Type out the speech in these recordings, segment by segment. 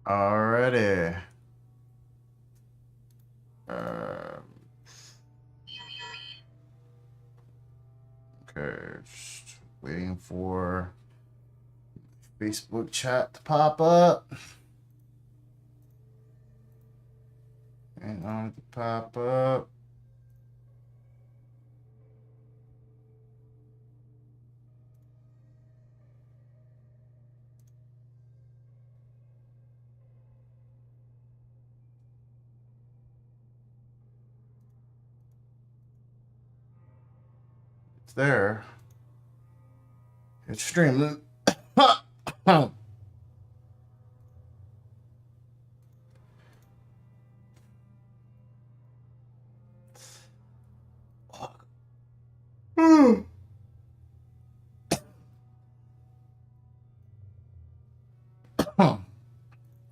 Alrighty. Um, okay, just waiting for Facebook chat to pop up. Hang on to pop up. It's there. It's streaming.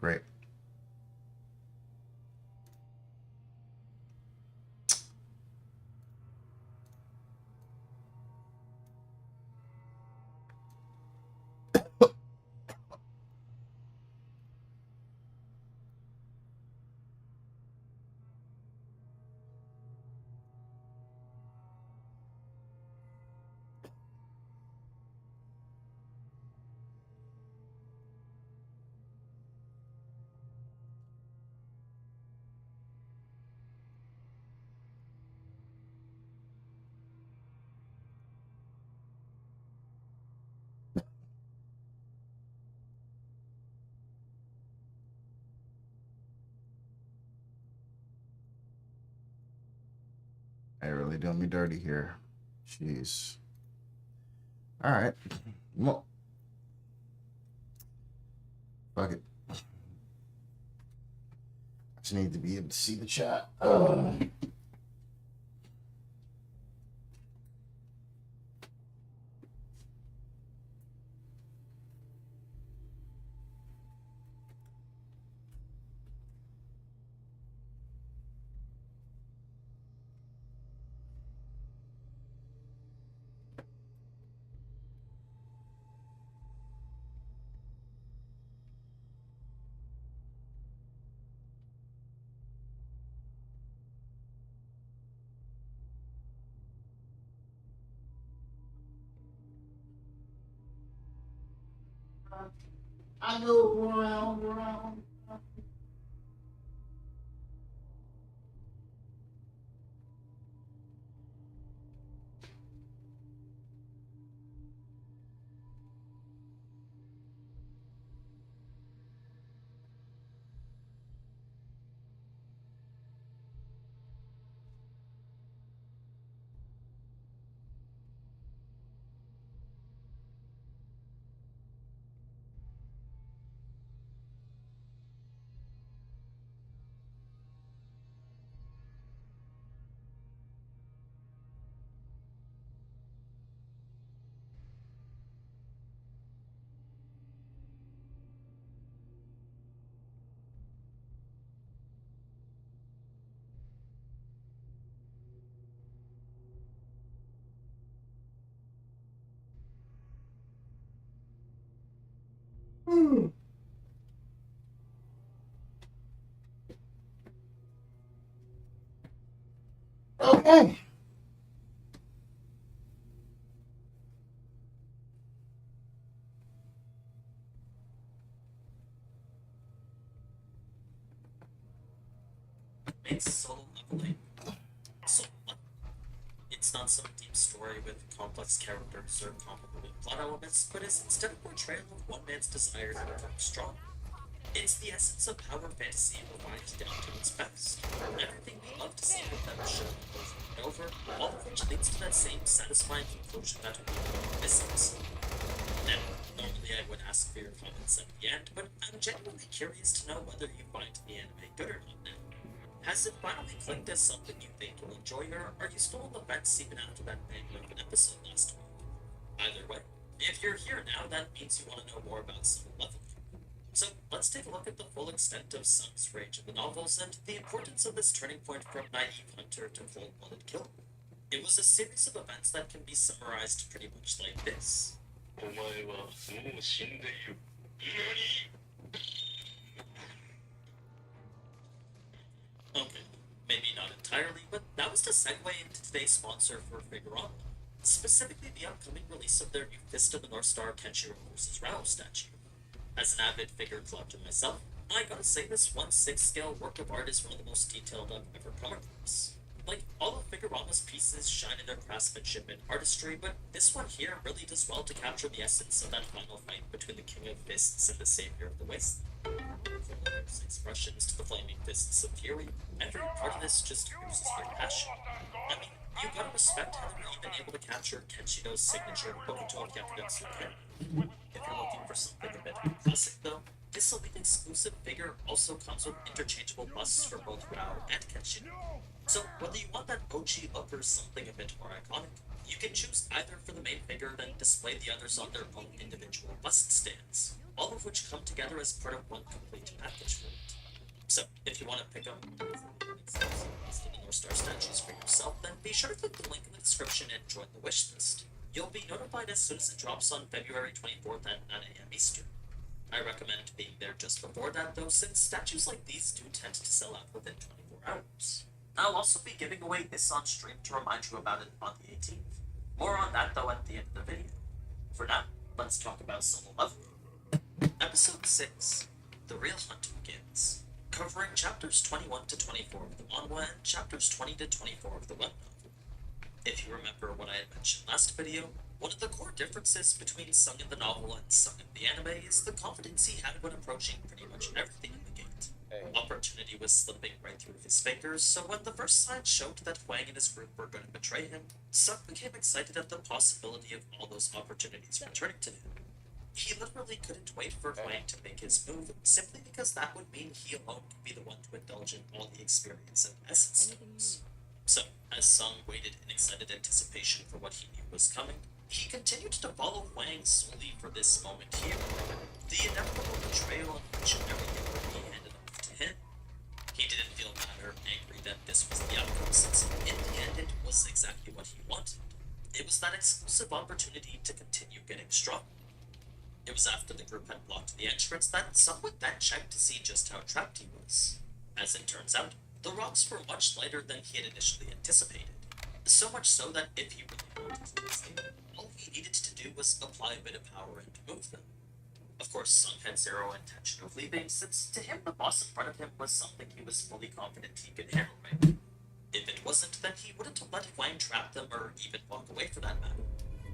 Great. They really doing me dirty here. Jeez. All right. Well, fuck it. I just need to be able to see the chat. I go round, round. Okay. Makes solo leveling so fun. It's not some deep story with complex characters or complicated plot elements, but is instead a portrayal of one man's desire to become strong. It's the essence of power fantasy refined down to its best. Everything we love to see with them shown over and over, all of which leads to that same satisfying conclusion that we are missing. Now, normally I would ask for your comments at the end, but I'm genuinely curious to know whether you find the anime good or not now. Has it finally clicked as something you think you'll enjoy, or are you still on the fence even after that banger of an episode last week? Either way, if you're here now, that means you want to know more about Solo Leveling. So let's take a look at the full extent of Sung's rage in the novels and the importance of this turning point from naive hunter to cold-blooded killer. It was a series of events that can be summarized pretty much like this. お前はもう死んでいる。何 But that was to segue into today's sponsor for Figurama, specifically the upcoming release of their new Fist of the North Star Kenshiro vs. Rao statue. As an avid figure collector myself, I gotta say this 1/6 scale work of art is one of the most detailed I've ever come across. Like, all of Figurama's pieces shine in their craftsmanship and artistry, but this one here really does well to capture the essence of that final fight between the King of Fists and the Savior of the Wasteland. From Lord's expressions to the flaming fists of fury, every part of this just oozes with passion. I mean, you gotta respect how they were even able to capture Kenshido's signature Bokuto Gyakudetsu Ken. If you're looking for something a bit more classic, though, this Elite exclusive figure also comes with interchangeable busts for both Rao and Kenshido. So, whether you want that OG look or something a bit more iconic, you can choose either for the main figure, then display the others on their own individual bust stands, all of which come together as part of one complete package for it. So, if you want to pick up the North Star statues for yourself, then be sure to click the link in the description and join the wish list. You'll be notified as soon as it drops on February 24th at 9 a.m. Eastern. I recommend being there just before that, though, since statues like these do tend to sell out within 24 hours. I'll also be giving away this on stream to remind you about it on the 18th. More on that, though, at the end of the video. For now, let's talk about Solo Leveling. Episode 6, The Real Hunt Begins, covering chapters 21 to 24 of the manhwa and chapters 20 to 24 of the web novel. If you remember what I had mentioned last video, one of the core differences between Sung in the novel and Sung in the anime is the confidence he had when approaching pretty much everything in the gate. Opportunity was slipping right through his fingers, so when the first sign showed that Huang and his group were going to betray him, Sung became excited at the possibility of all those opportunities returning to him. He literally couldn't wait for Huang to make his move, simply because that would mean he alone could be the one to indulge in all the experience and essence stones. So, as Sung waited in excited anticipation for what he knew was coming, he continued to follow Huang solely for this moment here, the inevitable betrayal in which everything would be handed off to him. He didn't feel mad or angry that this was the outcome, since in the end it was exactly what he wanted. It was that exclusive opportunity to continue getting strong. It was after the group had blocked the entrance that Sung would then check to see just how trapped he was. As it turns out, the rocks were much lighter than he had initially anticipated. So much so that if he really wanted to escape, all he needed to do was apply a bit of power and move them. Of course, Sung had zero intention of leaving, since to him the boss in front of him was something he was fully confident he could handle right. If it wasn't, then he wouldn't have let Huang trap them or even walk away for that matter.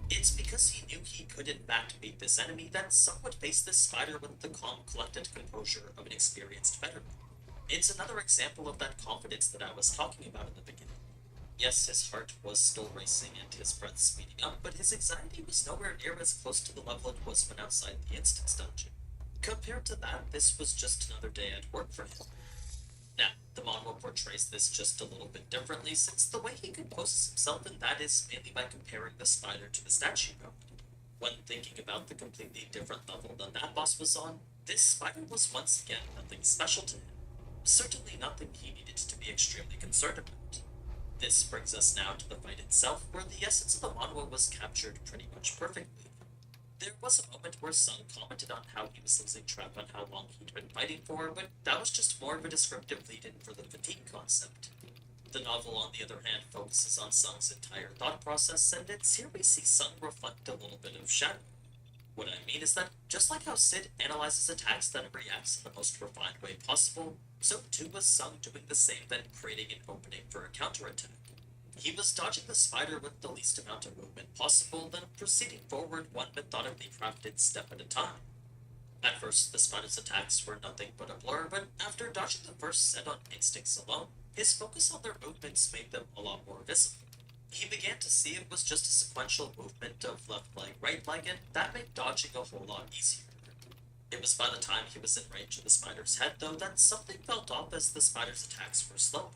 It's because he knew he could in fact beat this enemy that Sung would face this spider with the calm, collected composure of an experienced veteran. It's another example of that confidence that I was talking about in the beginning. Yes, his heart was still racing and his breath speeding up, but his anxiety was nowhere near as close to the level it was when outside the instance dungeon. Compared to that, this was just another day at work for him. Now, the manhwa portrays this just a little bit differently, since the way he composes himself in that is mainly by comparing the spider to the statue god. When thinking about the completely different level than that boss was on, this spider was once again nothing special to him. Certainly nothing he needed to be extremely concerned about. This brings us now to the fight itself, where the essence of the manhwa was captured pretty much perfectly. There was a moment where Sung commented on how he was losing track on how long he'd been fighting for, but that was just more of a descriptive lead-in for the fatigue concept. The novel, on the other hand, focuses on Sung's entire thought process, and it's here we see Sung reflect a little bit of shadow. What I mean is that, just like how Sid analyzes attacks then reacts in the most refined way possible, so too was Sung doing the same, then creating an opening for a counterattack. He was dodging the spider with the least amount of movement possible, then proceeding forward one methodically crafted step at a time. At first, the spider's attacks were nothing but a blur, but after dodging the first set on instincts alone, his focus on their movements made them a lot more visible. He began to see it was just a sequential movement of left leg, right leg, and that made dodging a whole lot easier. It was by the time he was in range of the spider's head, though, that something felt off as the spider's attacks were slowing.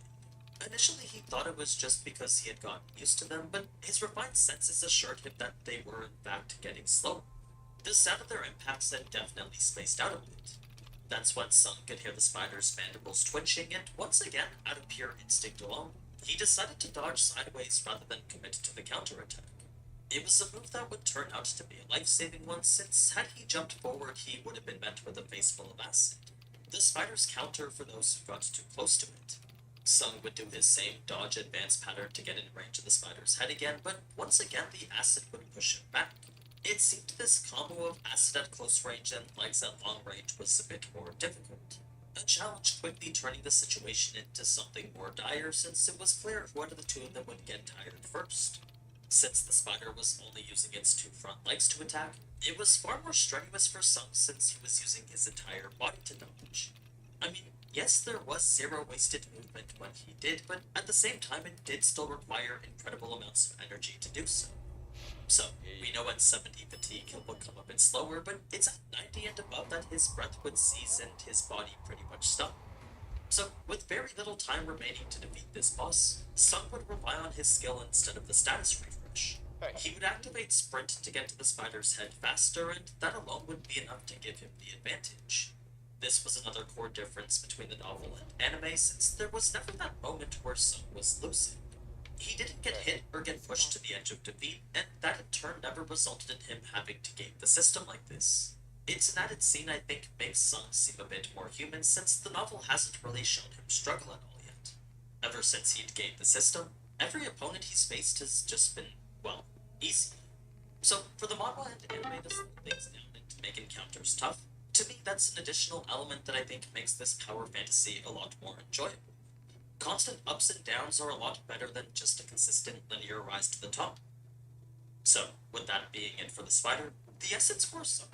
Initially, he thought it was just because he had gotten used to them, but his refined senses assured him that they were in fact getting slower. The sound of their impacts had definitely spaced out a bit. That's when Sung could hear the spider's mandibles twitching, and once again, out of pure instinct alone, he decided to dodge sideways rather than commit to the counterattack. It was a move that would turn out to be a life-saving one, since had he jumped forward, he would have been met with a face full of acid. The spider's counter for those who got too close to it. Sung would do his same dodge advance pattern to get in range of the spider's head again, but once again the acid would push him back. It seemed this combo of acid at close range and legs at long range was a bit more difficult. A challenge quickly turning the situation into something more dire since it was clear one of the two of them would get tired first. Since the spider was only using its two front legs to attack, it was far more strenuous for Sung since he was using his entire body to dodge. I mean, yes, there was zero wasted movement when he did, but at the same time it did still require incredible amounts of energy to do so. So, we know at 70 fatigue he will come a bit slower, but it's at 90 and above that his breath would cease and his body pretty much stop. So, with very little time remaining to defeat this boss, Sung would rely on his skill instead of the status refresh. He would activate Sprint to get to the spider's head faster, and that alone would be enough to give him the advantage. This was another core difference between the novel and anime, since there was never that moment where Sung was losing. He didn't get hit or get pushed to the edge of defeat, and that in turn never resulted in him having to game the system like this. It's an added scene I think makes Sung seem a bit more human, since the novel hasn't really shown him struggle at all yet. Ever since he'd gamed the system, every opponent he's faced has just been, well, easy. So, for the manga and anime to slow things down and to make encounters tough, to me that's an additional element that I think makes this power fantasy a lot more enjoyable. Constant ups and downs are a lot better than just a consistent linear rise to the top. So, with that being it for the spider, the essence for Sung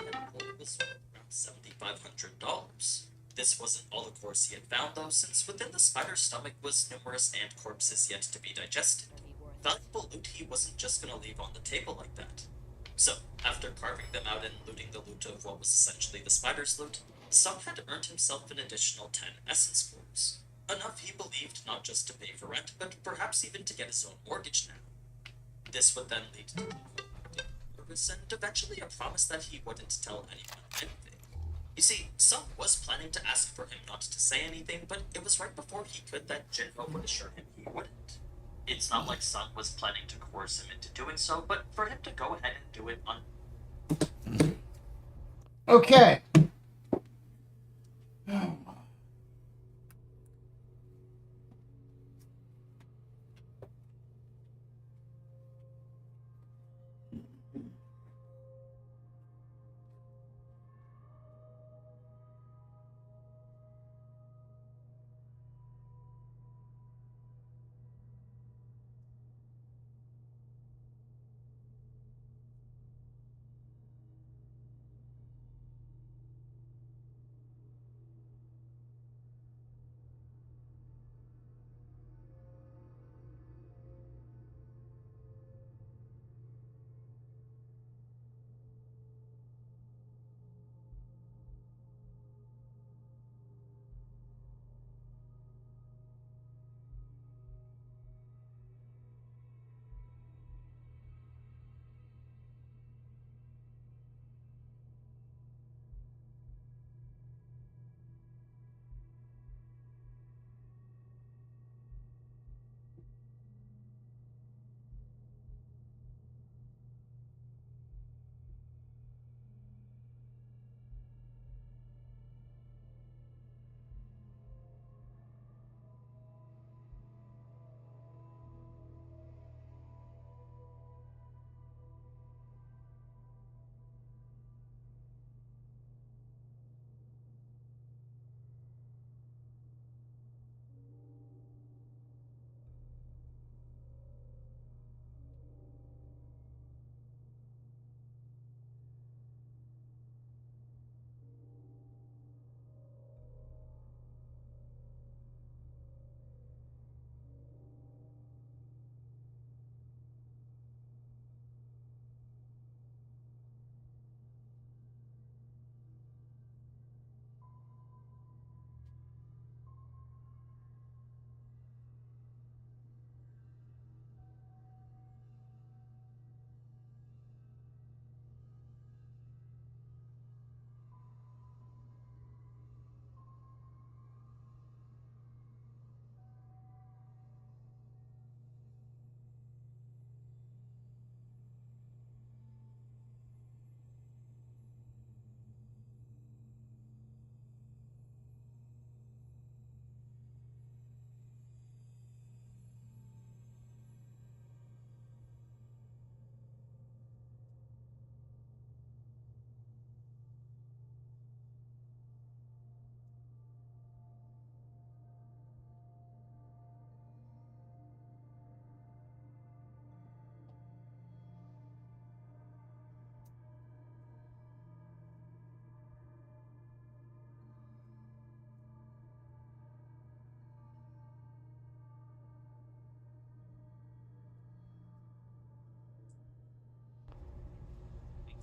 was around $7,500. This wasn't all the cores he had found though, since within the spider's stomach was numerous ant corpses yet to be digested. Valuable loot he wasn't just gonna leave on the table like that. So, after carving them out and looting the loot of what was essentially the spider's loot, Sung had earned himself an additional 10 essence cores. Enough he believed not just to pay for rent, but perhaps even to get his own mortgage now. This would then lead to nervous and eventually a promise that he wouldn't tell anyone anything. You see, Sung was planning to ask for him not to say anything, but it was right before he could that Jinho would assure him he wouldn't. It's not like Sung was planning to coerce him into doing so, but for him to go ahead and do it on... Okay.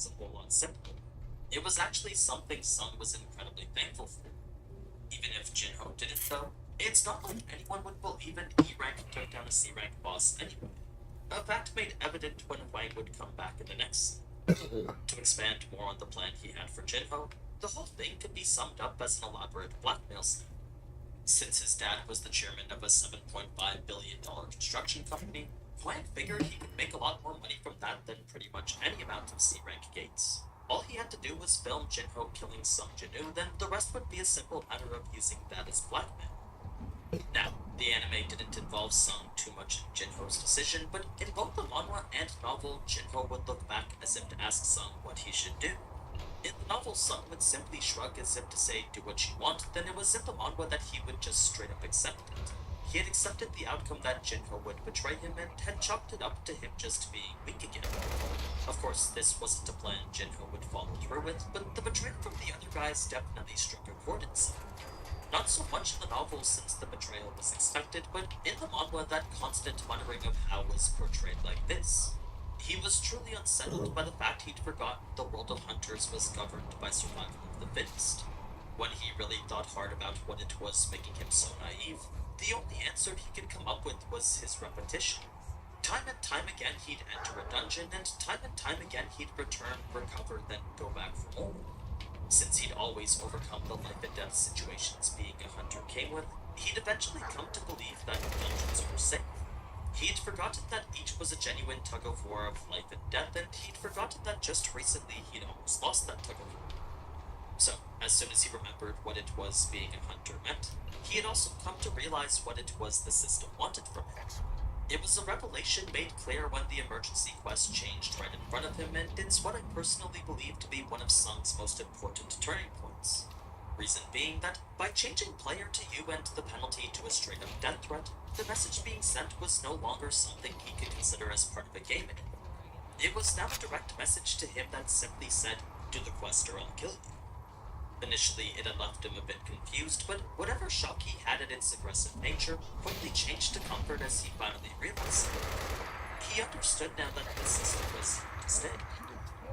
was a whole lot simpler. It was actually something Sung was incredibly thankful for. Even if Jinho didn't, though, it's not like anyone would believe an E-rank took down a C-rank boss anyway. A fact made evident when Wang would come back in the next scene. To expand more on the plan he had for Jinho, the whole thing could be summed up as an elaborate blackmail scheme. Since his dad was the chairman of a $7.5 billion construction company, Wang figured he could make a lot more money from that than pretty much any amount of C-rank gates. All he had to do was film Jinho killing Sung Jinwoo, then the rest would be a simple matter of using that as blackmail. Now, the anime didn't involve Sung too much in Jinho's decision, but in both the manhwa and novel, Jinho would look back as if to ask Sung what he should do. In the novel, Sung would simply shrug as if to say, do what you want, then it was in the manhwa that he would just straight up accept it. He had accepted the outcome that Jinho would betray him and had chalked it up to him just being weak again. Of course, this wasn't a plan Jinho would follow through with, but the betrayal from the other guys definitely struck a chord in Sung. Not so much in the novel since the betrayal was expected, but in the manhwa that constant muttering of how was portrayed like this. He was truly unsettled by the fact he'd forgotten the world of hunters was governed by survival of the fittest. When he really thought hard about what it was making him so naive, the only answer he could come up with was his repetition. Time and time again he'd enter a dungeon, and time again he'd return, recover, then go back for more. Since he'd always overcome the life and death situations being a hunter came with, he'd eventually come to believe that dungeons were safe. He'd forgotten that each was a genuine tug-of-war of life and death, and he'd forgotten that just recently he'd almost lost that tug-of-war. So, as soon as he remembered what it was being a hunter meant, he had also come to realize what it was the system wanted from him. It was a revelation made clear when the emergency quest changed right in front of him, and it's what I personally believe to be one of Sung's most important turning points. Reason being that, by changing player to you and the penalty to a straight-up death threat, the message being sent was no longer something he could consider as part of a game anymore. It was now a direct message to him that simply said, do the quest or I'll kill you. Initially, it had left him a bit confused, but whatever shock he had at its aggressive nature quickly changed to comfort as he finally realized it. He understood now that the system was here to stay.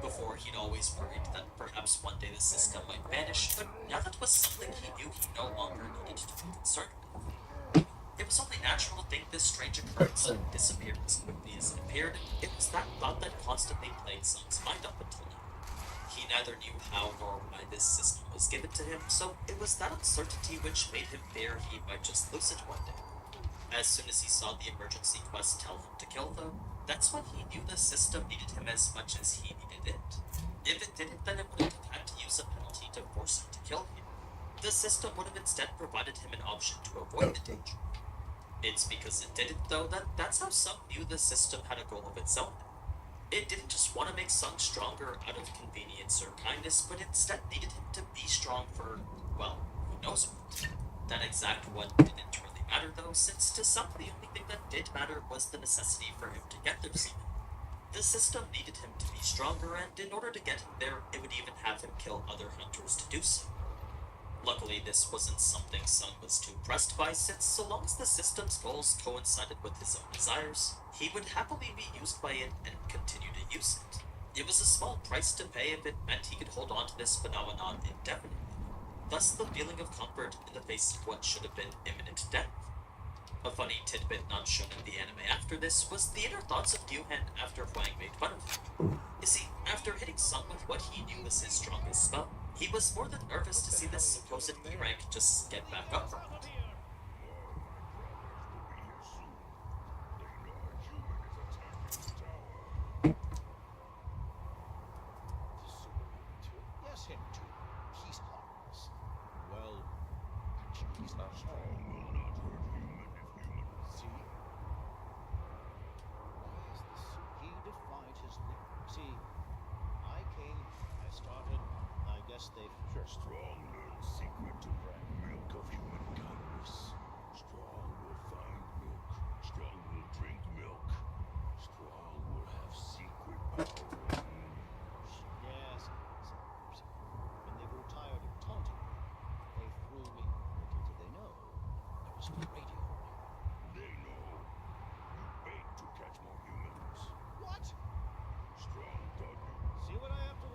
Before, he'd always worried that perhaps one day the system might vanish, but now that was something he knew he no longer needed to be concerned with. It was only natural to think this strange occurrence would disappear as quickly as it appeared. It was that thought that constantly played Sung's mind up until now. He neither knew how nor why this system was given to him, so it was that uncertainty which made him fear he might just lose it one day. As soon as he saw the emergency quest tell him to kill, though, that's when he knew the system needed him as much as he needed it. If it didn't, then it wouldn't have had to use a penalty to force him to kill him. The system would have instead provided him an option to avoid the danger. It's because it didn't, though, that's how Sung knew the system had a goal of its own. It didn't just want to make Sung stronger out of convenience or kindness, but instead needed him to be strong for, well, who knows what. That exact what didn't really matter, though, since to Sung the only thing that did matter was the necessity for him to get there somehow. The system needed him to be stronger, and in order to get him there, it would even have him kill other hunters to do so. Luckily, this wasn't something Sung was too pressed by, since so long as the system's goals coincided with his own desires, he would happily be used by it and continue to use it. It was a small price to pay if it meant he could hold on to this phenomenon indefinitely. Thus the feeling of comfort in the face of what should have been imminent death. A funny tidbit not shown in the anime after this was the inner thoughts of Gyu-hen after Huang made fun of him. You see, after hitting Sung with what he knew was his strongest spell, he was more than nervous to see this supposed E-rank just get back up from it. Yes, him too. He's harmless. Well, actually, he's not strong. See? He defied his limit. See, I came, I started, I guess they've just Strong learn secret to brand milk of human kindness. Strong will find milk. Strong will drink milk. Strong will have secret power. Yes. When they grew tired of taunting me, they threw me. Little did they know, I was a radio. They know. You bait to catch more humans. What? Strong thought you. See what I have to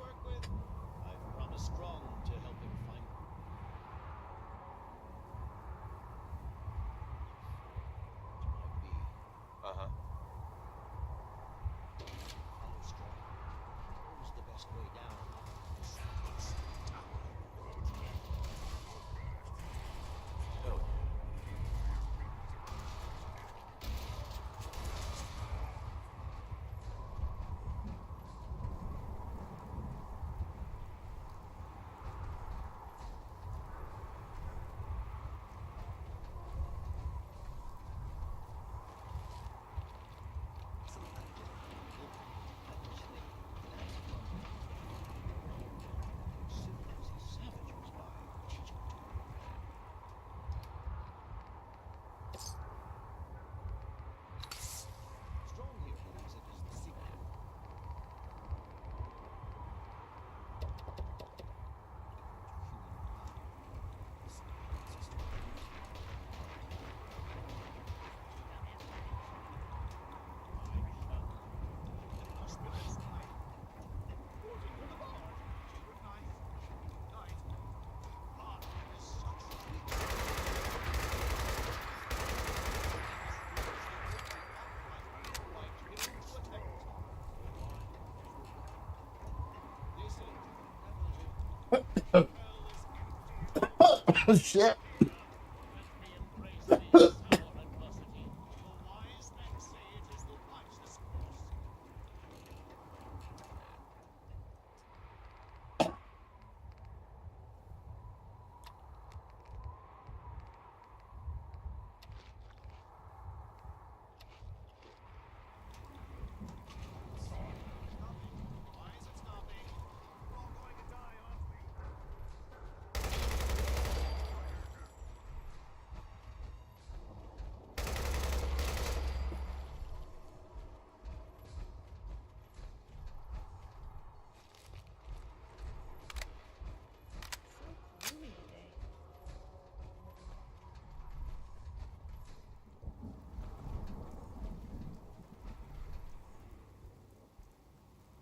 Oh shit.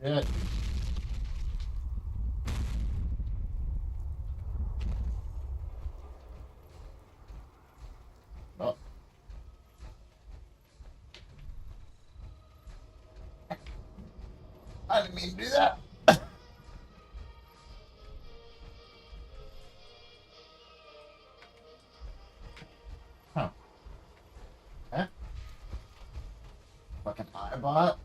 Yeah. Oh. I didn't mean to do that. Huh. Eh? Fucking iBot.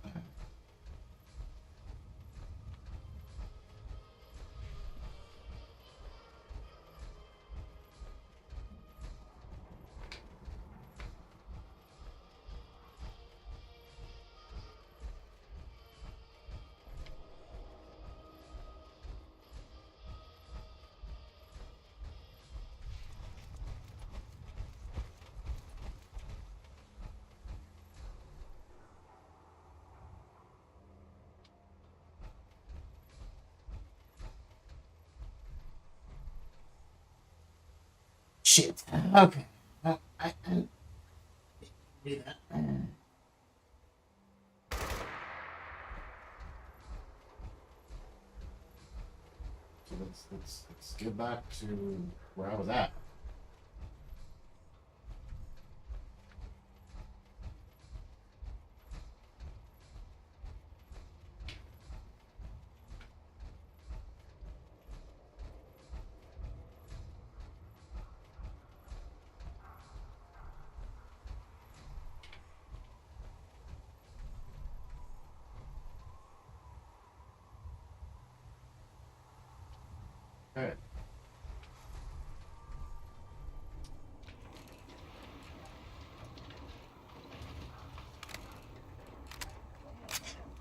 Shit. Okay. I do that. So let's get back to where I was at. Okay.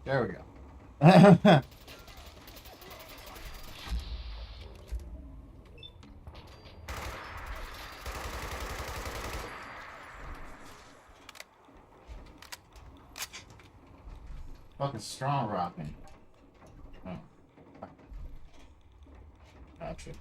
There we go. Fucking strong rocking. Oh. Gotcha.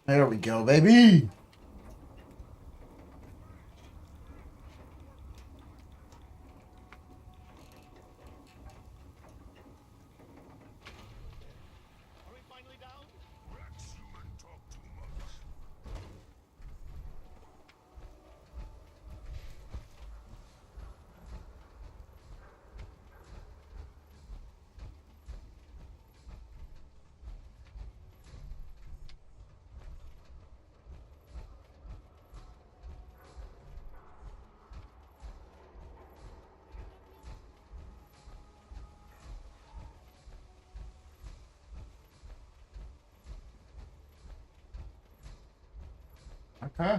There we go, baby. Are we finally down? Rex, human talk too much. Okay.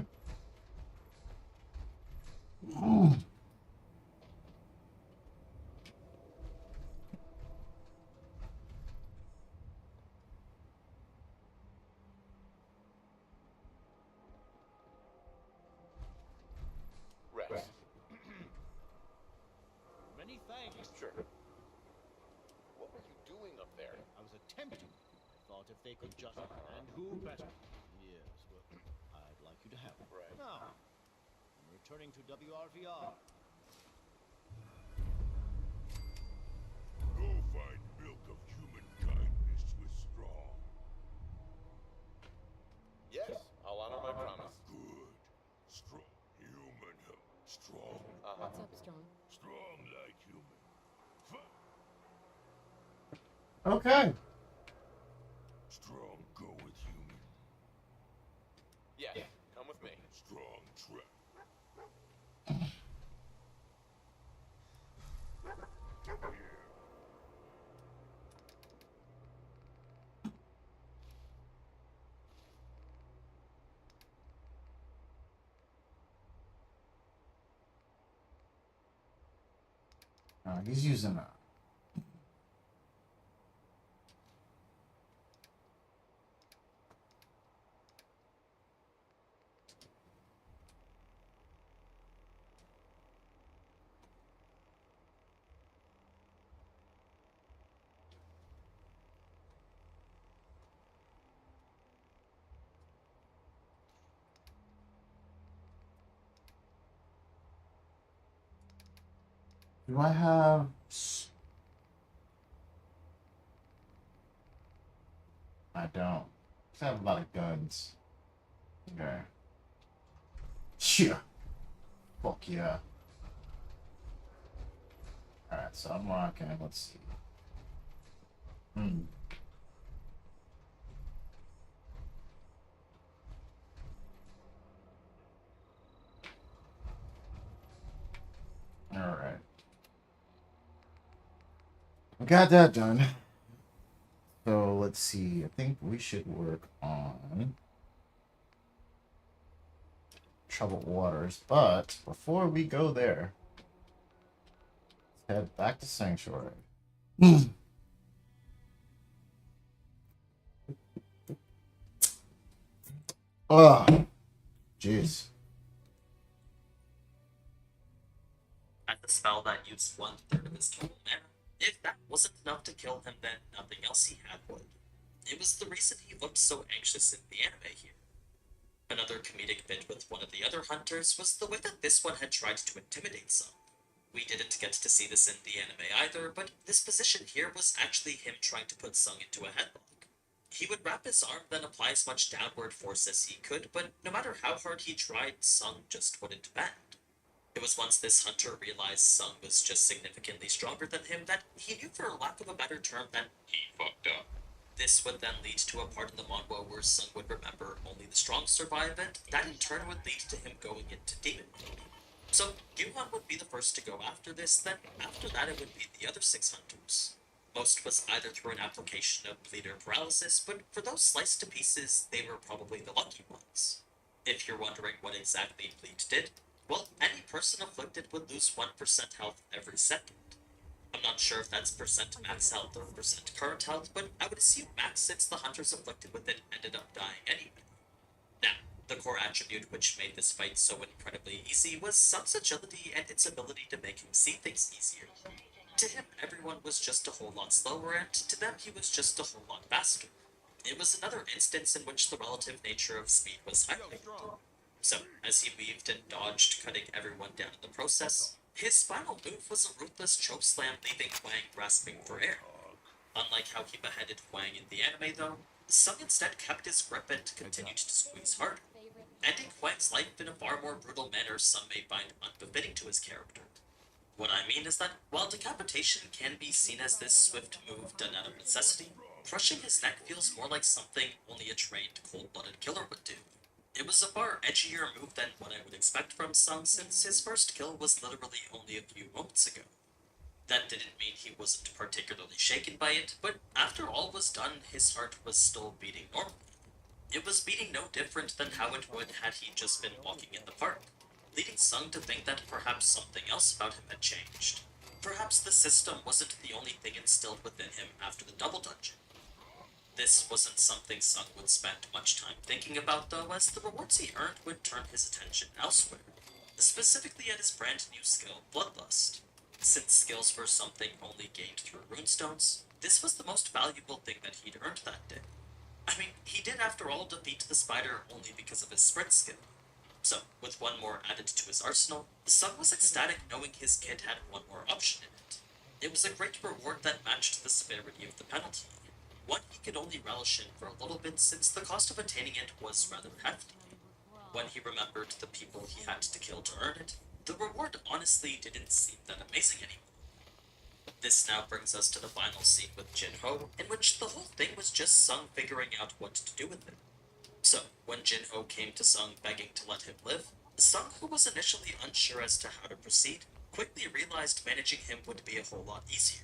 Mm. Rex. Many thanks. Sure. What were you doing up there? I was attempting. I thought if they could just... And who better? Yes, well, I'd like you to have it. Right. Now, I'm returning to WRVR. Strong. What's up, Strong? Strong like human. Okay. Strong go with human. Yeah, come with me. Strong trap. He's using a. Do I have? I don't. I have a lot of guns. Okay. Yeah. Fuck yeah. Alright, so I'm rocking. Let's see. Alright. We got that done. So let's see. I think we should work on troubled waters. But before we go there, let's head back to Sanctuary. Oh, jeez. At the spell that used 1/3 of his total mana. If that wasn't enough to kill him, then nothing else he had would. It was the reason he looked so anxious in the anime here. Another comedic bit with one of the other hunters was the way that this one had tried to intimidate some. We didn't get to see this in the anime either, but this position here was actually him trying to put Sung into a headlock. He would wrap his arm, then apply as much downward force as he could, but no matter how hard he tried, Sung just wouldn't bend. It was once this hunter realized Sung was just significantly stronger than him that he knew, for lack of a better term, that he fucked up. This would then lead to a part of the manhwa where Sung would remember only the strong survive, and that in turn would lead to him going into demon mode. So Gyuhan would be the first to go after this, then after that it would be the other 6 hunters. Most was either through an application of bleed or paralysis, but for those sliced to pieces, they were probably the lucky ones. If you're wondering what exactly bleed did, well, any person afflicted would lose 1% health every second. I'm not sure if that's percent max health or percent current health, but I would assume max since the hunters afflicted with it ended up dying anyway. Now, the core attribute which made this fight so incredibly easy was Sung's agility and its ability to make him see things easier. To him, everyone was just a whole lot slower, and to them he was just a whole lot faster. It was another instance in which the relative nature of speed was highlighted. So, as he weaved and dodged, cutting everyone down in the process, his final move was a ruthless chokeslam, leaving Huang grasping for air. Unlike how he beheaded Huang in the anime, though, Sung instead kept his grip and continued to squeeze harder, ending Huang's life in a far more brutal manner some may find unbefitting to his character. What I mean is that, while decapitation can be seen as this swift move done out of necessity, crushing his neck feels more like something only a trained, cold-blooded killer would do. It was a far edgier move than what I would expect from Sung, since his first kill was literally only a few moments ago. That didn't mean he wasn't particularly shaken by it, but after all was done, his heart was still beating normally. It was beating no different than how it would had he just been walking in the park, leading Sung to think that perhaps something else about him had changed. Perhaps the system wasn't the only thing instilled within him after the double dungeon. This wasn't something Sung would spend much time thinking about, though, as the rewards he earned would turn his attention elsewhere, specifically at his brand new skill, Bloodlust. Since skills were something only gained through runestones, this was the most valuable thing that he'd earned that day. I mean, he did after all defeat the spider only because of his sprint skill. So, with one more added to his arsenal, Sung was ecstatic knowing his kit had one more option in it. It was a great reward that matched the severity of the penalty, one he could only relish in for a little bit since the cost of attaining it was rather hefty. When he remembered the people he had to kill to earn it, the reward honestly didn't seem that amazing anymore. This now brings us to the final scene with Jinho, in which the whole thing was just Sung figuring out what to do with him. So, when Jinho came to Sung begging to let him live, Sung, who was initially unsure as to how to proceed, quickly realized managing him would be a whole lot easier.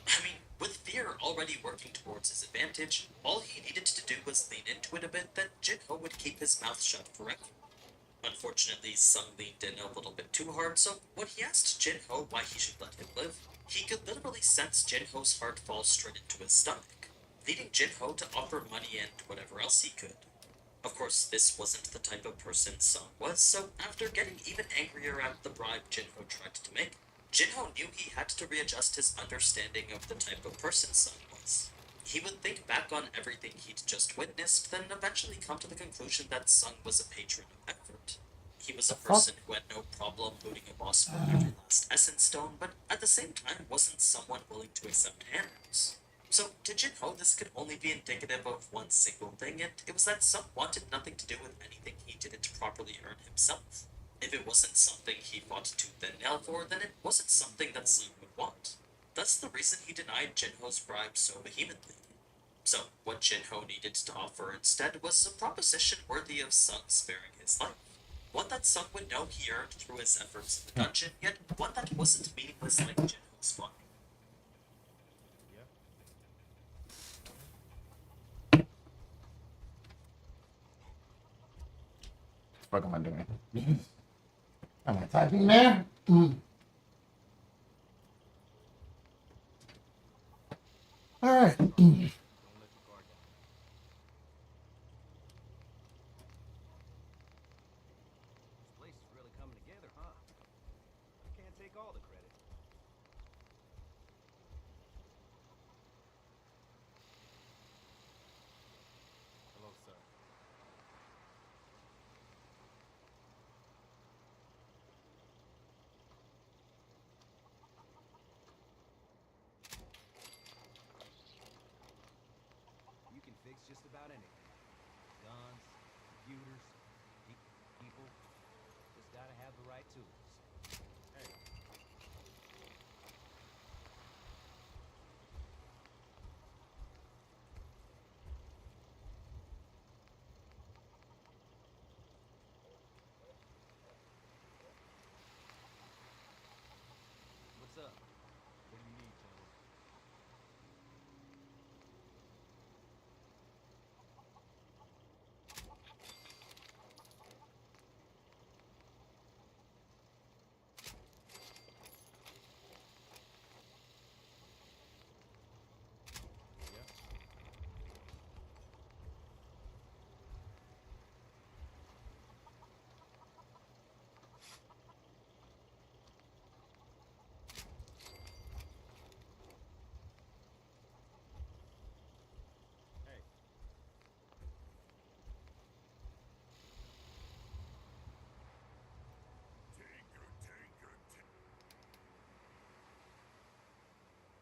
I mean, with fear already working towards his advantage, all he needed to do was lean into it a bit, then Jinho would keep his mouth shut forever. Unfortunately, Sung leaned in a little bit too hard, so when he asked Jinho why he should let him live, he could literally sense Jinho's heart fall straight into his stomach, leading Jinho to offer money and whatever else he could. Of course, this wasn't the type of person Sung was, so after getting even angrier at the bribe Jinho tried to make, Jinho knew he had to readjust his understanding of the type of person Sung was. He would think back on everything he'd just witnessed, then eventually come to the conclusion that Sung was a patron of effort. He was a person who had no problem looting a boss for every last essence stone, but at the same time wasn't someone willing to accept handouts. So, to Jinho, this could only be indicative of one single thing, and it was that Sung wanted nothing to do with anything he didn't properly earn himself. If it wasn't something he fought tooth and nail for, then it wasn't something that Sung would want. That's the reason he denied Jinho's bribe so vehemently. So, what Jinho needed to offer instead was a proposition worthy of Sung sparing his life. One that Sung would know he earned through his efforts in the dungeon, yet one that wasn't meaningless like Jinho's fun. What am I doing? Am I typing there? All right. This place is really coming together, huh? I can't take all the credit. Hello, sir. You can fix just about anything. Guns, computers, people. Just gotta have the right tools. Hey. What's up? What do you need, Tony? Hey.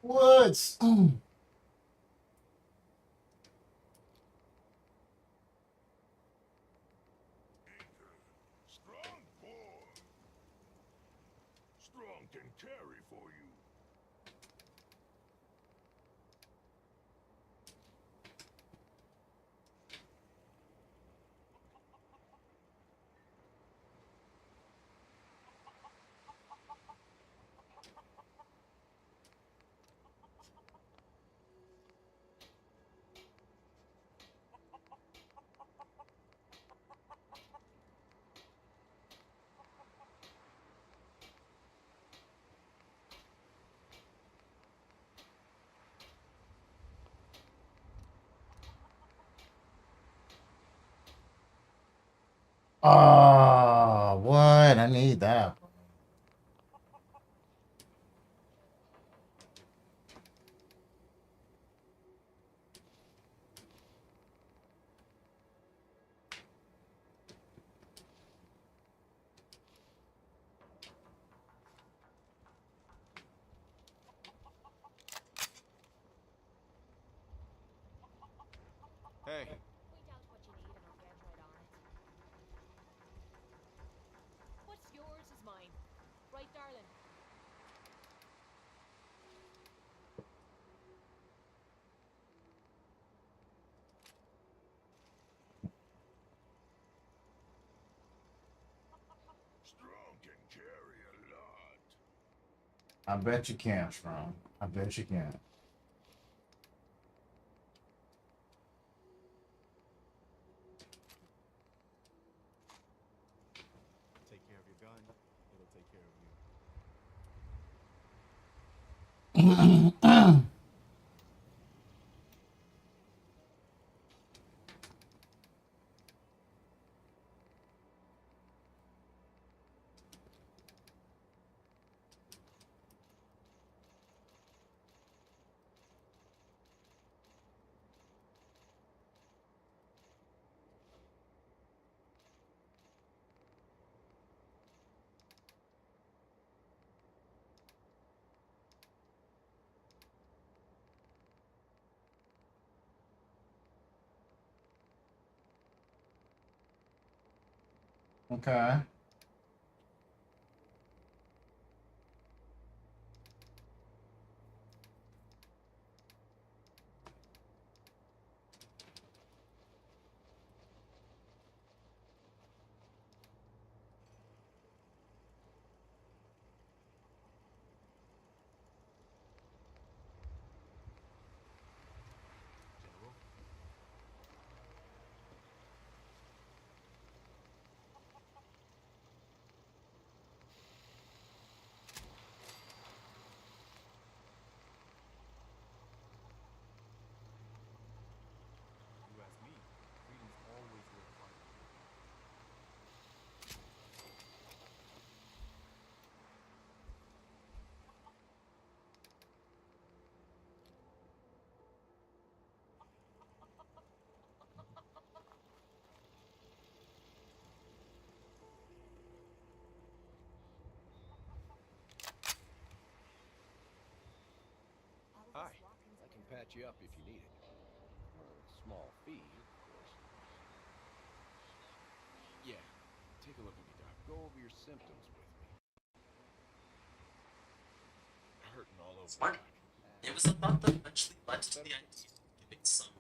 Woods. Strong boy. Strong can carry for you. Oh, what? I need that. Hey. Point out what you need and I'll get right on it. What's yours is mine. Right, darling. Strong can carry a lot. I bet you can't, Strong. I bet you can't. Take care of your gun, it'll take care of you. Okay. General? You ask me, freedom's always worth fighting. Hi. I can patch you up if you need it. For a small fee, of course. Yeah. Take a look at me, Doc. Go over your symptoms with me. Hurting all over, Smart. Doc. It was a thought that eventually led to the idea of giving some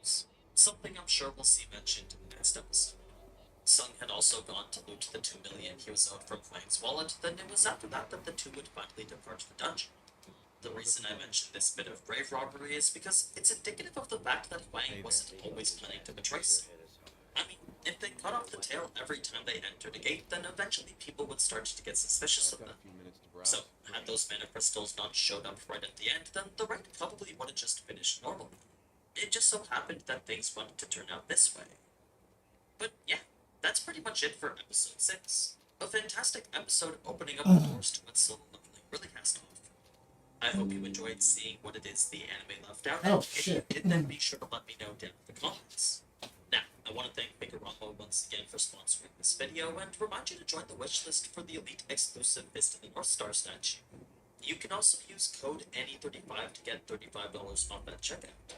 FFs, something I'm sure we'll see mentioned in the next episode. Sung had also gone to loot the 2 million he was owed from Huang's wallet, then it was after that that the two would finally depart the dungeon. The reason I mentioned this bit of grave robbery is because it's indicative of the fact that Huang wasn't always planning to betray Sung. I mean, if they cut off the tail every time they entered a gate, then eventually people would start to get suspicious of I've got them. a few minutes to browse. So, had those mana crystals not showed up right at the end, then the raid probably would have just finished normally. It just so happened that things wanted to turn out this way. But yeah, that's pretty much it for episode 6. A fantastic episode opening up the doors to what solo leveling really has to offer. I hope you enjoyed seeing what it is the anime left out, and Oh, if shit. you did, then be sure to let me know down in the comments. Now, I want to thank Figuramo once again for sponsoring this video, and remind you to join the wishlist for the elite exclusive Fist of the North Star statue. You can also use code ANY35 to get $35 off at checkout.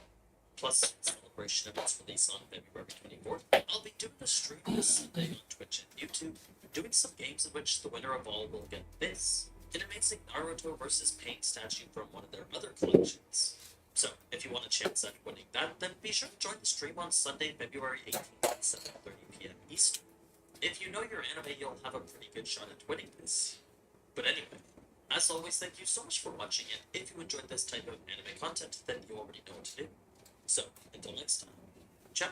Plus, in celebration of its release on February 24th, I'll be doing a stream this Sunday on Twitch and YouTube, doing some games in which the winner of all will get this, an amazing Naruto vs. Pain statue from one of their other collections. So, if you want a chance at winning that, then be sure to join the stream on Sunday, February 18th at 7:30 p.m. Eastern. If you know your anime, you'll have a pretty good shot at winning this. But anyway, as always, thank you so much for watching, and if you enjoyed this type of anime content, then you already know what to do. So, until next time, ciao.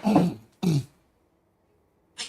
I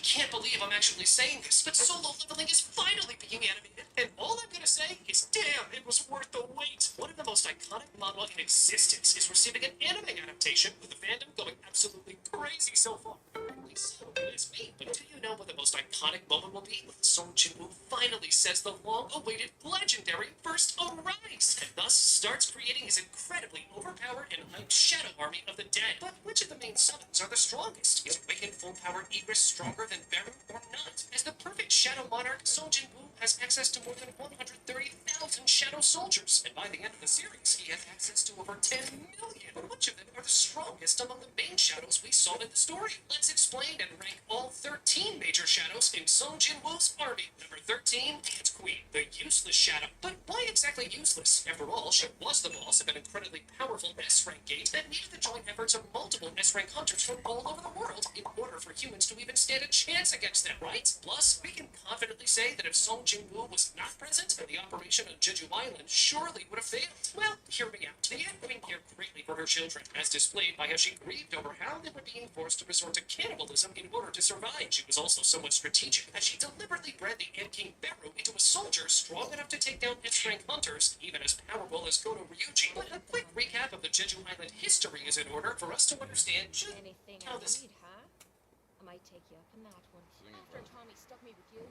can't believe I'm actually saying this, but Solo Leveling is finally being animated, and all I'm gonna say is, damn, it was worth the wait. One of the most iconic manhwa in existence is receiving an anime adaptation, with the fandom going absolutely crazy so far. At least so it is me, but do you know what the most iconic moment will be? When Song Jin-woo finally says the long-awaited legendary first arise, and thus starts creating his incredibly overpowered and hyped shadow army of the dead. But which of the main summons are the strongest? Is Awakened full-powered Igris stronger than Beru or not? As the perfect Shadow Monarch, Song Jin-woo has access to more than 130,000 Shadow Soldiers, and by the end of the series, he has access to over 10 million. But which of them are the strongest? strongest among the main shadows we saw in the story. Let's explain and rank all 13 major shadows in Song Jin-woo's army. Number 13, Ant Queen, the useless shadow. But why exactly useless? After all, she was the boss of an incredibly powerful S-rank gate that needed the joint efforts of multiple S-rank hunters from all over the world in order for humans to even stand a chance against them, right? Plus, we can confidently say that if Song Jin-woo was not present, the operation on Jeju Island surely would have failed. Well, hear me out. The Ant Queen cared greatly for her children, as displayed by how she grieved over how they were being forced to resort to cannibalism in order to survive. She was also somewhat strategic, as she deliberately bred the Ant King Beru into a soldier strong enough to take down S-rank hunters, even as powerful as Goto Ryuji. But a quick recap of the Jeju Island history is in order for us to understand Anything how I this... need, huh? I might take you up on that one. After Tommy stuck me with you.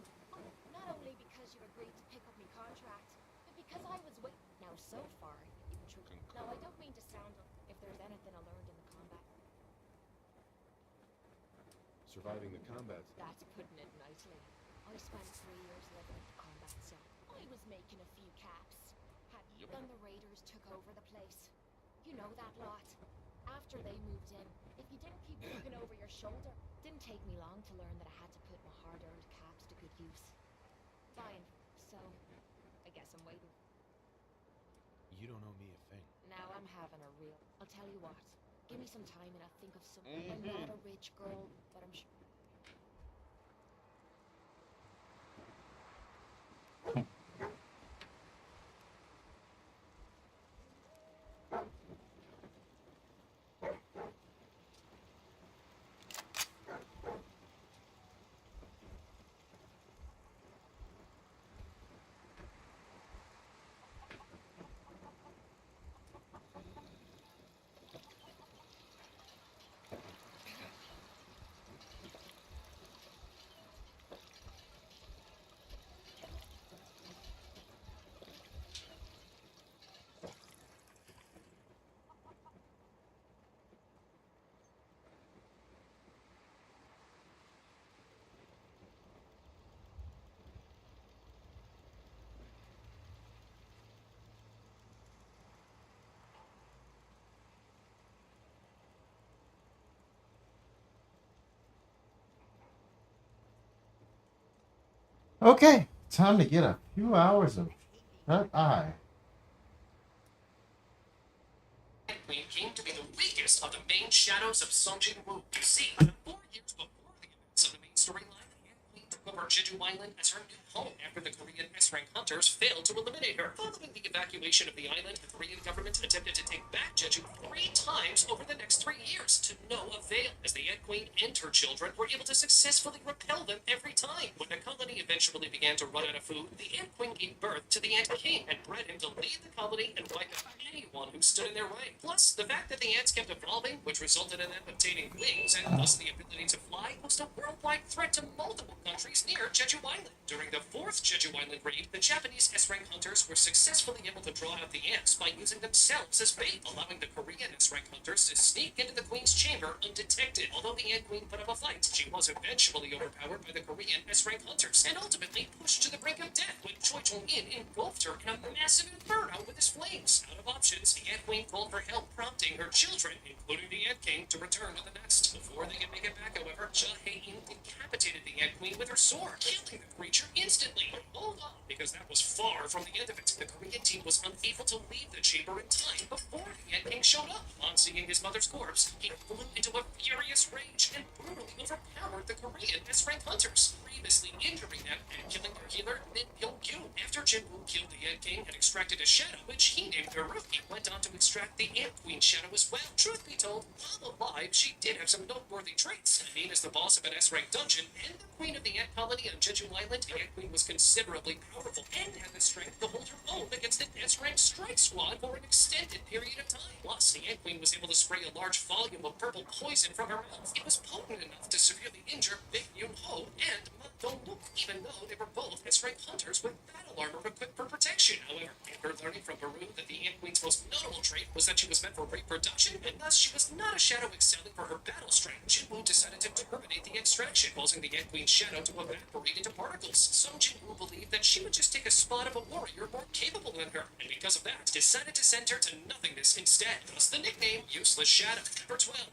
Not only because you agreed to pick up my contract, but because I was with... Now, so far, you've been true. Now, I don't mean to sound... If there's anything I learned in the combat... Surviving the combat. That's putting it nicely. I spent 3 years living in the combat zone. I was making a few caps. Then the raiders took over the place. You know that lot. After they moved in, if you didn't keep looking over your shoulder, didn't take me long to learn that I had to put my hard-earned caps to good use. Fine. So, I guess I'm waiting. You don't owe me a thing. Now I'm having a real... I'll tell you what. Give me some time and I'll think of some... I'm not a rich girl, but I'm sure... Okay, time to get a few hours of shut eye. Ant Queen came to be the weakest of the main shadows of Song Jin-woo. You see, about 4 years before the events of the main storyline, the Ant Queen took over Jeju Island as her new home after the Korean S-rank hunters failed to eliminate her. Following the evacuation of the island, the Korean government attempted to take back Jeju 3 times over the next 3 years, to no avail, as the Ant Queen and her children were able to successfully repel them every time. When the colony eventually began to run out of food, the Ant Queen gave birth to the Ant King and bred him to lead the colony and wipe out anyone who stood in their way. Plus, the fact that the ants kept evolving, which resulted in them obtaining wings and thus the ability to fly, posed a worldwide threat to multiple countries near Jeju Island. During the 4th Jeju Island raid, the Japanese S-rank hunters were successfully able to draw out the ants by using themselves as bait, allowing the Korean S-rank hunters to sneak into the Queen's chamber undetected. Although the Ant Queen put up a fight, she was eventually overpowered by the Korean S-rank hunters and ultimately pushed to the brink of death when Choi Chong-in engulfed her in a massive inferno with his flames. Out of options, the Ant Queen called for help, prompting her children, including the Ant King, to return to the nest. Before they could make it back, however, Ja Hae-in decapitated the Ant Queen with her sword, killing the creature instantly. But hold on, because that was far from the end of it. The Korean team was unable to leave the chamber in time before the Ant King showed up. On seeing his mother's corpse, he flew into a furious rage and brutally overpowered the Korean S-rank hunters, previously injuring them and killing their healer, Min Pyong-kyu. After Jin-woo killed the Ant King and extracted his shadow, which he named Beru, he went on to extract the Ant Queen shadow as well. Truth be told, while alive, she did have some noteworthy traits. I mean, as the boss of an S-rank dungeon and the queen of the ant colony on Jeju Island, the Ant Queen was considerably powerful and had the strength to hold her own against an S-rank strike squad for an extended period of time. Plus, the Ant Queen was able to spray a large volume of purple poison from her mouth. It was potent enough to severely injure Big Yoon-ho and Ma Dong-wook, even though they were both S-rank hunters with battle armor equipped for protection. However, after learning from Beru that the Ant Queen's most notable trait was that she was meant for reproduction, and thus she was not a shadow excelling for her battle strength, Jin-woo decided to terminate the extraction, causing the Ant Queen's shadow to evaporate into particles. Song Jin-woo believed that she would just take a spot of a warrior more capable than her, and because of that, decided to send her to nothingness instead. Thus the nickname Useless Shadow. Number 12.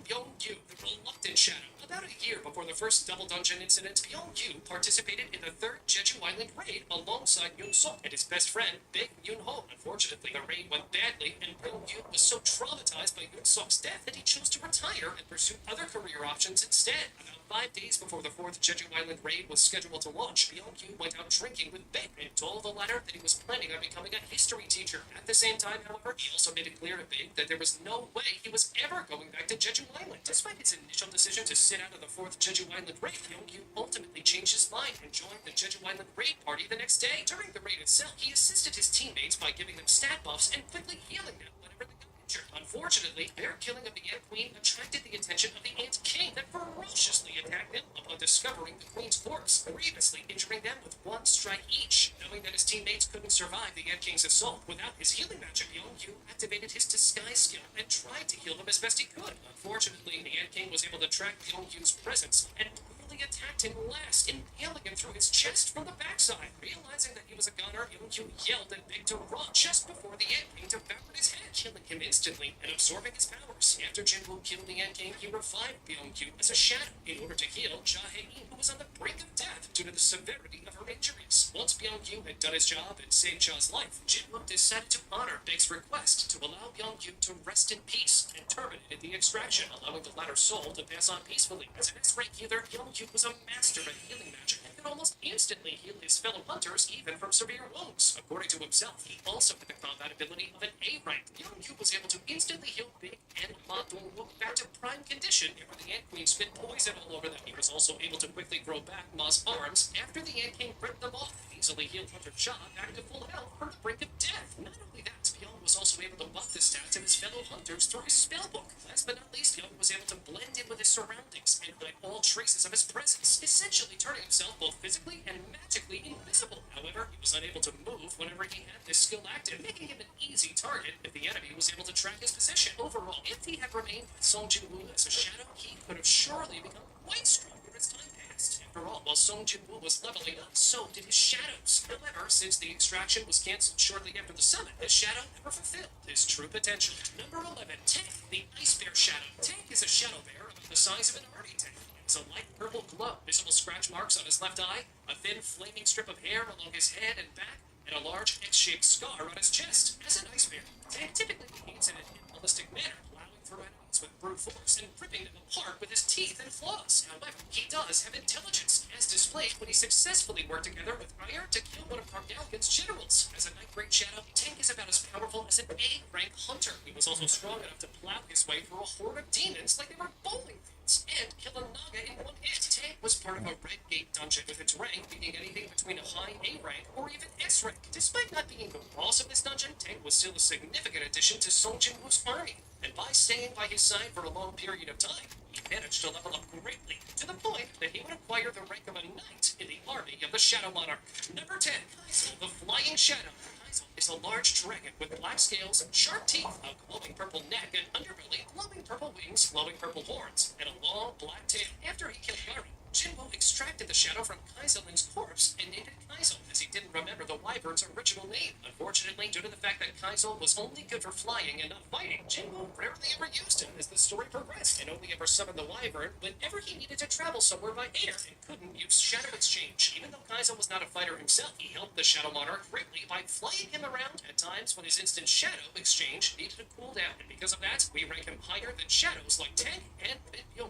Byung-yu, the Reluctant Shadow. About a year before the first Double Dungeon incident, Byung-yu participated in the third Jeju Island raid alongside Yoon-suk and his best friend, Big Yoon-ho. Unfortunately, the raid went badly, and Byung-yu was so traumatized by Yoon-suk's death that he chose to retire and pursue other career options instead. About 5 days before the fourth Jeju Island raid was scheduled to launch, Byung-yu went out drinking with Big and told the latter that he was planning on becoming a history teacher. At the same time, however, he also made it clear to Big that there was no way he was ever going back to Jeju Island. Despite his initial decision to sit out of the fourth Jeju Island raid, Byung-yu ultimately changed his mind and joined the Jeju Island raid party the next day. During the raid itself, he assisted his teammates by giving them stat buffs and quickly healing them whenever they got injured. Unfortunately, their killing of the Ant Queen attracted the attention of the Ant King that ferociously attacked them upon discovering the Queen's corpse, grievously injuring them with one strike each. Knowing that his teammates couldn't survive the Ant King's assault without his healing magic, Byung-yu activated his disguise skill and tried to heal them as best he could. Unfortunately, the Ant King was able to track Byung-yu's presence and brutally attacked him last, impaling him through his chest from the backside. Realizing that he was a gunner, Byung-yu yelled at Big to run just before the Ant King devoured his head, killing him instantly and absorbing his powers. After Jin-woo killed the Ant King, he revived Byung-yu as a shadow in order to heal Ja Hae-in, who was on the brink of death due to the severity of her injuries. Once Byung-yu had done his job and saved Ja's life, Jin-woo decided to honor Big's request to allow Byung-yu to rest in peace and terminated the extraction, allowing the latter's soul to pass on peacefully. As an S-rank healer, Byung-yu was a master at healing magic and could almost instantly heal his fellow hunters even from severe wounds. According to himself, he also had the combat ability of an A-rank. Byung-yu was able to instantly heal Big and Ma Dong-wook back to prime condition after the Ant Queen spit poison all over them. He was also able to quickly grow back Ma's arms after the Ant King ripped them off, easily healed Hunter Ja back to full health from the brink of death. Not only that, Byung was also able to buff the stats of his fellow hunters through his spellbook. Last but not least, Byung was able to blend in with his surroundings and hide all traces of his presence, essentially turning himself both physically and magically invisible. However, he was unable to move whenever he had this skill active, making him an easy target if the enemy was able to track his position. Overall, if he had remained with Song Jin-woo as a shadow, he could have surely become quite stronger as time passed. After all, while Song Jin-woo was leveling up, so did his shadows. However, since the extraction was cancelled shortly after the summit, his shadow never fulfilled his true potential. Number 11, Tank, the Ice Bear Shadow. Tank is a shadow bear about the size of an army tank. It's a light purple glow, visible scratch marks on his left eye, a thin flaming strip of hair along his head and back, and a large X-shaped scar on his chest. As an ice bear, Tank typically behaves in an animalistic manner, plowing through enemies with brute force and ripping them apart with his teeth and claws. However, he does have intelligence, as displayed when he successfully worked together with Iron to kill one of Targalgan's generals. As a Night Great Shadow, Tank is about as powerful as an A-rank hunter. He was also strong enough to plow his way through a horde of demons like they were bowling pins and kill a Naga in one hit. Tank was part of a Red Gate dungeon, with its rank being anything between a high A rank or even S rank. Despite not being the boss of this dungeon, Tank was still a significant addition to Song Jin-woo's army, and by staying by his side for a long period of time, he managed to level up greatly, to the point that he would acquire the rank of a knight in the army of the Shadow Monarch. Number 10, Kaisel, the Flying Shadow. Kaisel is a large dragon with black scales, sharp teeth, a glowing purple neck and underbelly, glowing purple wings, glowing purple horns, and a long black tail. After he killed Yari, Jin-woo extracted the shadow from Kaiselin's corpse and named it Kaisel, as he didn't remember the wyvern's original name. Unfortunately, due to the fact that Kaisel was only good for flying and not fighting, Jin-woo rarely ever used him as the story progressed, and only ever summoned the wyvern whenever he needed to travel somewhere by air and couldn't use Shadow Exchange. Even though Kaisel was not a fighter himself, he helped the Shadow Monarch greatly by flying him around at times when his instant Shadow Exchange needed a cooldown, and because of that, we rank him higher than shadows like Tank and Byung.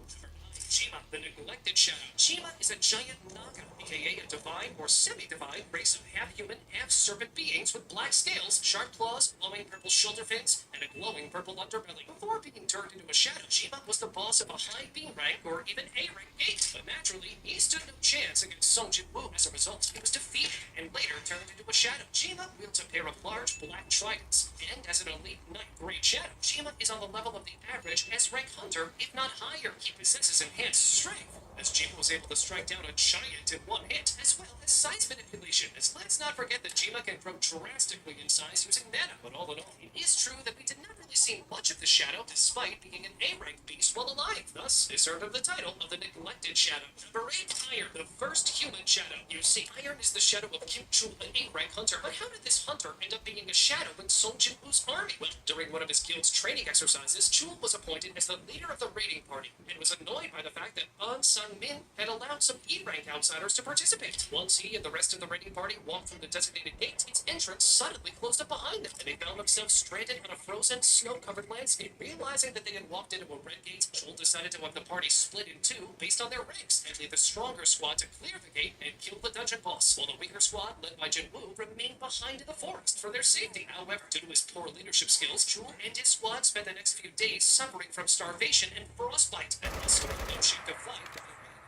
Chima, the Neglected Shadow. Chima is a giant Naga, aka a divine or semi-divine race of half-human, half-serpent beings with black scales, sharp claws, glowing purple shoulder fins, and a glowing purple underbelly. Before being turned into a shadow, Chima was the boss of a high B rank or even A rank gate, but naturally, he stood no chance against Song Jin-woo. As a result, he was defeated and later turned into a shadow. Chima wields a pair of large black tridents, and as an elite Night Great Shadow, Chima is on the level of the average S rank hunter, if not higher. He possesses enhanced strength, as Jima was able to strike down a giant in one hit, as well as size manipulation, as let's not forget that Jima can grow drastically in size using mana. But all in all, it is true that we did not really see much of the Shadow despite being an A-rank beast while alive. Thus, this earned him the title of the neglected Shadow. Number 8, Iron, the first human Shadow. You see, Iron is the shadow of Kim Chul, an A-rank hunter. But how did this hunter end up being a shadow in Song Jin-woo's army? Well, during one of his guild's training exercises, Chul was appointed as the leader of the raiding party and was annoyed by the fact that An Sang-min had allowed some E-rank outsiders to participate. Once he and the rest of the raiding party walked through the designated gate, its entrance suddenly closed up behind them, and they found themselves stranded on a frozen, snow-covered landscape. Realizing that they had walked into a red gate, Chul decided to have the party split in two based on their ranks and leave the stronger squad to clear the gate and kill the dungeon boss, while the weaker squad, led by Jin-woo, remained behind in the forest for their safety. However, due to his poor leadership skills, Chul and his squad spent the next few days suffering from starvation and frostbite, and also no shape to fly.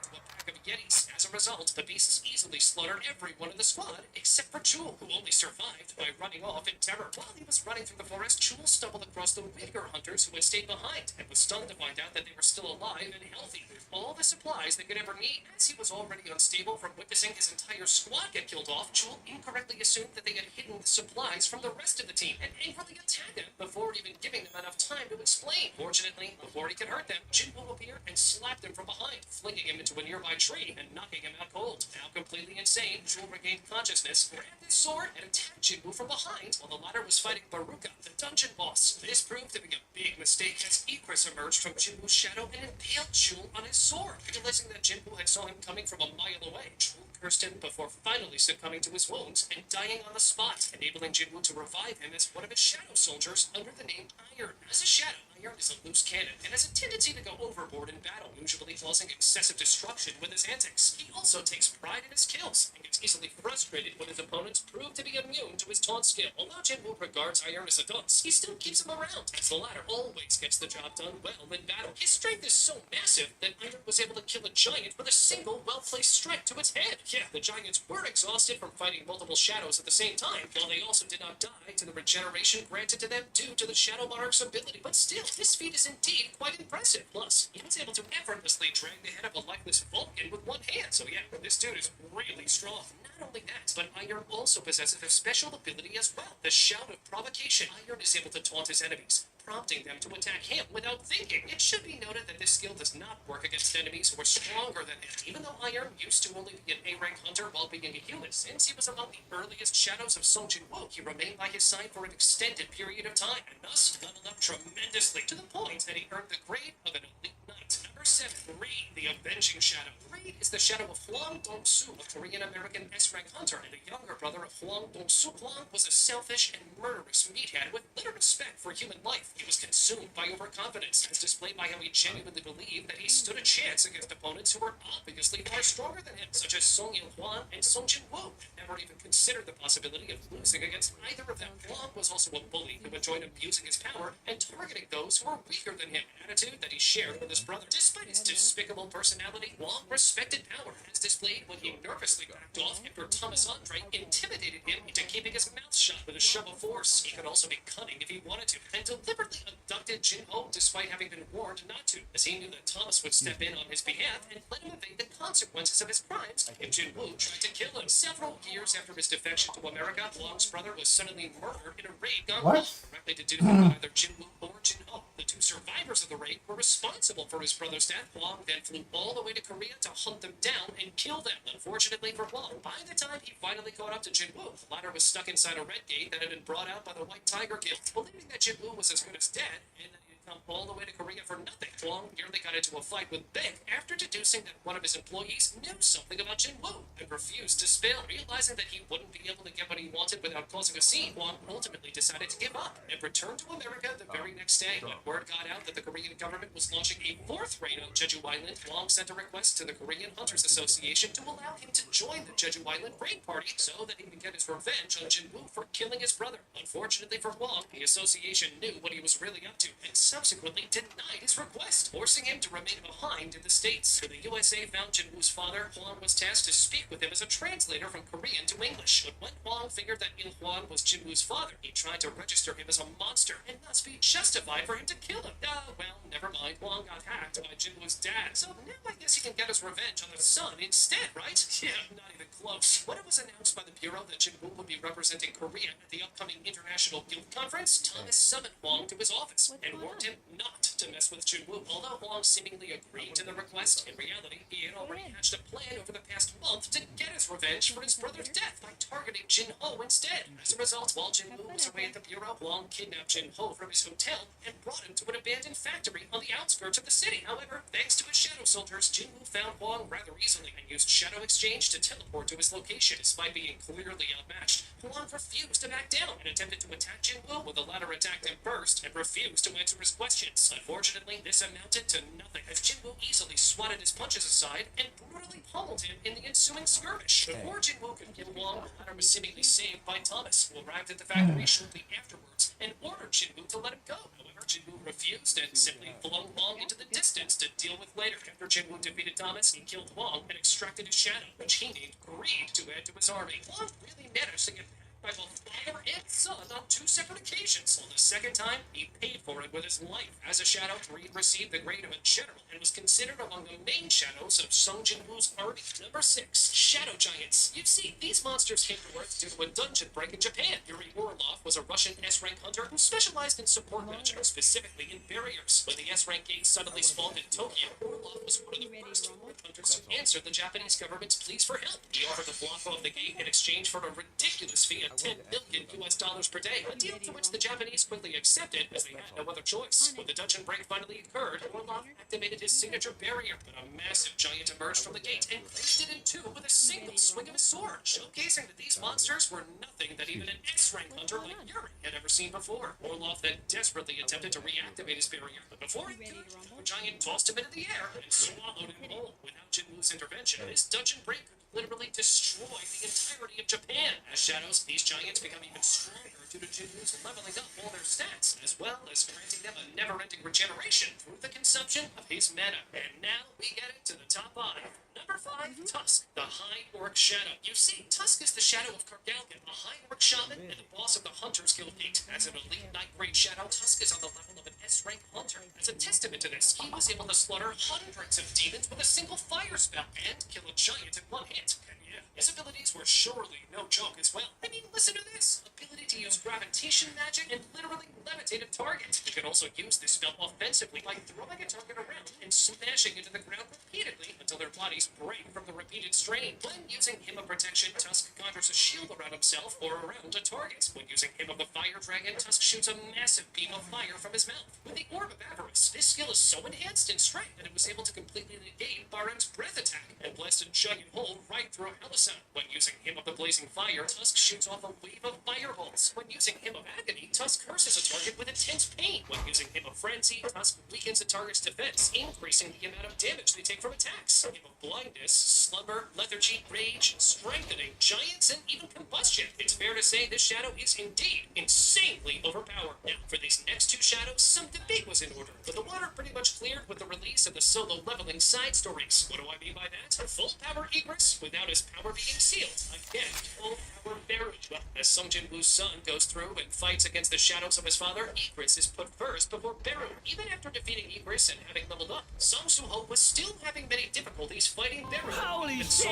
To a pack of Yetis. As a result, the beasts easily slaughtered everyone in the squad, except for Chul, who only survived by running off in terror. While he was running through the forest, Chul stumbled across the weaker hunters who had stayed behind, and was stunned to find out that they were still alive and healthy, with all the supplies they could ever need. As he was already unstable from witnessing his entire squad get killed off, Chul incorrectly assumed that they had hidden the supplies from the rest of the team, and angrily attacked them before even giving them enough time to explain. Fortunately, before he could hurt them, Jin-woo appeared and slapped him from behind, flinging him into a nearby tree and knocking him out cold. Now completely insane, Chul regained consciousness, grabbed his sword, and attacked Jin-woo from behind while the latter was fighting Baruka, the dungeon boss. This proved to be a big mistake as Ikris emerged from Jin-woo's shadow and impaled Chul on his sword. Realizing that Jin-woo had saw him coming from a mile away, Chul cursed him before finally succumbing to his wounds and dying on the spot, enabling Jin-woo to revive him as one of his shadow soldiers under the name Iron. As a shadow, Iron is a loose cannon and has a tendency to go overboard in battle, usually causing excessive destruction with his antics. He also takes pride in his kills and gets easily frustrated when his opponents prove to be immune to his taunt skill. Although Jin-woo regards Iron as a dunce, he still keeps him around, as the latter always gets the job done well in battle. His strength is so massive that Iron was able to kill a giant with a single well-placed strike to its head. Yeah, the giants were exhausted from fighting multiple shadows at the same time, while they also did not die to the regeneration granted to them due to the Shadow Monarch's ability. But still, this feat is indeed quite impressive. Plus, he was able to effortlessly drag the head of a lifeless Vulcan with one hand. So yeah, this dude is really strong. Not only that, but Iron also possesses a special ability as well, the Shout of Provocation. Iron is able to taunt his enemies, prompting them to attack him without thinking. It should be noted that this skill does not work against enemies who are stronger than him. Even though Iron used to only be an A-rank hunter while being a human, since he was among the earliest shadows of Song Jin-woo, he remained by his side for an extended period of time, and thus leveled up tremendously to the point that he earned the grade of an elite knight. Number 7, Reed, the Avenging Shadow. Reed is the shadow of Hwang Dong-soo, a Korean-American S-rank hunter and a younger brother of Hwang Dong-soo. Hwang was a selfish and murderous meathead with little respect for human life. He was consumed by overconfidence, as displayed by how he genuinely believed that he stood a chance against opponents who were obviously far stronger than him, such as Song Il-hwan and Song Jin-woo, and never even considered the possibility of losing against either of them. Hwang was also a bully who enjoyed abusing his power and targeting those who were weaker than him, an attitude that he shared with his brother. Despite his despicable personality, Hwang respected power, as displayed when he nervously backed off after Thomas Andre intimidated him into keeping his mouth shut with a show of force. He could also be cunning if he wanted to, and deliberately abducted Jin-ho despite having been warned not to, as he knew that Thomas would step in on his behalf and let him evade the consequences of his crimes if Jin-woo tried to kill him. Several years after his defection to America, Hwang's brother was suddenly murdered in a raid gone wrong, directly to do with either Jin-woo or Jin-ho. The two survivors of the raid were responsible for his brother's death. Hwang then flew all the way to Korea to hunt them down and kill them. Unfortunately for Hwang, by the time he finally caught up to Jin-woo, the latter was stuck inside a red gate that had been brought out by the White Tiger Guild. Believing that Jin-woo was as good as dead, and that he had come all the way to Korea for nothing, Hwang nearly got into a fight with Big after deducing that one of his employees knew something about Jin-woo and refused to spill. Realizing that he wouldn't be able to get what he wanted without causing a scene, Hwang ultimately decided to give up and returned to America the very next day. When word got out that the Korean government was launching a fourth raid on Jeju Island, Hwang sent a request to the Korean Hunters Association to allow him to join the Jeju Island raid party so that he could get his revenge on Jin-woo for killing his brother. Unfortunately for Hwang, the association knew what he was really up to and subsequently denied his request, forcing him to remain behind in the States. When the USA found Jin-woo's father, Hwang was tasked to speak with him as a translator from Korean to English. But when Hwang figured that Il-hwan was Jin-woo's father, he tried to register him as a monster and thus be justified for him to kill him. Well, never mind. Hwang got hacked kidnapped by Jinwoo's dad. So now I guess he can get his revenge on the son instead, right? Yeah, not even close. When it was announced by the Bureau that Jinwoo would be representing Korea at the upcoming International Guild Conference, Thomas summoned Huang to his office and warned him not to mess with Jinwoo. Although Huang seemingly agreed to the request, in reality, he had already hatched a plan over the past month to get his revenge for his brother's death by targeting Jin-Ho instead. As a result, while Jinwoo was away at the Bureau, Huang kidnapped Jin-Ho from his hotel and brought him to an abandoned factory on the outskirts of the city. However, thanks to his shadow soldiers, Jinwoo found Huang rather easily and used Shadow Exchange to teleport to his location. Despite being clearly outmatched, Huang refused to back down and attempted to attack Jinwoo when the latter attacked him first and refused to answer his questions. Unfortunately, this amounted to nothing as Jinwoo easily swatted his punches aside and brutally pummeled him in the ensuing skirmish. Before Jinwoo could kill Huang, the latter was seemingly saved by Thomas, who arrived at the factory shortly afterwards and ordered Jinwoo to let him go. However, Jinwoo refused and simply flung Huang into the distance to deal with later. After Jinwoo defeated Thomas, he killed Huang and extracted his shadow, which he named Greed, to add to his army. Huang really managed to get by both father and son on 2 separate occasions. On the second time, he paid for it with his life. As a shadow, Greed received the grade of a general and was considered among the main shadows of Sung Jin-woo's army. Number 6. Shadow Giants. You see, these monsters came to Earth due to a dungeon break in Japan. Yuri Orlov was a Russian S-rank hunter who specialized in support magic, specifically in barriers. When the S-rank gate suddenly spawned in Tokyo, Orlov was one of the first foreign hunters who answered the Japanese government's pleas for help. He offered to block off the gate in exchange for a ridiculous fee of $10 million US per day, a deal to which the Japanese quickly accepted as they had no other choice. When the dungeon break finally occurred, Orlov activated his signature barrier, but a massive giant emerged from the gate and cleaved it in two with a single swing of his sword, showcasing that these monsters were nothing that even an X-rank hunter like Yuri had ever seen before. Orlov then desperately attempted to reactivate his barrier, but before he could, the giant tossed him into the air and swallowed him whole. Without Jinwoo's intervention, this dungeon break could literally destroy the entirety of Japan. As shadows, these giants become even stronger due to Jinwoo's leveling up all their stats, as well as granting them a never-ending regeneration through the consumption of his mana. And now we get into the top 5. Number 5, Tusk, the High Orc Shadow. You see, Tusk is the shadow of Kargalgan, a High Orc Shaman and the boss of the Hunters Guild Gate. As an elite Night-grade shadow, Tusk is on the level of an S-rank hunter. As a testament to this, he was able to slaughter hundreds of demons with a single fire spell and kill a giant in one hit. And yeah, his abilities were surely no joke as well. I mean, listen to this. Ability to use gravitation magic and literally levitate a target. You can also use this spell offensively by throwing a target around and smashing into the ground repeatedly until their bodies break from the repeated strain. When using Hymn of Protection, Tusk conjures a shield around himself or around a target. When using Hymn of the Fire Dragon, Tusk shoots a massive beam of fire from his mouth. With the Orb of Avarice, this skill is so enhanced in strength that it was able to completely negate Baran's breath attack and blast a giant hole right through Helisson. When using Hymn of the Blazing Fire, Tusk shoots off a wave of fireballs. When using Hymn of Agony, Tusk curses a target with intense pain. When using Hymn of Frenzy, Tusk weakens a target's defense, increasing the amount of damage they take from attacks. Hymn of Blindness, Slumber, Lethargy, Rage, Strengthening, Giants, and even Combustion. It's fair to say this shadow is indeed insanely overpowered. Now, for these next 2 shadows, some debate was in order, but the water pretty much cleared with the release of the solo leveling side stories. What do I mean by that? Full power Egress without his power being sealed. Again, full power Beru. Well, as Sung Jin-woo's son goes through and fights against the shadows of his father, Egress is put first before Beru. Even after defeating Egress and having leveled up, Song Soo-ho was still having many difficulties fighting Beru. Holy shit!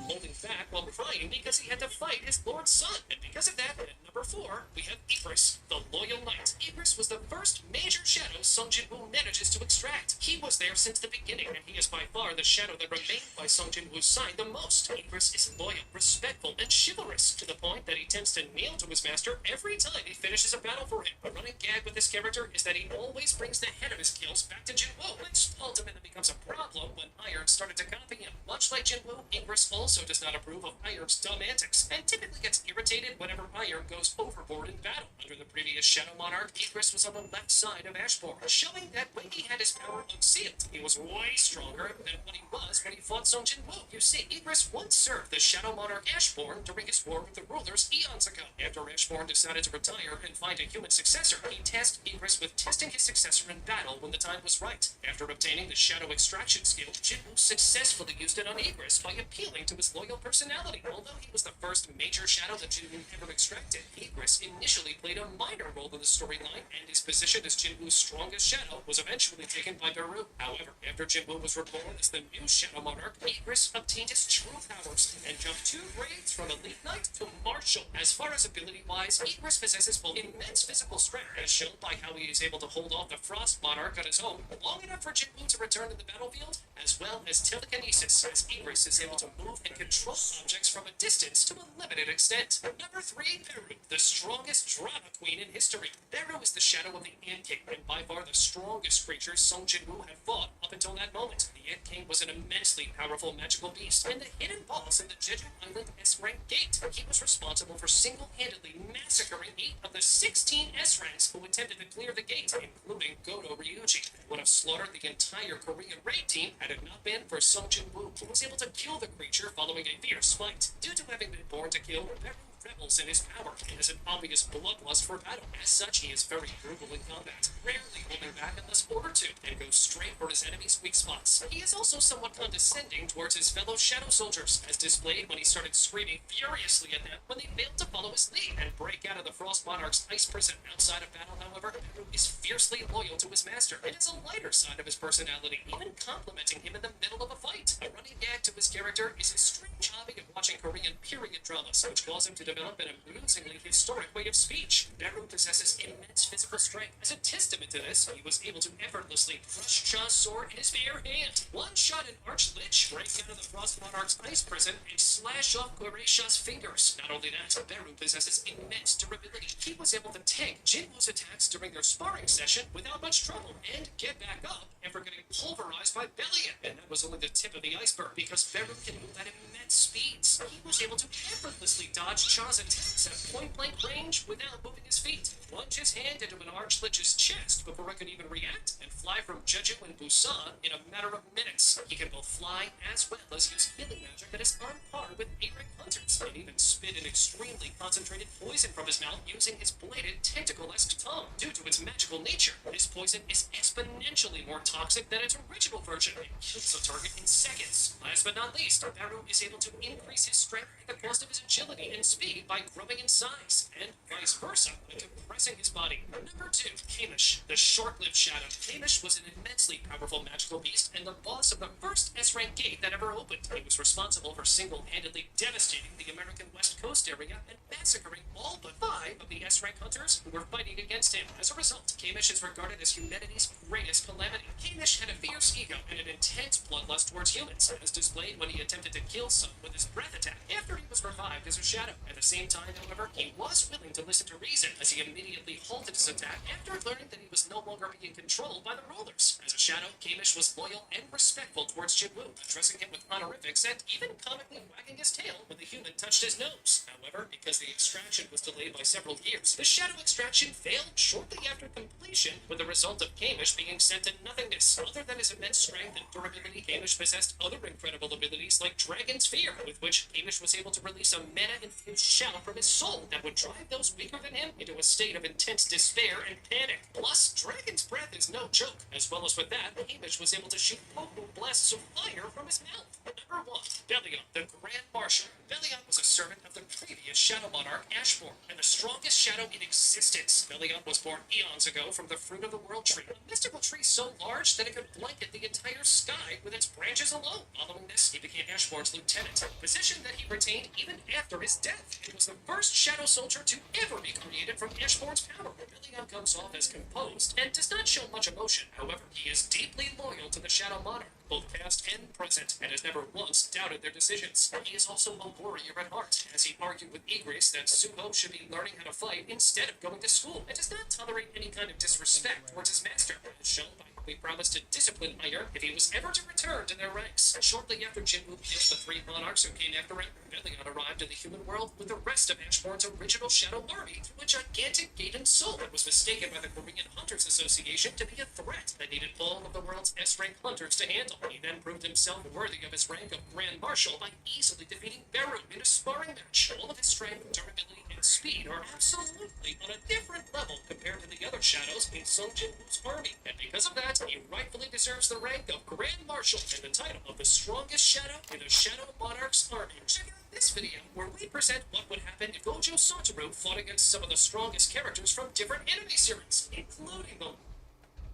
Holding back while crying because he had to fight his lord's son. And because of that, at number 4, we have Egress, the Loyal Knight. Egress was the first major shadow Sung Jin-woo manages to extract. He was there since the beginning, and he is by far the shadow that remained by Sung Jin-woo's side the most. Egress is loyal, respectful, and chivalrous, to the point that he tends to kneel to his master every time he finishes a battle for him. A running gag with this character is that he always brings the head of his kills back to Jin-woo, which ultimately becomes a problem when Iron started to copy him. Much like Jin-woo, Egress also does not approve of Iron's dumb antics, and typically gets irritated whenever Iron goes overboard in battle. Under the previous Shadow Monarch, Egress was on the left side of Ashbourne, showing that when he had his power unsealed, he was way stronger than what he was when he fought Sung Jin-woo. You see, Egress once served the Shadow Monarch Ashbourne during his war with the rulers eons ago. After Ashbourne decided to retire and find a human successor, he tasked Egress with testing his successor in battle when the time was right. After obtaining the Shadow Extraction skill, Jinwoo successfully used it on Igris by appealing to his loyal personality. Although he was the first major shadow that Jinwoo ever extracted, Igris initially played a minor role in the storyline, and his position as Jinwoo's strongest shadow was eventually taken by Beru. However, after Jinwoo was reborn as the new Shadow Monarch, Igris obtained his true powers and jumped 2 grades from Elite Knight to Martial. As far as ability-wise, Igris possesses both immense physical strength, as shown by how he is able to hold off the Frost Monarch on his own, long enough for Jinwoo to return to the battlefield, as well as telekinesis, as Igris is able to move and control objects from a distance to a limited extent. Number 3, Beru, the strongest drama queen in history. Beru is the shadow of the Ant King, and by far the strongest creature Sung Jinwoo had fought up until that moment. The Ant King was an immensely powerful magical beast, and the hidden boss in the Jeju Island S-Rank Gate. He was responsible for single-handedly massacring 8 of the 16 S-Ranks who attempted to clear the gate, including Goto Ryuji, who would have slaughtered the entire Korean raid team had it not been for Sung Jinwoo, who was able to kill the creature following a fierce fight. Due to having been born to kill, Beru revels in his power and has an obvious bloodlust for battle. As such, he is very brutal in combat, rarely holding back unless ordered to, and goes straight for his enemy's weak spots. He is also somewhat condescending towards his fellow shadow soldiers, as displayed when he started screaming furiously at them when they failed to follow his lead and break out of the Frost Monarch's ice prison. Outside of battle, however, Beru is fiercely loyal to his master and has a lighter side of his personality, even complimenting him in the middle of a fight. A running gag to his character is his strange hobby of watching Korean period dramas, which caused him to develop an amusingly historic way of speech. Beru possesses immense physical strength. As a testament to this, he was able to effortlessly crush Cha's sword in his bare hand, one-shot an Archlich, break out of the Frost Monarch's ice prison, and slash off Cha's fingers. Not only that, Beru possesses immense durability. He was able to tank Jinwoo's attacks during their sparring session without much trouble, and get back up after getting pulverized by Bellion. And that was only the tip of the iceberg, because Beru can move at immense speeds. He was able to effortlessly dodge Cha's attacks at point-blank range without moving his feet, plunge his hand into an Archlich's chest before it could even react, and fly from Jeju and Busan in a matter of minutes. He can both fly as well as use healing magic that is on par with 8-rank hunters, and even spit an extremely concentrated poison from his mouth using his bladed tentacle-esque tongue. Due to its magical nature, this poison is exponentially more toxic than its original version and kills a target in seconds. Last but not least, Beru is able to increase his strength at the cost of his agility and speed by growing in size, and vice versa by compressing his body. Number 2, Kamish, the short-lived shadow. Kamish was an immensely powerful magical beast and the boss of the first S-Rank gate that ever opened. He was responsible for single-handedly devastating the American West Coast area and massacring all but 5 of the S-Rank hunters who were fighting against him. As a result, Kamish is regarded as humanity's greatest calamity. Kamish had a fierce ego and an intense bloodlust towards humans, as displayed when he attempted to kill some with his breath attack after he was revived as a shadow. At the same time, however, he was willing to listen to reason, as he immediately halted his attack after learning that he was no longer being controlled by the rulers. As a shadow, Kamish was loyal and respectful towards Jinwoo, addressing him with honorifics and even comically wagging his tail when the human touched his nose. However, because the extraction was delayed by several years, the shadow extraction failed shortly after completion, with the result of Kamish being sent to nothingness. Other than his immense strength and durability, Kamish possessed other incredible abilities like Dragon's Fear, with which Kamish was able to release a mana-infused shout from his soul that would drive those weaker than him into a state of intense despair and panic. Plus, Dragon's Breath is no joke. As well as with that, Hamish was able to shoot potent blasts of fire from his mouth. Number 1, Bellion, the Grand Marshal. Bellion was a servant of the previous Shadow Monarch, Ashmore, and the strongest shadow in existence. Bellion was born eons ago from the Fruit of the World Tree, a mystical tree so large that it could blanket the entire sky with its branches alone. Following this, he became Ashmore's lieutenant, a position that he retained even after his death. He was the first Shadow Soldier to ever be created from Ashmore's power. Bellion comes off as composed and does not show much emotion. However, he is deeply loyal to the Shadow Monarch, both past and present, and has never once doubted their decisions. He is also a warrior at heart, as he argued with Igris that Suho should be learning how to fight instead of going to school, and does not tolerate any kind of disrespect towards his master, as shown by how he promised to discipline Iron if he was ever to return to their ranks. Shortly after Jinwoo killed the 3 monarchs who came after him, Bellion arrived in the human world with the rest of Ashbourne's original Shadow army through a gigantic gate and soul that was mistaken by the Korean Hunters Association to be a threat that needed all of the world's S-rank rank hunters to handle. He then proved himself worthy of his rank of Grand Marshal by easily defeating Beru in a sparring match. All of his strength, durability, and speed are absolutely on a different level compared to the other shadows in Sung Jin Woo's army, and because of that, he rightfully deserves the rank of Grand Marshal and the title of the strongest shadow in the Shadow Monarch's army. Check out this video, where we present what would happen if Gojo Satoru fought against some of the strongest characters from different anime series, including the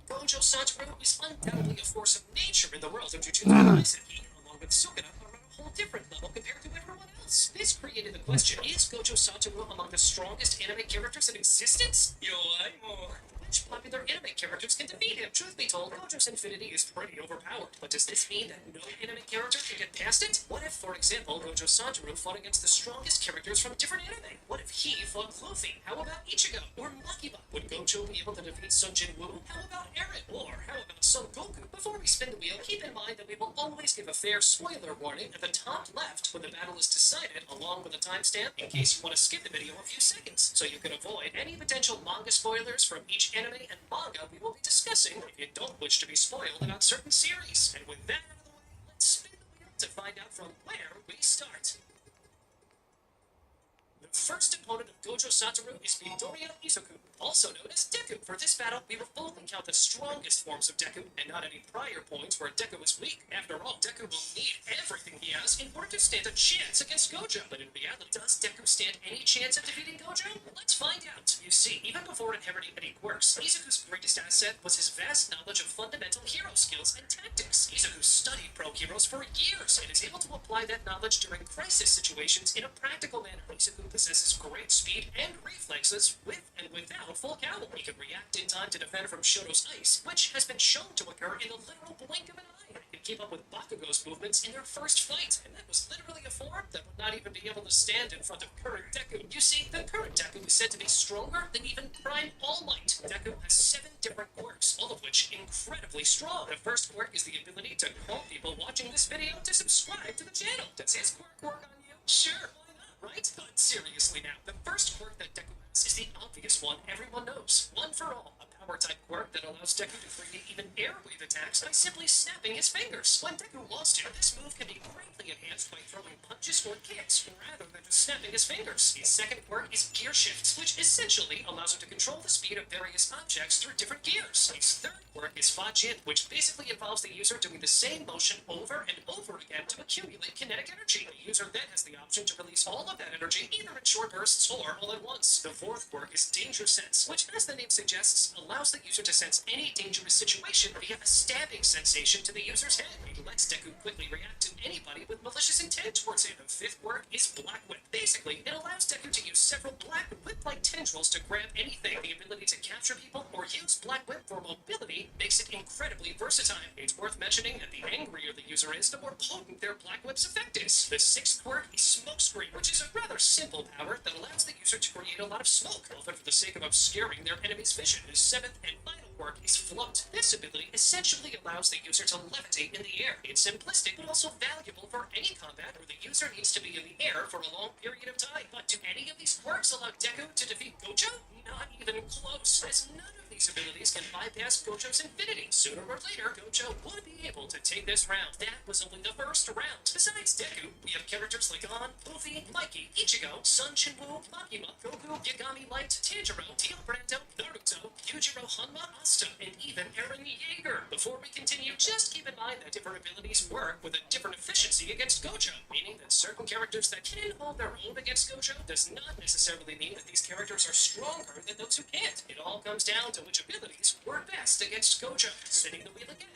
Gojo Satoru is undoubtedly a force of nature in the world of Jujutsu Kaisen. Along with Sukuna, are on a whole different level compared to everyone else. This created the question, is Gojo Satoru among the strongest anime characters in existence? Which popular anime characters can defeat him? Truth be told, Gojo's infinity is pretty overpowered, but does this mean that no anime character can get past it? What if, for example, Gojo Satoru fought against the strongest characters from different anime? What if he fought Luffy? How about Ichigo? Or Makima? Would Gojo be able to defeat Sung Jin Woo? How about Eren? Or how about Son Goku? Before we spin the wheel, keep in mind that we will always give a fair spoiler warning at the top left when the battle is decided, along with a timestamp in case you want to skip the video a few seconds, so you can avoid any potential manga spoilers from each anime and manga we will be discussing if you don't wish to be spoiled about certain series. And with that out of the way, let's spin the wheel to find out from where we start. The first opponent of Gojo Satoru is Midoriya Izuku, also known as Deku. For this battle, we will only count the strongest forms of Deku, and not any prior points where Deku is weak. After all, Deku will need everything he has in order to stand a chance against Gojo. But in reality, does Deku stand any chance of defeating Gojo? Let's find out. You see, even before inheriting any quirks, Izuku's greatest asset was his vast knowledge of fundamental hero skills and tactics. Izuku studied pro heroes for years and is able to apply that knowledge during crisis situations in a practical manner. Izuku possesses great speed and reflexes with and without full cowl. He can react in time to defend from Shoto's ice, which has been shown to occur in the literal blink of an eye. He can keep up with Bakugo's movements in their first fight, and that was literally a form that would not even be able to stand in front of current Deku. You see, the current Deku is said to be stronger than even Prime All Might. Deku has 7 different quirks, all of which incredibly strong. The first quirk is the ability to call people watching this video to subscribe to the channel. Does his quirk work on you? Sure, why not, right? But seriously now, the first quirk that Deku has is the obvious one everyone knows. One for all, a power-type quirk that allows Deku to create even airwave attacks by simply snapping his fingers. When Deku lost him, this move can be greatly enhanced by throwing punches or kicks, rather than just snapping his fingers. His second quirk is gear shifts, which essentially allows him to control the speed of various objects through different gears. His third quirk is Fa-Jin, which basically involves the user doing the same motion over and over again to accumulate kinetic energy. The user then has the option to release all of that energy either in short bursts or all at once. The fourth quirk is Danger Sense, which, as the name suggests, allows the user to sense any dangerous situation via a stabbing sensation to the user's head. It lets Deku quickly react to anybody with malicious intent towards him. The fifth quirk is Black Whip. Basically, it allows Deku to use several black whip-like tendrils to grab anything. The ability to capture people or use Black Whip for mobility makes it incredibly versatile. It's worth mentioning that the angrier the user is, the more potent their Black Whip's effect is. The sixth quirk is Smoke Screen, which is a rather simple power that allows the user to create a lot of smoke, often for the sake of obscuring their enemy's vision. The seventh and final quirk is Float. This ability essentially allows the user to levitate in the air. It's simplistic, but also valuable for any combat where the user needs to be in the air for a long period of time. But do any of these quirks allow Deku to defeat Gojo? Not even close, as none of these abilities can bypass Gojo's infinity. Sooner or later, Gojo would be able to take this round. That was only the first round. Besides Deku, we have characters like Gon, Luffy, Mikey, Ichigo, Sun Jinwoo, Makima, Goku, Yagami Light, Tanjiro, Teal Brando, Naruto, Yujiro Hanma, Asta, and even Eren Yeager. Before we continue, just keep in mind that different abilities work with a different efficiency against Gojo, meaning that certain characters that can hold their own against Gojo does not necessarily mean that these characters are stronger than those who can't. It all comes down to which abilities work best against Gojo. Spinning the wheel again.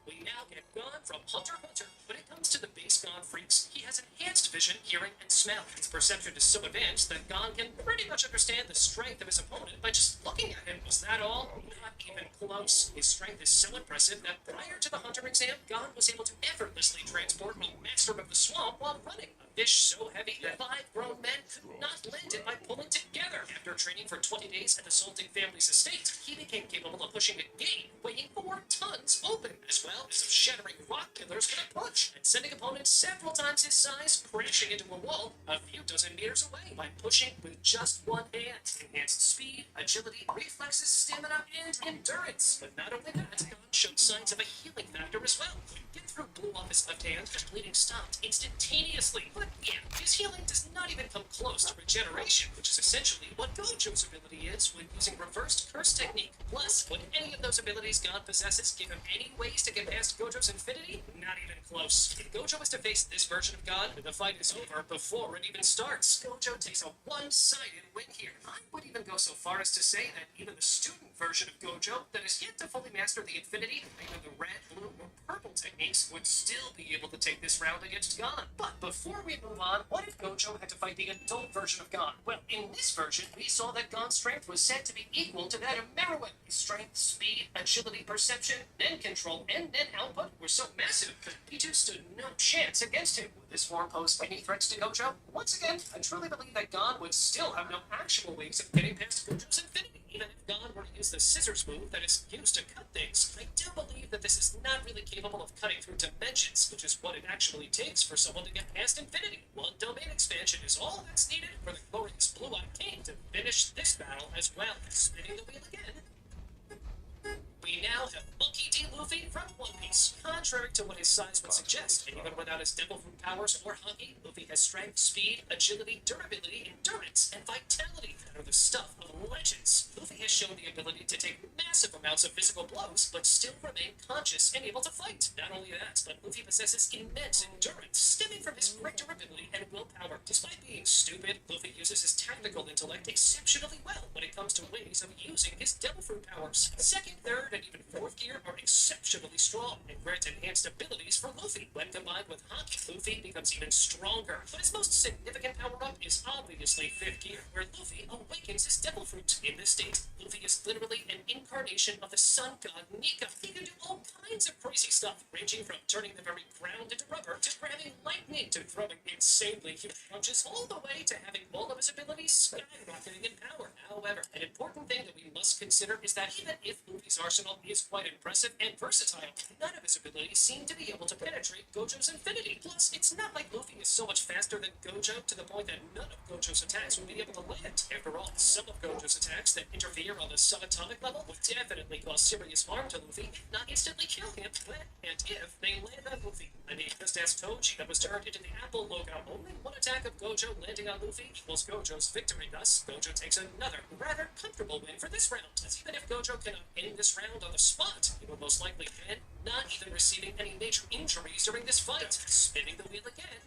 We now get Gon from Hunter x Hunter. When it comes to the base Gon freaks, he has enhanced vision, hearing, and smell. His perception is so advanced that Gon can pretty much understand the strength of his opponent by just looking at him. Was that all? Not even close. His strength is so impressive that prior to the Hunter exam, Gon was able to effortlessly transport a Master of the Swamp while running. A fish so heavy that 5 grown men could not land it by pulling together. After training for 20 days at the Salting family's estate, he became capable of pushing a gate weighing 4 tons open, as well as of shattering rock pillars with a punch, and sending opponents several times his size crashing into a wall a few dozen meters away by pushing with just one hand. Enhanced speed, agility, reflexes, stamina, and endurance. But not only that, God showed signs of a healing factor as well. When Githru blew off his left hand, the bleeding stopped instantaneously. But yeah, his healing does not even come close to regeneration, which is essentially what Gojo's ability is when using reversed curse technique. Plus, would any of those abilities God possesses give him any ways to get past Gojo's infinity? Not even close. If Gojo is to face this version of God, the fight is over before it even starts. Gojo takes a one-sided win here. I would even go so far as to say that even the student version of Gojo that is yet to fully master the infinity, either the red, blue, or purple techniques, would still be able to take this round against God. But before we move on, what if Gojo had to fight the adult version of God? Well, in this version, we saw that God's strength was said to be equal to that of Meruem. His strength, speed, agility, perception, Nen control, and Nen output were so massive that Pitou stood no chance against him. Would this form pose any threats to Gojo? Once again, I truly believe that God would still have no actual ways of getting past Gojo's infinity. Even if God were to use the scissors move that is used to cut things, I do believe that this is not really capable of cutting through dimensions, which is what it actually takes for someone to get past infinity. One domain expansion is all that's needed for the glorious Blue-Eyed King to finish this battle as well. Spinning the wheel again. We now have Monkey D. Luffy from One Piece. Contrary to what his size would suggest, and even without his devil fruit powers or haki, Luffy has strength, speed, agility, durability, endurance, and vitality that are the stuff of legends. Luffy has shown the ability to take massive amounts of physical blows, but still remain conscious and able to fight. Not only that, but Luffy possesses immense endurance, stemming from his great durability and willpower. Despite being stupid, Luffy uses his tactical intellect exceptionally well when it comes to ways of using his devil fruit powers. Second, third, and even fourth gear are exceptionally strong and grant enhanced abilities for Luffy. When combined with Haki, Luffy becomes even stronger. But his most significant power-up is obviously fifth gear, where Luffy awakens his devil fruit. In this state, Luffy is literally an incarnation of the sun god Nika. He can do all kinds of crazy stuff, ranging from turning the very ground into rubber, to grabbing lightning, to throwing insanely huge punches, all the way to having all of his abilities skyrocketing in power. However, an important thing that we must consider is that even if Luffy's arsenal is quite impressive and versatile, none of his abilities seem to be able to penetrate Gojo's infinity. Plus, it's not like Luffy is so much faster than Gojo to the point that none of Gojo's attacks will be able to land. After all, some of Gojo's attacks that interfere on the subatomic level would definitely cause serious harm to Luffy, if not instantly kill him, when and if they land on Luffy. I mean, just ask Toji that was turned into the Apple logo. Only one attack of Gojo landing on Luffy equals Gojo's victory. Thus, Gojo takes another rather comfortable win for this round, as even if Gojo cannot end this round on the spot, he will most likely win, not even receiving any major injuries during this fight. Spinning the wheel again.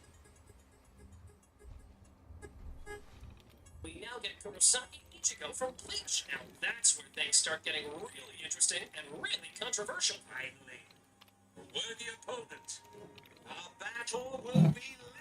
We now get Kurosaki Ichigo from Bleach. Now that's where things start getting really interesting and really controversial. Finally, worthy opponent. Our battle will be legendary.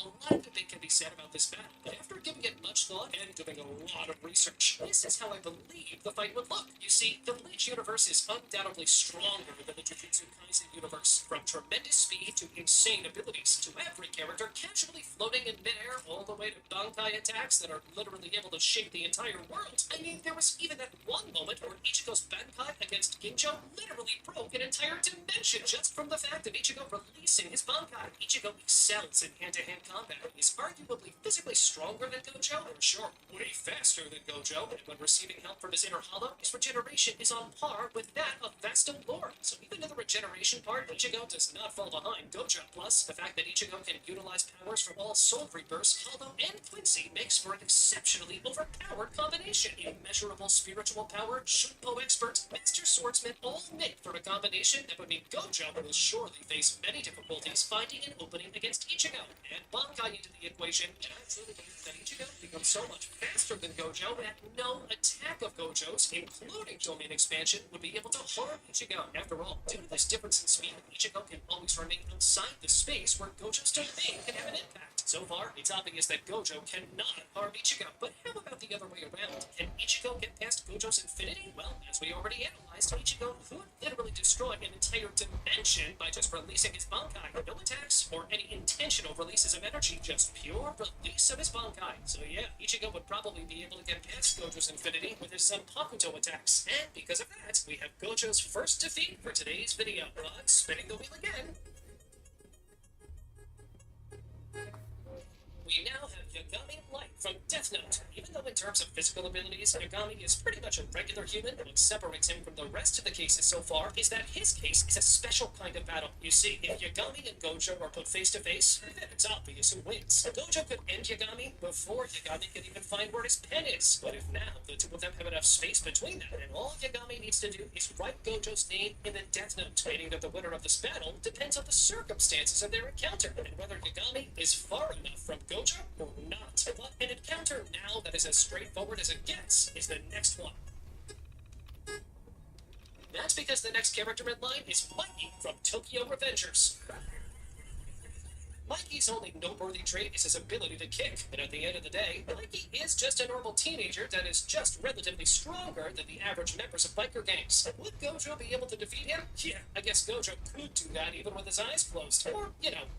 A lot of debate can be said about this battle, but after giving it much thought and doing a lot of research, this is how I believe the fight would look. You see, the Bleach universe is undoubtedly stronger than the Jujutsu Kaisen universe, from tremendous speed to insane abilities, to every character casually floating in midair, all the way to Bankai attacks that are literally able to shake the entire world. I mean, there was even that one moment where Ichigo's Bankai against Ginjo literally broke an entire dimension just from the fact of Ichigo releasing his Bankai. Ichigo excels in hand-to-hand combat. He's arguably physically stronger than Gojo, and sure, way faster than Gojo, and when receiving help from his inner hollow, his regeneration is on par with that of Vasto Lord. So even in the regeneration part, Ichigo does not fall behind Gojo. Plus, the fact that Ichigo can utilize powers from all Soul Reapers, Hollow, and Quincy makes for an exceptionally overpowered combination. Immeasurable spiritual power, Shunpo expert, master swordsman, all make for a combination that would mean Gojo will surely face many difficulties finding an opening against Ichigo. Add Bankai into the equation, and I truly believe that Ichigo becomes so much faster than Gojo that no attack of Gojo's, including domain expansion, would be able to harm Ichigo. After all, due to this difference in speed, Ichigo can always remain outside the space where Gojo's domain can have an impact. So far, it's obvious that Gojo cannot harm Ichigo, but how about the other way around? Can Ichigo get past Gojo's infinity? Well, as we already analyzed, Ichigo could literally destroy an entire dimension by just releasing his Bankai. No attacks or any intentional releases of energy, just pure release of his Bankai. So yeah, Ichigo would probably be able to get past Gojo's infinity with his Zanpakuto attacks. And because of that, we have Gojo's first defeat for today's video. But spinning the wheel again. We now have Yagami Light from Death Note. Even though in terms of physical abilities, Yagami is pretty much a regular human, what separates him from the rest of the cases so far is that his case is a special kind of battle. You see, if Yagami and Gojo are put face to face, then it's obvious who wins. Gojo could end Yagami before Yagami could even find where his pen is. But if now the two of them have enough space between them, and all Yagami needs to do is write Gojo's name in the Death Note, meaning that the winner of this battle depends on the circumstances of their encounter, and whether Yagami is far enough from Gojo or not. But an encounter now that is as straightforward as it gets is the next one. That's because the next character in line is Mikey from Tokyo Revengers. Mikey's only noteworthy trait is his ability to kick, and at the end of the day, Mikey is just a normal teenager that is just relatively stronger than the average members of biker gangs. Would Gojo be able to defeat him? Yeah, I guess Gojo could do that even with his eyes closed, or,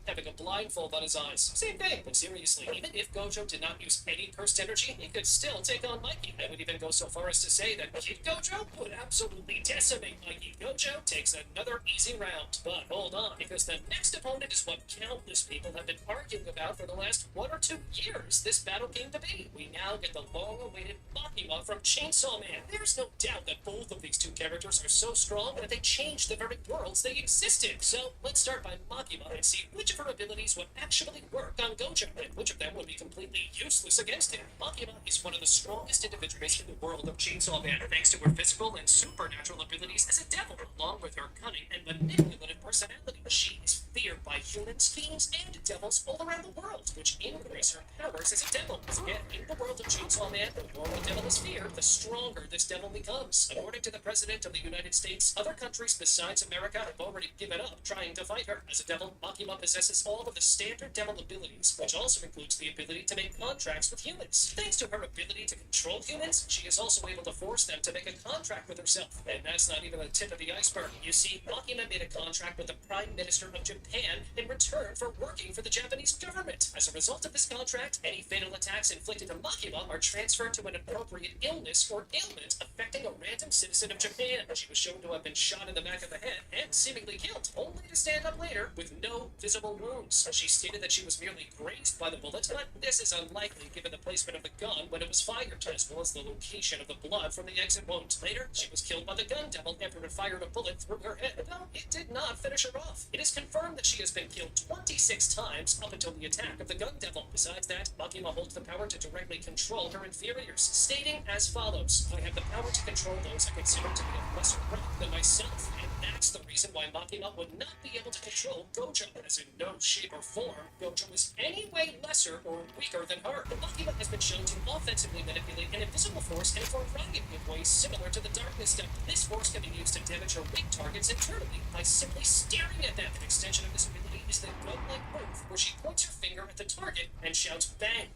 having a blindfold on his eyes. Same thing, but seriously, even if Gojo did not use any cursed energy, he could still take on Mikey. I would even go so far as to say that Kid Gojo would absolutely decimate Mikey. Gojo takes another easy round. But hold on, because the next opponent is what countless people have been arguing about for the last 1 or 2 years this battle came to be. We now get the long-awaited Makima from Chainsaw Man. There's no doubt that both of these two characters are so strong that they change the very worlds they exist in. So let's start by Makima and see which of her abilities would actually work on Gojo, and which of them would be completely useless against him. Makima is one of the strongest individuals in the world of Chainsaw Man, thanks to her physical and supernatural abilities as a devil, along with her cunning and manipulative personality. She is feared by humans, fiends, and devils all around the world, which increase her powers as a devil. Yet, in the world of Chainsaw Man, the more the devil is feared, the stronger this devil becomes. According to the President of the United States, other countries besides America have already given up trying to fight her. As a devil, Makima possesses all of the standard devil abilities, which also includes the ability to make contracts with humans. Thanks to her ability to control humans, she is also able to force them to make a contract with herself. And that's not even the tip of the iceberg. You see, Makima made a contract with the Prime Minister of Japan in return for working for the Japanese government. As a result of this contract, any fatal attacks inflicted to Makima are transferred to an appropriate illness or ailment affecting a random citizen of Japan. She was shown to have been shot in the back of the head and seemingly killed, only to stand up later with no visible wounds. She stated that she was merely grazed by the bullet, but this is unlikely given the placement of the gun when it was fired, as well as the location of the blood from the exit wound. Later, she was killed by the gun devil after it fired a bullet through her head, though it did not finish her off. It is confirmed that she has been killed 26 times up until the attack of the gun devil. Besides that, Makima holds the power to directly control her inferiors, stating as follows: I have the power to control those I consider to be of lesser rank than myself, and that's the reason why Makima would not be able to control Gojo, as in no shape or form Gojo is any way lesser or weaker than her. Makima has been shown to offensively manipulate an invisible force in a variety of ways similar to the Darkness Stone. This force can be used to damage her weak targets internally by simply staring at them. An extension of this ability is the gun-like move, where she points her finger at the target and shouts bang.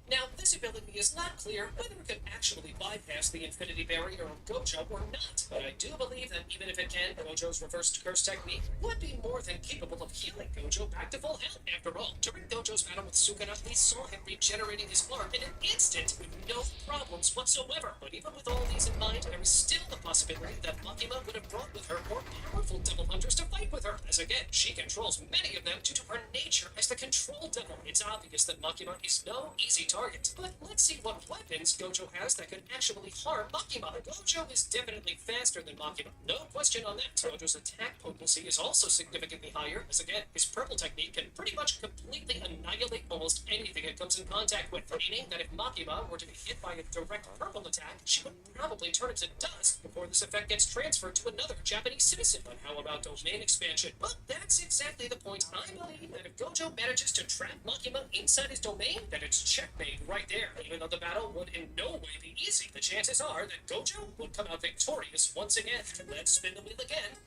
Now, this ability is not clear whether it could actually bypass the Infinity Barrier of Gojo or not, but I do believe that even if it can, Gojo's reversed curse technique would be more than capable of healing Gojo back to full health. After all, during Gojo's battle with Sukuna, we saw him regenerating his arm in an instant with no problems whatsoever. But even with all these in mind, there is still the possibility that Makima would have brought with her more powerful devil hunters to fight with her, as again, she controls many of them due to her nature as the control devil. It's obvious that Makima is no easy target. But let's see what weapons Gojo has that could actually harm Makima. Gojo is definitely faster than Makima, no question on that. Gojo's attack potency is also significantly higher, as again, his purple technique can pretty much completely annihilate almost anything it comes in contact with, meaning that if Makima were to be hit by a direct purple attack, she would probably turn into dust before this effect gets transferred to another Japanese citizen. But how about domain expansion? Well, that's exactly the point. I believe that if Gojo manages to trap Makima inside his domain, then it's checkmate right there. Even though the battle would in no way be easy, the chances are that Gojo would come out victorious once again. Let's spin the wheel again.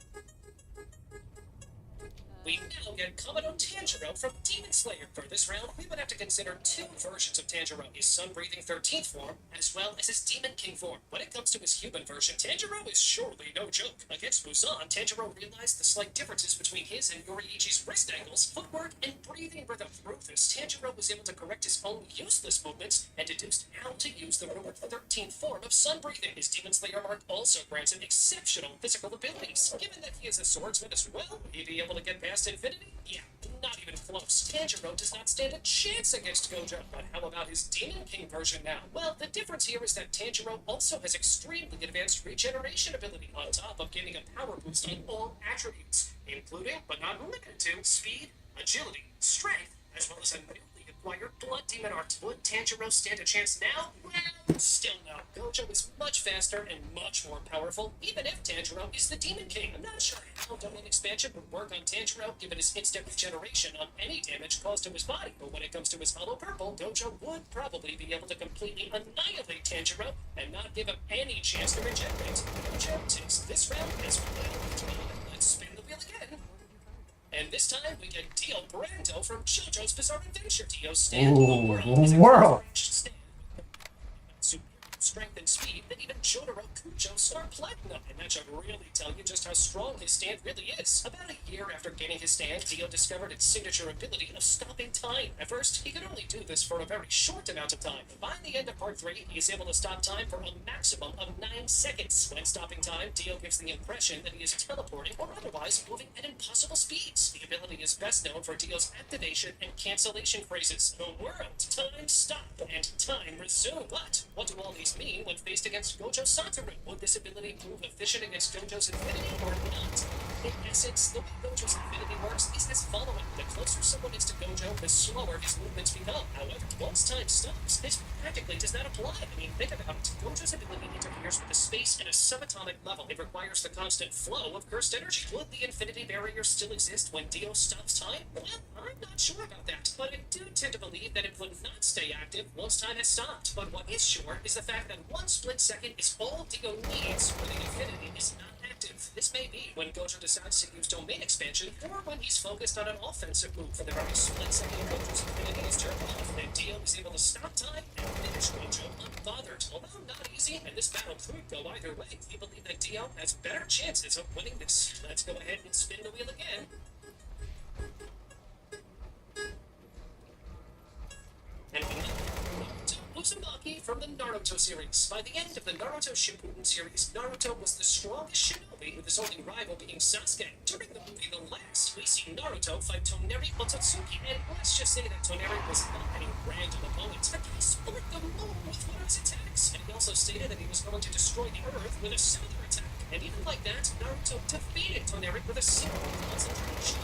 We now get Kamado Tanjiro from Demon Slayer. For this round, we would have to consider two versions of Tanjiro, his sun-breathing 13th form, as well as his Demon King form. When it comes to his human version, Tanjiro is surely no joke. Against Muzan, Tanjiro realized the slight differences between his and Yoriichi's wrist angles, footwork, and breathing rhythm. Through this, Tanjiro was able to correct his own useless movements and deduced how to use the rumored 13th form of sun-breathing. His Demon Slayer mark also grants him exceptional physical abilities. Given that he is a swordsman as well, would he be able to get past against Infinity? Yeah, not even close. Tanjiro does not stand a chance against Gojo. But how about his Demon King version now? Well, the difference here is that Tanjiro also has extremely advanced regeneration ability, on top of gaining a power boost on all attributes, including, but not limited to, speed, agility, strength, as well as a newly acquired Blood Demon art. Would Tanjiro stand a chance now? Well, still no. Gojo is much faster and much more powerful, even if Tanjiro is the Demon King. I'm not sure how domain expansion would work on Tanjiro, given his instant regeneration on any damage caused to his body. But when it comes to his Hollow Purple, Gojo would probably be able to completely annihilate Tanjiro and not give him any chance to regenerate. Gojo takes this round as well. Let's spin the wheel again. And this time we get Dio Brando from JoJo's Bizarre Adventure. Dio's stand Ooh, is a world. stand. Superior strength and speed than even Jotaro Kujo's Star Platinum. And that should really tell you just how strong his stand really is. About a year after gaining his stand, Dio discovered its signature ability of stopping time. At first, he could only do this for a very short amount of time. By the end of part 3, he is able to stop time for a maximum of 9 seconds. When stopping time, Dio gives the impression that he is teleporting or otherwise moving at impossible speeds. The ability is best known for Dio's activation and cancellation phrases. The world, time stop, and time resume. But what do all these mean when faced against Gojo Satoru? Would this ability prove efficient against Gojo's Infinity or not? In essence, the way Gojo's Infinity works is as following. The closer someone is to Gojo, the slower his movements become. However, once time stops, this practically does not apply. I mean, think about it. Gojo's ability interferes with the space at a subatomic level. It requires the constant flow of cursed energy. Would the Infinity Barrier still exist when Dio stops time? Well, I'm not sure about that, but I do tend to believe that it would not stay active once time has stopped. But what is sure is the fact that one split second is all Dio needs when the Infinity is not active. This may be when Gojo decides to use domain expansion, or when he's focused on an offensive move. For the very split second Gojo's Infinity is turned off, and Dio is able to stop time and finish Gojo unbothered. Although not easy, and this battle could go either way, we believe that Dio has better chances of winning this. Let's go ahead and spin the wheel again. And Naruto Uzumaki from the Naruto series. By the end of the Naruto Shippuden series, Naruto was the strongest shinobi, with his only rival being Sasuke. During the movie The Last, we see Naruto fight Toneri Otsutsuki, and let's just say that Toneri was not any random opponent, but he split the moon with one of his attacks, and he also stated that he was going to destroy the Earth with a similar attack. And even like that, Naruto defeated Toneri with a single concentration.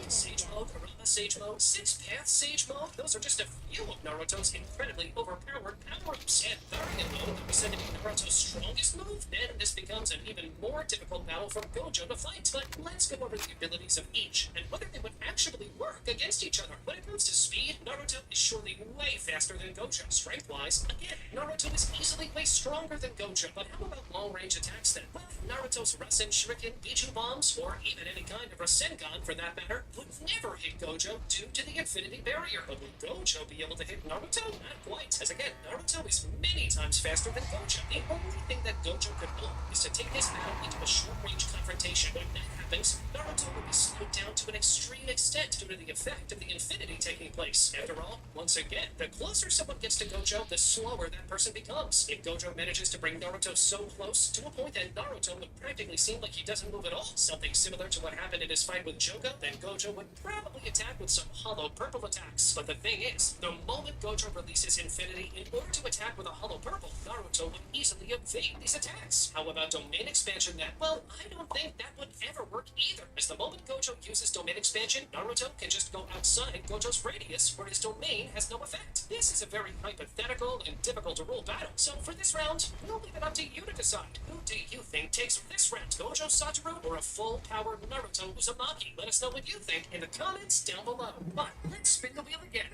Sage Mode, Arama Sage Mode, Six Path Sage Mode, those are just a few of Naruto's incredibly overpowered power-ups. And Variant Mode, that was said to be Naruto's strongest move, then this becomes an even more difficult battle for Gojo to fight. But let's go over the abilities of each, and whether they would actually work against each other. When it comes to speed, Naruto is surely way faster than Gojo. Strength-wise, again, Naruto is easily way stronger than Gojo. But how about long-range attacks then? Well, Naruto's Rasen Shuriken, Biju Bombs, or even any kind of Rasengan for that matter, would never hit Gojo due to the Infinity Barrier. But would Gojo be able to hit Naruto? Not quite, as again, Naruto is many times faster than Gojo. The only thing that Gojo could do is to take this battle into a short-range confrontation. When that happens, Naruto will be slowed down to an extreme extent due to the effect of the Infinity taking place. After all, once again, the closer someone gets to Gojo, the slower that person becomes. If Gojo manages to bring Naruto so close to a point that Naruto would practically seem like he doesn't move at all, something similar to what happened in his fight with Jogo, then Gojo would probably attack with some hollow purple attacks. But the thing is, the moment Gojo releases Infinity, in order to attack with a hollow purple, Naruto would easily evade these attacks. How about domain expansion then? Well, I don't think that would ever work either, as the moment Gojo uses domain expansion, Naruto can just go outside Gojo's radius, where his domain has no effect. This is a very hypothetical and difficult to rule battle, so for this round, we'll leave it up to you to decide. Who do you think takes this round, Gojo Satoru or a full-powered Naruto Uzumaki? Let us know what you think in the comments down below. But let's spin the wheel again.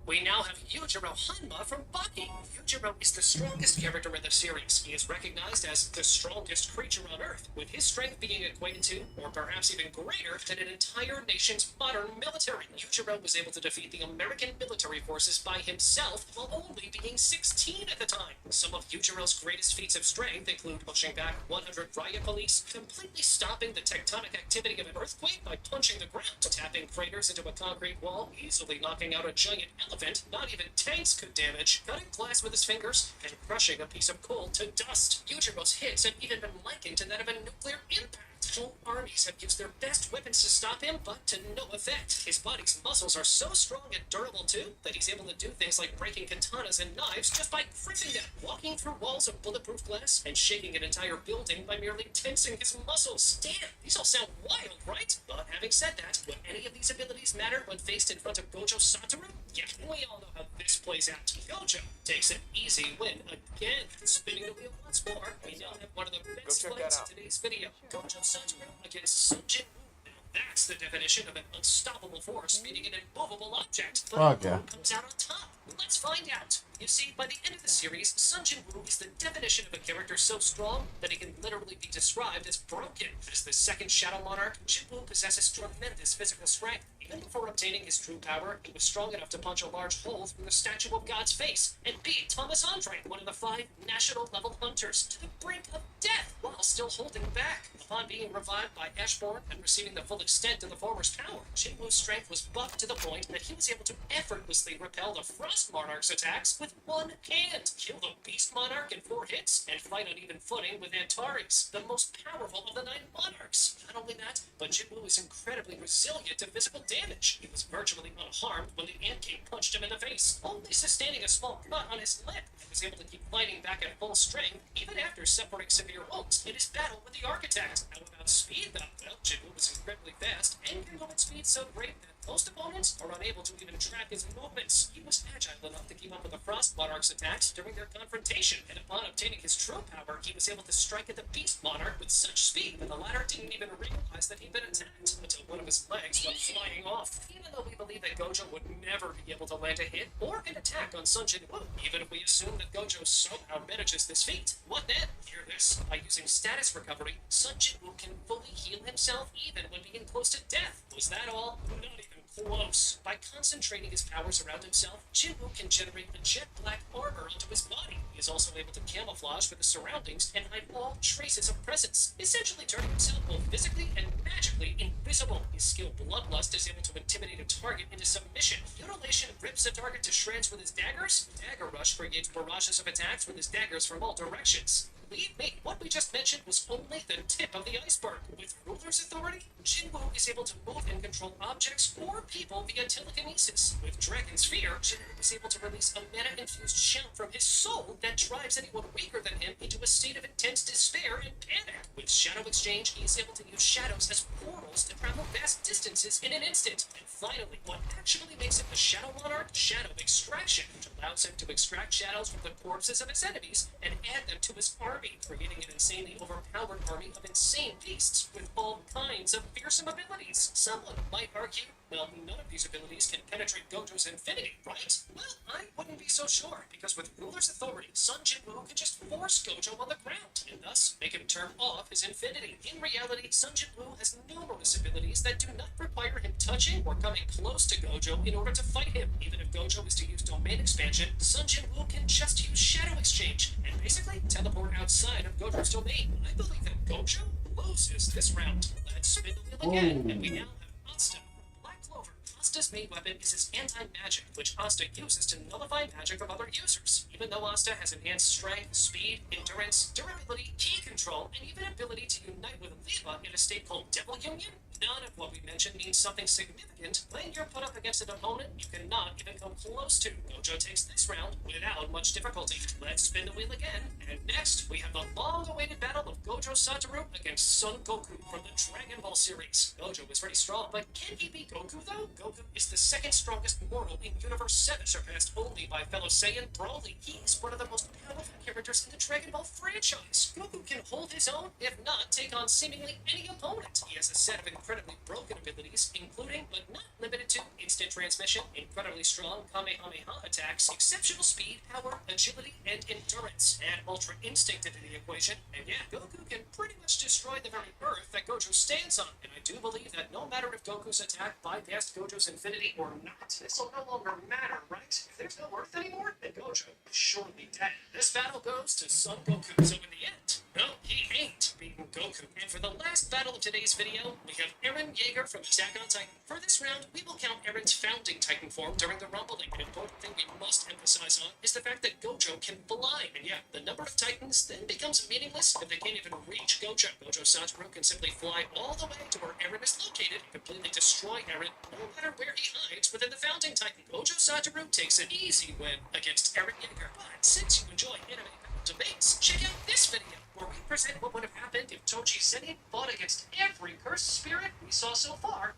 We now have Yujiro Hanma from Baki. Yujiro is the strongest character in the series. He is recognized as the strongest creature on Earth, with his strength being equated to, or perhaps even greater, than an entire nation's modern military. Yujiro was able to defeat the American military forces by himself while only being 16 at the time. Some of Yujiro's greatest feats of strength include pushing back 100 riot police, completely stopping the tectonic activity of an earthquake by punching the ground, tapping craters into a concrete wall, easily knocking out a giant elephant not even tanks could damage, cutting glass with his fingers, and crushing a piece of coal to dust. Yujiro's hits have even been likened to that of a nuclear impact. Whole armies have used their best weapons to stop him, but to no effect. His body's muscles are so strong and durable too that he's able to do things like breaking katanas and knives just by gripping them, walking through walls of bulletproof glass, and shaking an entire building by merely tensing his muscles. Damn, these all sound wild, right? But having said that, would any of these abilities matter when faced in front of Gojo Satoru? Yeah, we all know how this plays out. Gojo takes an easy win again. Spinning the wheel once more, we now have one of the best check that fights out. in today's video. Gojo Satoru against Sun Jin Woo. Now that's the definition of an unstoppable force meeting an immovable object. But Okay. who comes out on top? Let's find out. You see, by the end of the series, Sun Jin Woo is the definition of a character so strong that he can literally be described as broken. As the second Shadow Monarch, Jin Woo possesses tremendous physical strength. Even before obtaining his true power, he was strong enough to punch a large hole through the statue of God's face and beat Thomas Andre, one of the 5 national-level hunters, to the brink of death while still holding back. Upon being revived by Ashbourne and receiving the full extent of the former's power, Jin Woo's strength was buffed to the point that he was able to effortlessly repel the Frost Monarch's attacks with one hand, kill the Beast Monarch in 4 hits, and fight on even footing with Antares, the most powerful of the 9 monarchs. Not only that, but Jin Woo is incredibly resilient to physical damage. He was virtually unharmed when the Ant King punched him in the face, only sustaining a small cut on his lip, and was able to keep fighting back at full strength even after suffering severe wounds in his battle with the Architect. How about speed, though? Well, Jin Woo was incredibly fast and can go at speed so great that most opponents are unable to even track his movements. He was agile enough to keep up with the Frost Monarch's attacks during their confrontation, and upon obtaining his true power, he was able to strike at the Beast Monarch with such speed that the latter didn't even realize that he'd been attacked until one of his legs went flying off. Even though we believe that Gojo would never be able to land a hit or an attack on Sun Jin Woo, even if we assume that Gojo somehow manages this feat, what then? Hear this. By using status recovery, Sun Jin Woo can fully heal himself even when being close to death. Was that all? Not even close. By concentrating his powers around himself, Jin Woo can generate a jet black armor onto his body. He is also able to camouflage with the surroundings and hide all traces of presence, essentially turning himself both physically and magically invisible. His skill Bloodlust is able to intimidate a target into submission. Mutilation rips a target to shreds with his daggers. Dagger Rush creates barrages of attacks with his daggers from all directions. Believe me, what we just mentioned was only the tip of the iceberg. With Ruler's authority, Jin Woo is able to move and control objects or people via telekinesis. With Dragon's Fear, Jin Woo is able to release a mana-infused shout from his soul that drives anyone weaker than him into a state of intense despair and panic. With Shadow Exchange, he is able to use shadows as portals to travel vast distances in an instant. And finally, what actually makes him a Shadow Monarch? Shadow Extraction, which allows him to extract shadows from the corpses of his enemies and add them to his army, creating an insanely overpowered army of insane beasts with all kinds of fearsome abilities. Someone might argue, well, none of these abilities can penetrate Gojo's infinity, right? Well, I wouldn't be so sure, because with Ruler's authority, Sun Jin Woo can just force Gojo on the ground, and thus make him turn off his infinity. In reality, Sun Jin Woo has numerous abilities that do not require him touching or coming close to Gojo in order to fight him. Even if Gojo is to use domain expansion, Sun Jin Woo can just use Shadow Exchange, and basically teleport outside of Gojo's domain. I believe that Gojo loses this round. Let's spin the wheel again, and we now have Asta. Black Clover. Asta's main weapon is his anti-magic, which Asta uses to nullify magic of other users. Even though Asta has enhanced strength, speed, endurance, durability, ki control, and even ability to unite with Leva in a state called Devil Union, none of what we mentioned means something significant when you're put up against an opponent you cannot even come close to. Gojo takes this round without much difficulty. Let's spin the wheel again, and next we have the long-awaited battle of Gojo Satoru against Son Goku from the Dragon Ball series. Gojo is pretty strong, but can he beat Goku though? Goku is the second strongest mortal in Universe 7, surpassed only by fellow Saiyan Broly. He's one of the most powerful characters in the Dragon Ball franchise. Goku can hold his own, if not take on seemingly any opponent. He has a set of incredibly broken abilities, including, but not limited to, instant transmission, incredibly strong Kamehameha attacks, exceptional speed, power, agility, and endurance. Add Ultra Instinct into the equation, and yeah, Goku can pretty much destroy the very Earth that Gojo stands on. And I do believe that no matter if Goku's attack bypassed Gojo's infinity or not, this will no longer matter, right? If there's no Earth anymore, then Gojo is surely dead. This battle goes to Son Goku, so in the end, No, he ain't beating Goku. And for the last battle of today's video, we have Eren Yeager from Attack on Titan. For this round, we will count Eren's founding Titan form during the rumbling. An important thing we must emphasize on is the fact that Gojo can fly. And yeah, the number of Titans then becomes meaningless if they can't even reach Gojo. Gojo Satoru can simply fly all the way to where Eren is located and completely destroy Eren, no matter where he hides within the founding Titan. Gojo Satoru takes an easy win against Eren Yeager. But since you enjoy anime debates, check out this video, where we present what would have happened if Toji Zenin fought against every cursed spirit we saw so far.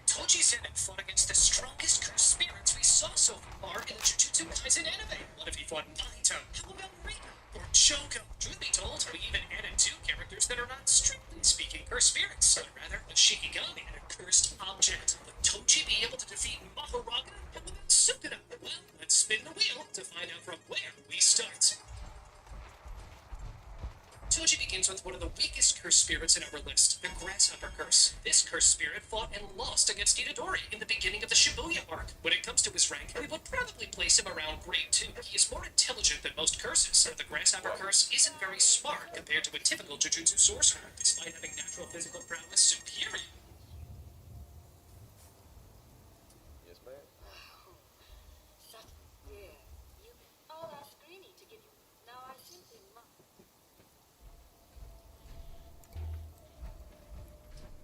Toji Zenin fought against the strongest cursed spirits we saw so far in the Jujutsu Kaisen anime. What if he fought Naito? How about Rika? Or Choco? Truth be told, we even added 2 characters that are not strictly speaking cursed spirits, but rather a Shikigami and a cursed object. Would Toji be able to defeat Mahoraga? How about Sukuna? Well, let's spin the wheel to find out from where we start. Toji begins with one of the weakest cursed spirits in our list, the Grasshopper Curse. This cursed spirit fought and lost against Itadori in the beginning of the Shibuya arc. When it comes to his rank, we would probably place him around grade 2. He is more intelligent than most curses, but the Grasshopper Curse isn't very smart compared to a typical Jujutsu sorcerer, despite having natural physical prowess superior. Yes, ma'am. Yeah. You. I'll ask Greenie to give you. Now I simply must.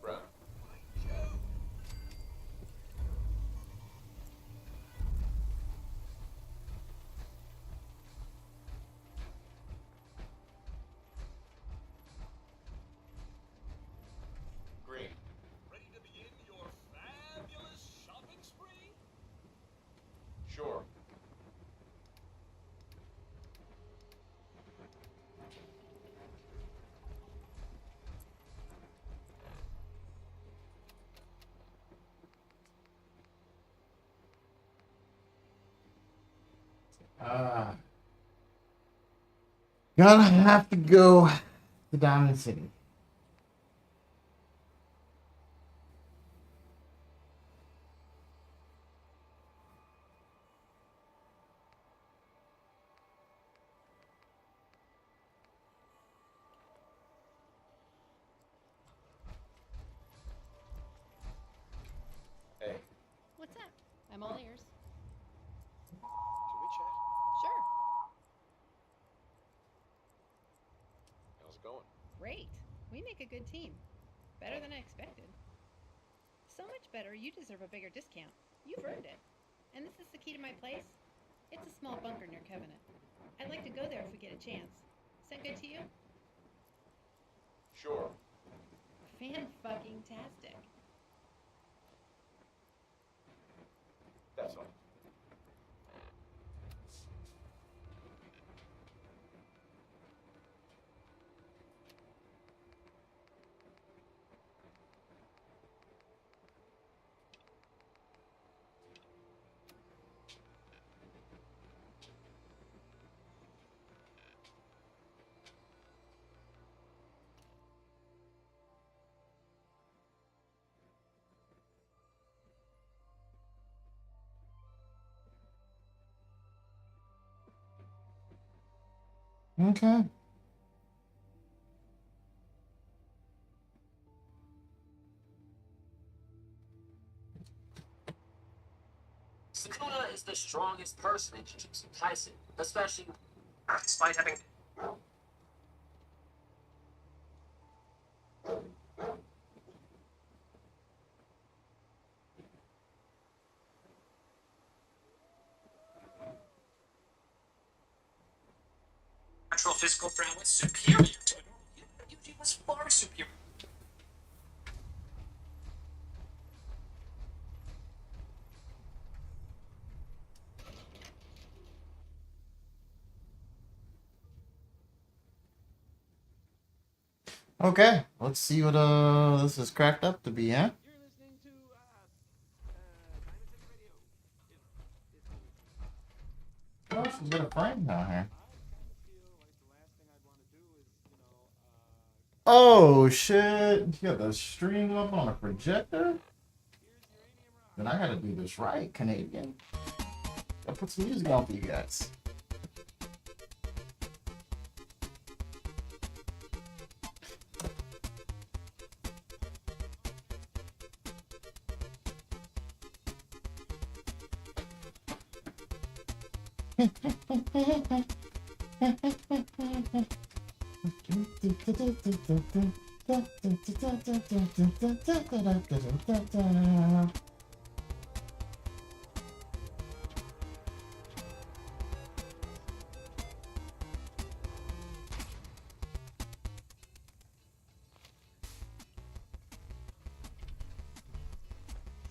Right. Green. Ready to begin your fabulous shopping spree? Sure. Gonna have to go to Diamond City. Hey, What's up? I'm all ears. can we chat? Sure. How's it going? Great. We make a good team. Better than I expected. So much better, you deserve a bigger discount. You've earned it. And this is the key to my place? It's a small bunker near Covenant. I'd like to go there if we get a chance. Sound good to you? Sure. Fan-fucking-tastic. That's all. Okay. Sukuna is the strongest person in Jujutsu Kaisen, especially despite having Natural physical prowess superior to a normal human. Yuji was far superior. Okay. Let's see what this is cracked up to be, huh? You're listening to Diamond City Radio. Oh, she's got a frame down here. I kind of feel like the last thing I'd want to do is, Oh shit! You got the stream up on a projector? Then I gotta do this right, Canadian. Gotta put some music on for you guys.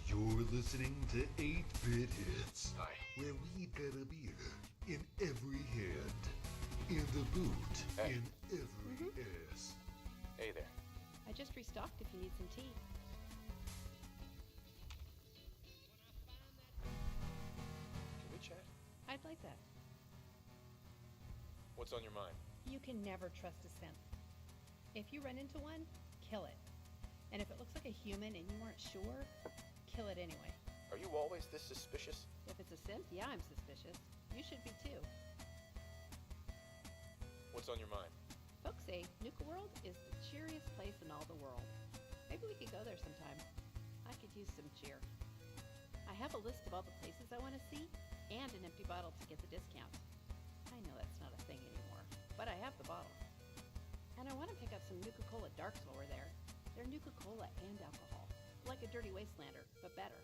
You're listening to 8-Bit Hits, where we better be in every hand, in the boot, Hey. in every ass. Hey there. I just restocked if you need some tea. Can we chat? I'd like that. What's on your mind? You can never trust a synth. If you run into one, kill it. And if it looks like a human and you aren't sure, kill it anyway. Are you always this suspicious? If it's a synth, yeah, I'm suspicious. You should be too. What's on your mind? Folks say Nuka World is the cheeriest place in all the world. Maybe we could go there sometime. I could use some cheer. I have a list of all the places I want to see and an empty bottle to get the discount. I know that's not a thing anymore, but I have the bottle. And I want to pick up some Nuka-Cola Darks while we're there. They're Nuka-Cola and alcohol, like a Dirty Wastelander, but better.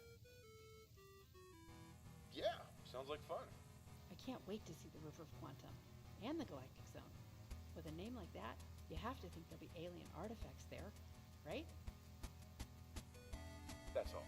Yeah, sounds like fun. I can't wait to see the River of Quantum and the Galactic Zone. With a name like that, you have to think there'll be alien artifacts there, right? That's all.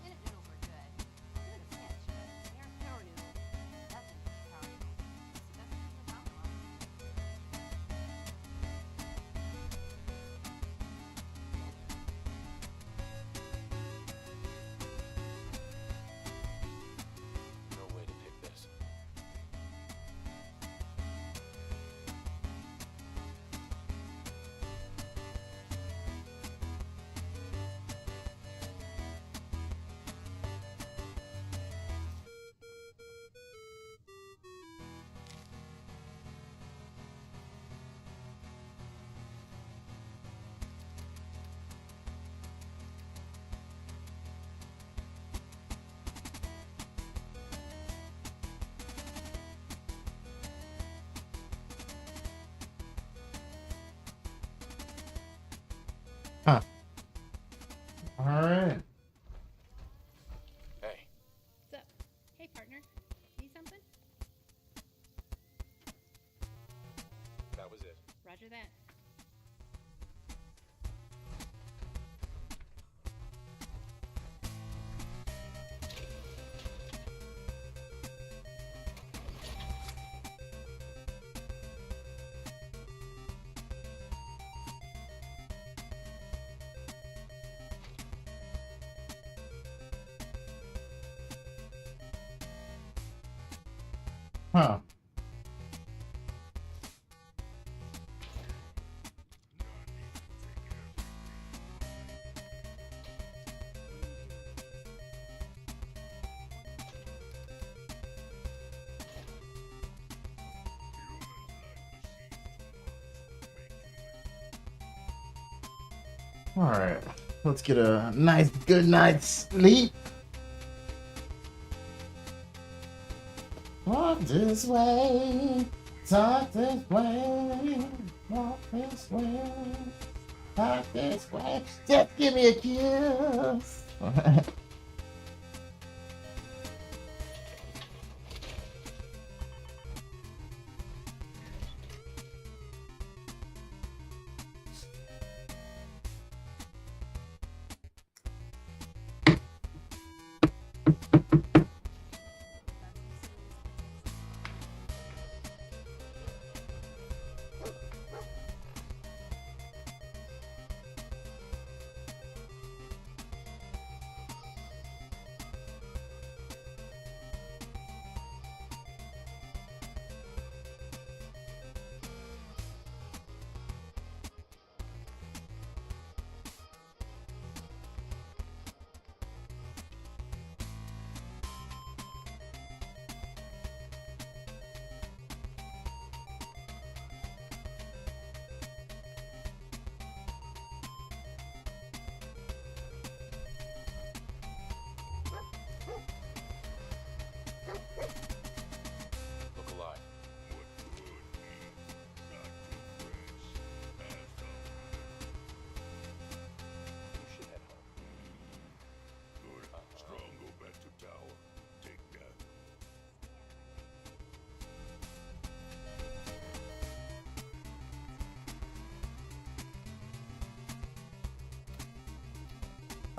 Minute noodles are good. Good as pinch, but they aren't power noodles. Nothing is power noodles. It's the best thing about them. No way to pick this. Huh. All right. Hey, What's up? Hey, partner. Need something? that was it. Roger that. Huh. All right. Let's get a nice good night's sleep. Walk this way, talk this way, walk this way, talk this way. Just give me a kiss.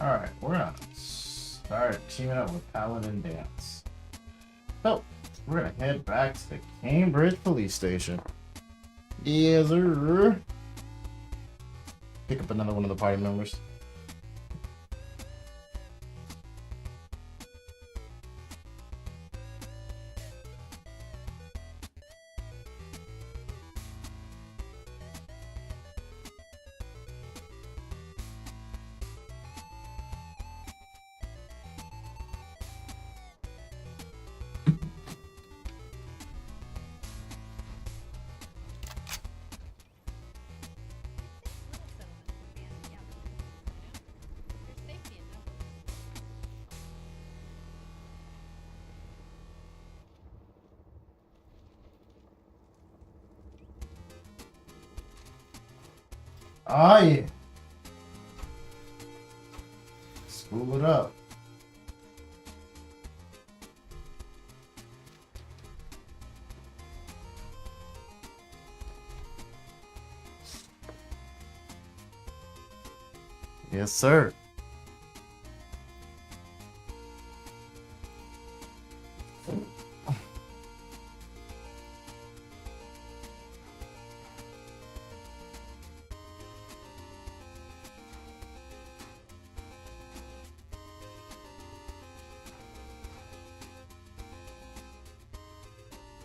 Alright, we're gonna start teaming up with Paladin Dance. So, we're gonna head back to the Cambridge police station. Yes, sir. Pick up another one of the party members. Little settlements would be in the capital, There's safety in numbers. Ah, yeah. Spool it up. Yes, sir.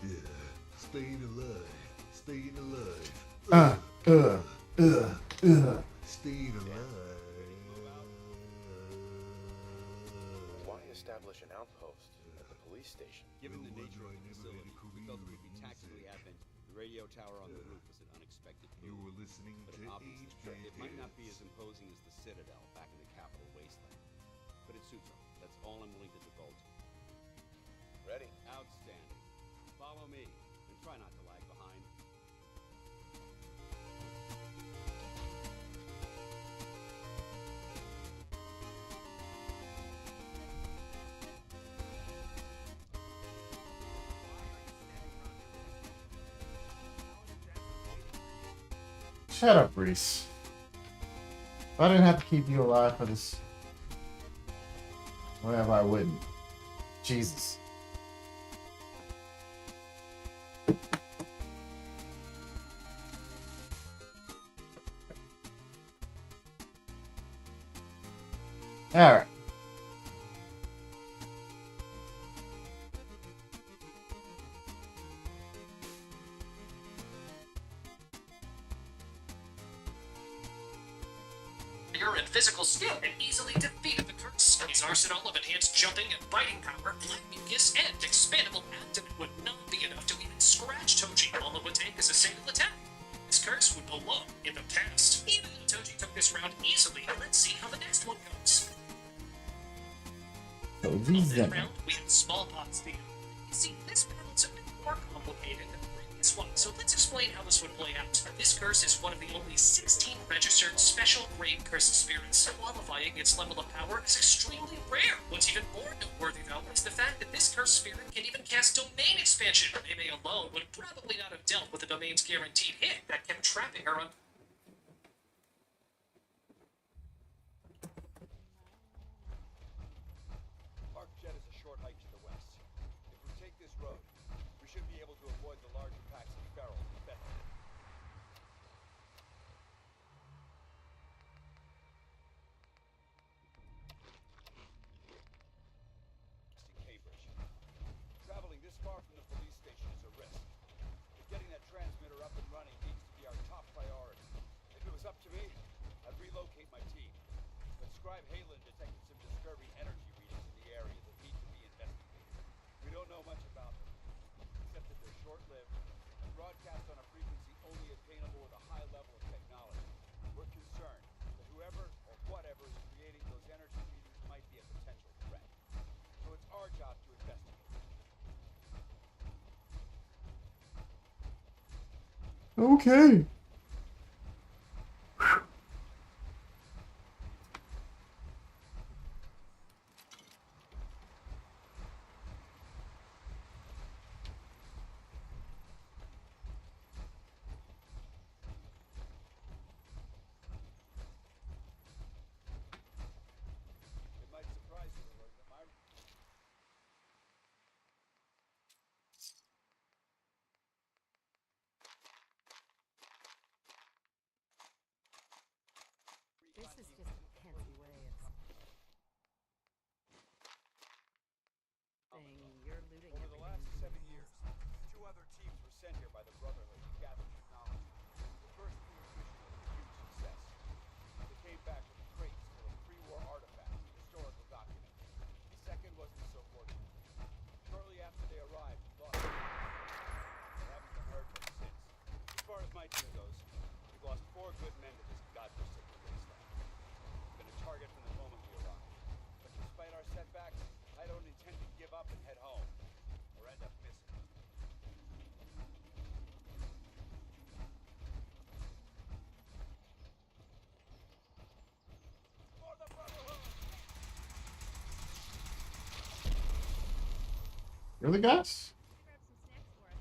Yeah, staying alive, staying alive. Staying alive. Why establish an outpost at the police station? Given the nature of the facility, we felt it would be tactically advantageous. The radio tower on the roof was an unexpected You move, were listening but to an obvious threat. It might not be as imposing as the Citadel back in the capital wasteland, but it suits them. That's all I'm willing to divulge. Ready? Outstanding. Follow me, and try not to lag behind. Shut up, Reese. If I didn't have to keep you alive for this, whatever, I wouldn't. Jesus. Alright. And physical skill and easily defeated the curse. His arsenal of enhanced jumping and biting power, black mucus, and expandable abdomen would not be enough to even scratch Toji. All it would take is a single attack. This curse would belong in the past. Even though Toji took this round easily, let's see how the next one goes. On this round, we have smallpox theater. You see, this battle's a bit more complicated than the previous one, so let's explain how this would play out. This curse is one of the only 16 registered special grade cursed spirits, qualifying its level of power as extremely rare. What's even more noteworthy, though, is the fact that this cursed spirit can even cast domain expansion. Maybe alone would probably not have dealt with the domain's guaranteed hit that kept trapping her on. Jet is a short hike to the west. If we take this road, we should be able to avoid the larger packs of ferals better. Cambridge. Traveling this far from the police station is a risk. But getting that transmitter up and running needs to be our top priority. If it was up to me, I'd relocate my team. But Scribe Halen detected some disturbing energy readings in the area that need to be investigated. We don't know much about them, except that they're short-lived and broadcast on a frequency only attainable with a high level of technology. We're concerned that whoever or whatever is creating those energy readings might be a potential threat. So it's our job to investigate. Okay. other teams were sent here by the Brotherhood to gather technology. The first crew's mission was a huge success. They came back with crates full of pre-war artifacts and historical documents. The second wasn't so fortunate. Shortly after they arrived, we lost them. They haven't been heard from since. As far as my team goes, we've lost 4 good men to this godforsaken wasteland. We've been a target from the moment we arrived. But despite our setbacks, I don't intend to give up and head home, or end up missing. For the Brotherhood! Really, guys? Grab some snacks for us.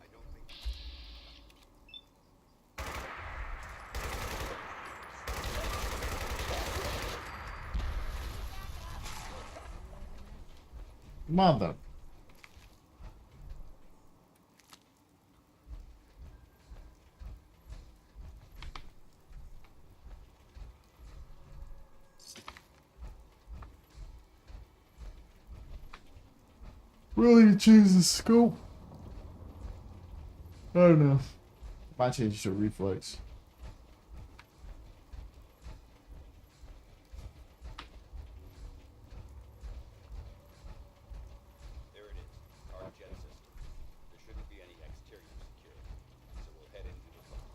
I don't think Mother. Really change the scope? I don't know. Might change to reflex. there it is, our jet system. There shouldn't be any exterior security, so we'll head into the phone.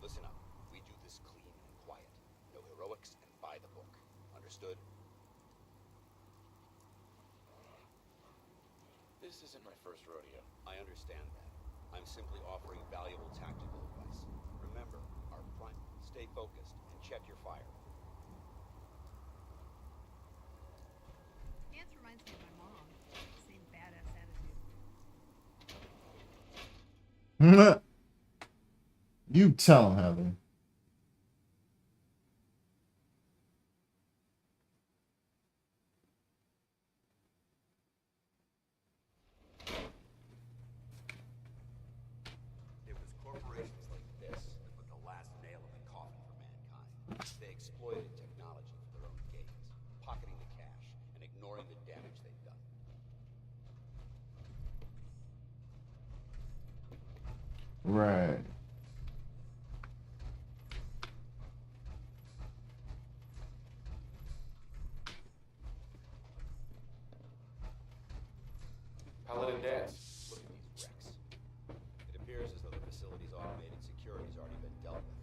Listen up. We do this clean and quiet. No heroics and by the book. Understood? This isn't my first rodeo. I understand that. I'm simply offering valuable tactical advice. Remember, our prime. Stay focused and check your fire. Nance reminds me of my mom. Same badass attitude. You tell him, Heather. It was corporations like this that put the last nail in the coffin for mankind. They exploited technology for their own gains, pocketing the cash and ignoring the damage they've done. Right. Paladin dance. Look at these wrecks. It appears as though the facility's automated security's already been dealt with.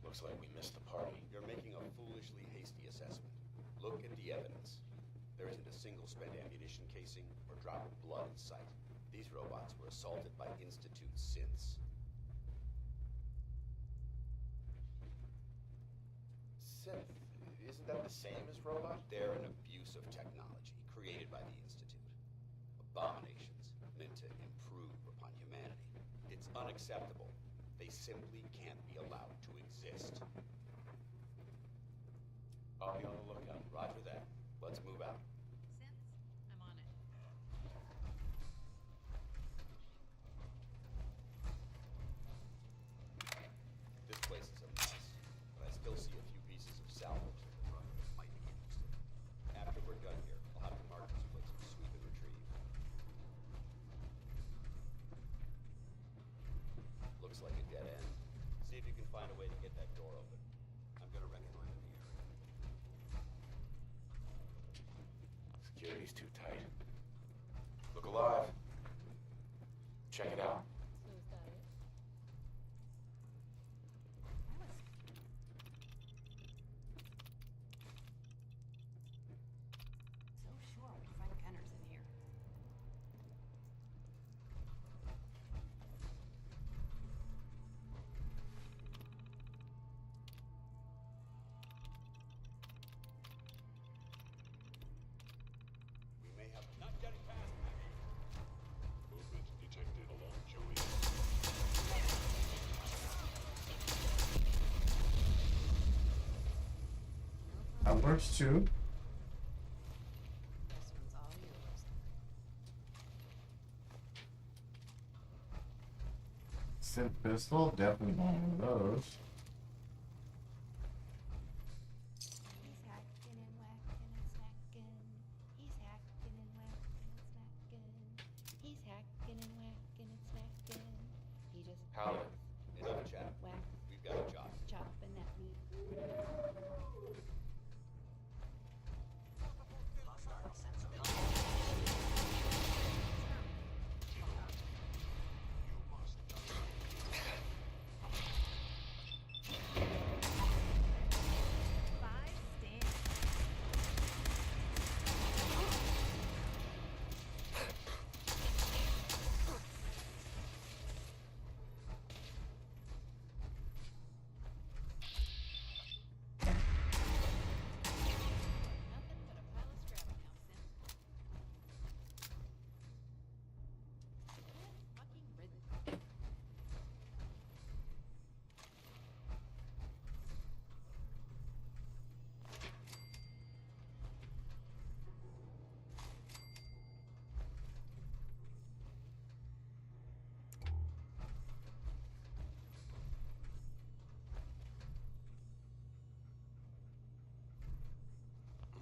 Looks like we missed the party. You're making a foolishly hasty assessment. Look at the evidence. There isn't a single spent ammunition casing or drop of blood in sight. These robots were assaulted by Institute synths. Synth. Isn't that the same as robot? They're an abuse of technology created by the Institute. Abominations meant to improve upon humanity. It's unacceptable. They simply can't be allowed to exist. I'll be on the lookout. Roger that. Let's move out. Since I'm on it. This place is a mess, but I still see a few pieces of salvage that the Brotherhood might be interested in. After we're done here, I'll have the markers place some sweep and retrieve. Looks like a dead end. See if you can find a way to get that door open. I'm gonna reconnoiter the area. Security's too tight. Look alive. Check it out. So is that it? That works too. This one's all yours. Synth pistol, definitely one of those. He's hacking and whacking and smacking. He's hacking and whacking and smacking. He's hacking and whacking and smacking. He just Paladin, enough chat. whack, We've got a job. chopping at me. Hostile sense of comfort. Five stands. Nothing but a pile of scrap now, Sim. Fucking rhythm.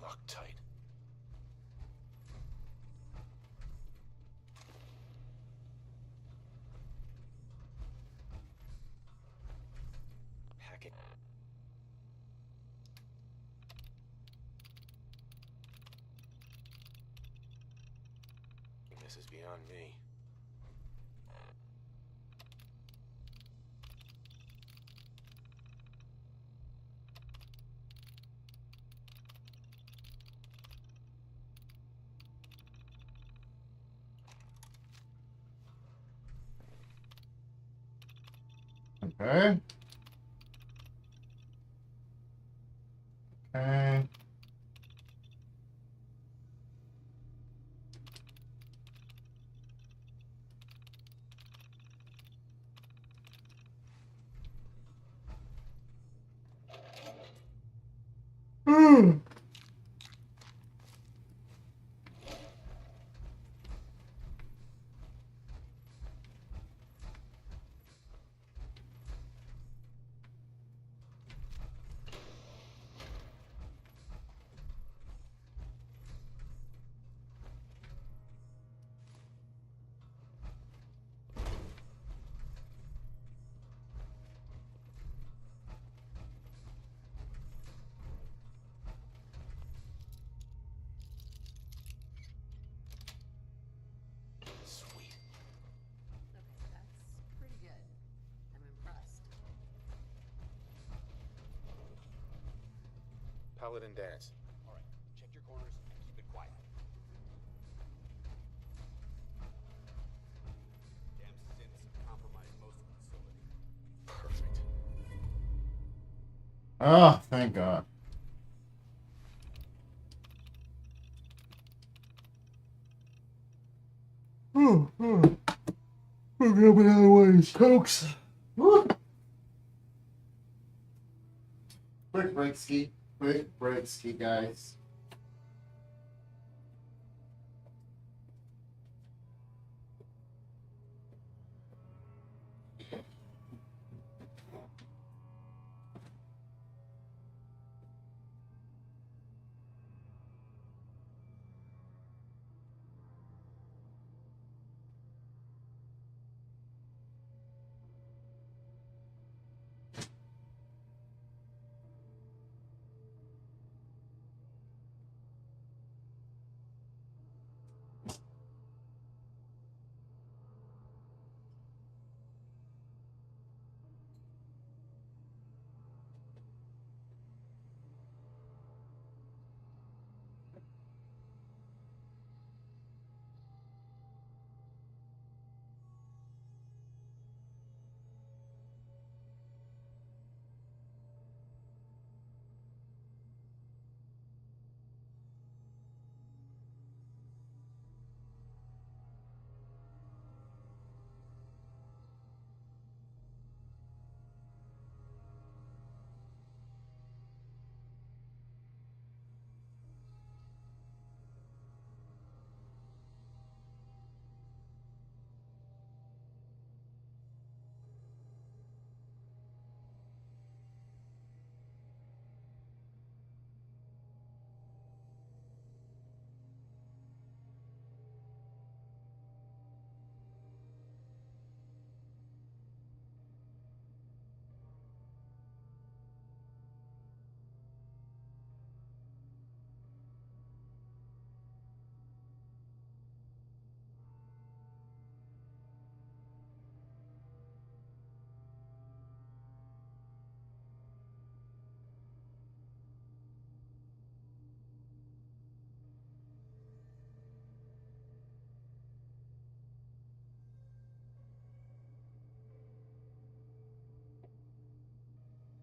Loctite. Packet. This is beyond me. Okay. Okay. Sweet. Okay, that's pretty good. I'm impressed. Paladin dance. All right, check your corners and keep it quiet. Damn synths have compromised most of the facility. Perfect. Oh, thank God. We'll grab another one of these Cokes. Woo. Quick break ski. Quick break ski, guys.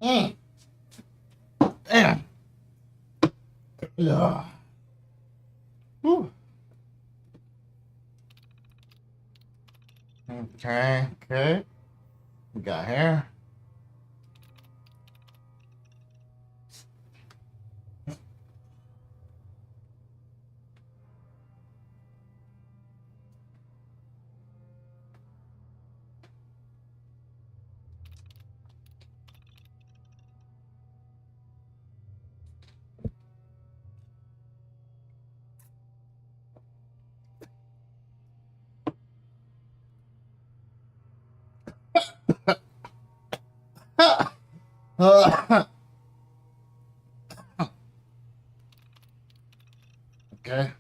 Mm. Damn. Ugh. Whew. Okay, okay. We got hair. Okay.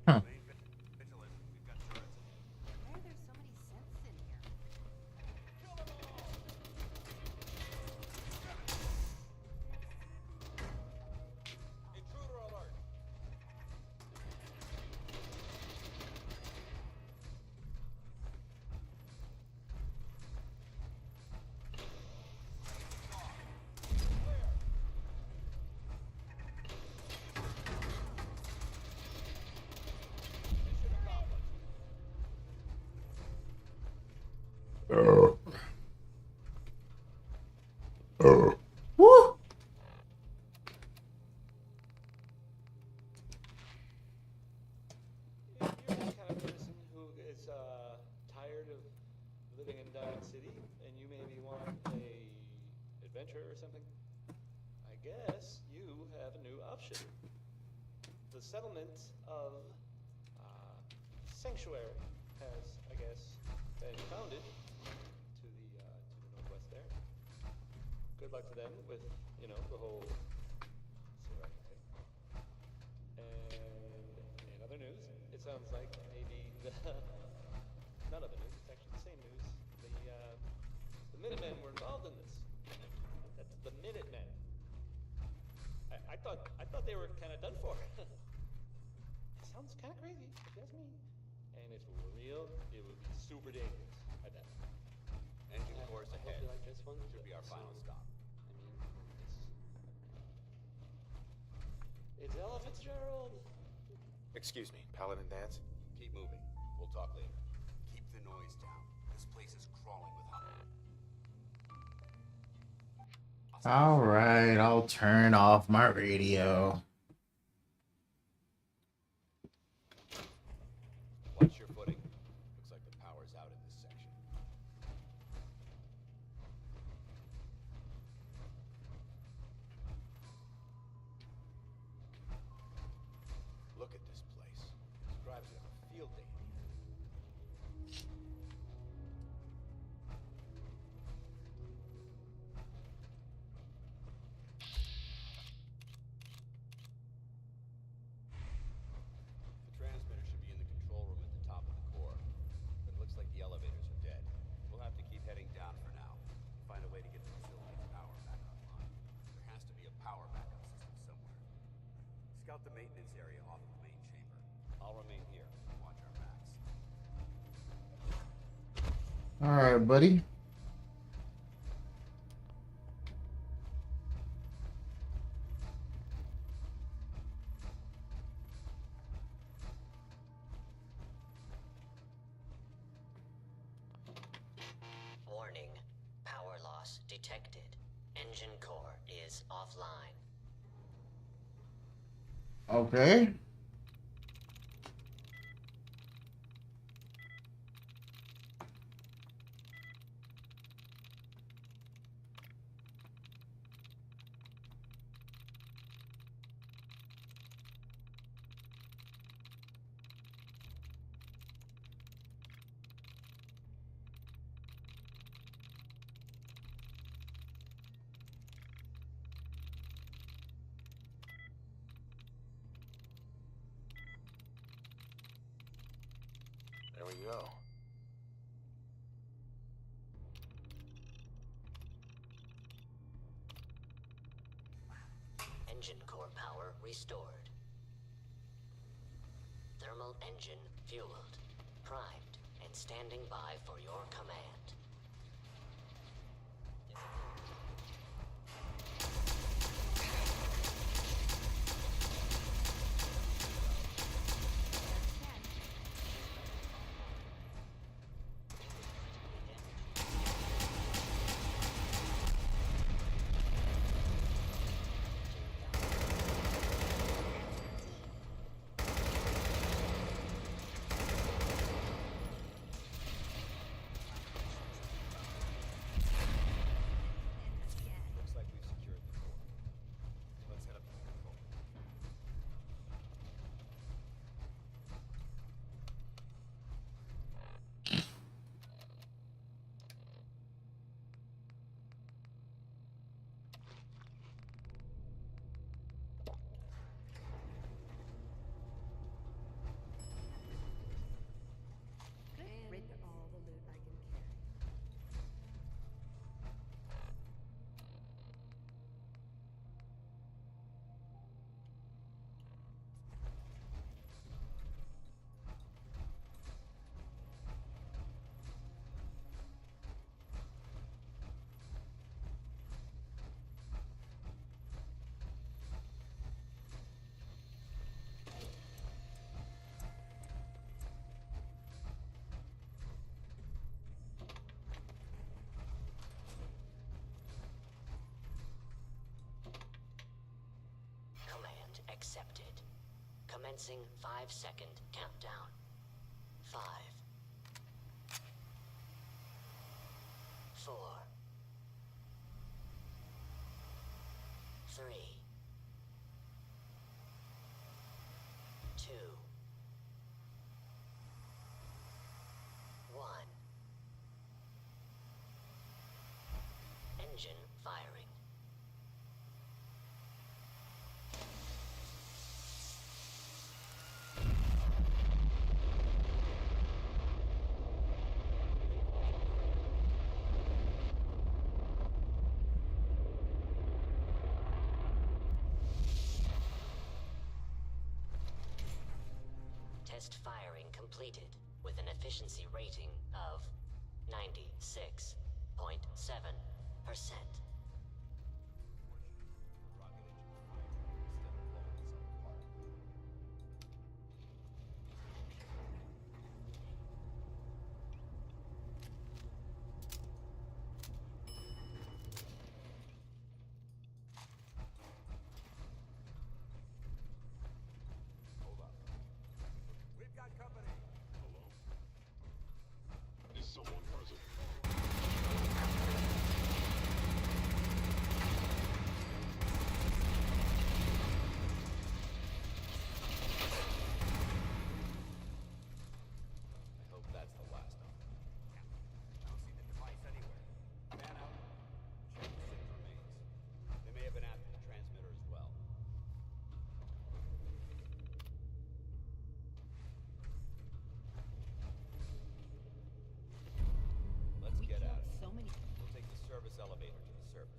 Huh. Why are there so many scents in here? Intruder alert! Woo! If you're the kind of person who is tired of living in Diamond City and you maybe want a adventure or something, I guess you have a new option. The settlement of Sanctuary has, I guess, been founded to the northwest there. Good luck to them with, you know, the whole Sirach thing. And in other news, it sounds like maybe the not other news, it's actually the same news. The Minutemen were involved in this. That's the Minutemen. I thought they were kind of done for. Sounds kind of crazy, if you ask me. And if it were real, it would be super dangerous. I bet. Engine course I hope ahead. you like this one. Should be our final stop. I mean, it's Ella Fitzgerald. Excuse me, Paladin Dance. Keep moving. We'll talk later. Keep the noise down. This place is crawling with hunger. All right, I'll turn off my radio. Watch your footing. Looks like the power's out in this section. Look at this place. Scribes would have a field day in here. The transmitter should be in the control room at the top of the core. But it looks like the elevators are dead. We'll have to keep heading down for now. Find a way to get the facility's power back online. There has to be a power backup system somewhere. Scout the maintenance area off of the main chamber. I'll remain here. Watch our backs. All right, buddy. Warning. Power loss detected. Engine core is offline. Okay. There we go. Engine core power restored. Thermal engine fueled, primed, and standing by for your command. Looks like we've secured the core. Let's head up to control. Good. Rid all the loot I can carry. Command accepted. Commencing 5-second countdown. 5, 4, 3, 2, 1. Engine firing. Test firing completed with an efficiency rating of 96.7%. Rocket engine fired instead of blowing itself apart. Hold up. We've got company. Hello? Is someone present? I hope that's the last of them. I don't see the device anywhere. Man out. Check the ship's remains. They may have been after the transmitter as well. Let's get at it. So many. We'll take the service elevator to the surface.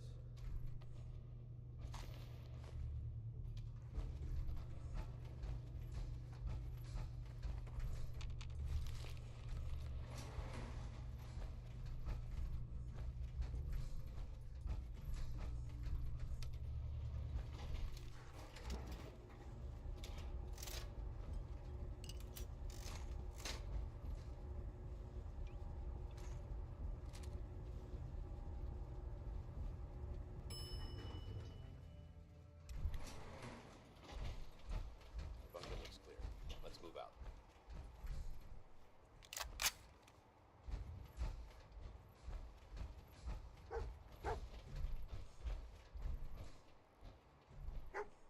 The bunker looks clear. Let's move out.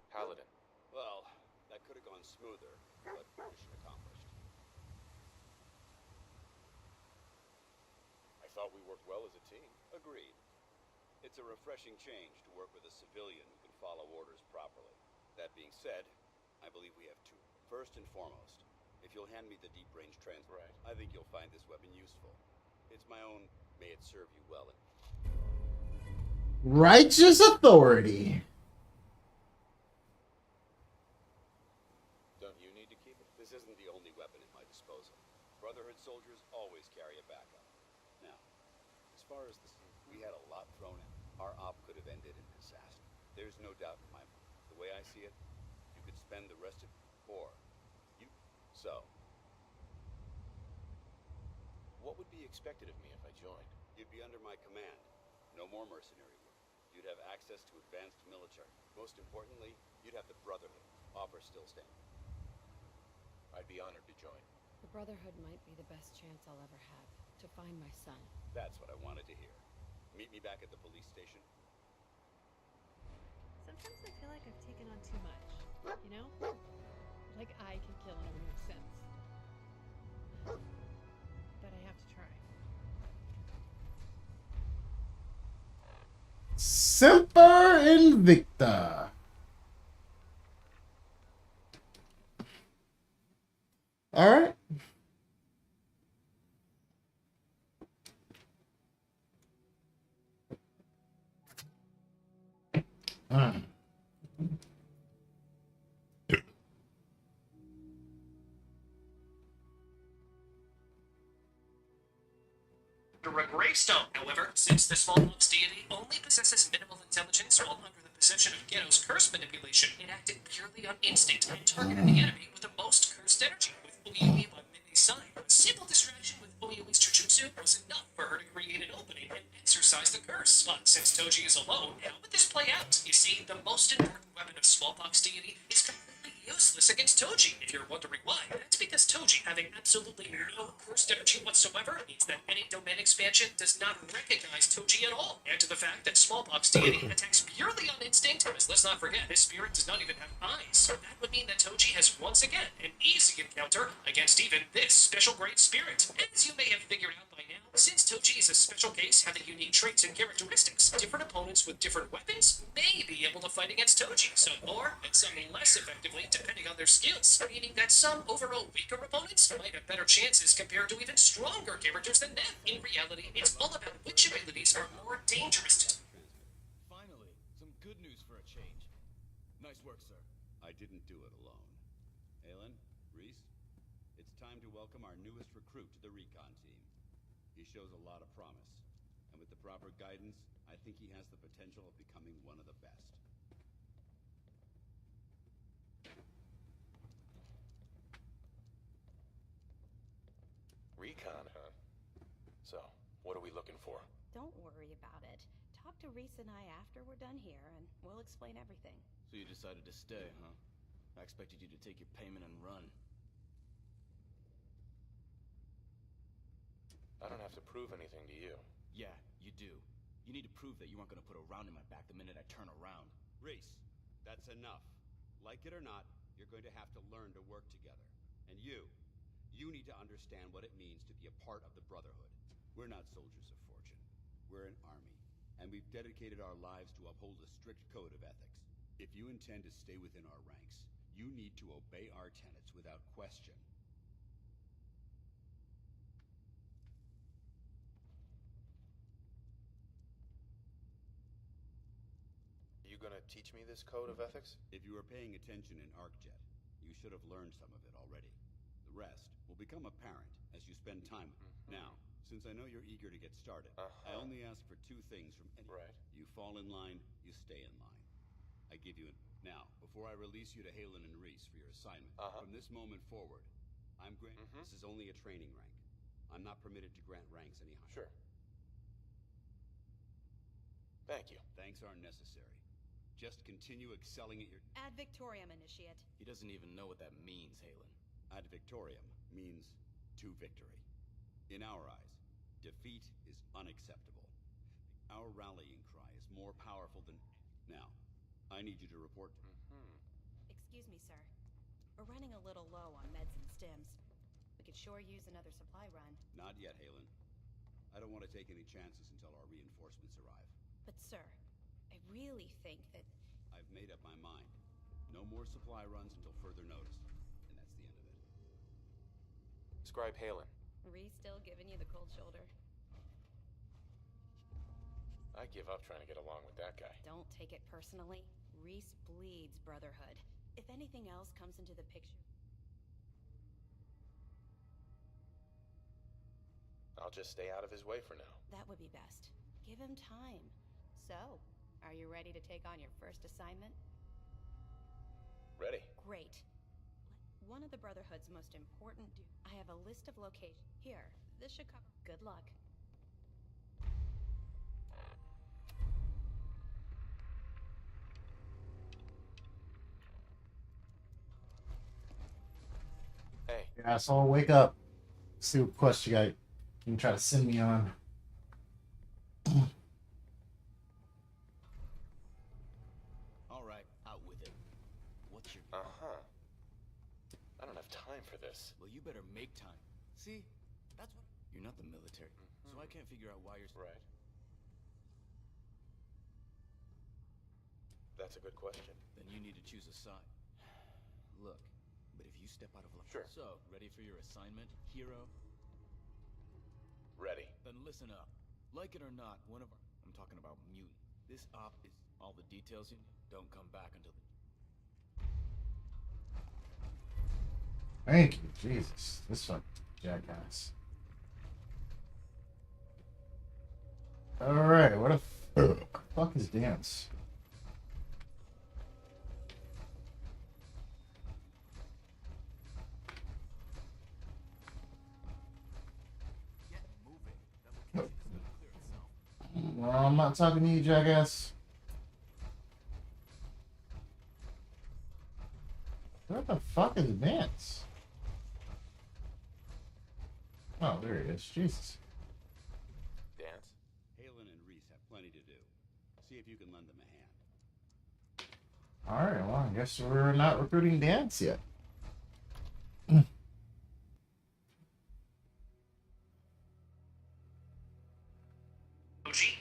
Paladin. Well, that could have gone smoother, but mission accomplished. I thought we worked well as a team. Agreed. It's a refreshing change to work with a civilian who can follow orders properly. That being said, I believe we have two. First and foremost, If you'll hand me the deep-range transmitter, I think you'll find this weapon useful. It's my own. May it serve you well. Righteous authority. Don't you need to keep it? This isn't the only weapon at my disposal. Brotherhood soldiers always carry a backup. Now, as far as this, we had a lot thrown in. Our op could have ended in disaster. There's no doubt in my mind. The way I see it, you could spend the rest of or you. So, what would be expected of me if I joined? you'd be under my command. No more mercenary work. You'd have access to advanced military. Most importantly, you'd have the Brotherhood. Offer still standing. I'd be honored to join. The Brotherhood might be the best chance I'll ever have to find my son. That's what I wanted to hear. Meet me back at the police station. Sometimes I feel like I've taken on too much, you know? Like I could kill and it would make sense. But I have to try. Semper Invicta. All right. A gravestone, however, since the smallpox deity only possesses minimal intelligence while under the possession of Ghetto's curse manipulation, it acted purely on instinct and targeted the enemy with the most cursed energy, with Uyui by Minnie's side. A simple distraction with Uyui's Jujutsu was enough for her to create an opening and exercise the curse. But since Toji is alone, how would this play out? You see, the most important weapon of smallpox deity is completely useless against Toji. If you're wondering why, that's because Toji, having absolutely no cursed energy whatsoever, means that any domain expansion does not recognize Toji at all. Add to the fact that smallpox deity attacks purely on instinct, as let's not forget, his spirit does not even have eyes. So that would mean that Toji has once again an easy encounter against even this special great spirit. As you may have figured out by now, since Toji is a special case having unique traits and characteristics, different opponents with different weapons may be able to fight against Toji, some more and some less effectively depending on their skills, meaning that some overall weaker opponents might have better chances compared to even stronger characters than them. In reality, it's all about which abilities are more dangerous to Finally, some good news for a change. Nice work, sir. I didn't do it alone. Aelin, Reese, it's time to welcome our newest recruit to the recon team. He shows a lot of promise, and with the proper guidance, I think he has the potential of becoming one of the best. Recon, huh? So, what are we looking for? Don't worry about it. Talk to Reese and I after we're done here, and we'll explain everything. So you decided to stay, huh? I expected you to take your payment and run. I don't have to prove anything to you. Yeah, you do. You need to prove that you aren't gonna put a round in my back the minute I turn around. Reese, that's enough. Like it or not, you're going to have to learn to work together. And you need to understand what it means to be a part of the Brotherhood. We're not soldiers of fortune. We're an army, and we've dedicated our lives to uphold a strict code of ethics. If you intend to stay within our ranks, you need to obey our tenets without question. You gonna teach me this code of ethics? If you were paying attention in ArcJet, you should have learned some of it already. The rest will become apparent as you spend time with it. Now, since I know you're eager to get started, I only ask for two things from anyone. Right. You fall in line, you stay in line. I give you an... Now, before I release you to Halen and Reese for your assignment, from this moment forward, I'm This is only a training rank. I'm not permitted to grant ranks any higher. Sure. Thank you. Thanks aren't necessary. Just continue excelling at your... Ad Victoriam, Initiate. He doesn't even know what that means, Halen. Ad Victoriam means to victory. In our eyes, defeat is unacceptable. Our rallying cry is more powerful than... Now, I need you to report... Excuse me, sir. We're running a little low on meds and stims. We could sure use another supply run. Not yet, Halen. I don't want to take any chances until our reinforcements arrive. But, sir, I really think that... I've made up my mind. No more supply runs until further notice. And that's the end of it. Scribe Halen. Reese still giving you the cold shoulder? I give up trying to get along with that guy. Don't take it personally. Reese bleeds brotherhood. If anything else comes into the picture... I'll just stay out of his way for now. That would be best. Give him time. So, are you ready to take on your first assignment? Ready. Great. One of the Brotherhood's most important I have a list of locations. Here, this should cover... Good luck. Hey. Asshole, wake up. See what quest you got. You can try to send me on. All right, out with it. What's your... Uh-huh. I don't have time for this. Well, you better make time. See? That's what... You're not the military, so I can't figure out why you're... Right. That's a good question. Then you need to choose a side. Look, but if you step out of line... Sure. So, ready for your assignment, hero? Ready. Then listen up. Like it or not, one of our... I'm talking about mutant. This op is... All the details you need. Don't come back until the... Thank you, Jesus. This fucking jackass. Alright, what the fuck is dance? Well, I'm not talking to you, jackass. What the fuck is dance? Oh, there he is. Jesus. Dance? Halen and Reese have plenty to do. See if you can lend them a hand. Alright, well, I guess we're not recruiting dance yet.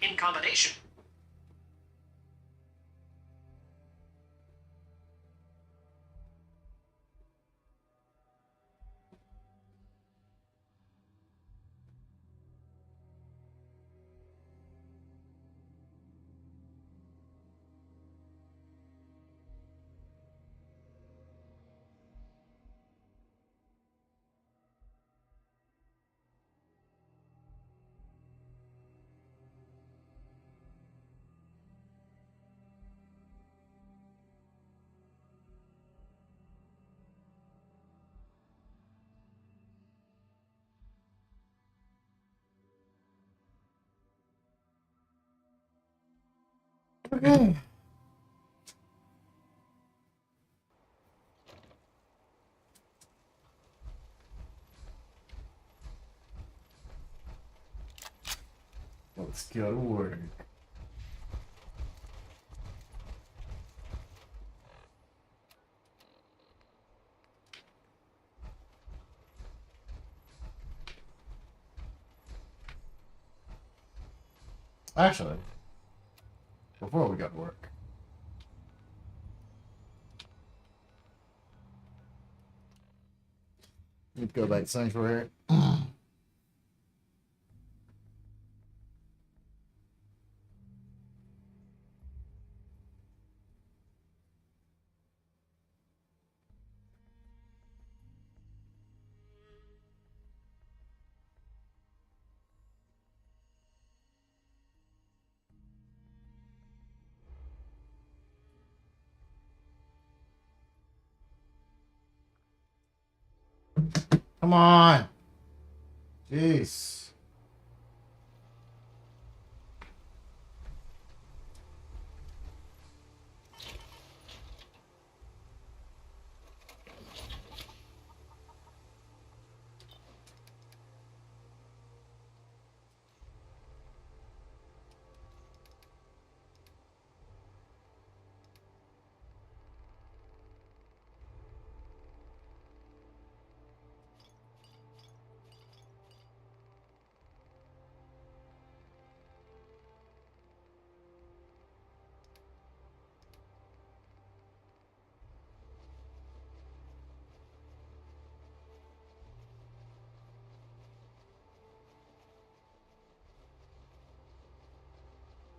In combination. Okay. Let's go to work. Actually, before we got to work. Let's go back to Sanctuary. Come on. Jeez.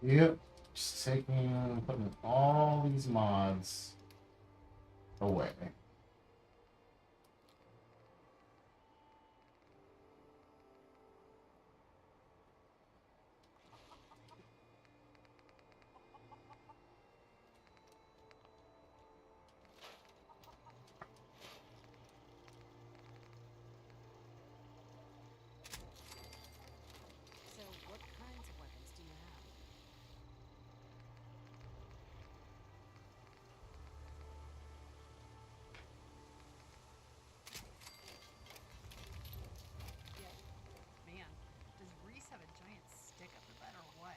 Yep. Just putting all these mods away. So, what kinds of weapons do you have? Yeah. Man, does Reese have a giant stick up the butt or what?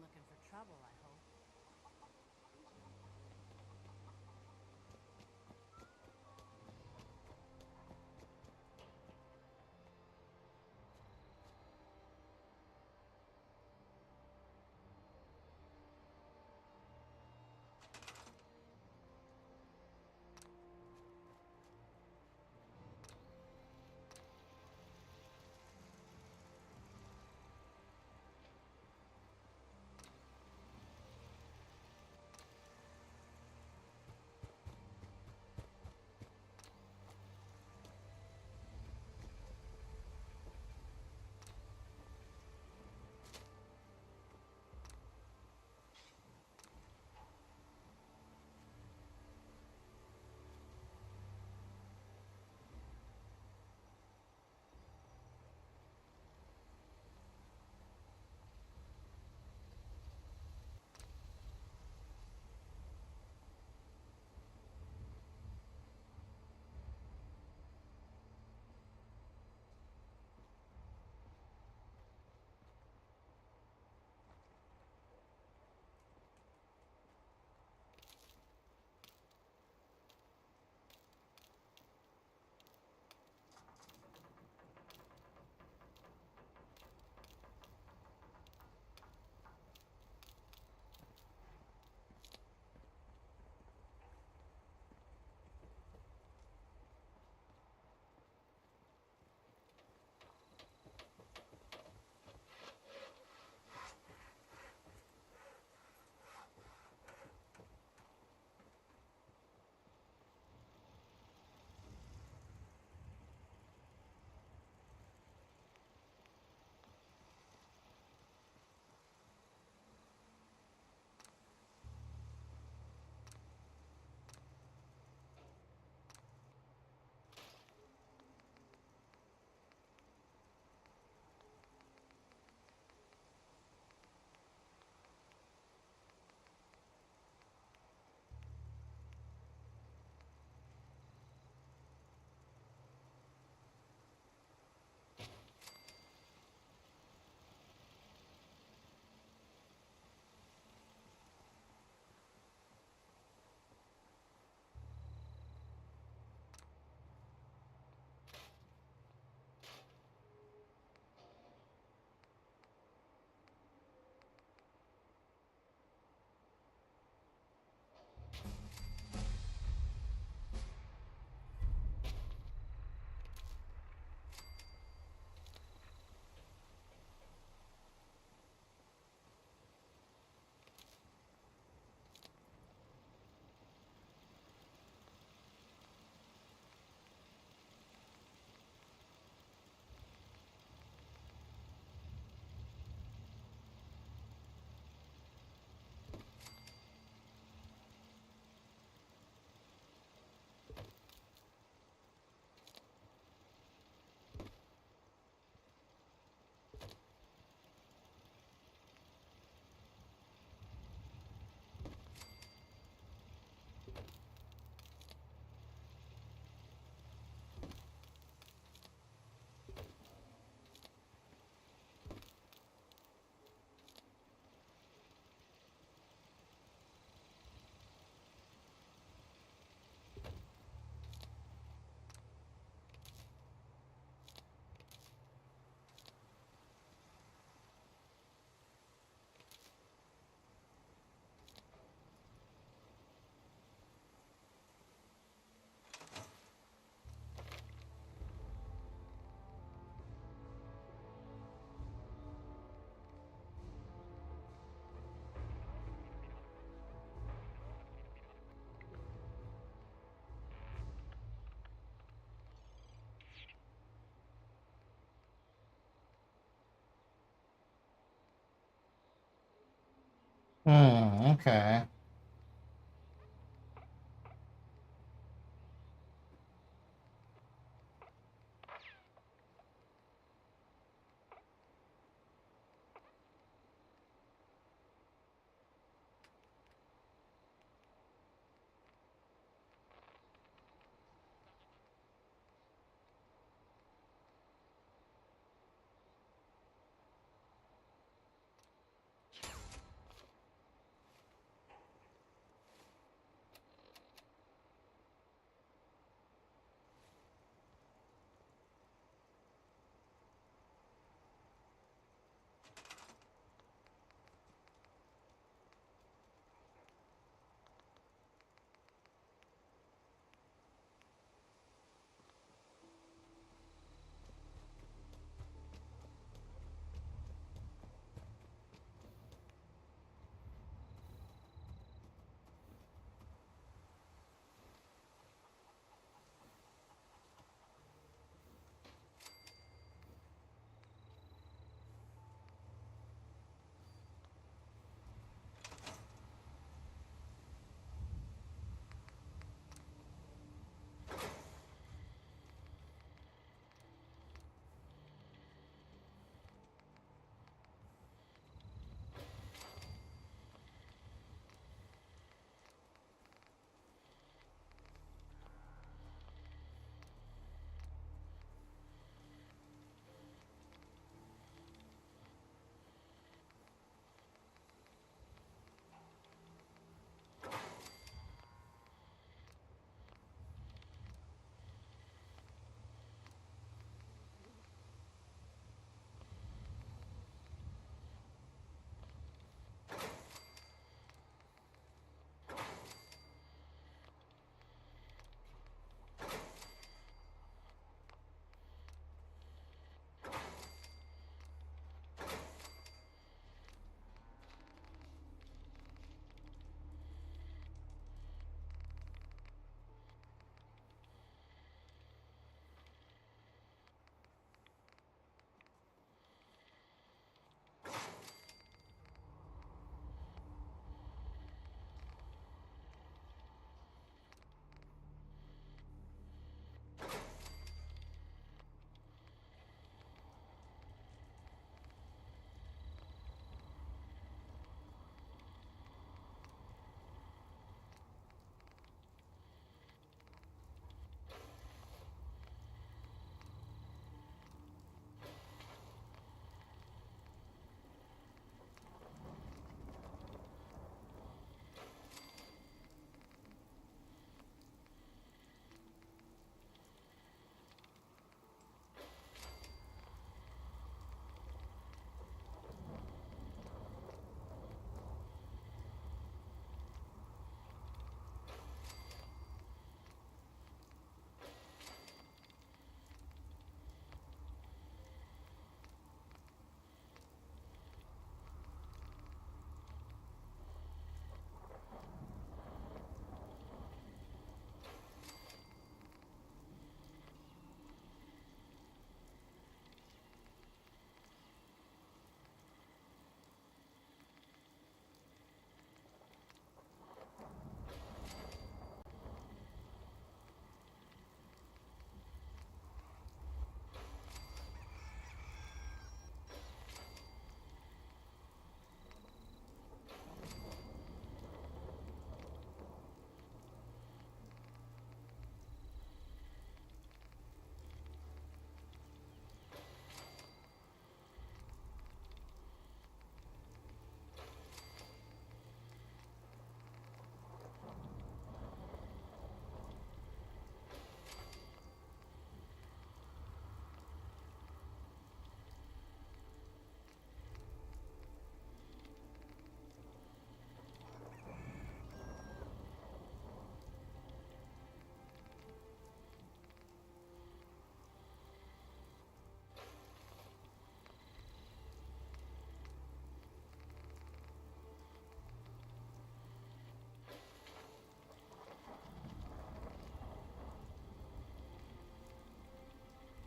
looking for trouble, I hope. Okay.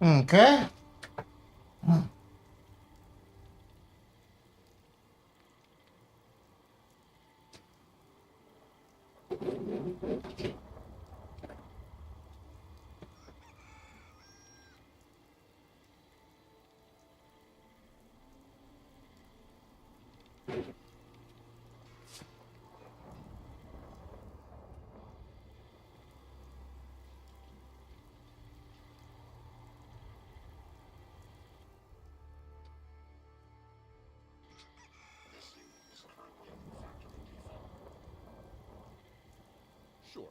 Okay. Sure.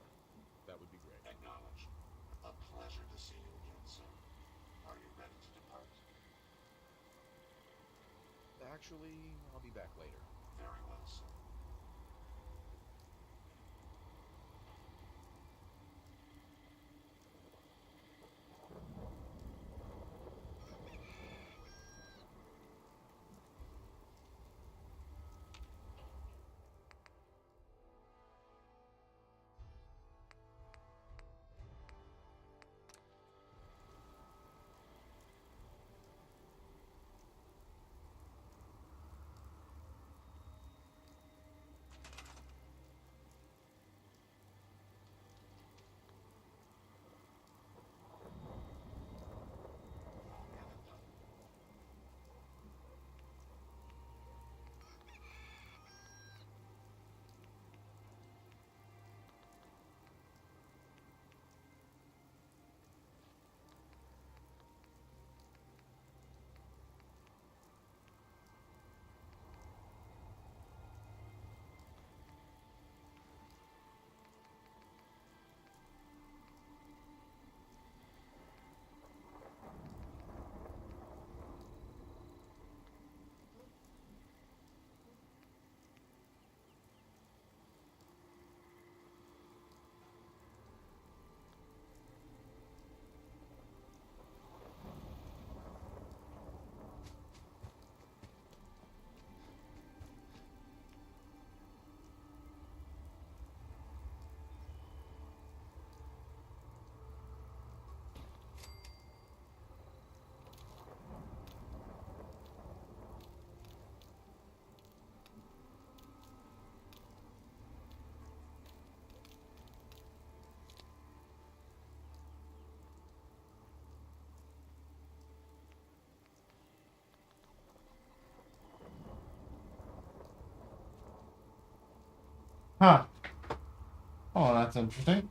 That would be great. Acknowledged. A pleasure to see you again, sir. Are you ready to depart? Actually, I'll be back later. Very well, sir. Huh. Oh, that's interesting.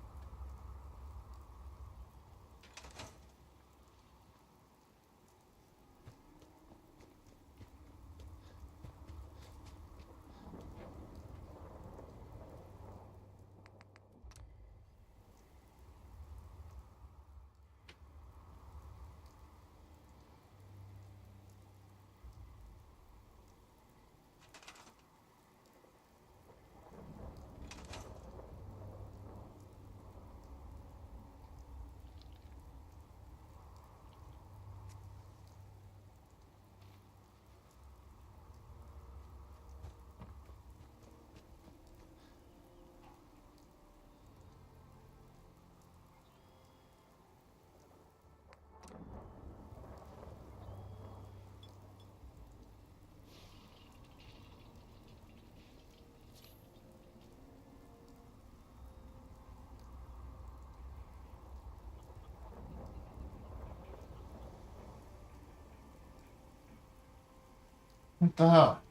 What the hell?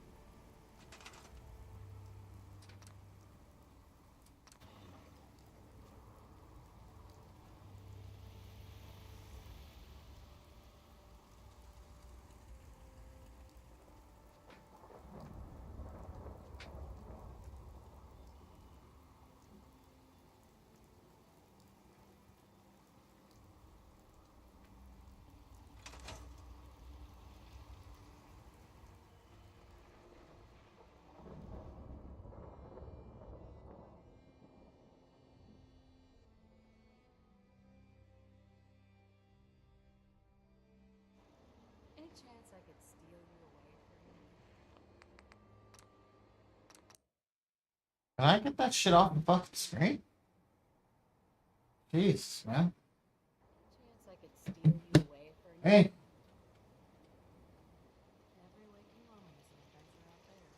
Any chance I could steal you away from me? Can I get that shit off the fucking screen? Jeez, man. Chance I could steal you away from Hey. Every waking moment is an adventure out there.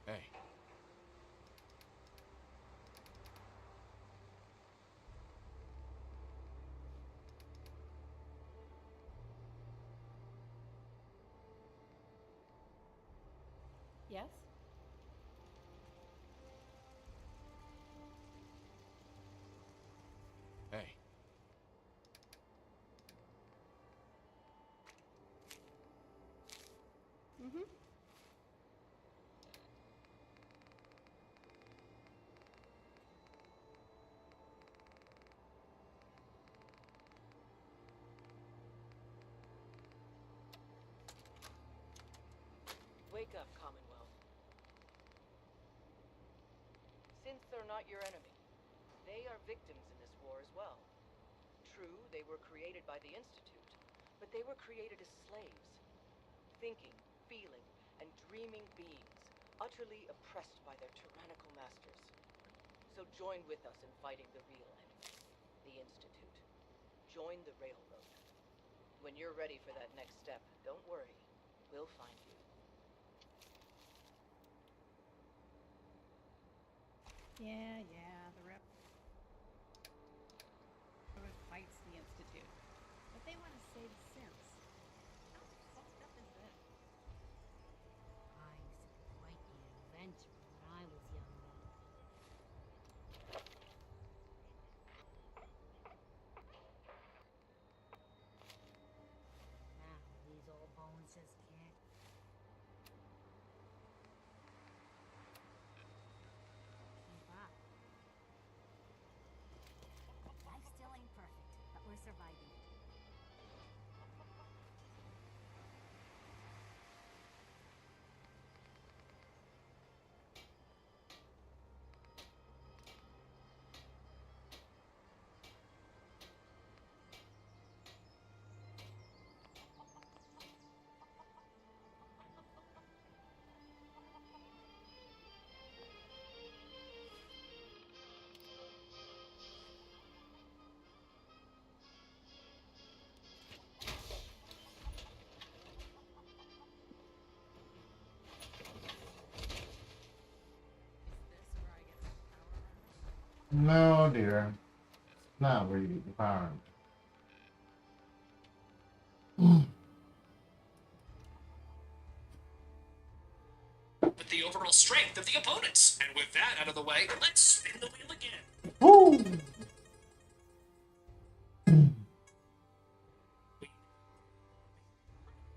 Hey. Yes? Hey. Mm-hmm. Wake up, Commonwealth. Since they're not your enemy, they are victims in this war as well. True, they were created by the Institute, but they were created as slaves. Thinking, feeling, and dreaming beings, utterly oppressed by their tyrannical masters. So join with us in fighting the real enemy, the Institute. Join the Railroad. When you're ready for that next step, don't worry. We'll find you. Yeah, the Railroad fights the Institute, but they want to save Sims. How fucked up is that? I used to be quite the adventurer when I was younger. Now these old bones just can't. Keep up. Life still ain't perfect, but we're surviving it. No, dear. Not where you get the power. With the overall strength of the opponents. And with that out of the way, let's spin the wheel again. Woo!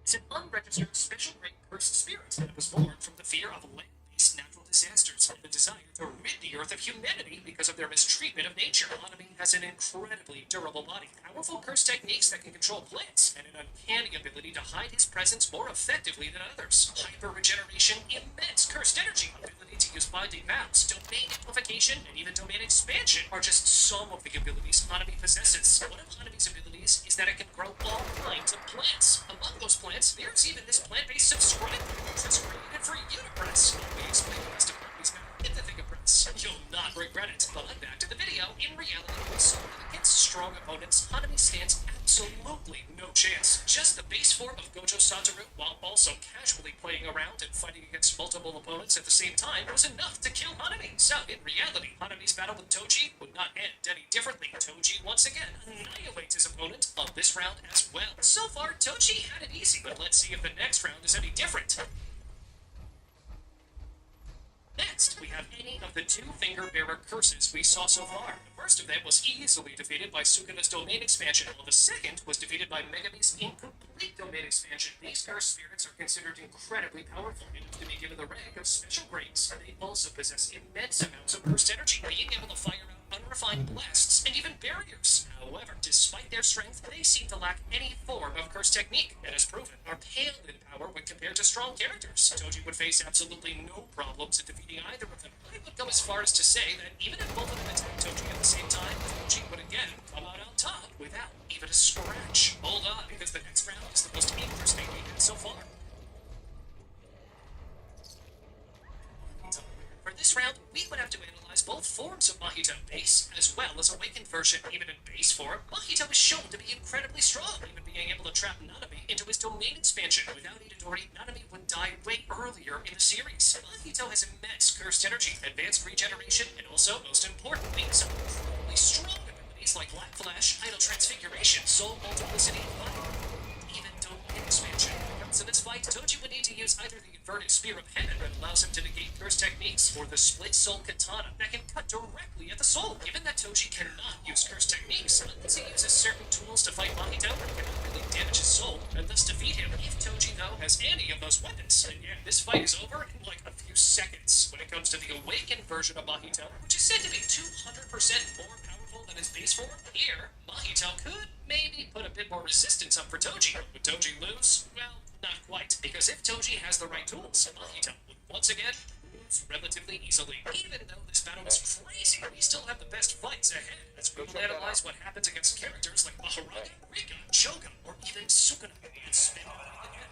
It's an unregistered special grade cursed spirit that was born from the fear of land-based natural disasters and the desire to rid the earth of humanity because of their mistreatment of nature. Anami has an incredibly durable body, powerful curse techniques that can control plants, and an uncanny ability to hide his presence more effectively than others. Hyper regeneration, immense cursed energy, ability to use binding vows, domain amplification, and even domain expansion are just some of the abilities Hanami possesses. One of Hanami's abilities is that it can grow all kinds of plants. Among those plants, there's even this plant-based subscriber that's created for you to press. We explain the rest of Hanami's map in the thing of press. You'll not regret it. But back to the video. In reality, we saw that against strong opponents, Hanami stands absolutely no chance. Just the base form of Gojo Satoru, while also casually playing around and fighting against multiple opponents at the same time, was enough to kill Hanami. So, in reality, Hanami's battle with Toji would not end any differently. Toji, once again, annihilates his opponent on this round as well. So far, Toji had it easy, but let's see if the next round is any different. Next, we have any of the two finger bearer curses we saw so far. The first of them was easily defeated by Sukuna's domain expansion, while the second was defeated by Megami's incomplete domain expansion. These cursed spirits are considered incredibly powerful, enough to be given the rank of special grades. They also possess immense amounts of cursed energy, being able to fire out unrefined blasts and even barriers. However, despite their strength, they seem to lack any form of curse technique, and as proven, are pale in power when compared to strong characters. Toji would face absolutely no problems in defeating either of them. I would go as far as to say that even if both of them attack Toji at the same time, Toji would again come out on top without even a scratch. Hold on, because the next round is the most interesting we've had so far. For this round, we would have to analyze both forms of Mahito, base as well as awakened version. Even in base form, Mahito is shown to be incredibly strong, even being able to trap Nanami into his domain expansion. Without Itadori, Nanami would die way earlier in the series. Mahito has immense cursed energy, advanced regeneration, and also, most importantly, some incredibly strong abilities like Black Flash, Idle Transfiguration, Soul Multiplicity, and Fire. Even domain expansion. In this fight, Toji would need to use either the inverted Spear of Heaven that allows him to negate curse techniques, or the split soul katana that can cut directly at the soul. Given that Toji cannot use curse techniques, unless he uses certain tools to fight Mahito, he cannot really damage his soul, and thus defeat him. If Toji, though, has any of those weapons, then yeah, this fight is over in like a few seconds. When it comes to the awakened version of Mahito, which is said to be 200% more powerful than his base form, here, Mahito could maybe put a bit more resistance up for Toji. Would Toji lose? Well, not quite, because if Toji has the right tools, Mahito would once again lose relatively easily. Even though this battle is crazy, we still have the best fights ahead, as we will analyze what happens against characters like Maharaga, Rika, Choga, or even Sukuna, and spin it out again.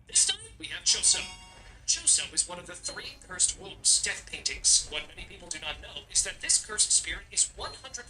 This time, we have Choso. Choso is one of the 3 cursed wolves, death paintings. What many people do not know is that this cursed spirit is 150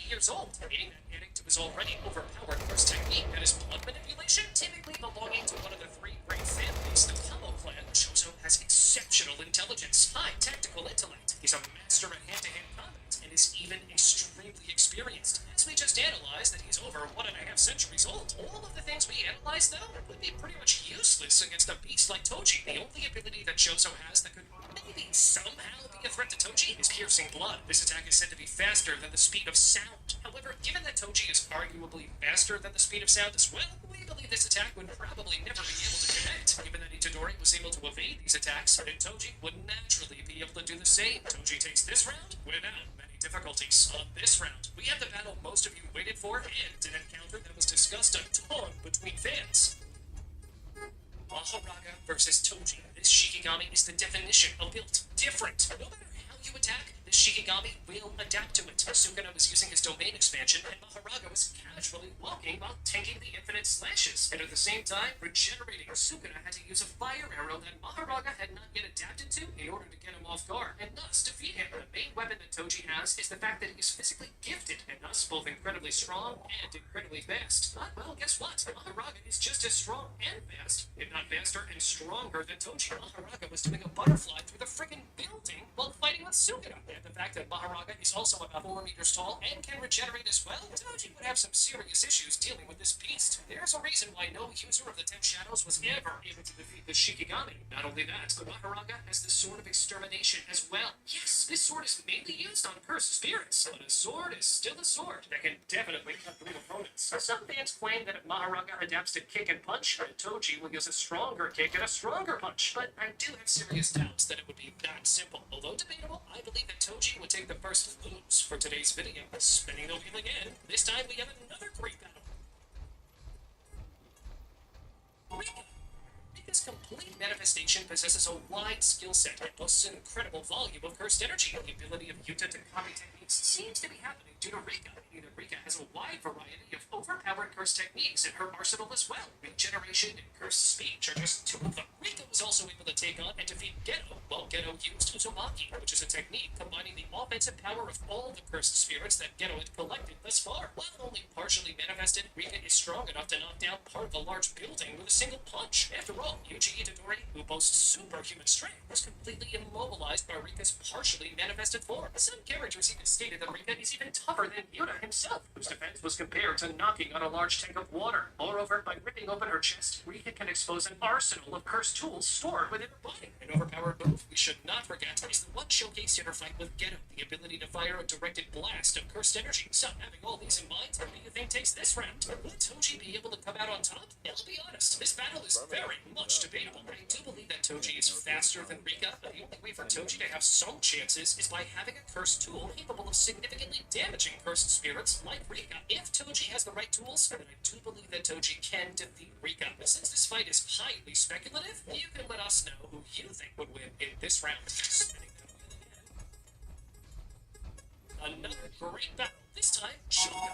years old, meaning that adding to his already overpowered cursed technique, that is blood manipulation, typically belonging to one of the 3 great families, the Kamo clan. Choso has exceptional intelligence, high tactical intellect. He's a master at hand-to-hand combat, and is even extremely experienced. As we just analyzed that he's over 1.5 centuries old. All of the things we analyzed, though, would be pretty much useless against a beast like Toji. The only ability that Choso has that could maybe somehow be a threat to Toji is piercing blood. This attack is said to be faster than the speed of sound. However, given that Toji is arguably faster than the speed of sound as well, we believe this attack would probably never be able to connect. Given that Itadori was able to evade these attacks, then Toji would naturally be able to do the same. Toji takes this round without many difficulties. On this round, we have the battle most of you waited for, and an encounter that was discussed a ton between fans. Maharaga versus Toji. This Shikigami is the definition of built different. No matter how you attack, this Shikigami will adapt to it. Sukuna was using his domain expansion, and Maharaga was casually walking while tanking the infinite slashes, and at the same time, regenerating. Sukuna had to use a fire arrow that Maharaga had not yet adapted to in order to get him off guard, and thus defeat him. The main weapon that Toji has is the fact that he is physically gifted, and thus both incredibly strong and incredibly fast. But, well, guess what? Maharaga is just as strong and fast, if not faster and stronger than Toji. Maharaga was doing a butterfly through the friggin' building while fighting with Sukuna. And the fact that Maharaga is also about 4 meters tall and can regenerate as well, Toji would have some serious issues dealing with this beast. There's a reason why no user of the 10 Shadows was ever able to defeat the Shikigami. Not only that, the Maharaga has the Sword of Extermination as well. Yes, this sword is mainly used on cursed spirits, but a sword is still a sword that can definitely cut through opponents. Some fans claim that if Maharaga adapts to kick and punch, then Toji will use a stronger kick and a stronger punch. But I do have serious doubts that it would be that simple. Although debatable, I believe that Toji would take the first lose for today's video. Spinning the wheel again. This time we have another great battle. Rika. Rika's complete manifestation possesses a wide skill set and boasts an incredible volume of cursed energy. The ability of Yuta to copy techniques seems to be happening due to Rika, meaning that Rika has a wide variety of overpowered cursed techniques in her arsenal as well. Regeneration and cursed speech are just two of them. Rika was also able to take on and defeat Geto, while Geto used Uzumaki, which is a technique combining the offensive power of all the cursed spirits that Geto had collected thus far. While only partially manifested, Rika is strong enough to knock down part of a large building with a single punch. After all, Yuji Itadori, who boasts superhuman strength, was completely immobilized by Rika's partially manifested form. Some characters even stated that Rika is even tougher than Yuta himself, whose defense was compared to knocking on a large tank of water. Moreover, by ripping open her chest, Rika can expose an arsenal of cursed tools stored within her body. An overpowered move we should not forget is the one showcased in her fight with Geto, the ability to fire a directed blast of cursed energy. So, having all these in mind, who do you think takes this round? Will Toji be able to come out on top? I'll be honest, this battle is very much debatable. I do believe that Toji is faster than Rika, but the only way for Toji to have some chances is by having a cursed tool capable of significantly damaging cursed spirits like Rika. If Toji has the right tools, then I do believe that Toji can defeat Rika. But since this fight is highly speculative, you can let us know who you think would win in this round. Another great battle. This time, Shogo.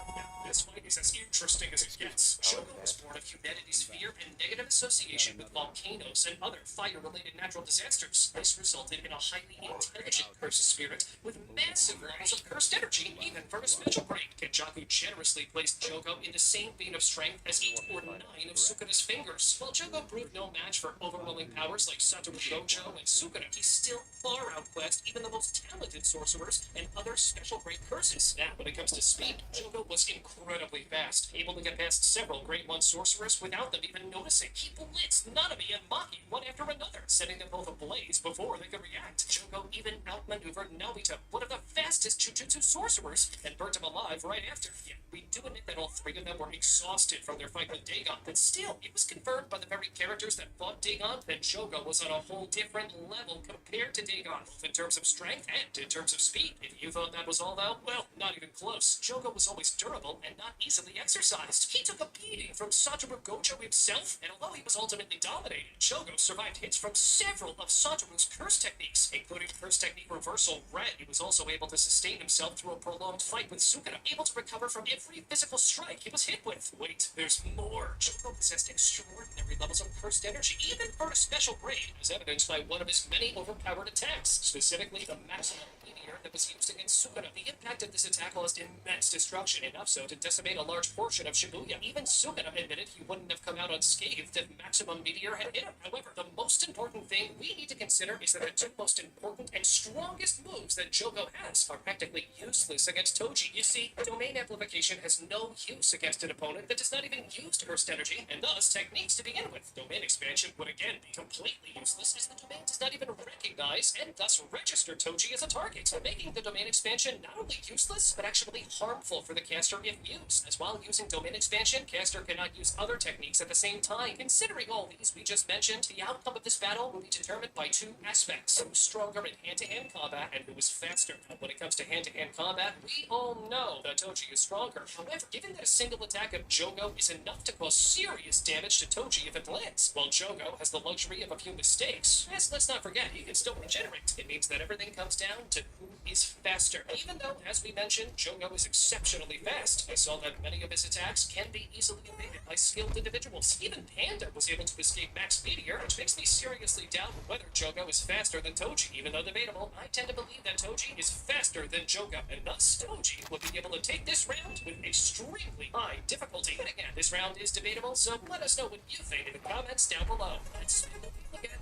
This fight is as interesting as it gets. Shogo was born of humanity's fear and negative association with volcanoes and other fire-related natural disasters. This resulted in a highly intelligent cursed spirit with massive levels of cursed energy, even for a special grade. Kenjaku generously placed Jogo in the same vein of strength as 8 or 9 of Sukada's fingers. While Jogo proved no match for overwhelming powers like Satoru Gojo and Sukada, he still far outclassed even the most talented sorcerers and other special grade curses. Now, when it comes to speed, Jogo was incredibly fast, able to get past several Grade 1 sorcerers without them even noticing. He blitzed Nanami and Maki one after another, setting them both ablaze before they could react. Jogo even outmaneuvered Naobita, one of the fastest Jujutsu sorcerers, and burnt him alive right after. Yeah, we do admit that all 3 of them were exhausted from their fight with Dagon, but still, it was confirmed by the very characters that fought Dagon that Jogo was on a whole different level compared to Dagon, both in terms of strength and in terms of speed. If you thought that was all though, well, not even close. Jogo was always durable and not easily exercised. He took a beating from Satoru Gojo himself, and although he was ultimately dominated, Jogo survived hits from several of Satoru's curse techniques, including curse technique reversal Red. He was also able to sustain himself through a prolonged fight with Sukada, able to recover from every physical strike he was hit with. Wait, there's more. Jogo possessed extraordinary levels of cursed energy, even for a special grade, as evidenced by one of his many overpowered attacks, specifically the maximum meteor that was used against Sukada. The impact of this attack caused immense destruction, enough so to decimate a large portion of Shibuya. Even Sukada admitted he wouldn't have come out unscathed if Maximum Meteor had hit him. However, the most important thing we need to consider is that the 2 most important and strongest moves that Jogo has are practically useless against Toji. You see, Domain Amplification has no use against an opponent that does not even use cursed energy, and thus techniques to begin with. Domain Expansion would again be completely useless, as the domain does not even recognize and thus register Toji as a target, making the Domain Expansion not only useless, but actually harmful for the caster if used, as while using Domain Expansion, caster cannot use other techniques at the same time. Considering all these we just mentioned, the outcome of this battle will be determined by 2 aspects: who's stronger in hand-to-hand combat and who is faster. When it comes to hand-to-hand combat, we all know that Toji is stronger. However, given that a single attack of Jogo is enough to cause serious damage to Toji if it lands, while Jogo has the luxury of a few mistakes, as let's not forget, he can still regenerate. It means that everything comes down to who is faster. Even though, as we mentioned, Jogo is exceptionally fast, I saw that many of his attacks can be easily evaded by skilled individuals. Even Panda was able to escape Max Meteor, which makes me seriously doubt whether Jogo is faster than Toji. Even though debatable, I tend to believe that Toji is faster than Jogo, and thus Toji will be able to take this round with extremely high difficulty. And again, this round is debatable, so let us know what you think in the comments down below. Let's spin the wheel again.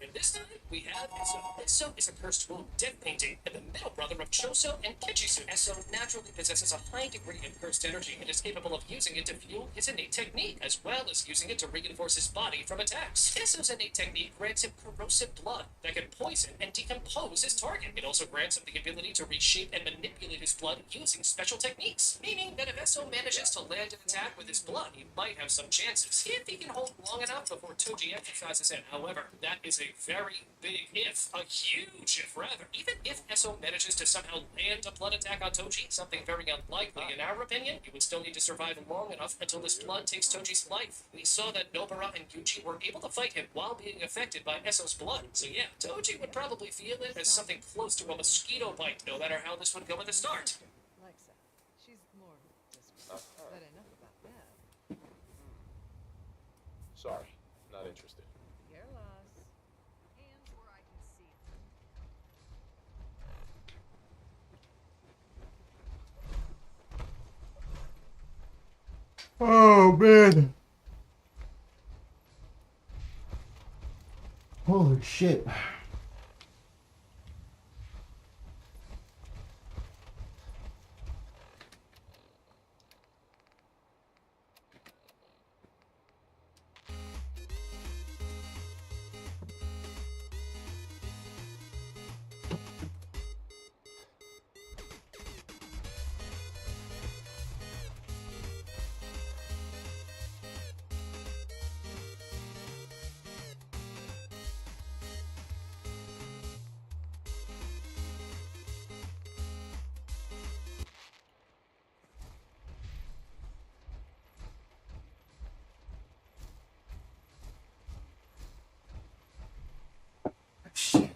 And this time, we have Esso. Esso is a cursed wound death painting and the middle brother of Choso and Kichisu. Esso naturally possesses a high degree of cursed energy and is capable of using it to fuel his innate technique, as well as using it to reinforce his body from attacks. Esso's innate technique grants him corrosive blood that can poison and decompose his target. It also grants him the ability to reshape and manipulate his blood using special techniques, meaning that if Esso manages to land an attack with his blood, he might have some chances, if he can hold long enough before Toji exercises it. However, that is a very, big if, a huge if rather. Even if Esso manages to somehow land a blood attack on Toji, something very unlikely in our opinion, you would still need to survive long enough until this blood takes Toji's life. We saw that Nobara and Yuji were able to fight him while being affected by Esso's blood. So yeah, Toji would probably feel it as something close to a mosquito bite, no matter how this would go at the start. Lexa, she's more distant, but enough about that. Sorry, not interested. Your loss. Hands where I can see them. Oh man. Holy shit. Shit.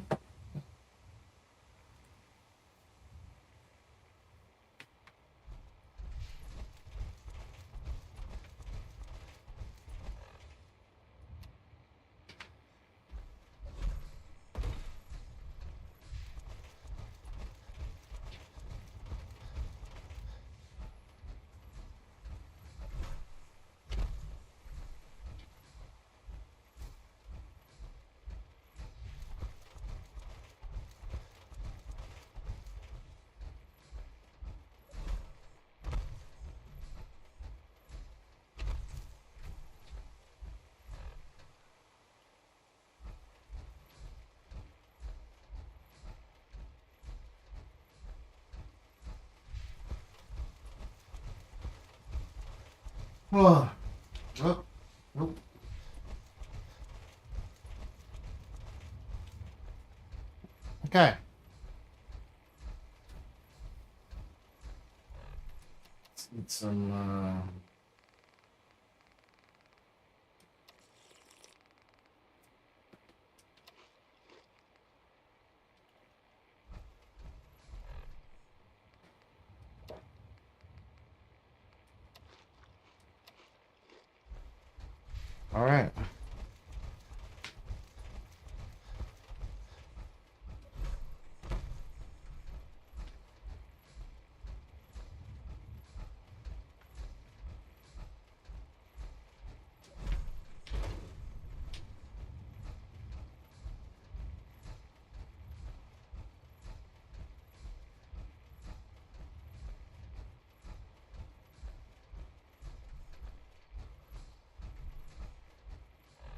Oh. Oh. Nope. Okay. Let's eat some all right.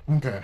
Okay.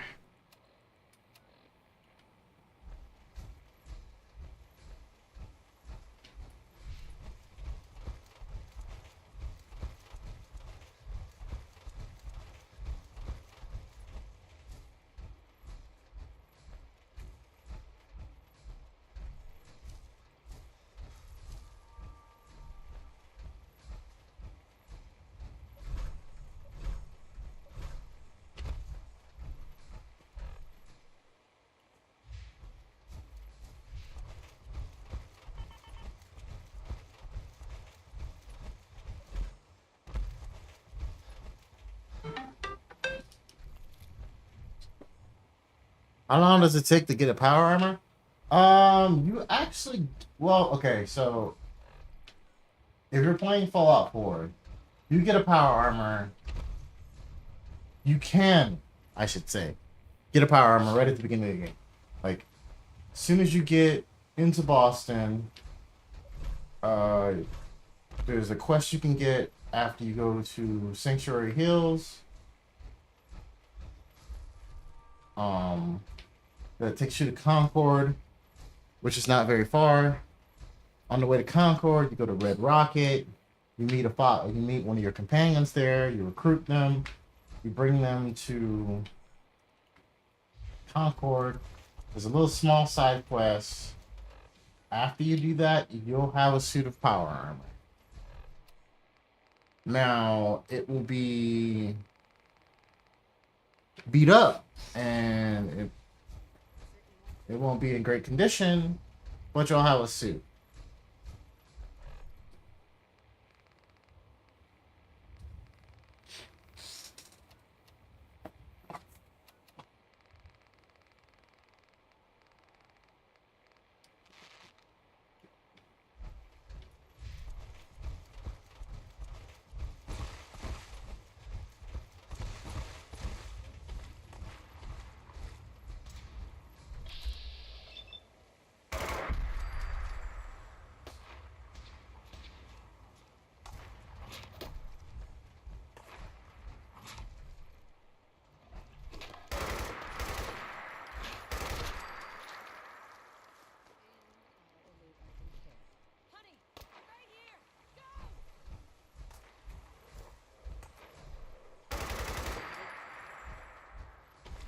How long does it take to get a power armor? You actually, well, okay, so if you're playing Fallout 4, you get a power armor. You can, I should say, get a power armor right at the beginning of the game. Like, as soon as you get into Boston, there's a quest you can get after you go to Sanctuary Hills. That takes you to Concord, which is not very far. On the way to Concord, you go to Red Rocket. You meet one of your companions there. You recruit them. You bring them to Concord. There's a little small side quest. After you do that, you'll have a suit of power armor. Now, it will be beat up, and it won't be in great condition, but you'll have a suit.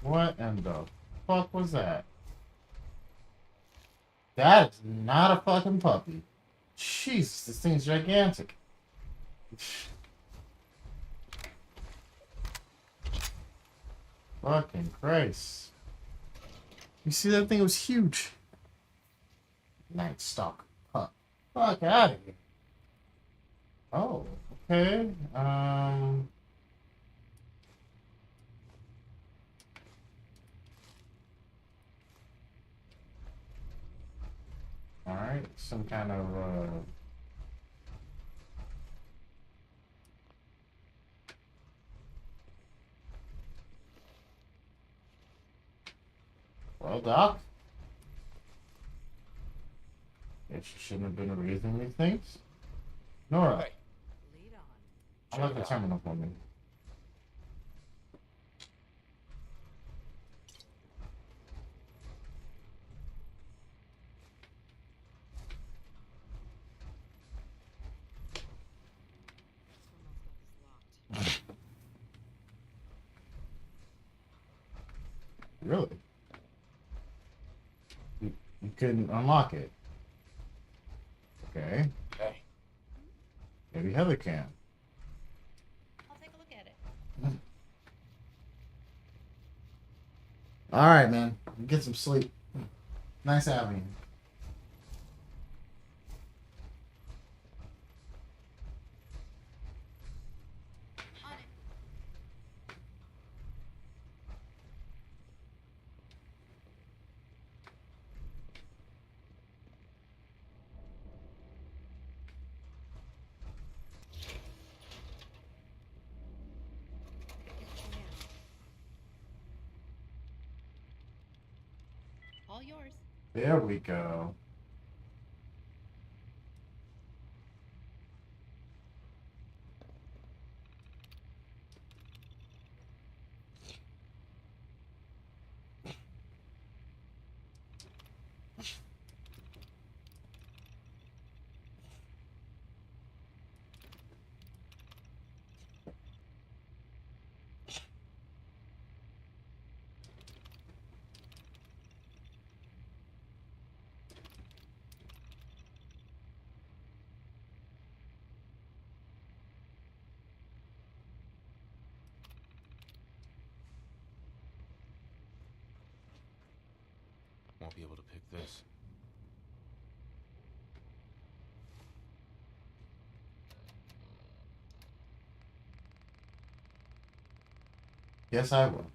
What in the fuck was that? That is not a fucking puppy. Jesus, this thing's gigantic. Fucking Christ. You see that thing? It was huge. Night Stalker pup. Fuck out of here. Oh, okay. Alright, some kind of, well, Doc. Guess you shouldn't have been raising these things. Nora. Lead on. I like the terminal for me. Really? You couldn't unlock it. Okay. Okay. Maybe Heather can. I'll take a look at it. Alright, man. Get some sleep. Nice having you. On it. All yours. There we go. Won't be able to pick this. Yes, I will.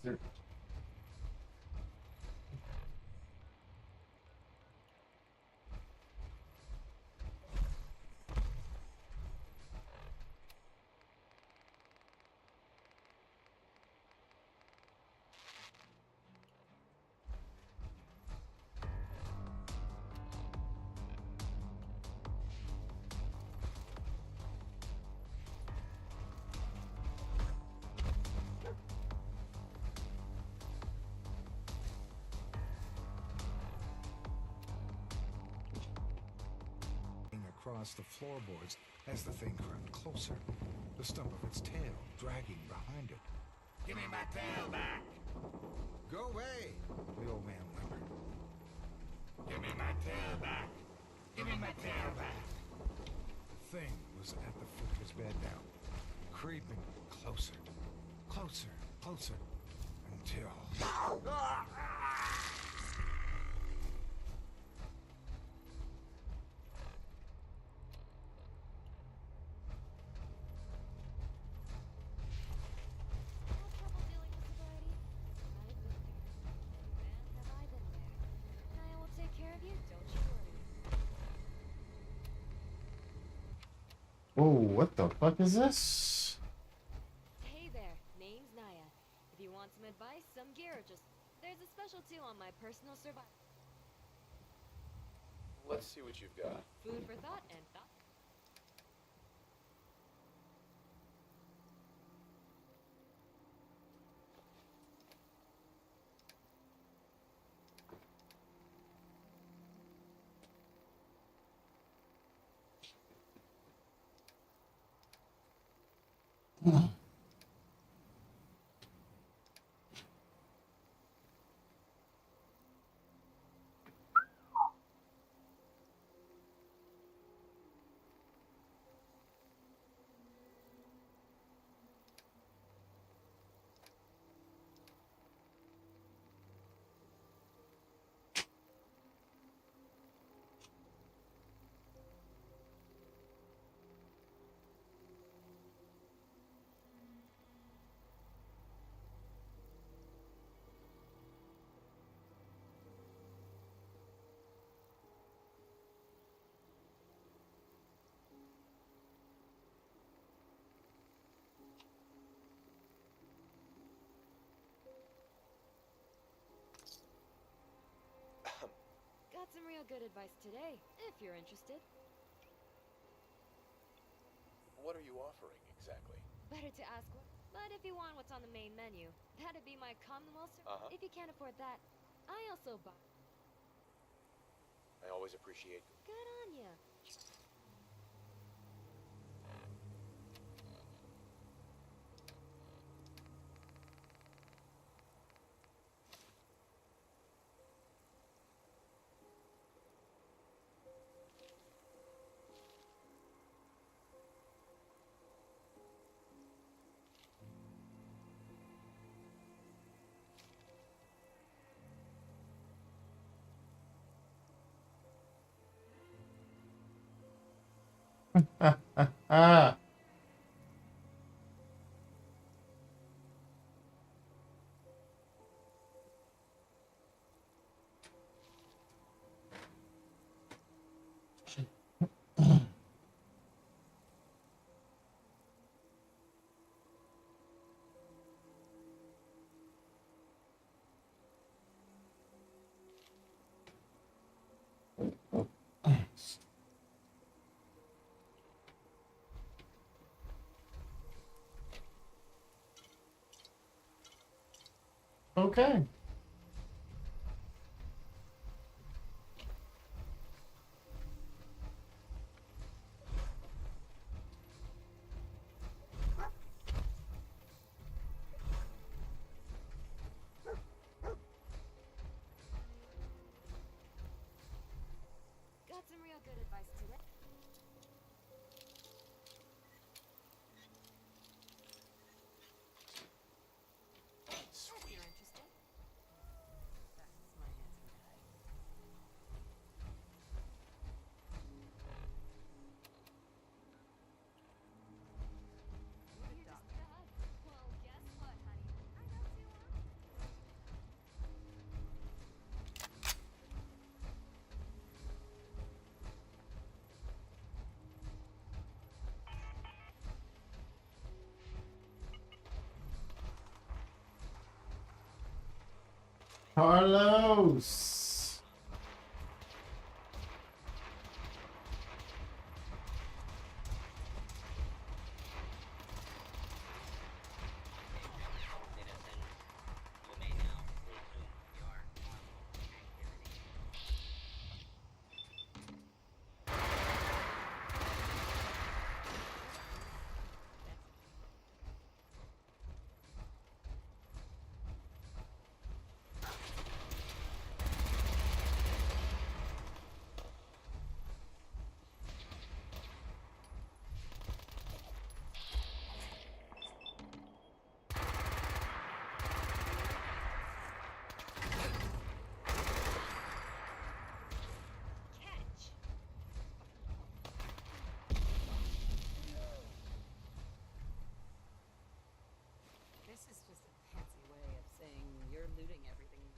Sir. Across the floorboards as the thing crept closer, the stump of its tail dragging behind it. Give me my tail back! Go away, the old man whimpered. Give me my tail back! Give me my tail back! The thing was at the foot of his bed now, creeping closer, closer, closer, until... Whoa, what the fuck is this? Hey there, name's Naya. If you want some advice, some gear, or just... There's a special too on my personal survival. Let's see what you've got. Food for thought and thought. Got some real good advice today, if you're interested. What are you offering, exactly? Better to ask what. But if you want what's on the main menu, that'd be my Commonwealth. If you can't afford that, I also buy. I always appreciate... Good on ya. Okay. Got some real good advice today. If you're interested. That's my handsome guy. Good dog. Well, guess what, honey? I got 2 options. Carlos! This is just a fancy way of saying you're looting everything you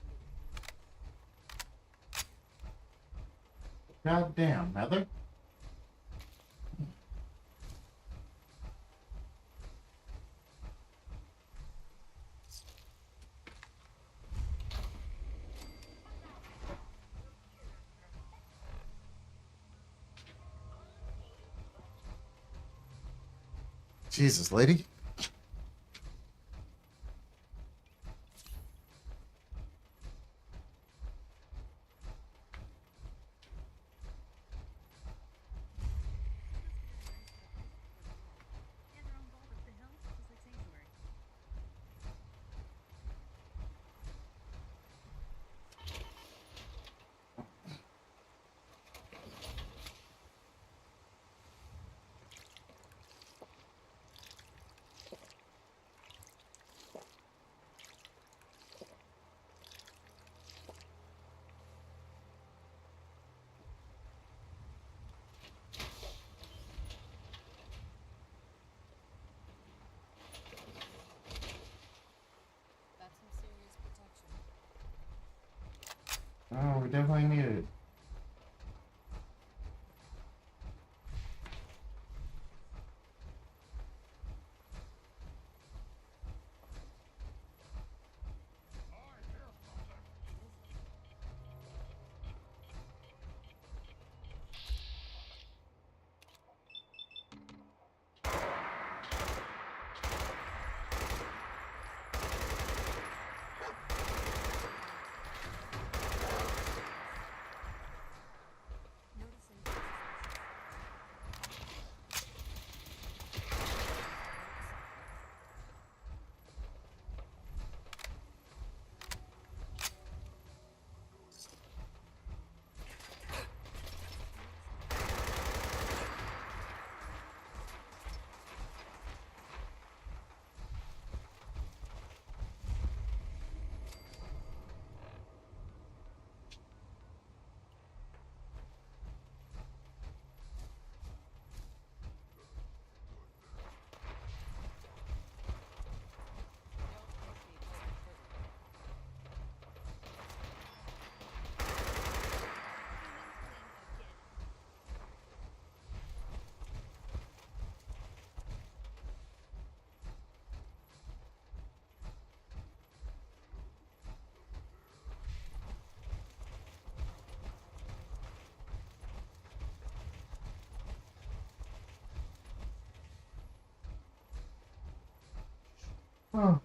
can. Goddamn, Heather. Jesus, lady. Yeah, they're on ball with the hills, just like Sanctuary. That's some serious protection. Oh, we definitely need it. Oh.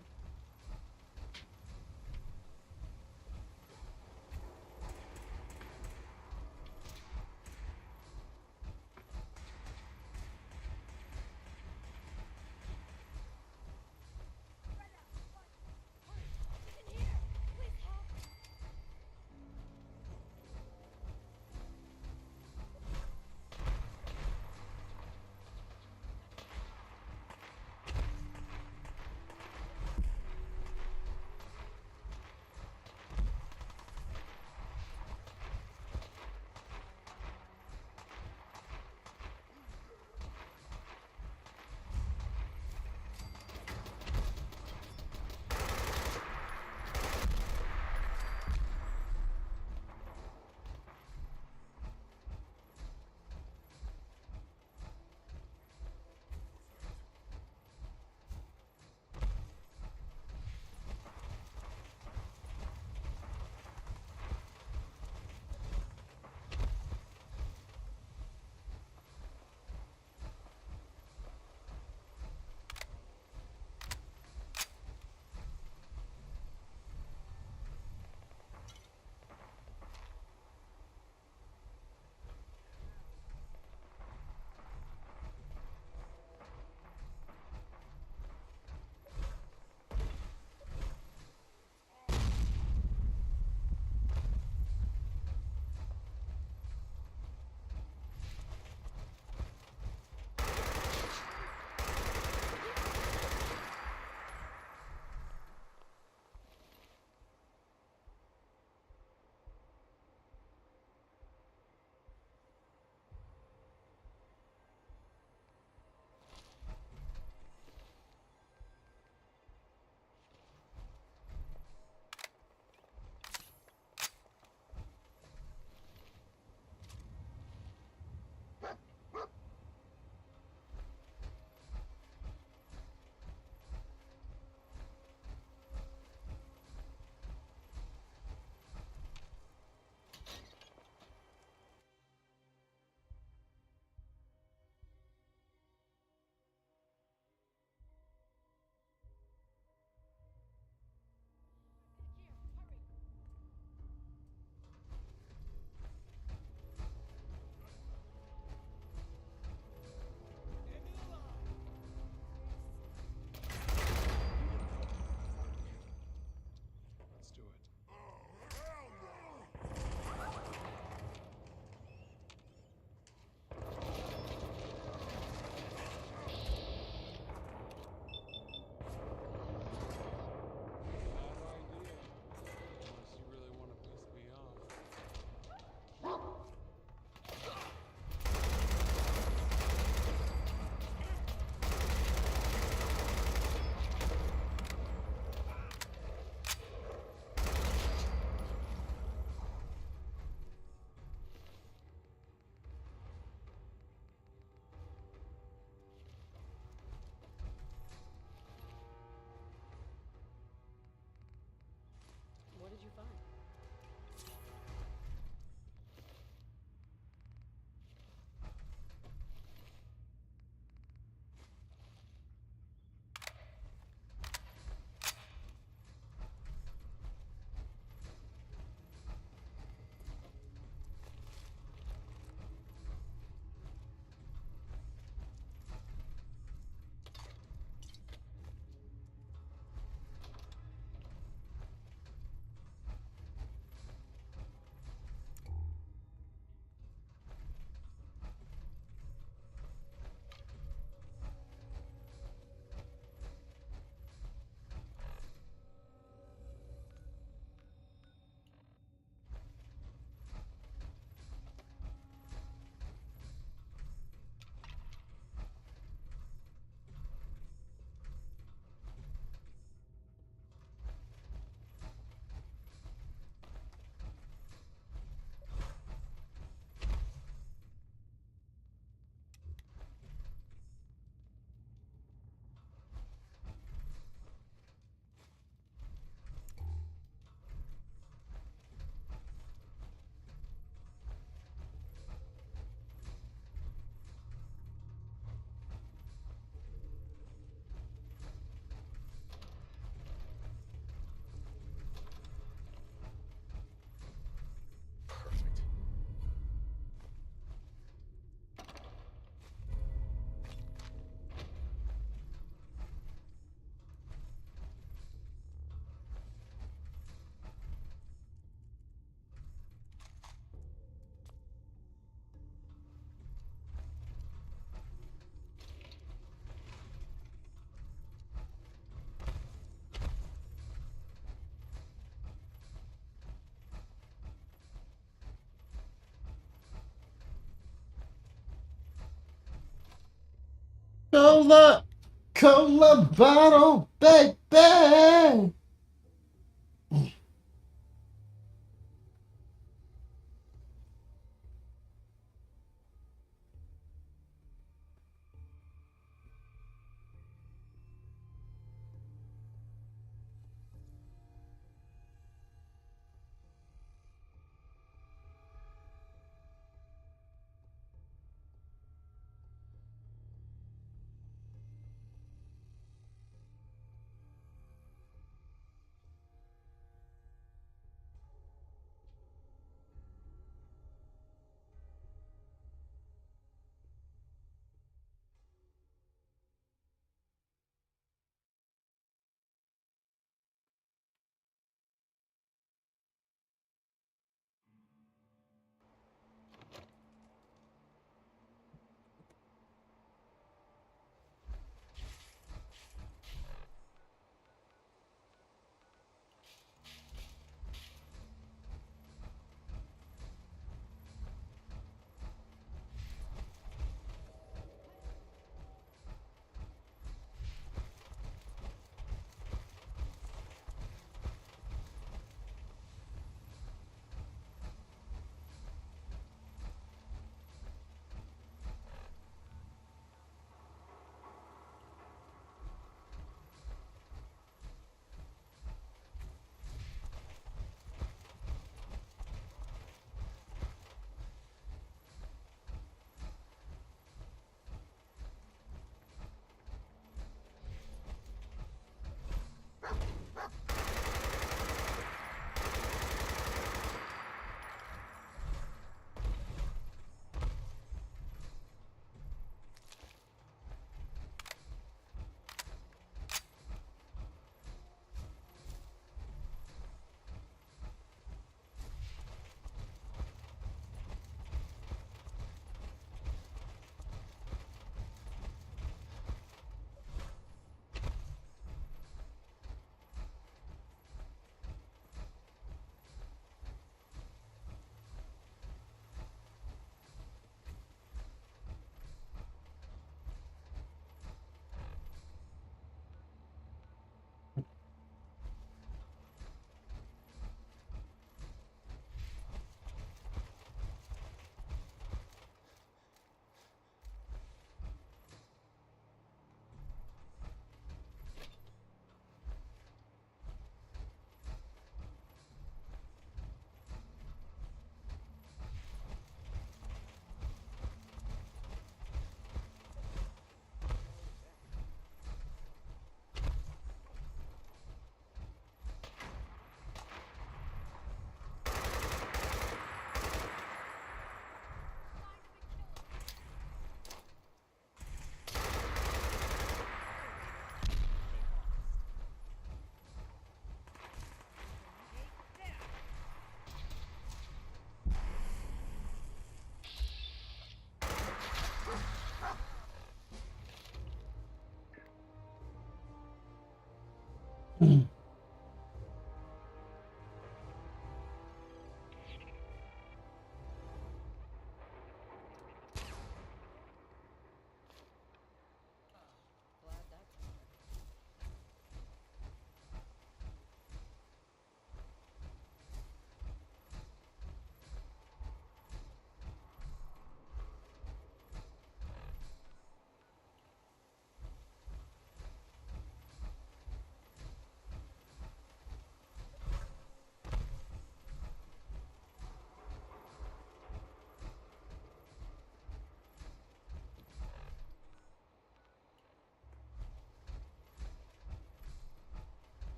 Cola! Cola bottle, baby!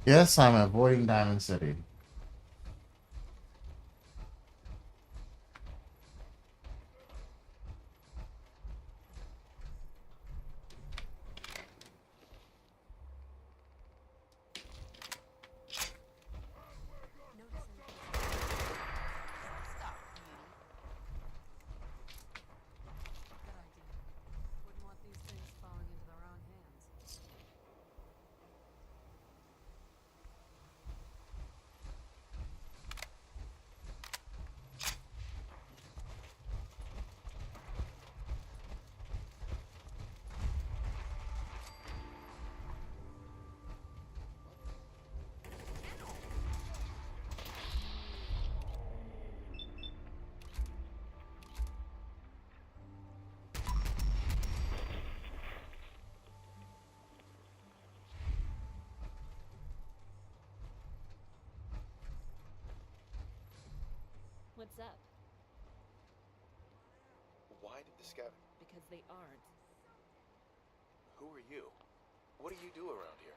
Yes, I'm avoiding Diamond City. What's up? Why did the scout... Because they aren't. Who are you? What do you do around here?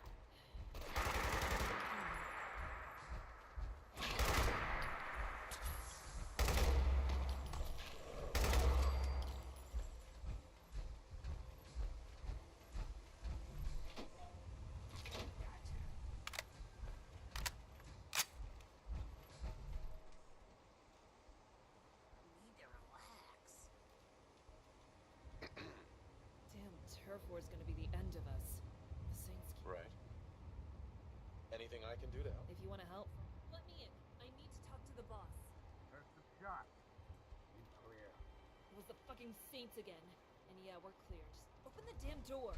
Damn turf war's gonna be the end of us. The Saints keep... Right. Anything I can do to help? If you want to help, Let me in. I need to talk to the boss. There's the shot. You clear. it was the fucking Saints again. And yeah, we're clear. Just open the damn door.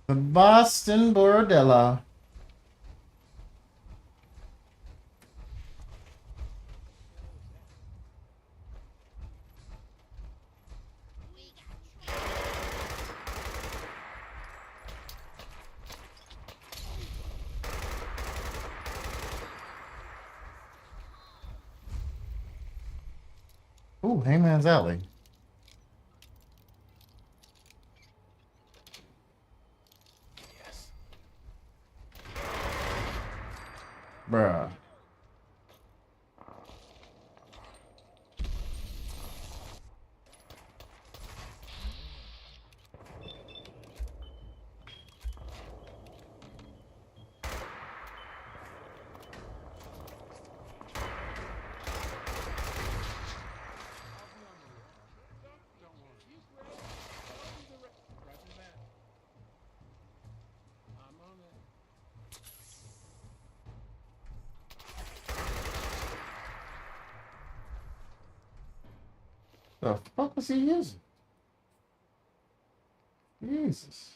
The Boston Bordella. Ooh, Hangman's Alley. Yes. Bruh. Roger that. I'm on it. The fuck was he using? Jesus.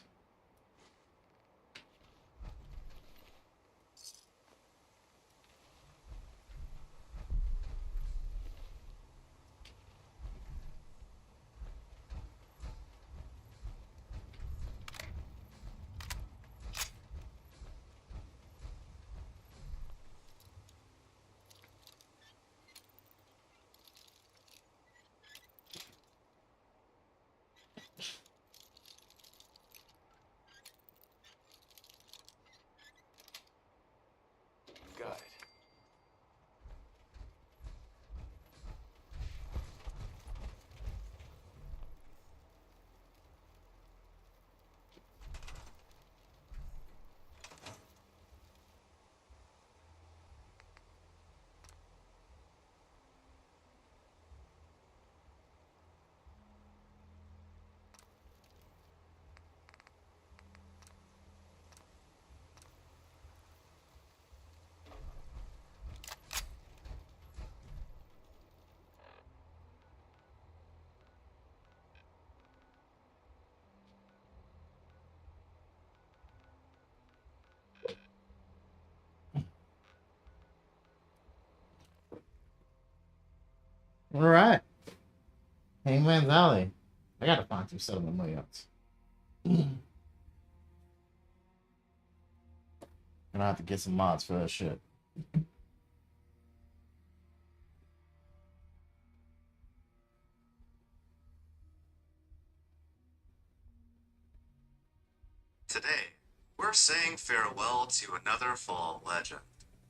Got it. All right. Hangman's Alley. I gotta find some settlement layouts. Gonna have to get some mods for that shit. Today, we're saying farewell to another fall legend.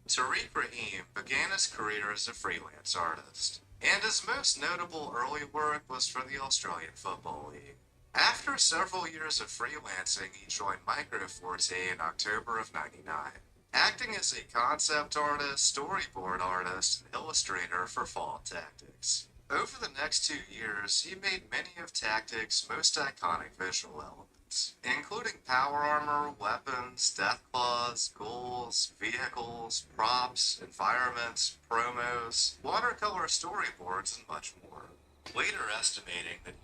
Tariq Rahim began his career as a freelance artist, and his most notable early work was for the Australian Football League. After several years of freelancing, he joined Microforte in October of '99, acting as a concept artist, storyboard artist, and illustrator for Fall Tactics. Over the next 2 years, he made many of Tactics' most iconic visual elements, including power armor, weapons, death claws, goals, vehicles, props, environments, promos, watercolor storyboards, and much more. Later estimating that...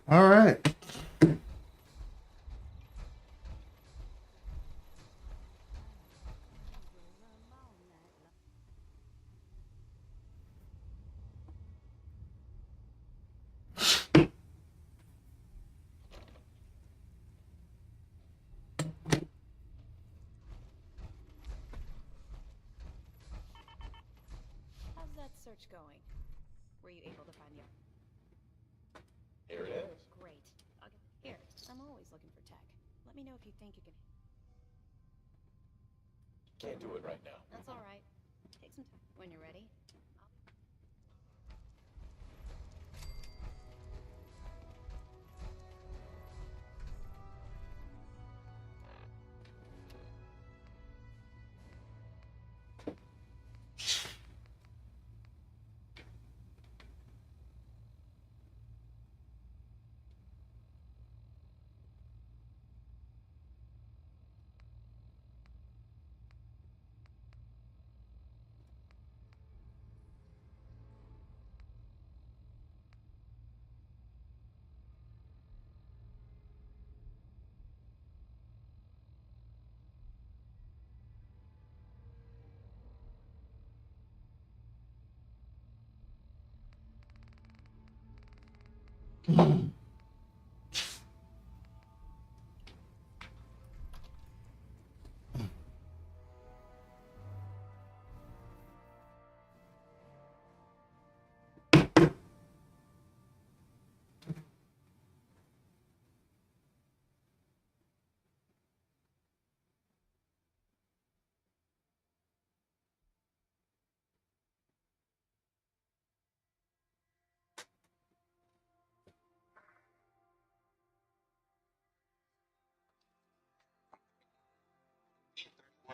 All right. search going? Were you able to find the... Here it is. Great. Here, I'm always looking for tech. Let me know if you think you can... Can't do it right now. That's all right. Take some time. When you're ready,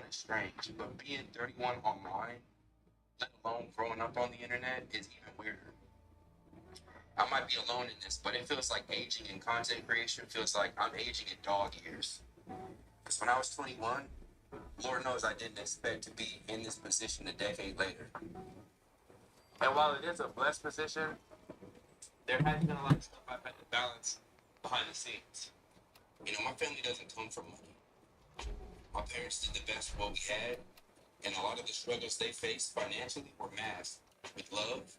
Is strange, but being 31 online, let alone growing up on the internet, is even weirder. I might be alone in this, but it feels like aging in content creation feels like I'm aging in dog years. Because when I was 21, Lord knows I didn't expect to be in this position a decade later. And while it is a blessed position, there has been a lot of stuff I've had to balance behind the scenes. You know, my family doesn't come from money. My parents did the best for what we had, and a lot of the struggles they faced financially were masked with love,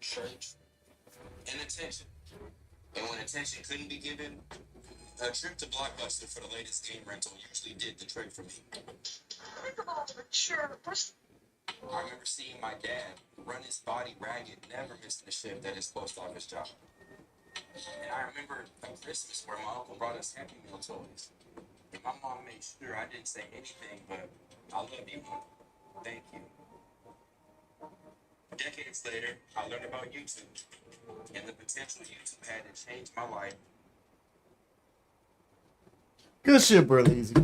church, and attention. And when attention couldn't be given, a trip to Blockbuster for the latest game rental usually did the trick for me. I remember seeing my dad run his body ragged, never missing a shift at his post office job. And I remember a Christmas where my uncle brought us Happy Meal toys. And my mom made sure I didn't say anything but, "I love you, Mom. Thank you." Decades later, I learned about YouTube and the potential YouTube had to change my life. Good shit, bro, easy.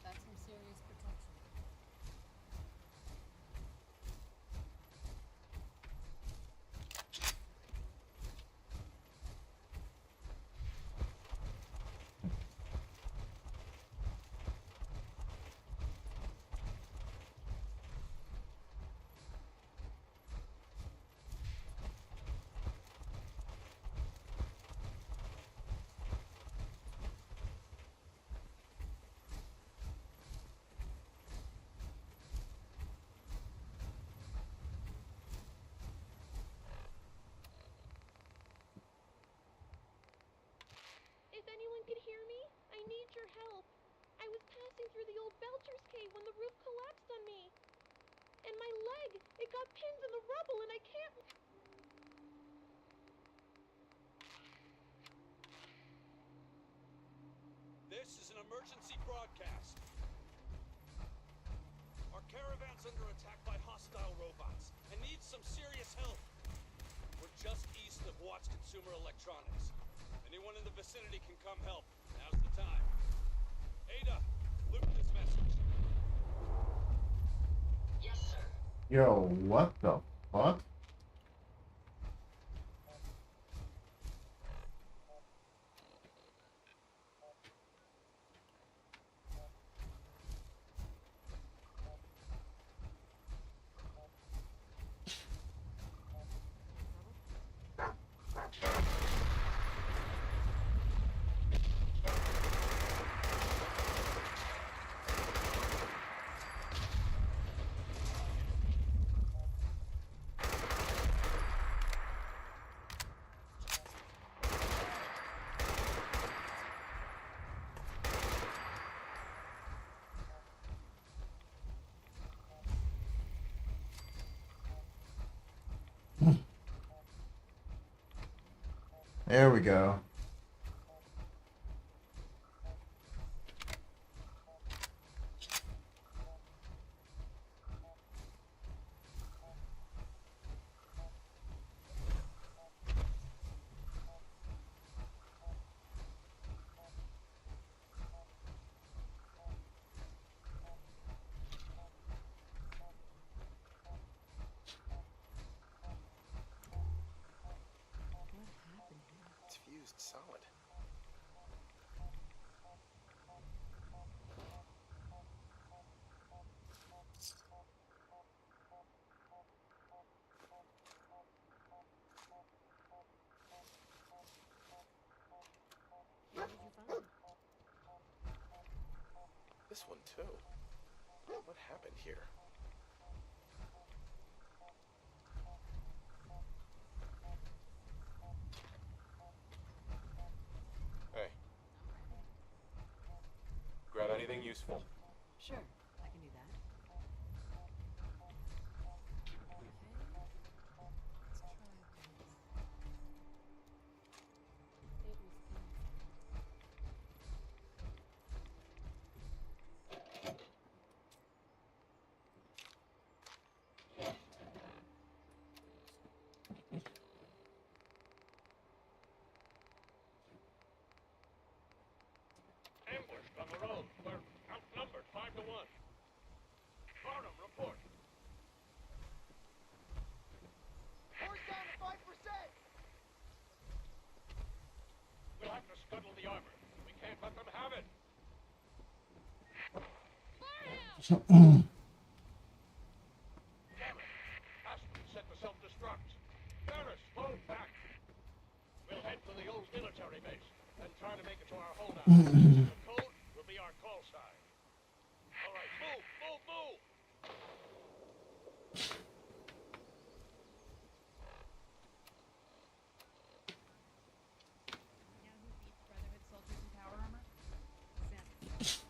That's some serious protection. If anyone could hear me, I need your help. I was passing through the old Belcher's cave when the roof collapsed on me. And my leg, it got pinned in the rubble and I can't... This is an emergency broadcast. Our caravan's under attack by hostile robots and needs some serious help. We're just east of Watts Consumer Electronics. Anyone in the vicinity can come help. Now's the time. Ada, loop this message. Yes, sir. Yo, what the fuck? There we go. What happened here? It's fused solid. What did you find? This one too. What happened here? Hey. I'm ready. Grab anything useful. Sure, I can do that. Okay, let's try this. It was easy. Ambushed on the road. We're outnumbered 5 to 1. Barnum, report. Horse down to 5%! We'll have to scuttle the armor. We can't let them have it. Damn it. Aspen set the self-destruct. Ferris, fall back. We'll head for the old military base and try to make it to our holdout. The code will be our call sign. All right, move, move, move! You know who beats Brotherhood soldiers in power armor? Sanders.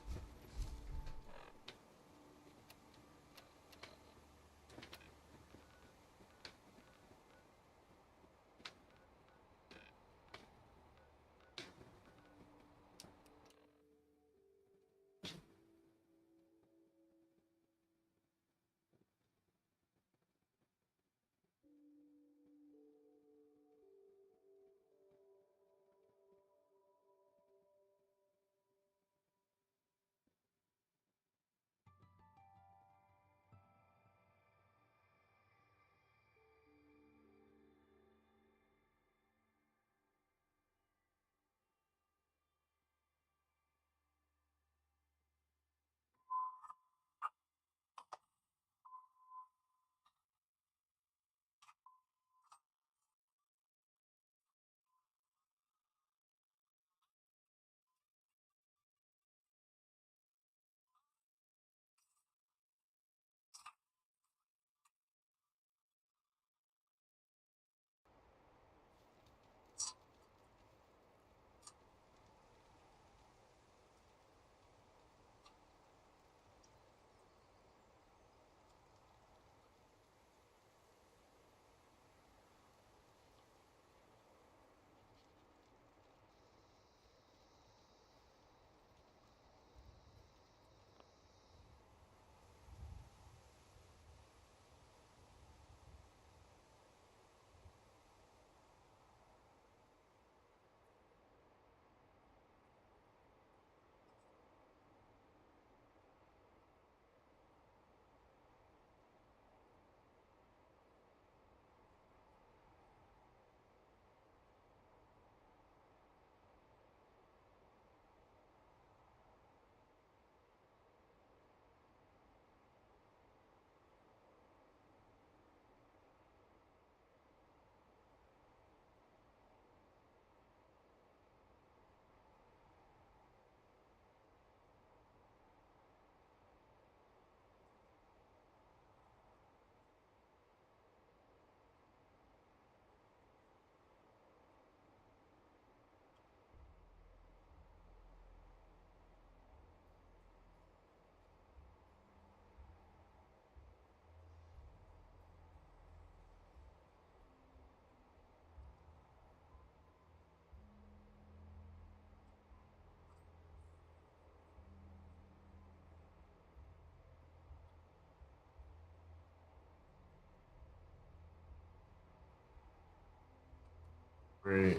Great.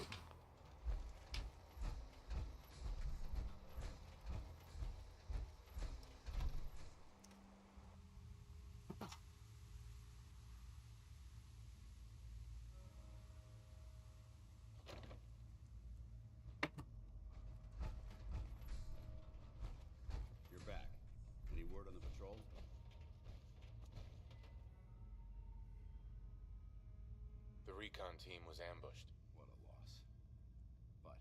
You're back. Any word on the patrol? The recon team was ambushed. What a loss. But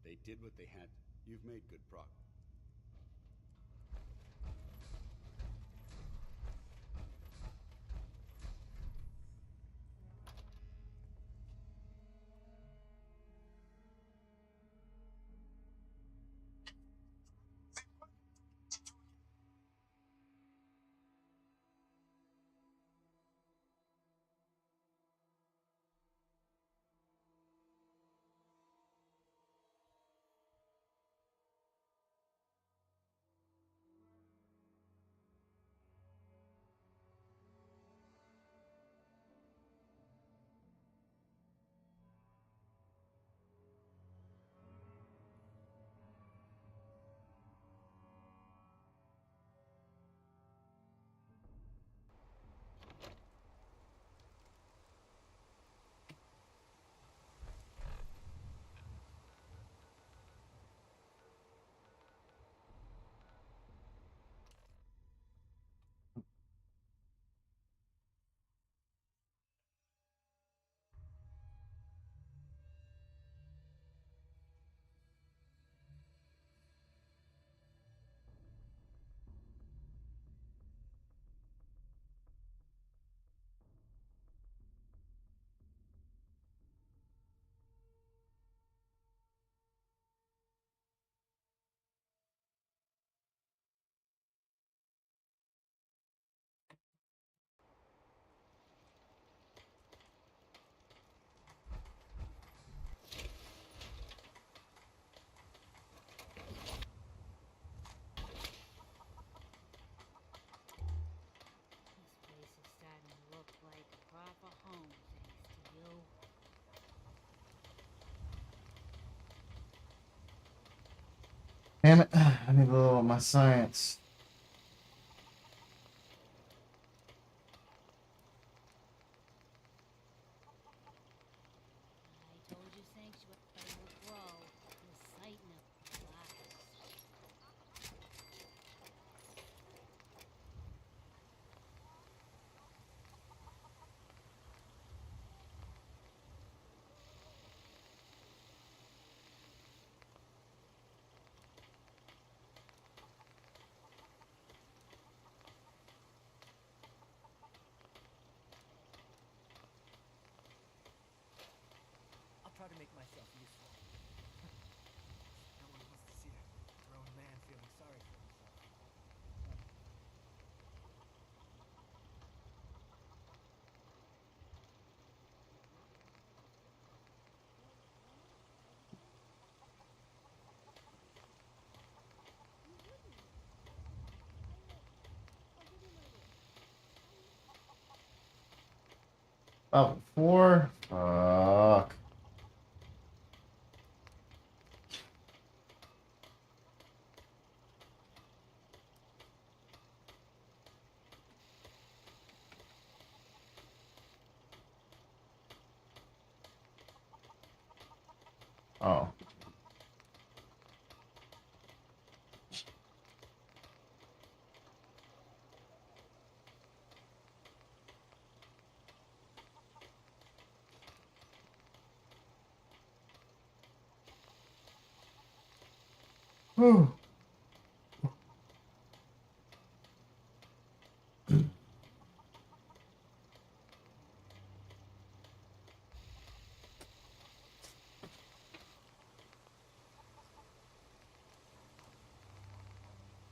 they did what they had. You've made good progress. This place is starting to look like a proper home, thanks to you. Damn it. I need a little of my science. I told you sanctuary would grow. You're sighting up flies. I'll try to make myself useful. No one wants to see a grown man feeling sorry for himself. Oh, 4? Fuck. Oh. Whew.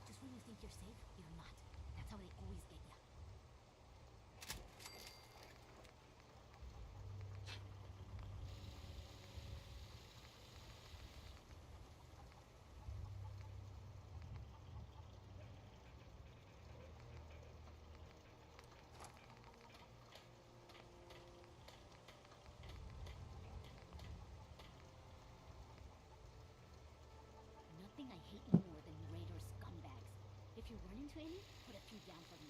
Just when you think you're safe, you're not. That's how they always get you. hate you more than Raider scumbags. If you run into any, put a few down for me.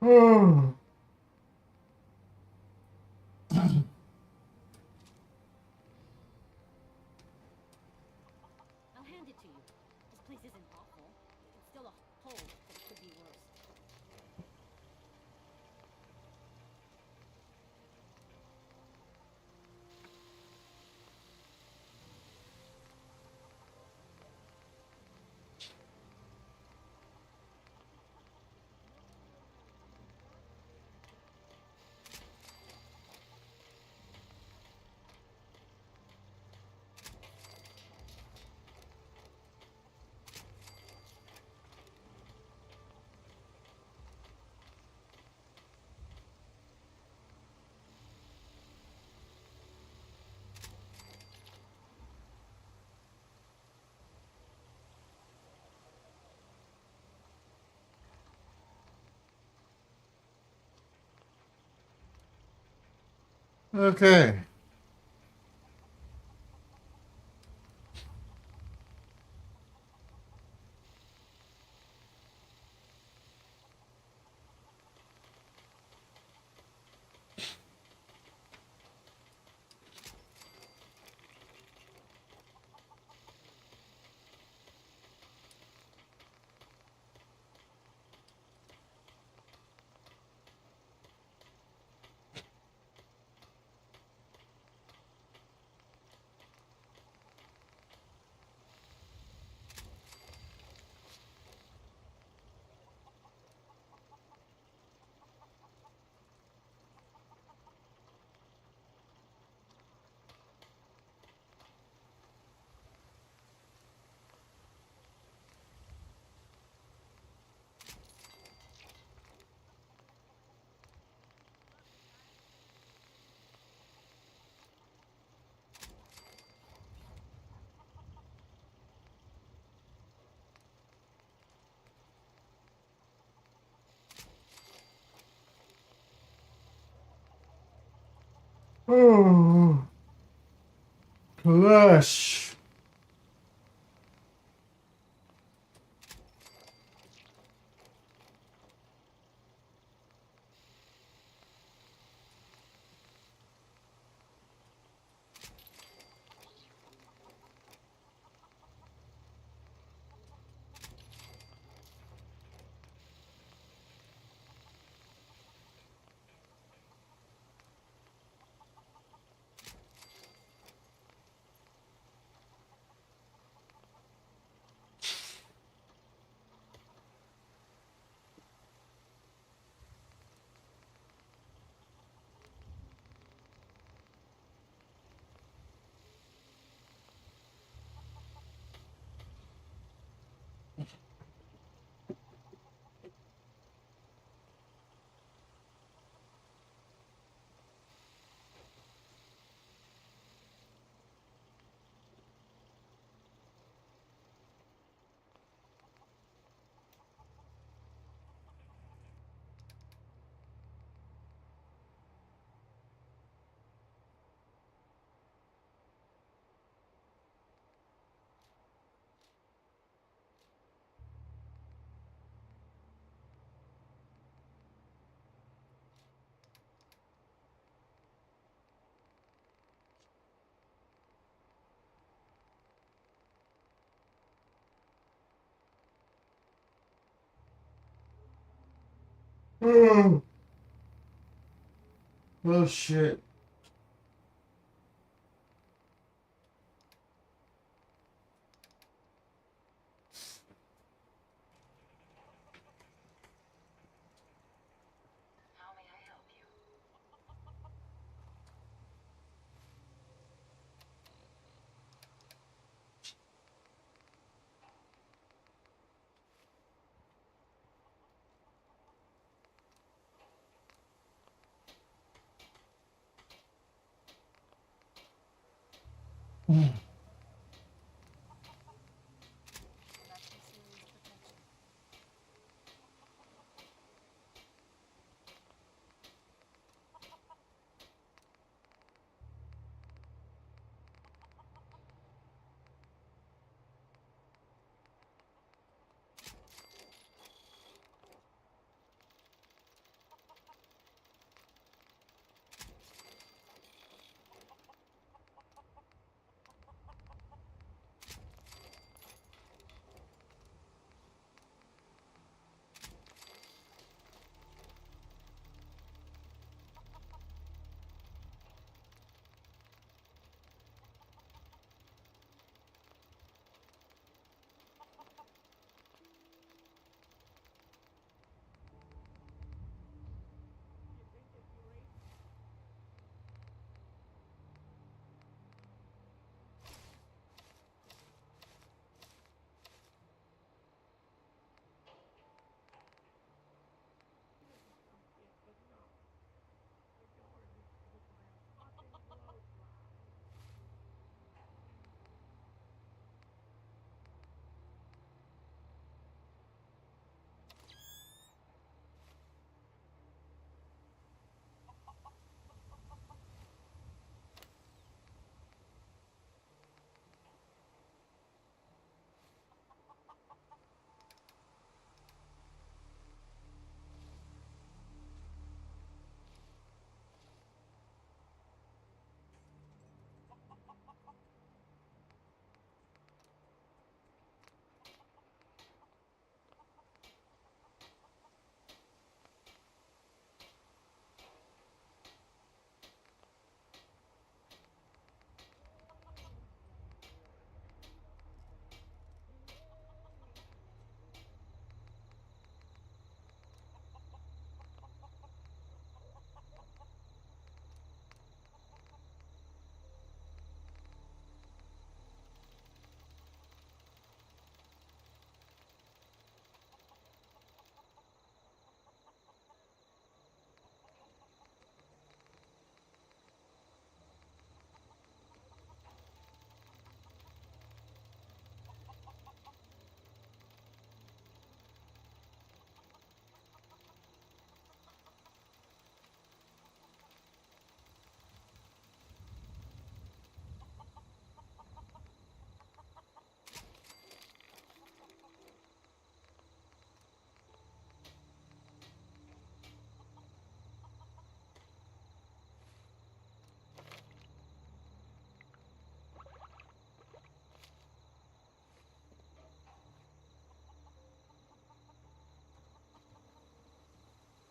Oh. I'll hand it to you. This place isn't awful. It's still a hole, but it could be worse. Okay. Oh. Plush. Oh shit. How may I help you?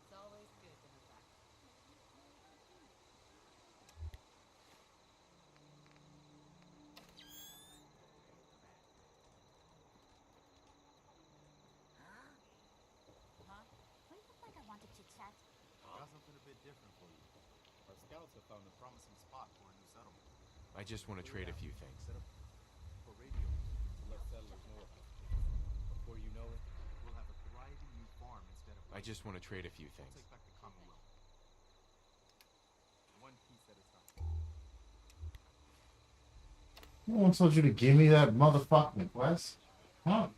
It's always good to have back. Huh? Do I look like I want to chit-chat? Got something a bit different for you. Our scouts have found a promising spot for a new settlement. I just want to trade a few things. Set up for radio to let settlers know about it. Before you know it, we'll have a thriving new farm instead of... I just want to trade a few things. Take back the Commonwealth. One piece at a time. No one told you to give me that motherfucking quest. Huh?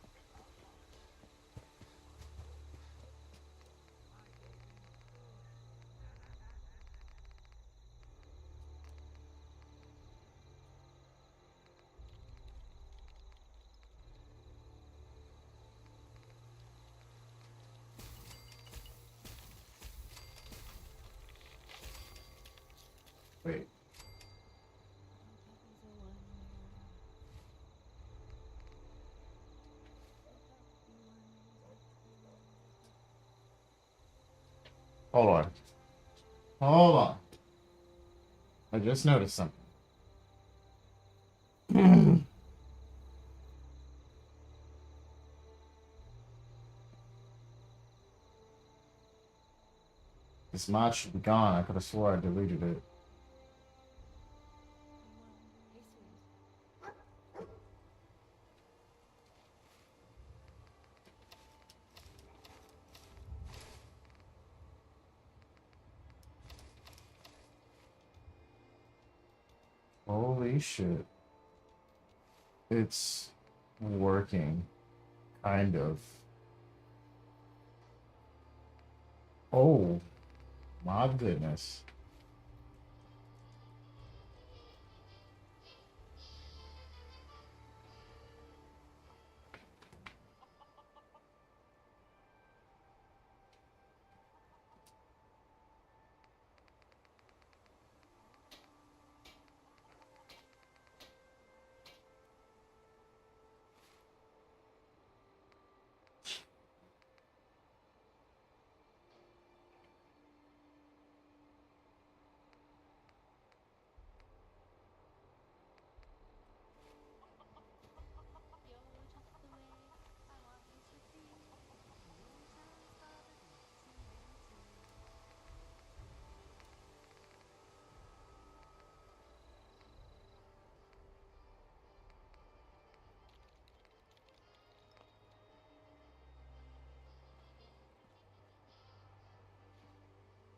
Wait. Hold on. Hold on. I just noticed something. This mod should be gone. I could have swore I deleted it. Holy shit. It's working. Kind of. Oh, my goodness.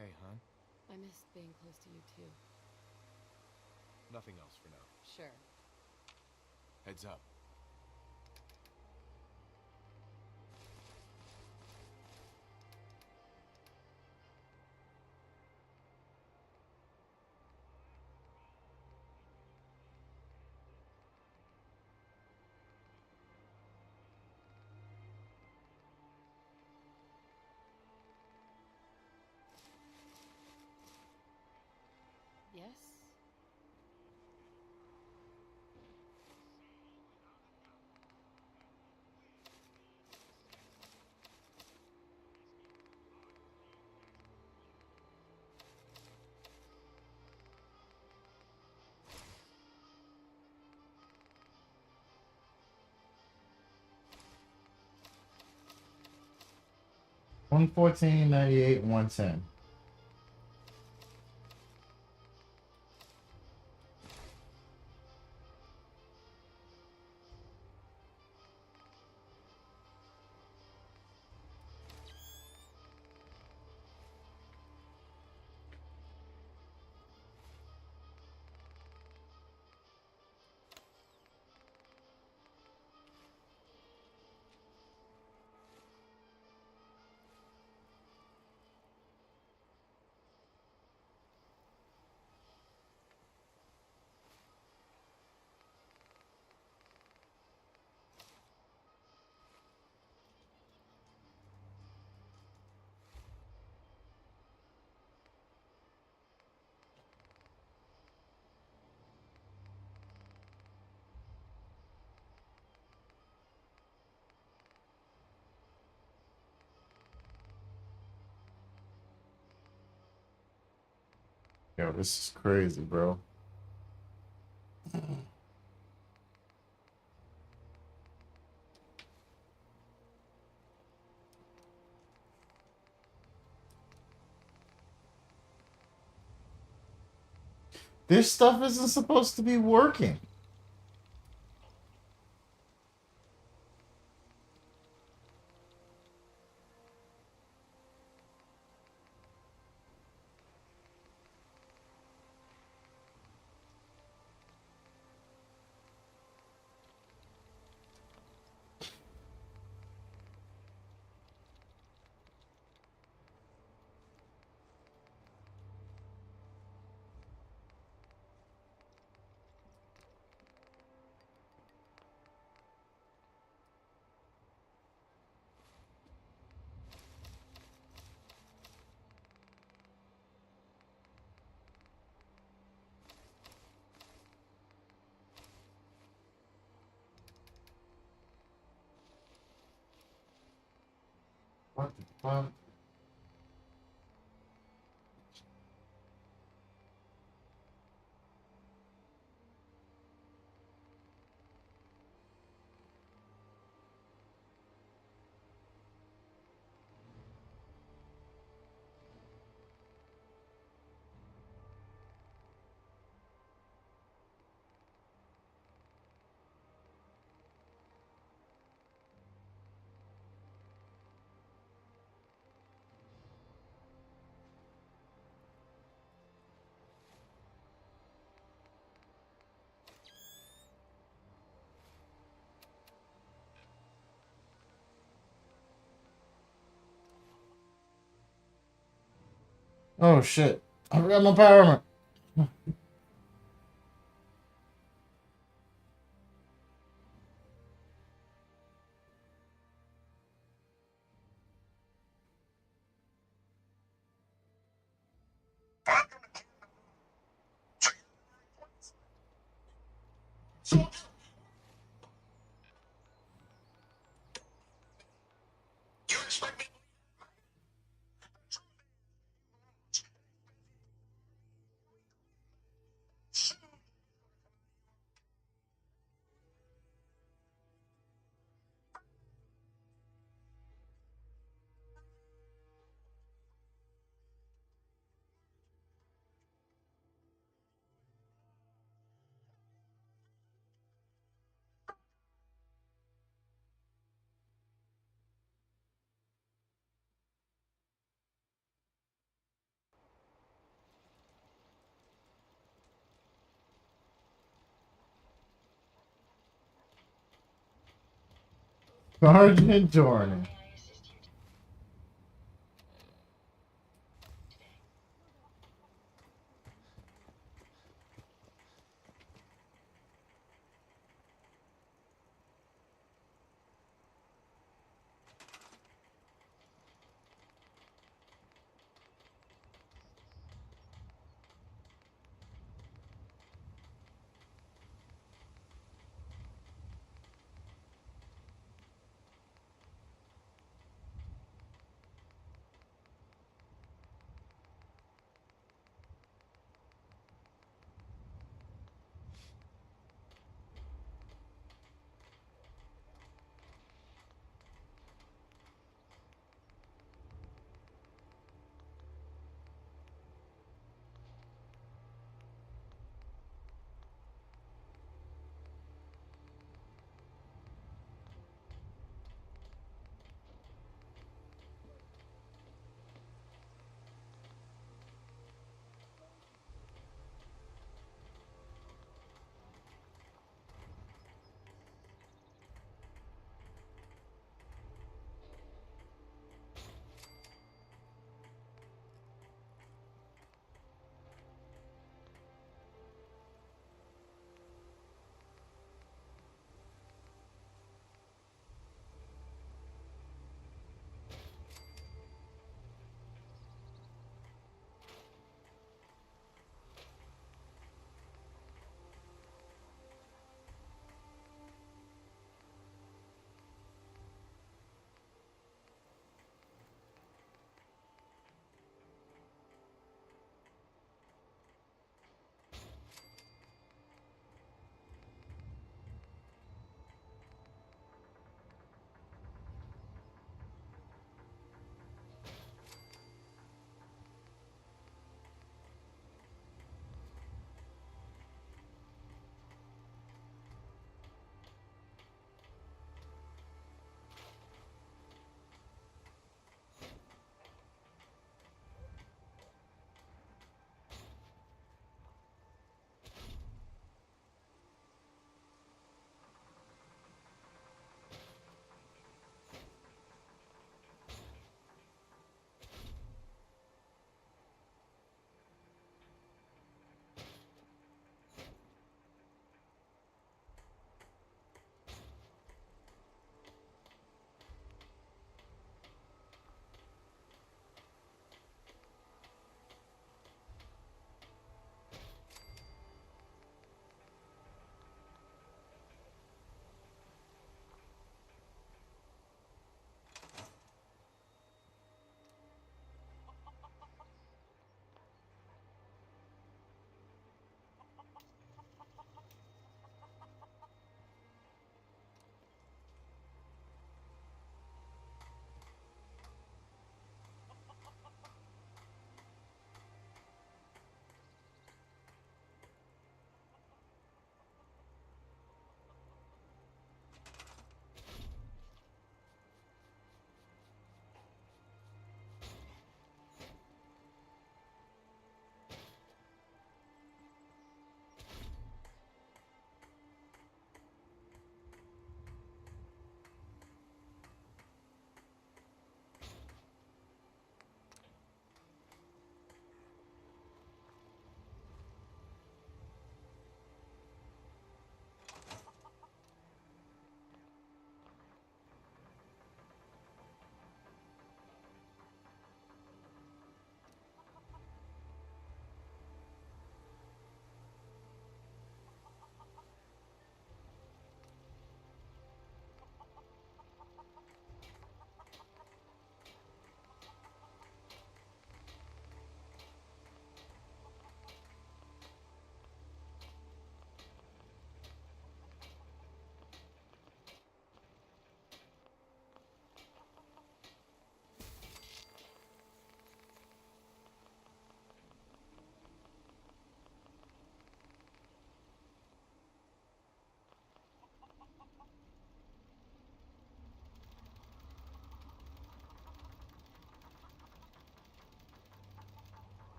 Hey, hon. I miss being close to you too. Nothing else for now. Sure. Heads up. Yes? $114.98, 110. Yo, this is crazy, bro. This stuff isn't supposed to be working. What the fuck? Oh shit. I forgot my power armor. Sergeant Jordan.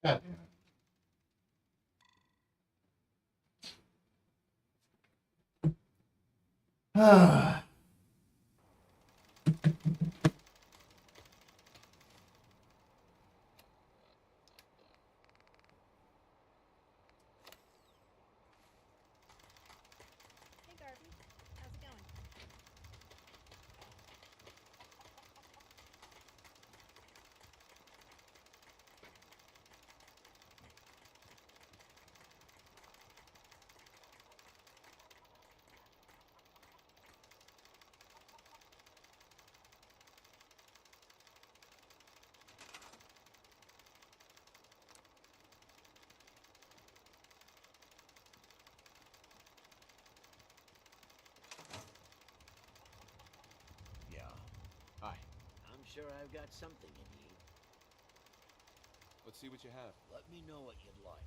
God damn it. Hey, Garvey. How's it going? Yeah. Hi. I'm sure I've got something you need. Let's see what you have. Let me know what you'd like.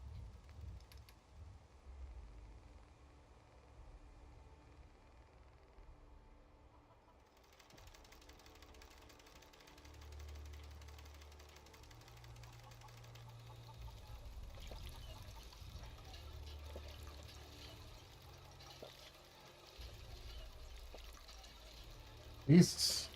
Jesus.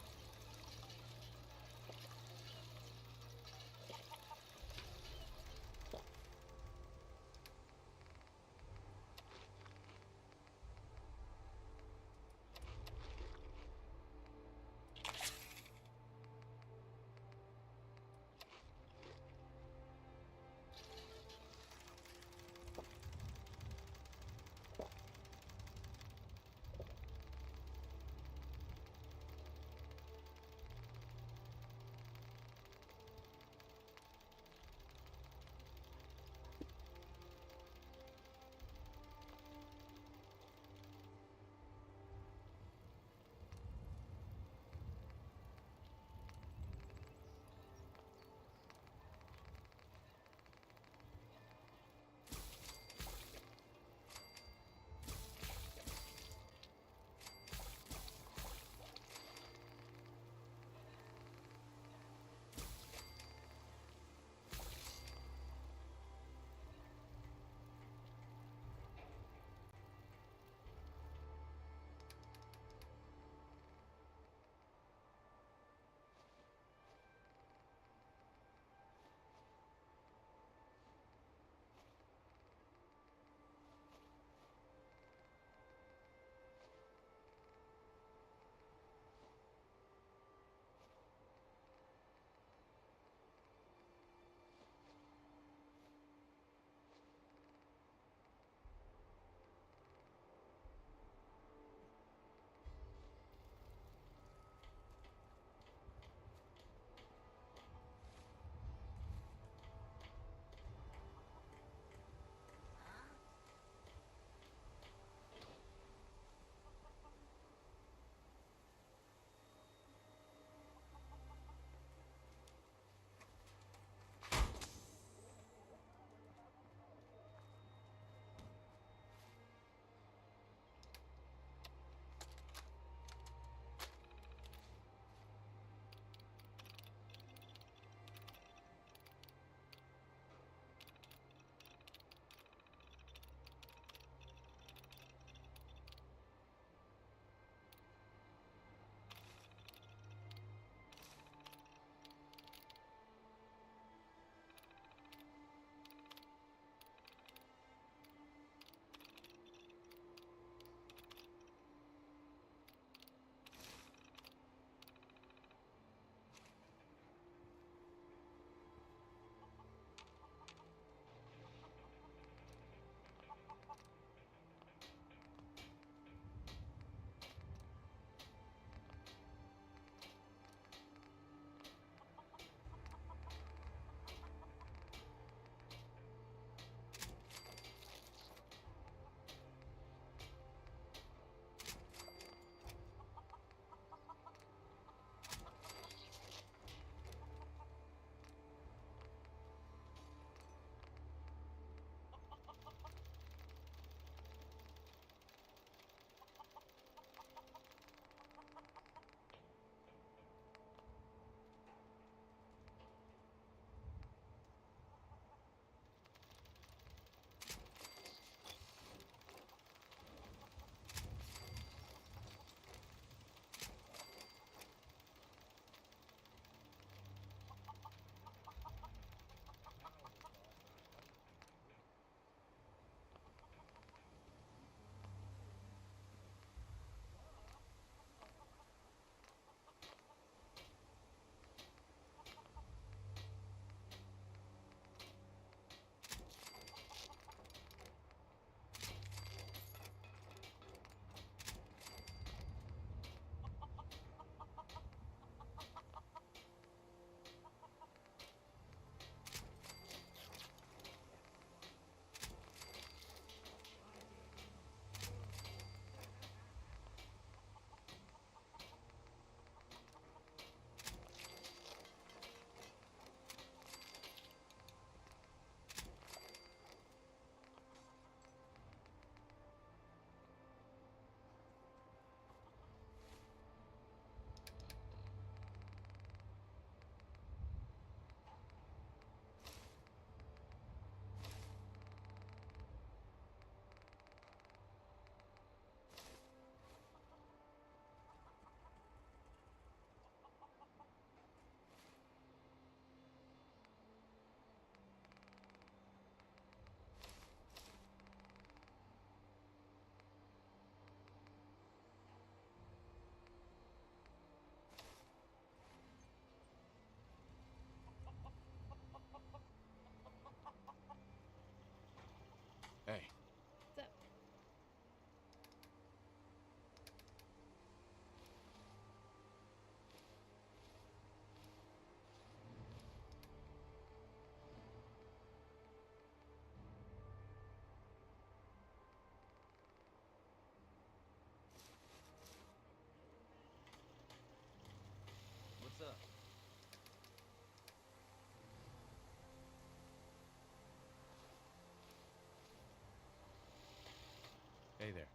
Hey there.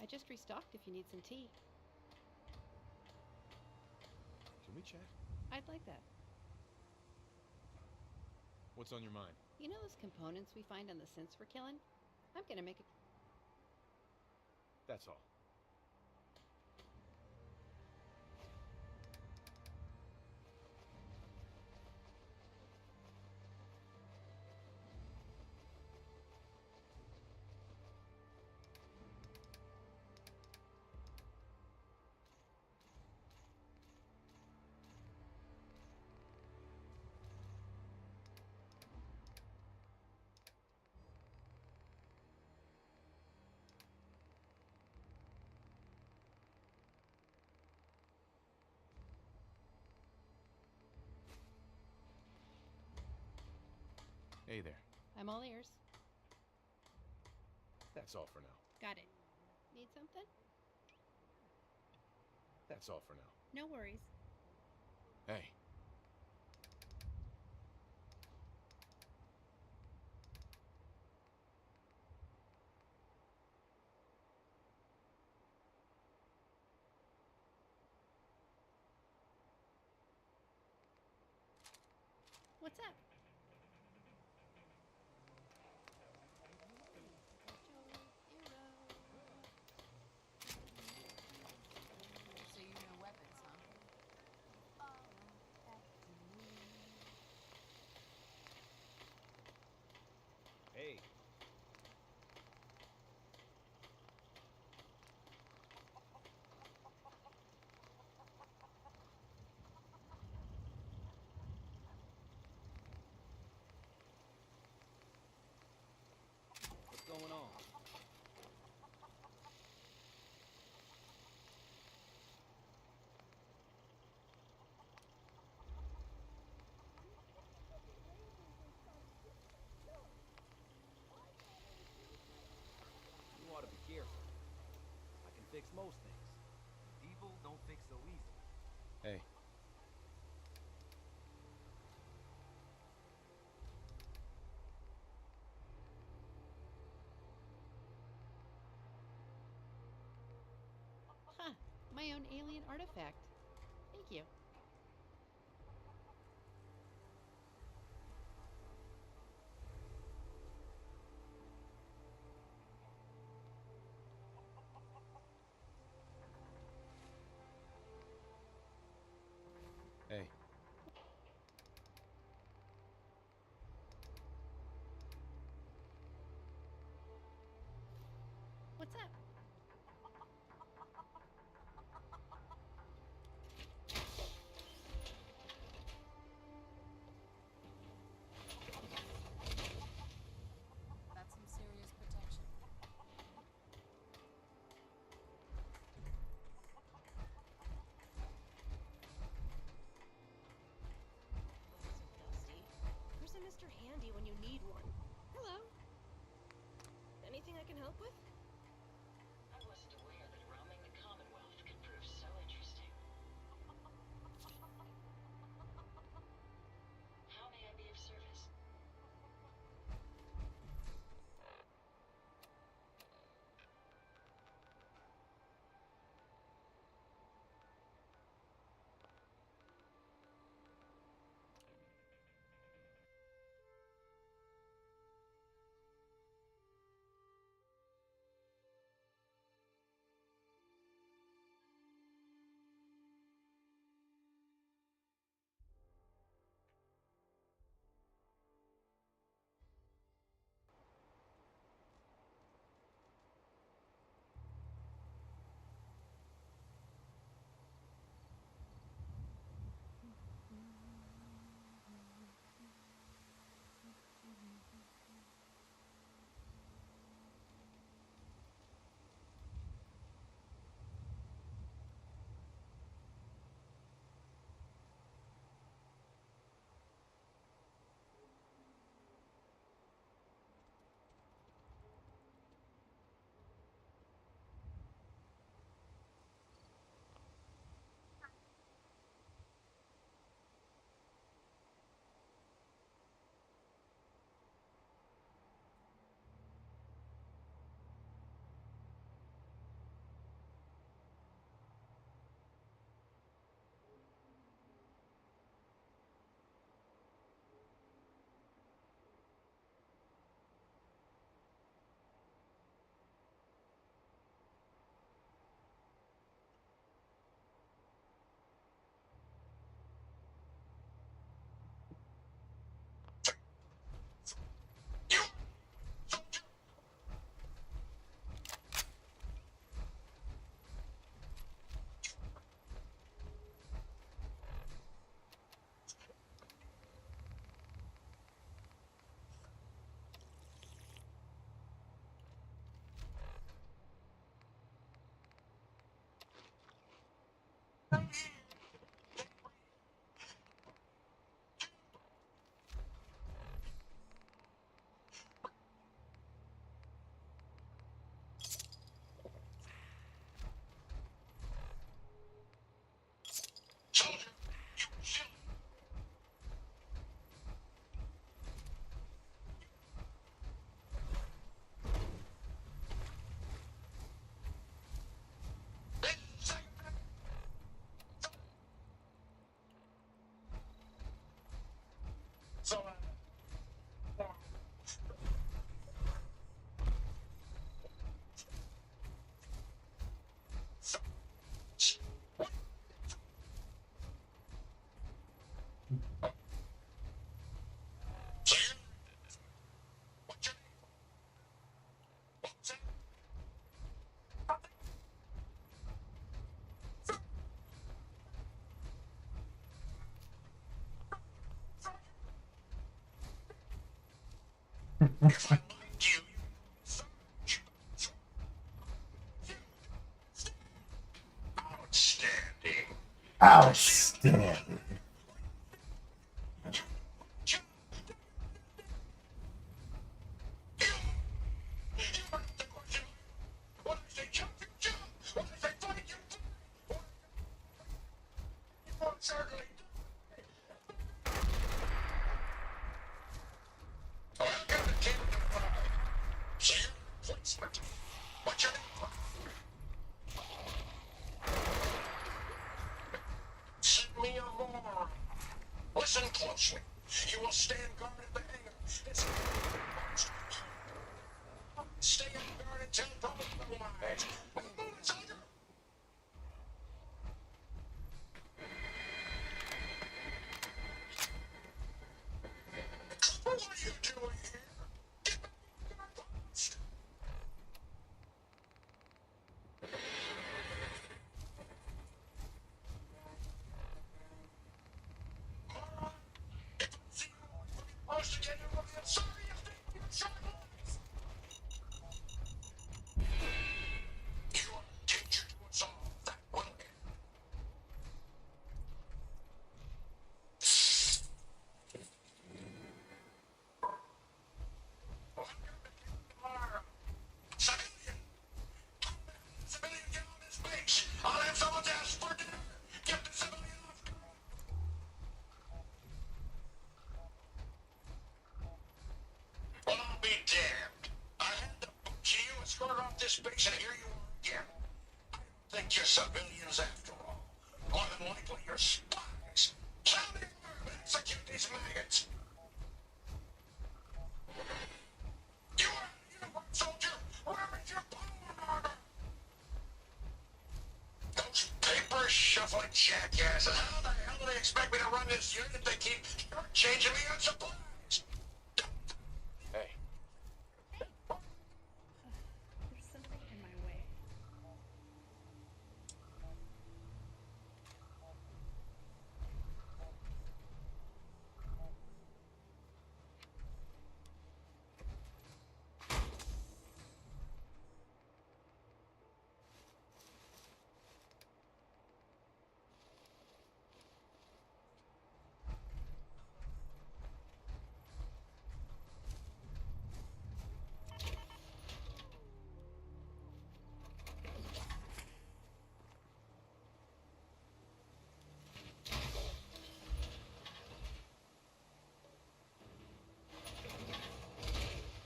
I just restocked if you need some tea. Can we chat? I'd like that. What's on your mind? You know those components we find on the synths we're killing? I'm gonna make a... That's all. Hey there. I'm all ears. That's all for now. Got it. Need something? That's all for now. No worries. Hey. What's up? So you know weapons, huh? Hey. What's going on? You ought to be careful. I can fix most things. People don't fix so easy. Hey. Huh. My own alien artifact. Thank you. Hey. What's up? That's some serious protection. Dusty. Where's a Mr. Handy when you need one? Hello. Anything I can help with? I wasn't aware that roaming the Commonwealth could prove so interesting. How may I be of service? Outstanding. Outstanding. What's your name? Send me a moron. Listen closely. You will stand guard at the hangar. Stay on guard until compromised. What are you doing here? Get back in your post. Post again, you will be sorry if they were shot. You are a danger to us all. That will end. Civilian! Civilian, get on this base! I'll have someone ask for dinner! Get the civilian off! Well, I'll be damned. I had to book you, escort off this base, and here you are again. I don't think you're civilians after all. More than likely you're spies. Tell me where to execute these maggots. You are a uniform soldier! Where is your power armor? Those paper shuffling jackasses! How the hell do they expect me to run this unit if they keep changing me on supplies? Hey. There's something in my way.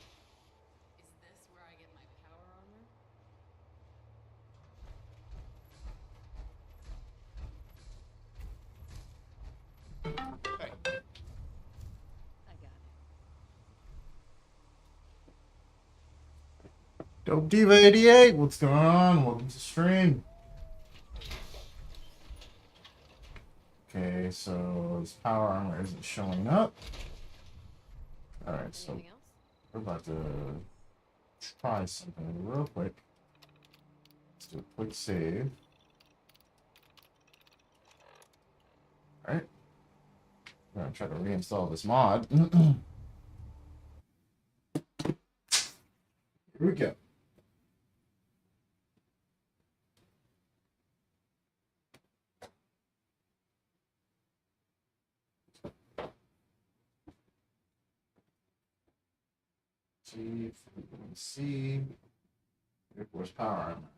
Is this where I get my power armor? Hey. I got it. Dope Diva 88, what's going on? Welcome to stream. Okay, so this power armor isn't showing up. Alright, so Anything else? we're about to try something real quick. Let's do a quick save. Alright. I'm gonna try to reinstall this mod. Here we go. See if we can see. Air Force power armor.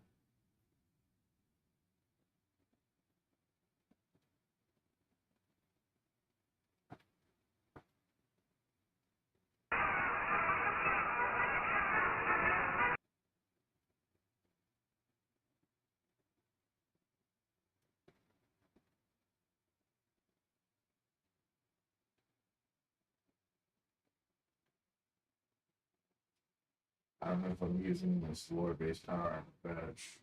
I don't know if I'm using this lore-based power armor badge.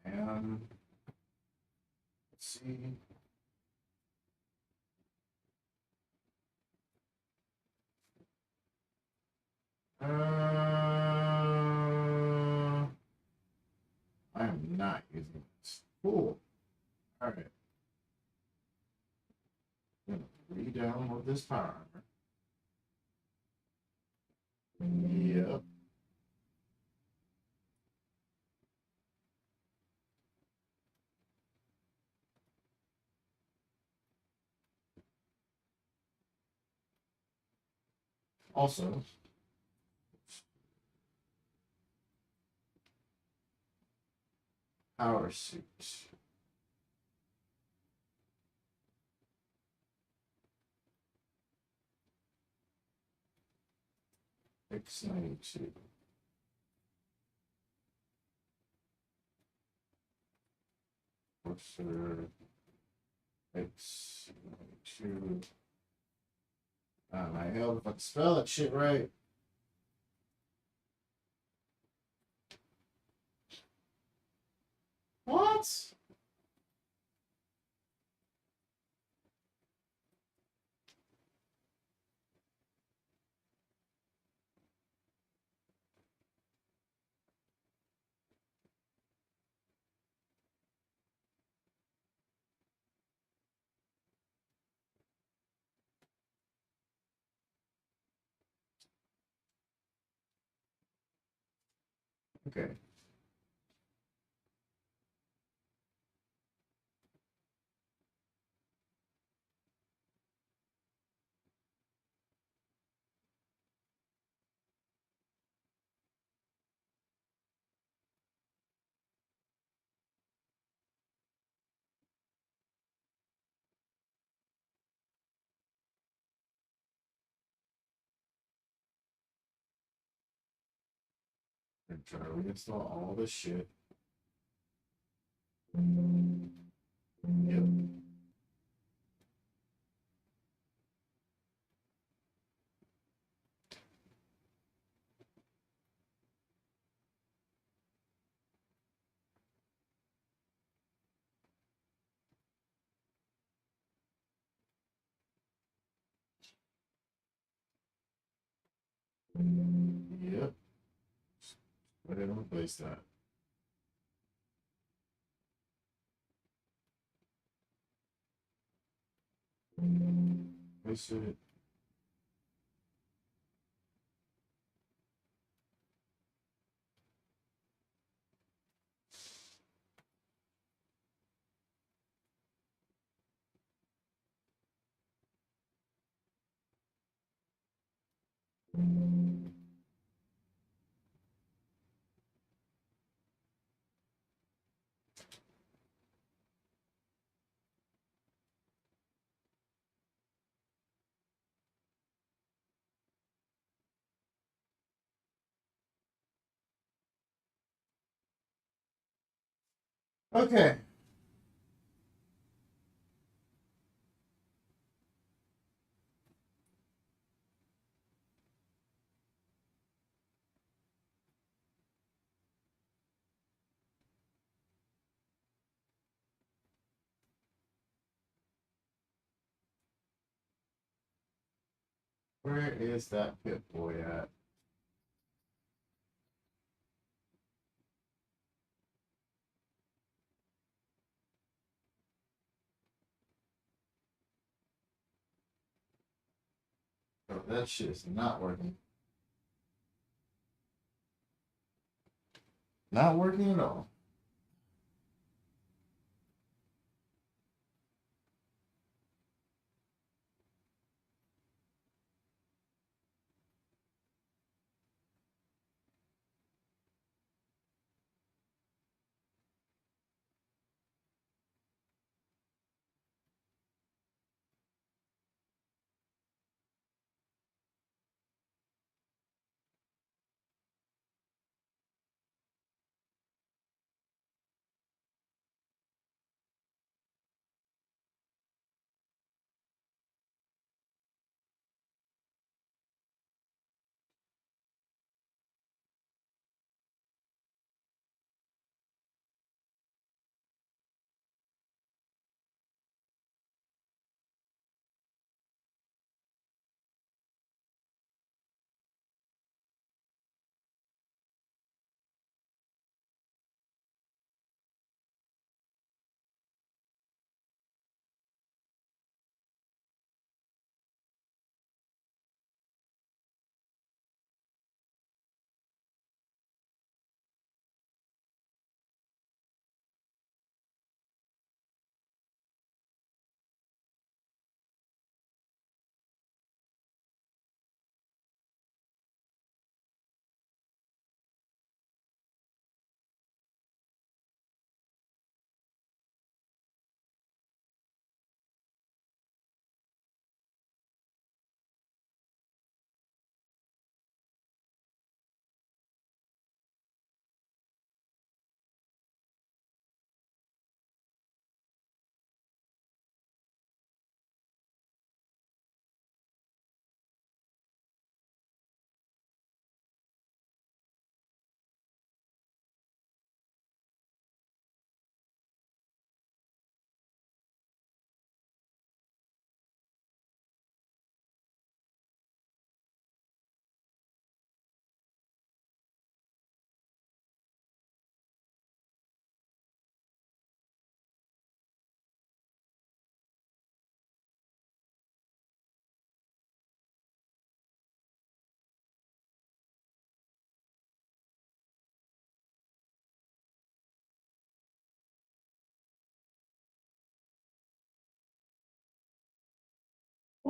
I am. Let's see. I am not using this. Cool. Alright. Re-download this power armor. Yep. Also, power suit. X92. Forcer X92. My hell, if I can spell that shit right. What? Okay. And try to reinstall all this shit. Yep. Yep. Go ahead and replace that. Replace it. Okay. Where is that Pit Boy at? Oh, that shit is not working. Not working at all.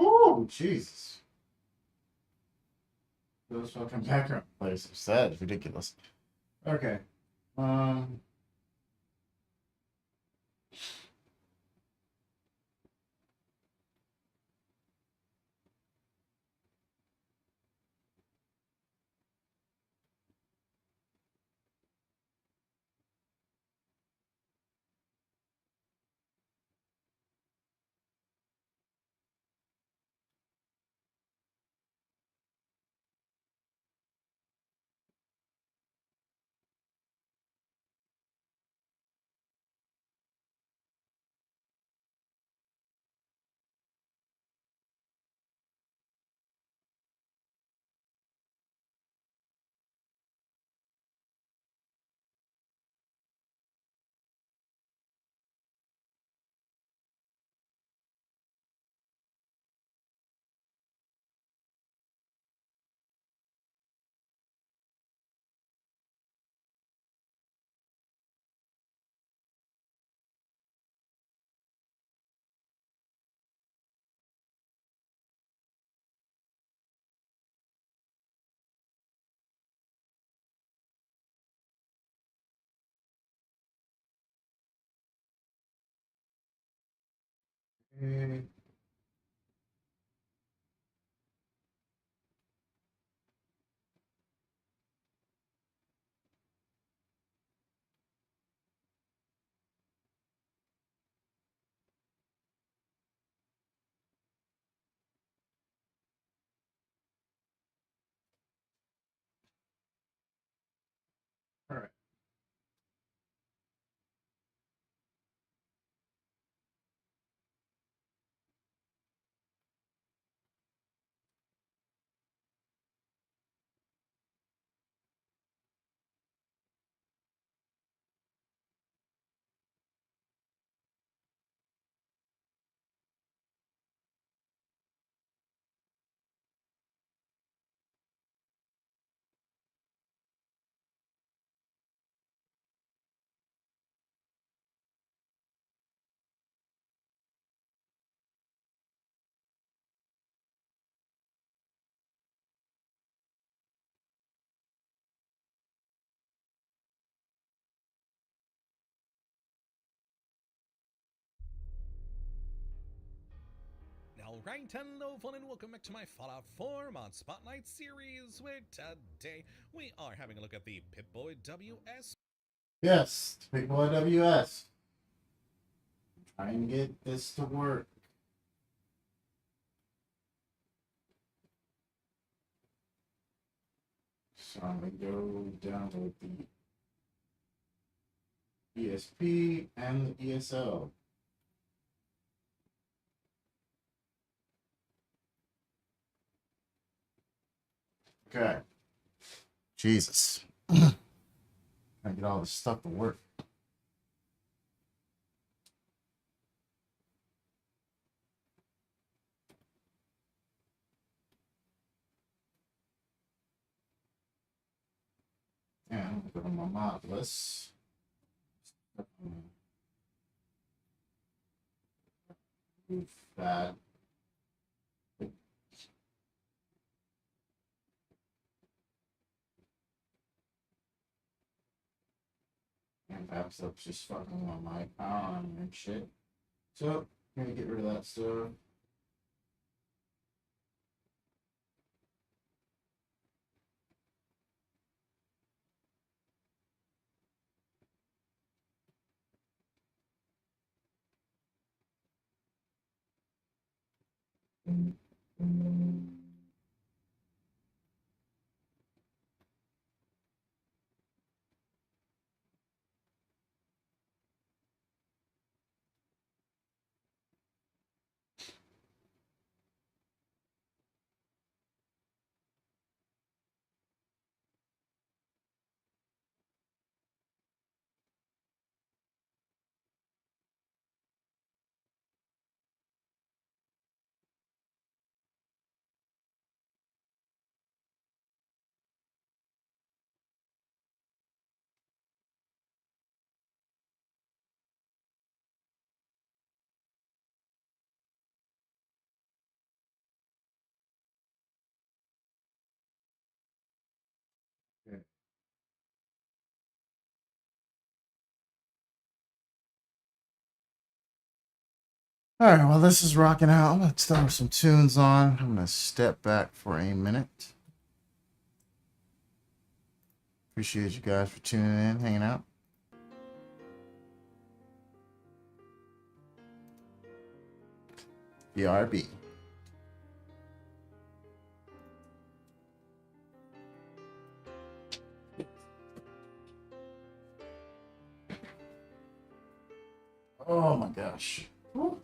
Oh, Jesus. Those fucking background players are sad. It's ridiculous. Okay. Um. eh, All right. Alright, hello everyone and welcome back to my Fallout 4 Mod Spotlight series, where today we are having a look at the Pip-Boy WS. Yes, Big Boy WS. Trying to get this to work. So I'm going to go download the ESP and the ESL. Okay. Jesus. I get all this stuff to work. And go to my mod list. Move that. And perhaps that's just fucking on my power on and shit. So, I'm gonna get rid of that stuff. Alright, well, this is rocking out. I'm going to throw some tunes on. I'm going to step back for a minute. Appreciate you guys for tuning in, hanging out. BRB. Oh my gosh. Woo.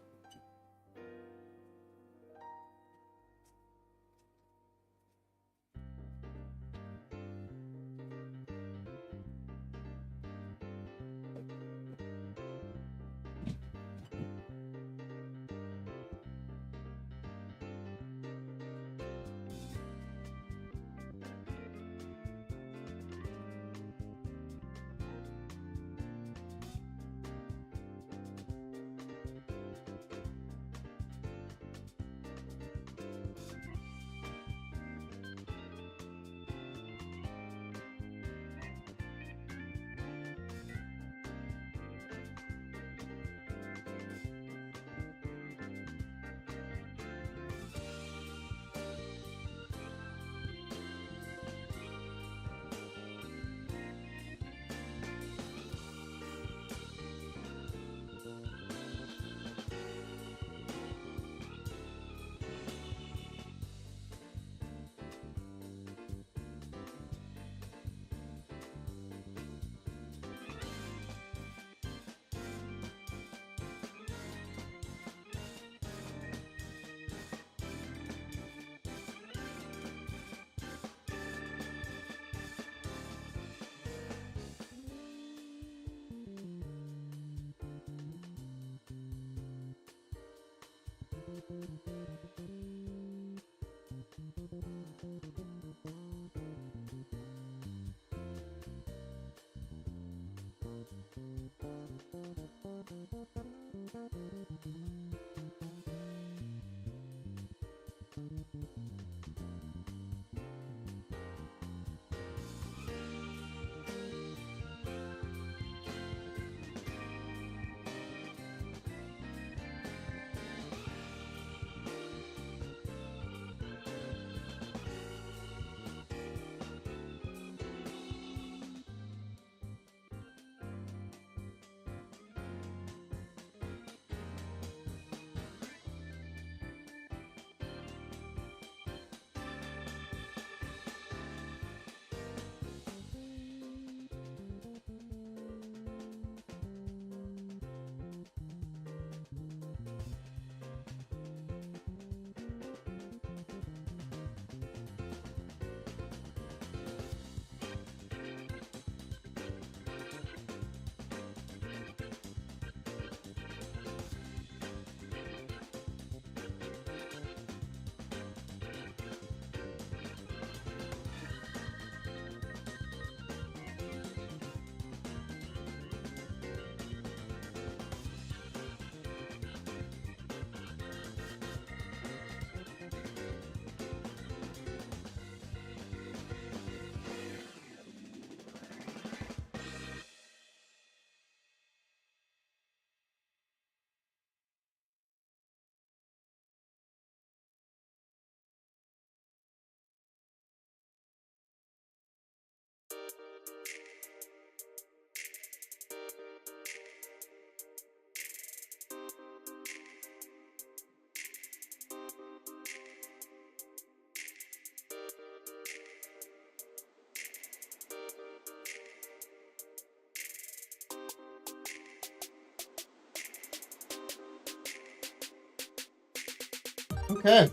Okay.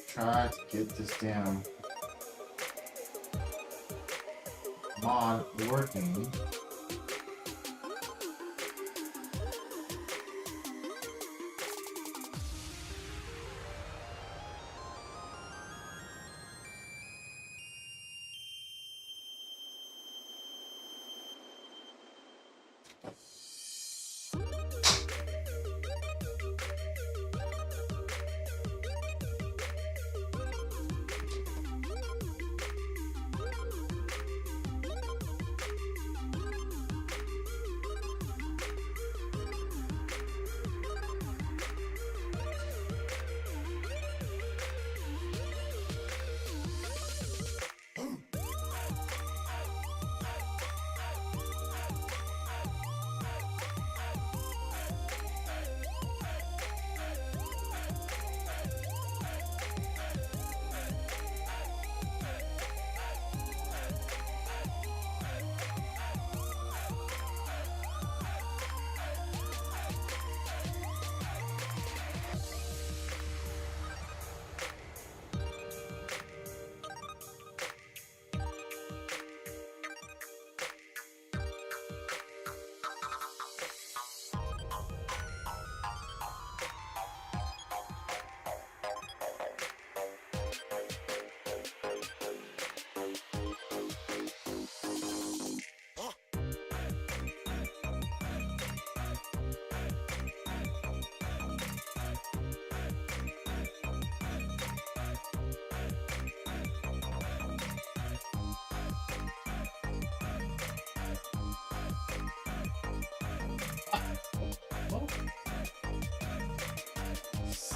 Try to get this damn mod working.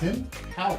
Finn Power.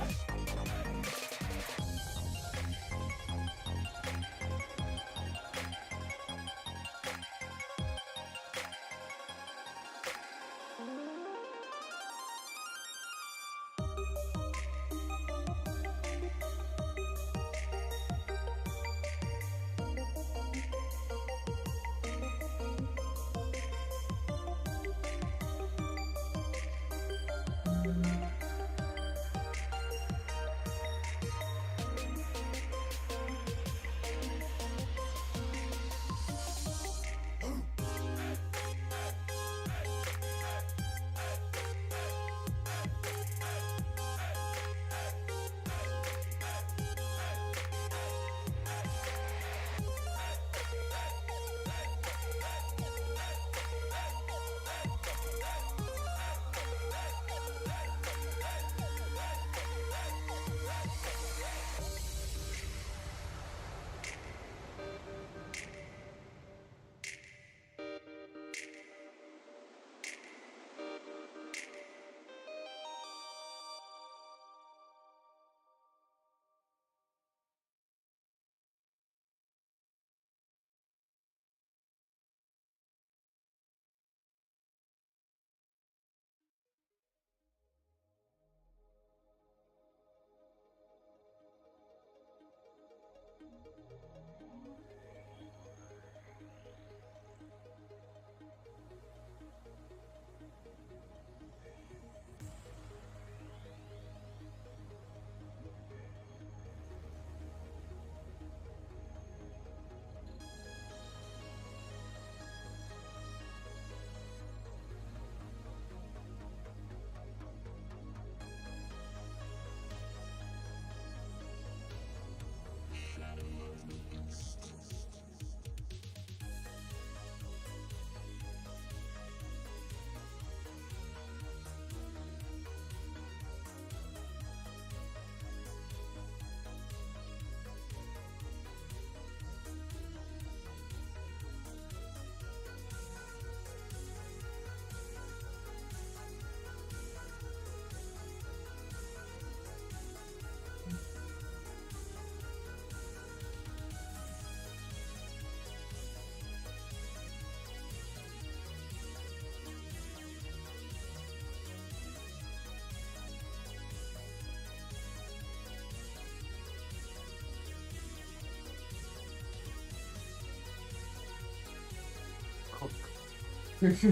It's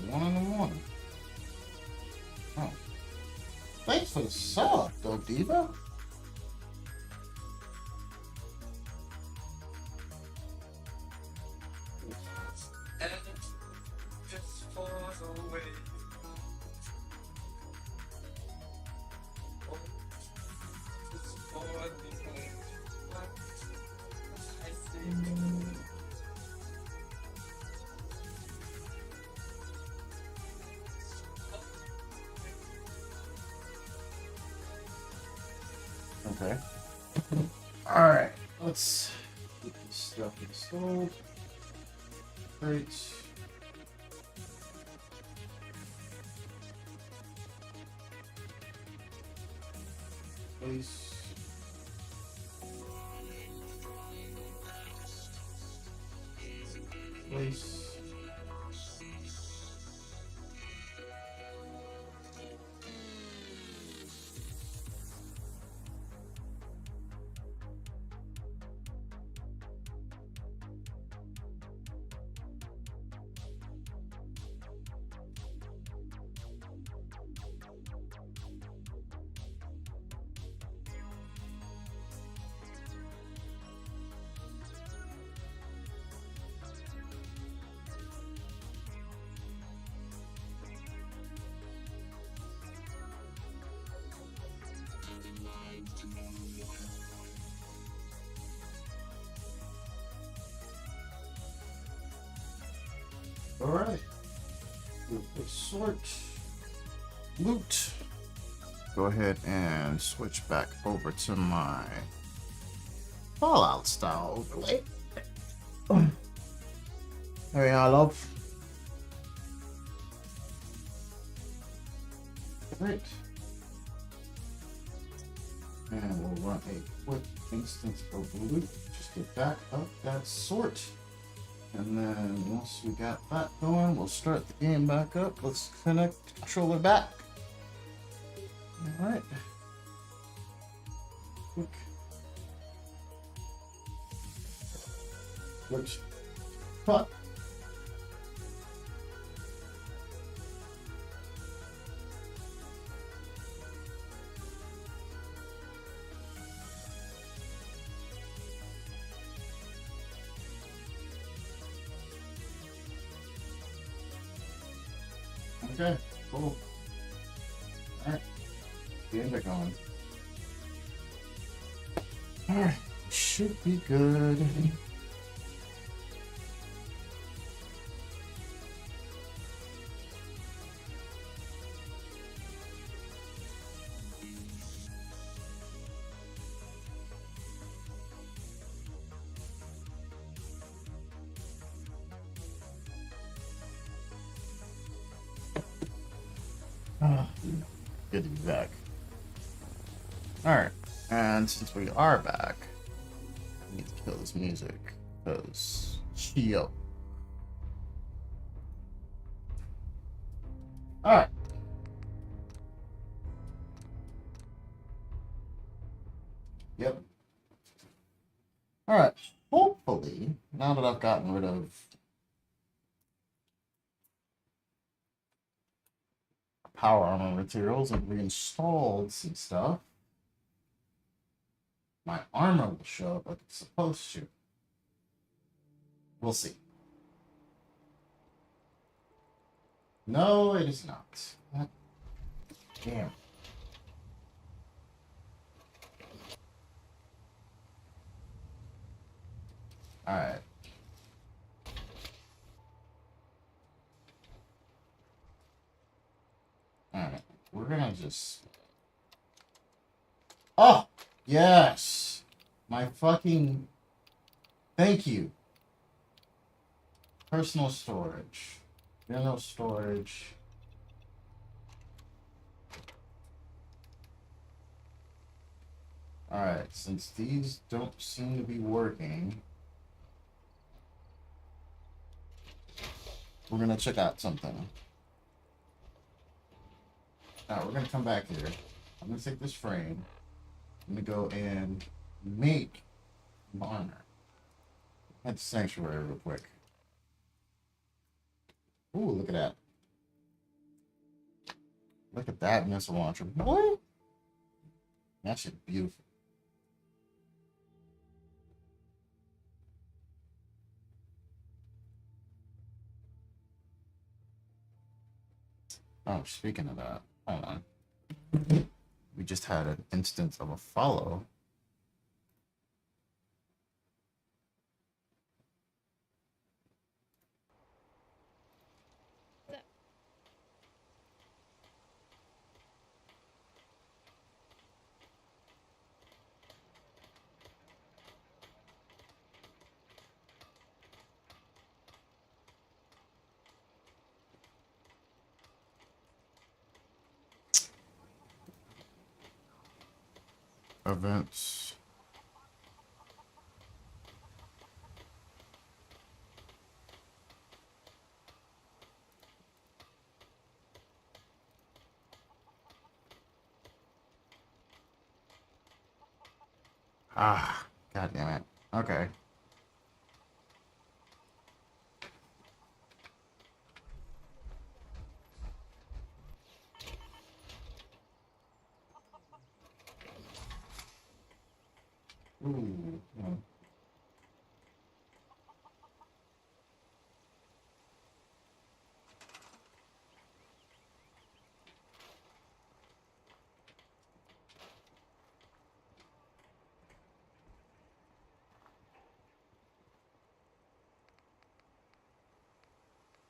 1 in the morning. Oh. Thanks for the sub, though, Diva. Just falls away. Oh, just for the what I see. Okay. Alright, let's get this stuff installed. Great. Place. Place. Alright. Let's sort loot. Go ahead and switch back over to my Fallout style overlay. There we are, love. Alright. And we'll run a quick instance of loop just to back up that sort. And then once we got that going, we'll start the game back up. Let's connect the controller back. Alright. Quick. Switch. Cut. Okay, cool. Alright. Game's going. Alright, should be good. Good to be back. Alright, and since we are back, we need to kill this music, because ChiLL. Alright. Yep. Alright, hopefully, now that I've gotten rid of power armor materials and reinstalled some stuff, my armor will show up like it's supposed to. We'll see. No, it is not. God damn. Alright. Alright. We're gonna just... Oh! Yes! My fucking... Thank you. Personal storage. General storage. Alright, since these don't seem to be working, we're gonna check out something. Alright, we're gonna come back here. I'm gonna take this frame. I'm gonna go and make an armor. Head to Sanctuary real quick. Ooh, look at that. Look at that missile launcher. Boy! That shit beautiful. Oh, speaking of that, hold on. We just had an instance of a follow. Events. Ah, god damn it. Okay. Ooh. Yeah.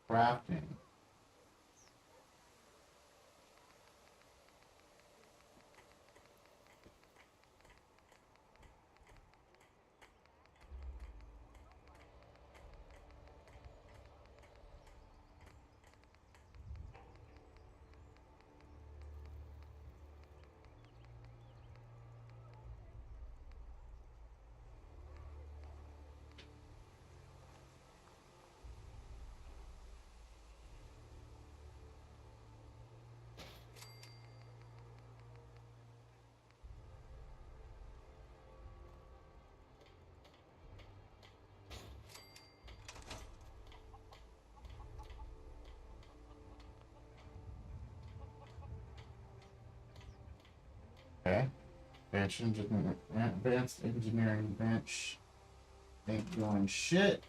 Crafting. Okay. Advanced engineering bench. Ain't doing shit.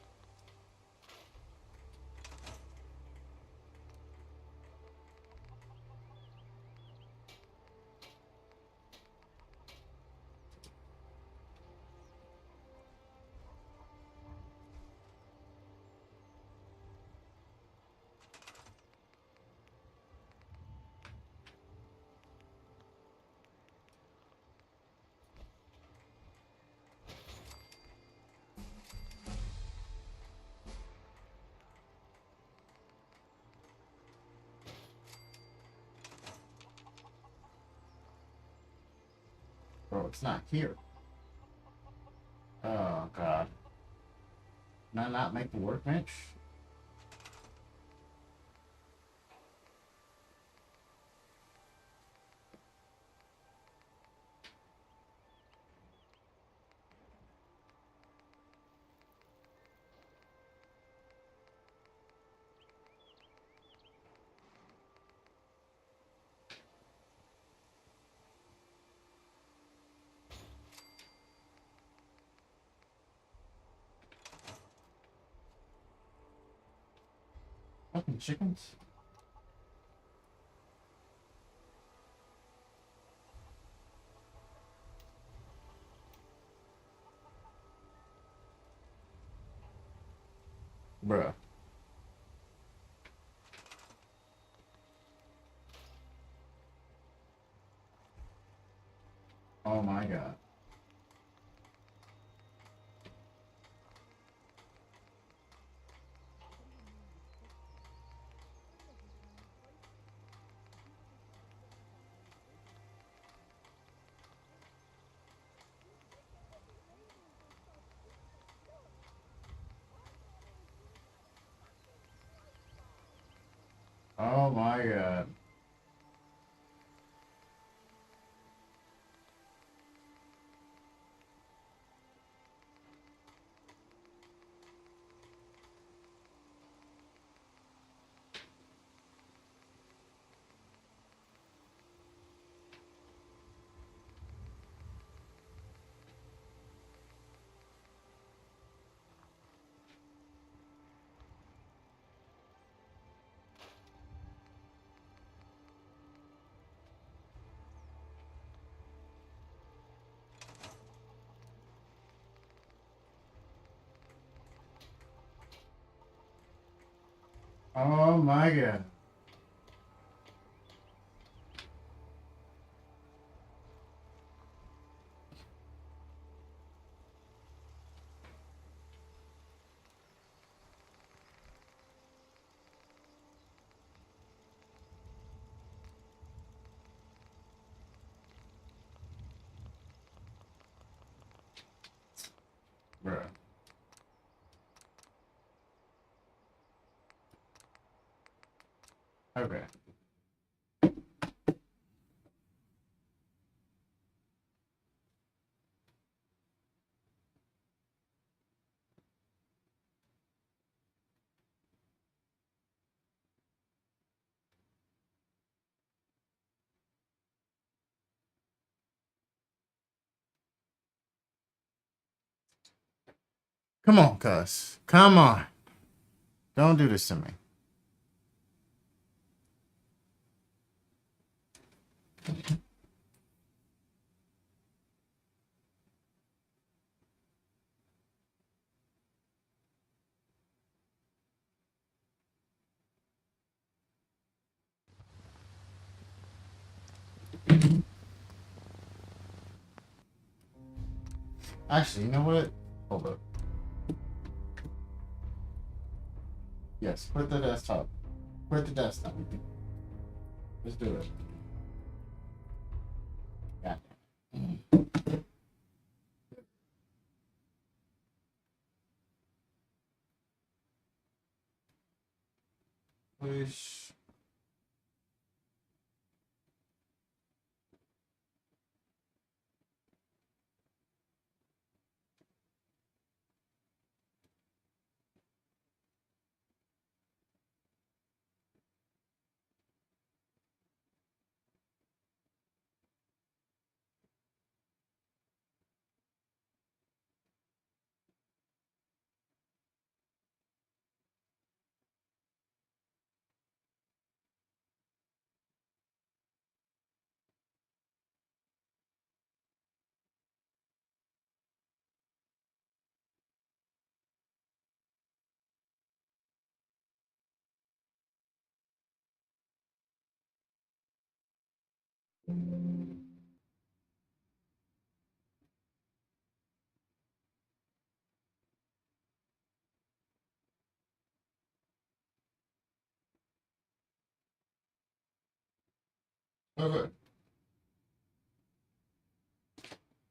Bro, it's not here. Oh, God. Can I not make the workbench? Fucking chickens. Bruh. Oh my God. Oh my God. Oh my God. Bruh. Okay. Come on, cuz. Come on. Don't do this to me. Actually, you know what? Hold up. Yes, quit the desktop. Quit the desktop. Let's do it. God damn. Push. Okay.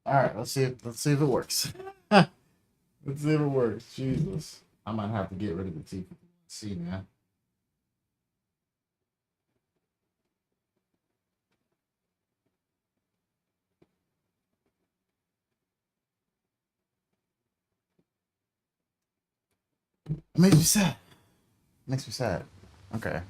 All right, let's see if it works. Let's see if it works. Jesus. I might have to get rid of the T. See, man. It makes me sad. Makes me sad. Okay.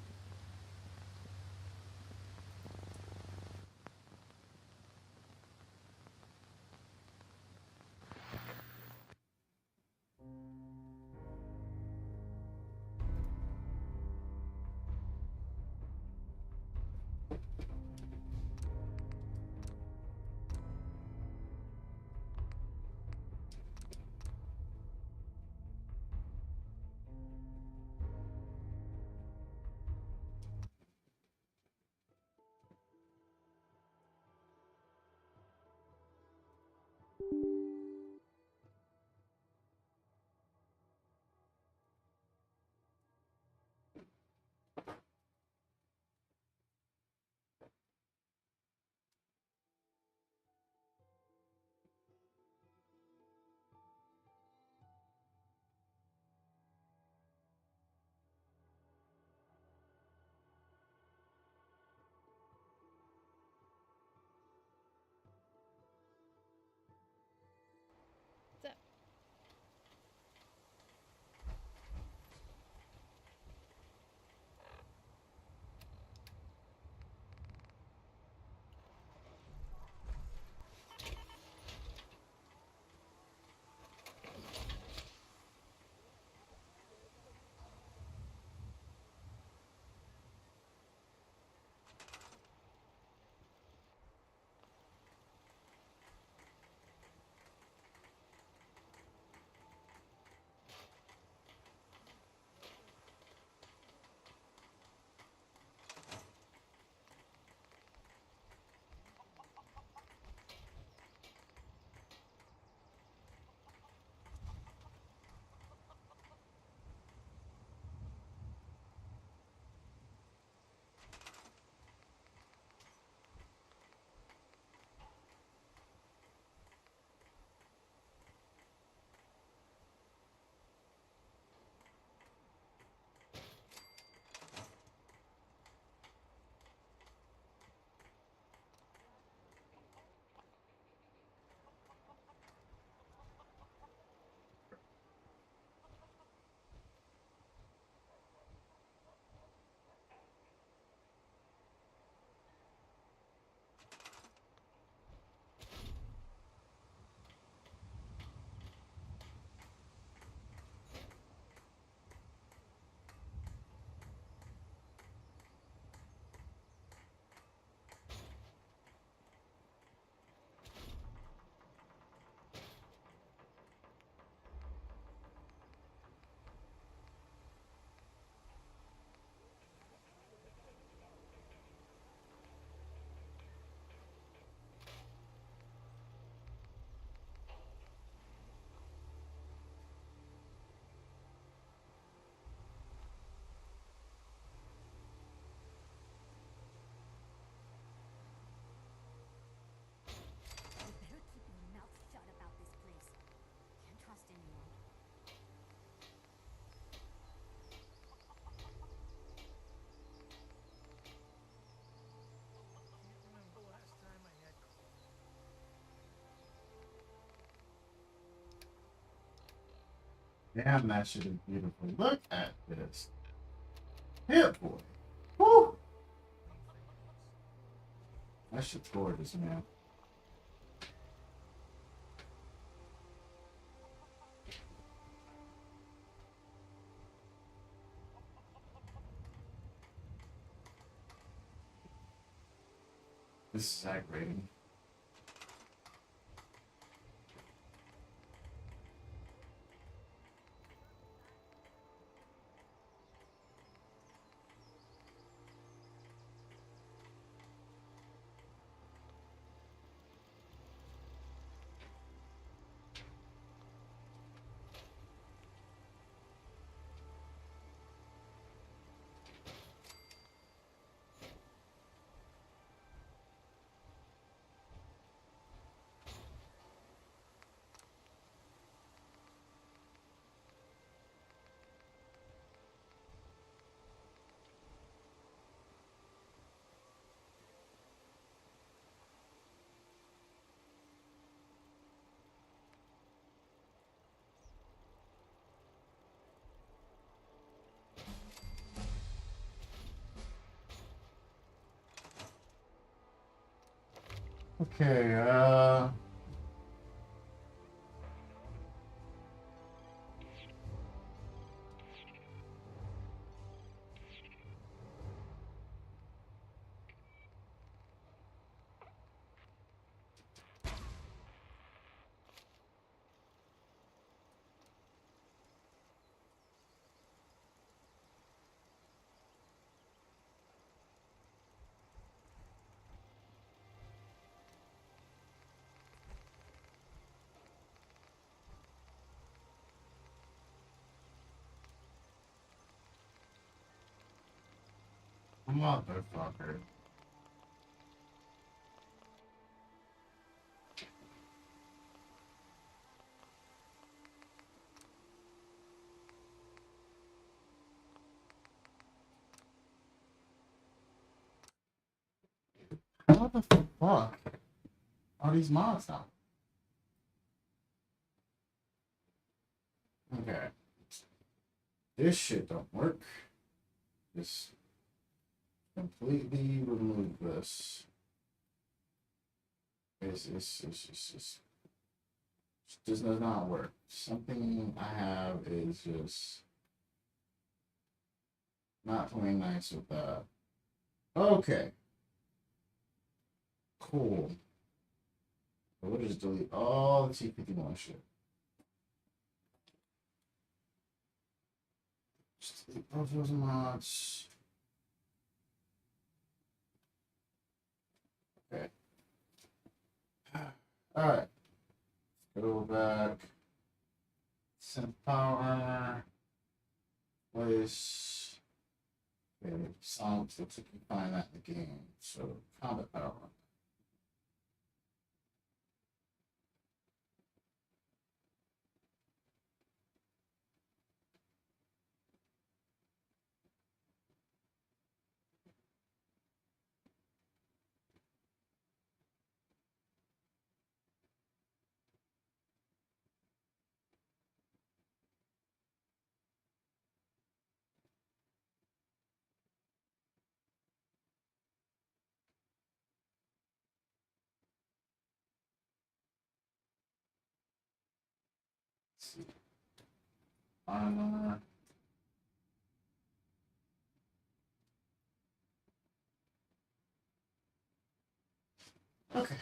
What's up? You better keep your mouth shut about this place. Can't trust anyone. Can't remember the last time I had. Damn, that shit is beautiful. Look at this. Here, boy. Woo! That shit's gorgeous, man. This is aggravating. Okay, motherfucker. How the fuck are these mods now? Okay. This shit don't work. Just completely remove this. It's just does not work. Something I have is just not playing nice with that. Okay. Cool. So we'll just delete all the T51 shit. Just delete both those mods. Okay. Alright. Go back. Synth power. Place. Okay. Songs looks like you can find that in the game. So combat power. Let's see. Armor. Okay.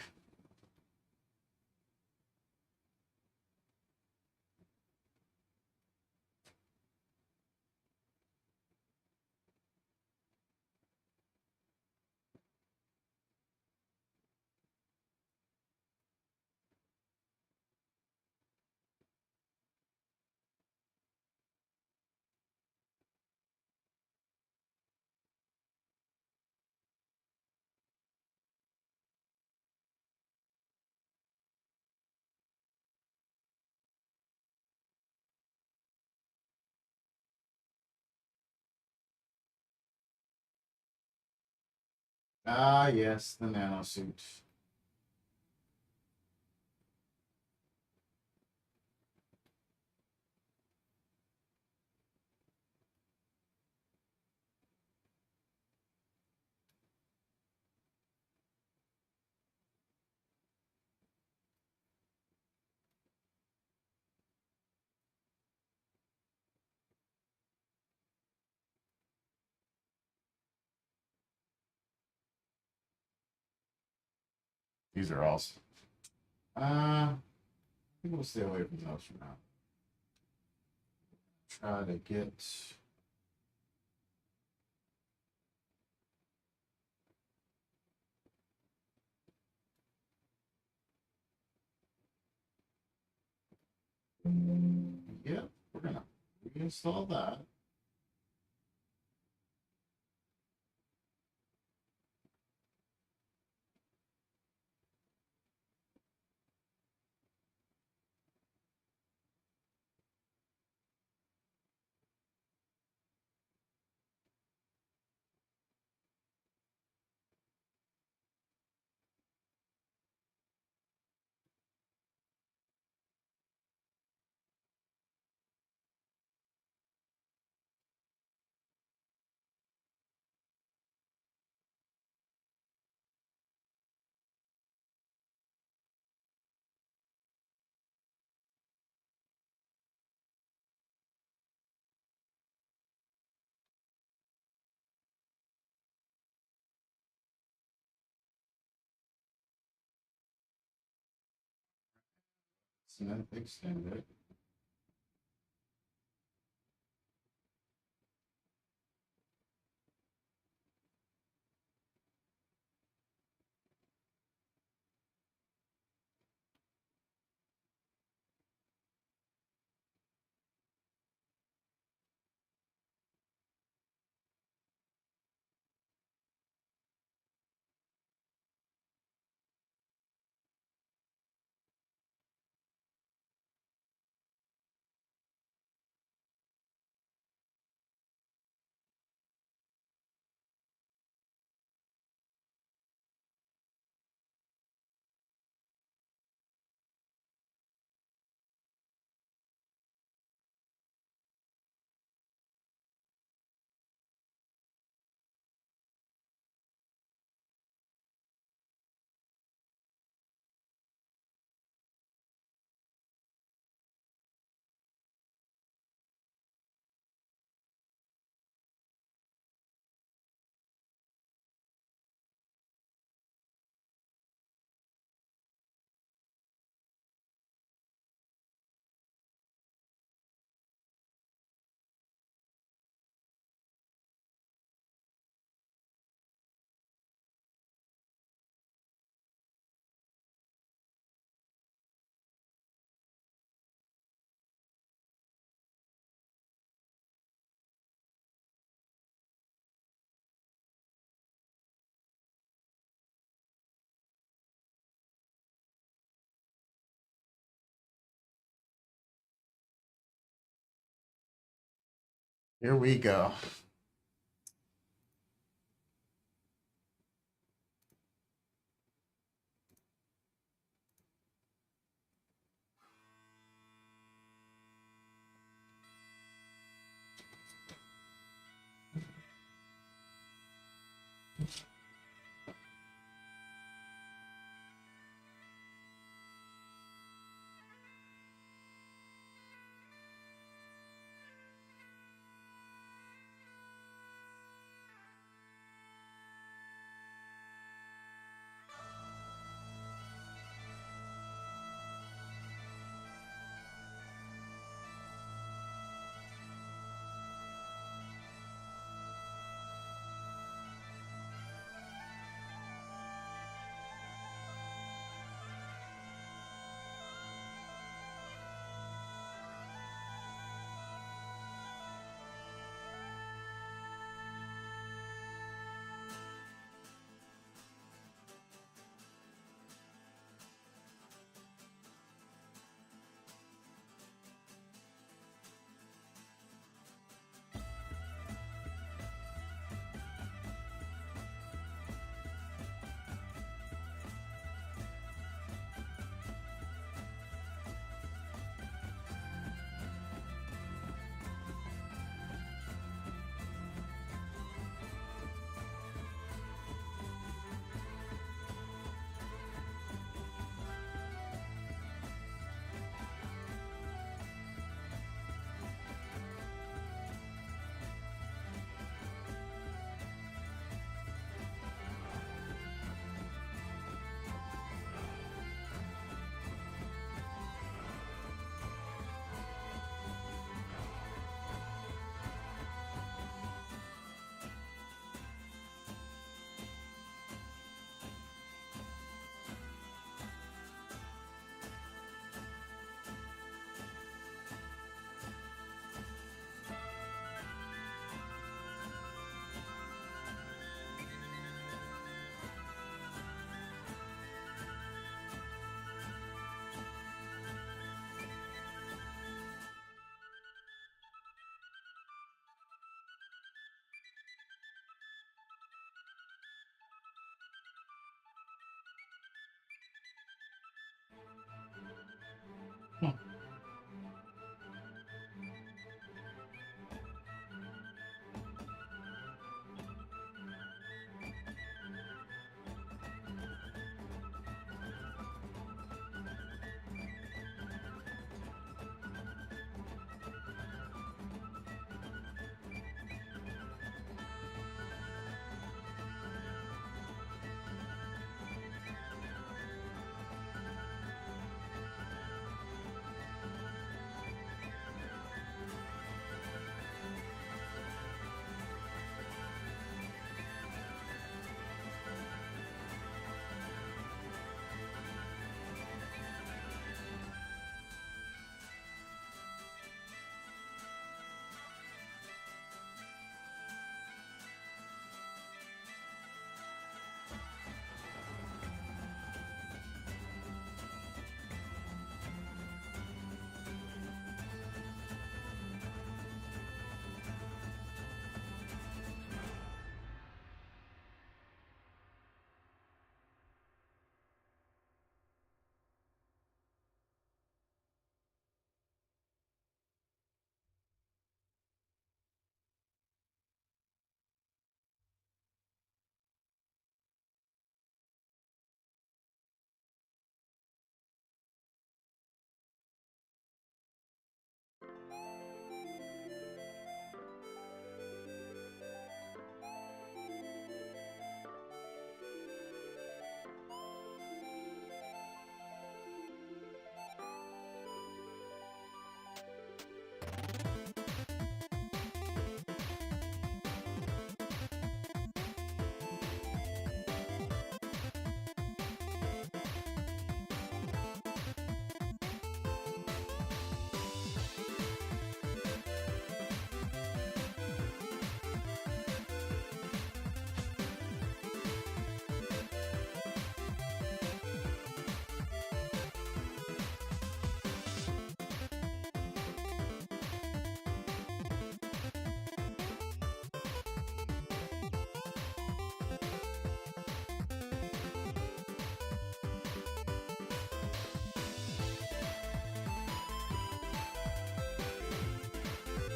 Ah, yes, the nanosuit. These are awesome. I think we'll stay away from those for now. Try to get. Yep, we're gonna reinstall that. Smith extended. Here we go.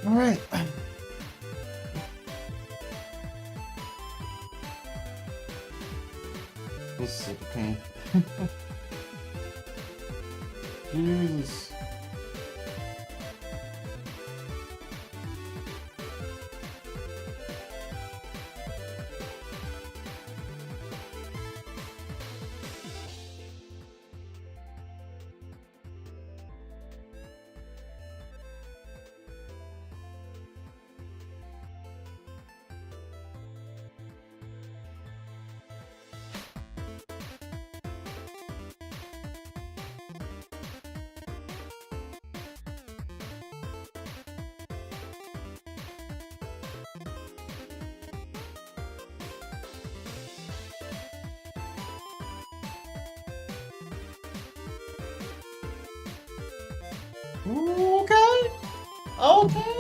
All right. This is such a pain. Jesus. Okay. Okay.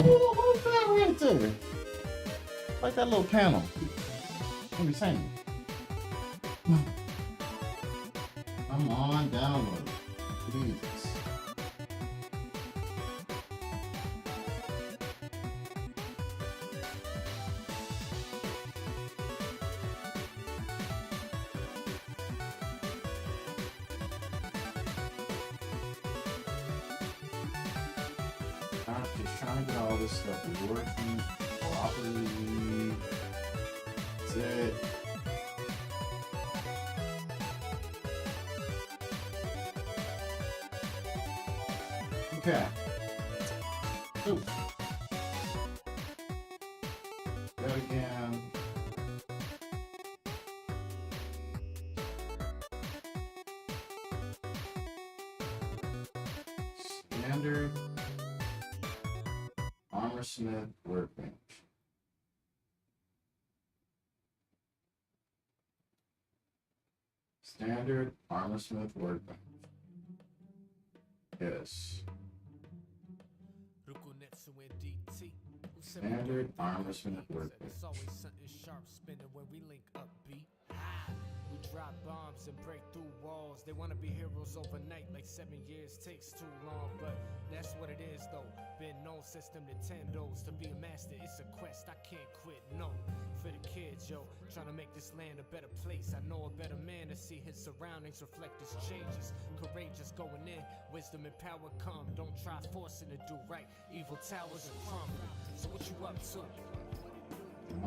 Right there. Like that little panel. What be saying? Come on, download. Please. I'm just trying to get all this stuff working properly. That's it. Okay. Ooh. That again. Standard Armorsmith workbench. Standard Armorsmith workbench. Yes. Standard Armorsmith workbench. We drop bombs and break through walls. They wanna be heroes overnight, like 7 years takes too long. But that's what it is though. Been known since them Nintendos. To be a master, it's a quest. I can't quit, no. For the kids, yo, trying to make this land a better place. I know a better man to see his surroundings reflect his changes. Courageous going in, wisdom and power come. Don't try forcing to do right. Evil towers are crumbling. So what you up to?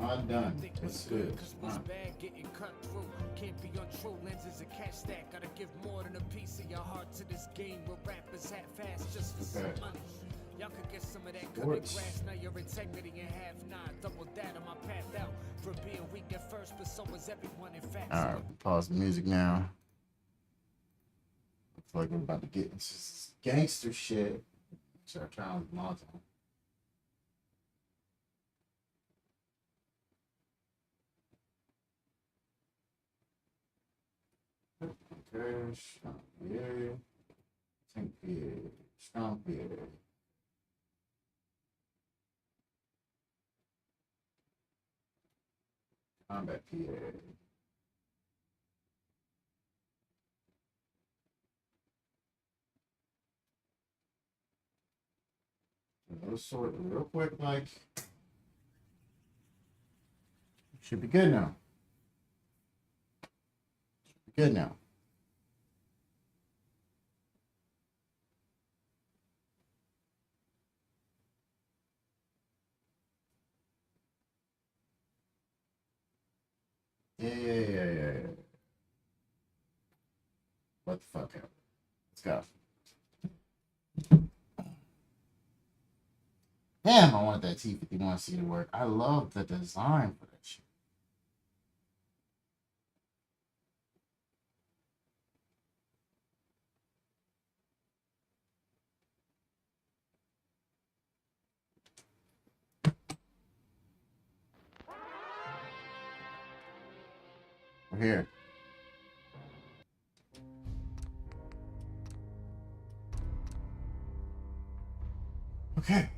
Not done. It's good. What's bad getting cut through. Can't be untrue. Lenses and cash stack. Gotta give more than a piece of your heart to this game where rappers half-ass just for some money. Y'all could get some of that covered grass. Now your integrity in half nine. Double that on my path out. For being weak at first, but so was everyone in fact. Alright, pause the music now. Looks like we're about to get into this gangster shit. Start trying with Malta. Okay, Champier. Champier. Combat PA. Let's sort it real quick, like. Should be good now. Should be good now. Yeah. What the fuck happened? Let's go. Damn, I want that T51C to work. I love the design for that shit. We're here. Okay.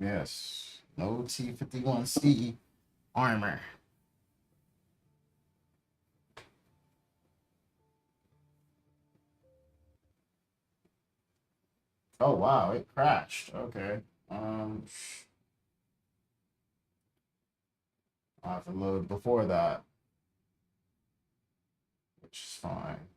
Yes. No T51C armor. Oh wow, it crashed. Okay. I'll have to load before that, which is fine.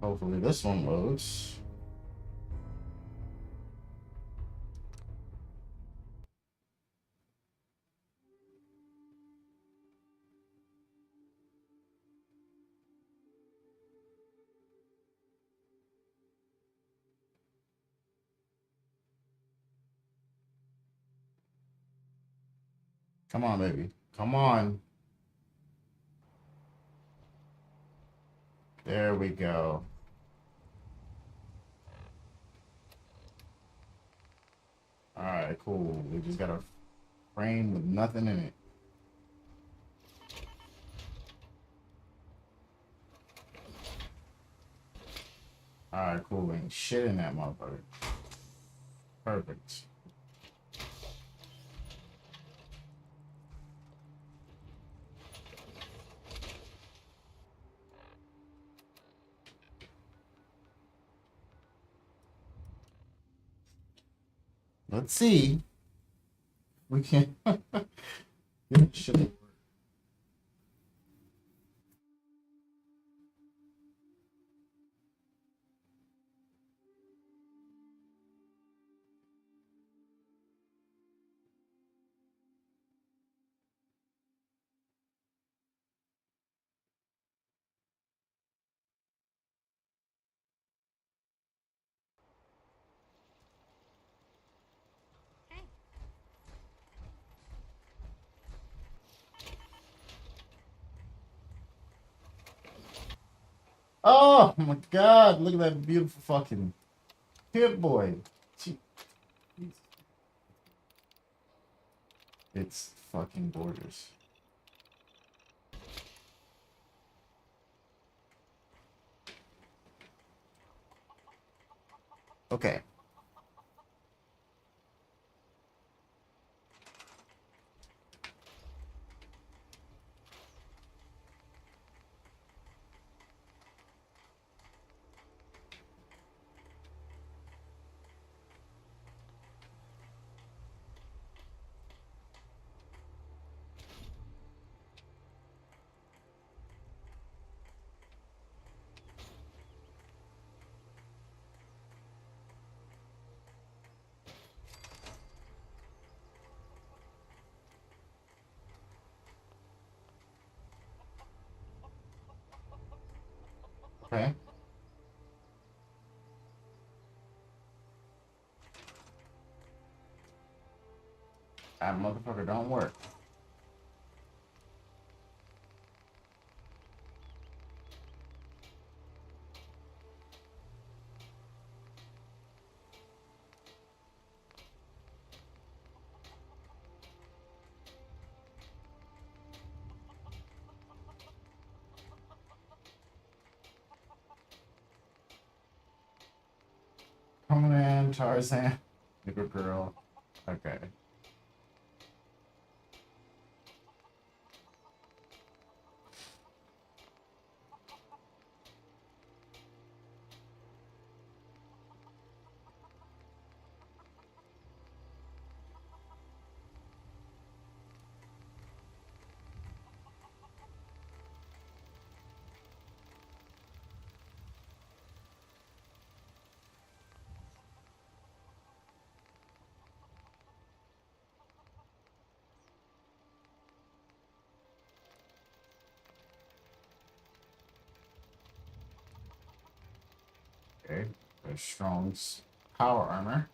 Hopefully this one loads. Come on, baby. Come on. There we go. Alright, cool. We just got a frame with nothing in it. Alright, cool. Ain't shit in that motherfucker. Perfect. Let's see. We can. Shit. Oh my god, look at that beautiful fucking Pip-Boy. It's fucking gorgeous. Okay. Okay. That motherfucker don't work. Conan, Tarzan, nigger girl. Okay. Okay. There's Strong's power armor.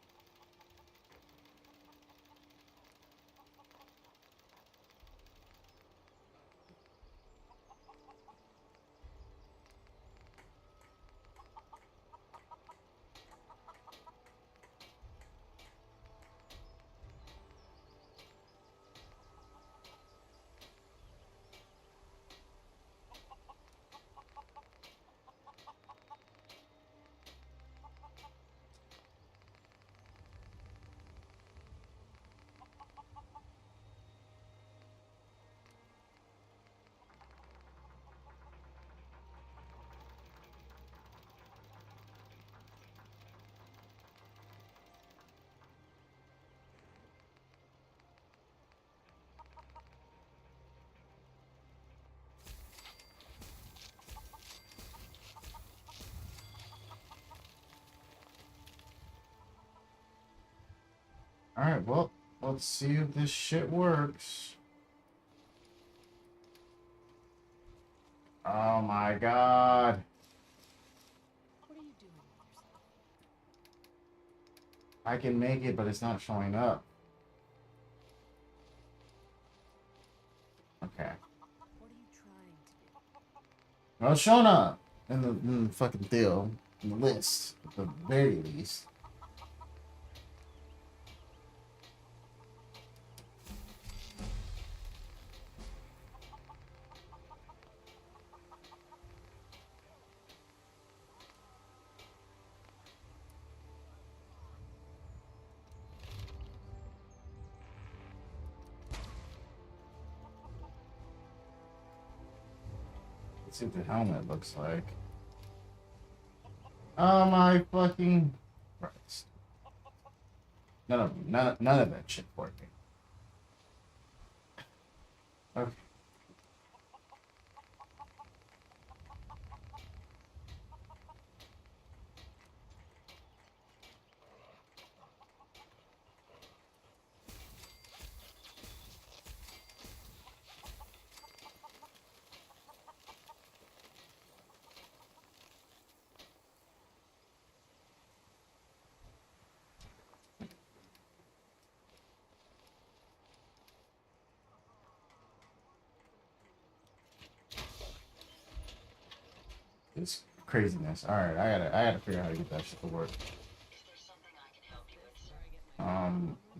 Alright, well, let's see if this shit works. Oh my god. What are you doing with yourself? I can make it, but it's not showing up. Okay. What are you trying to do? Well, it's showing up in the fucking deal, in the list, at the very least. Let's see what the helmet looks like. Oh my fucking Christ. None of that shit working. Okay. This craziness. Alright, I gotta figure out how to get that shit to work.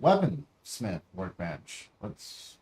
Weaponsmith workbench. Let's.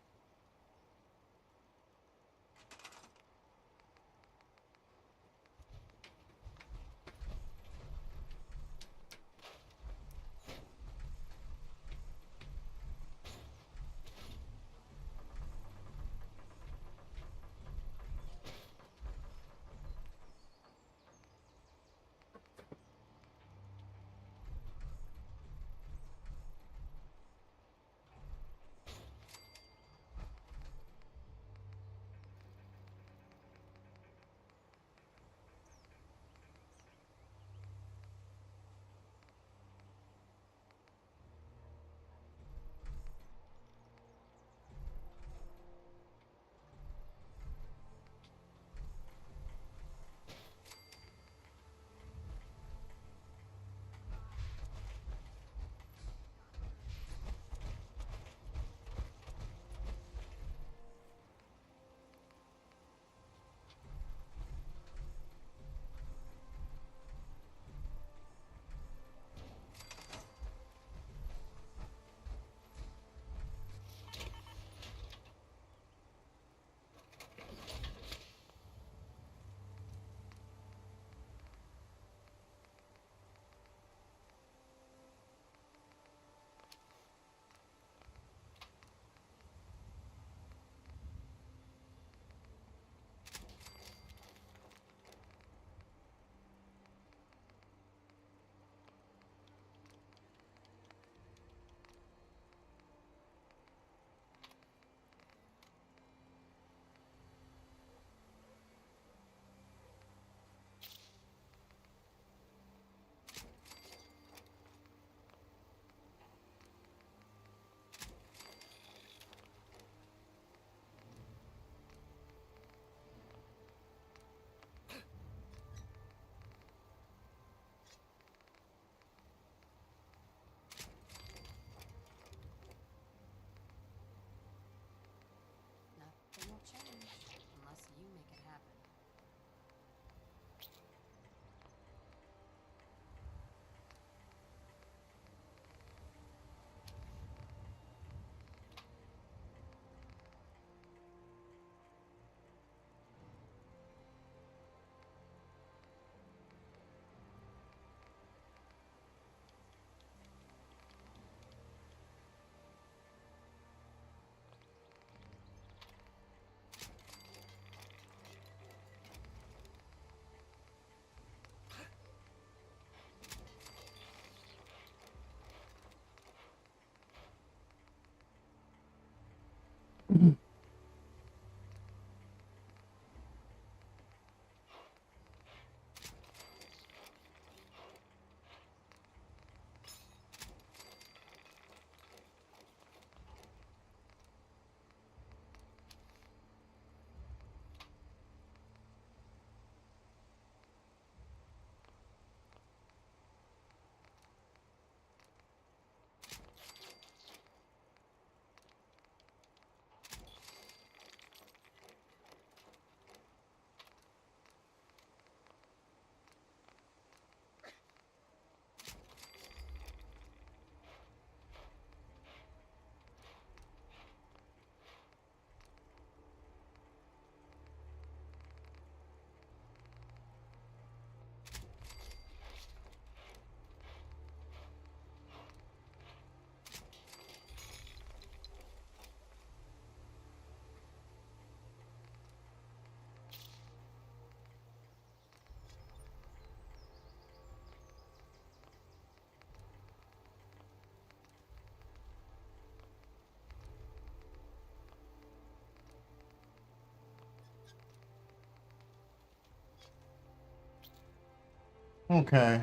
Okay.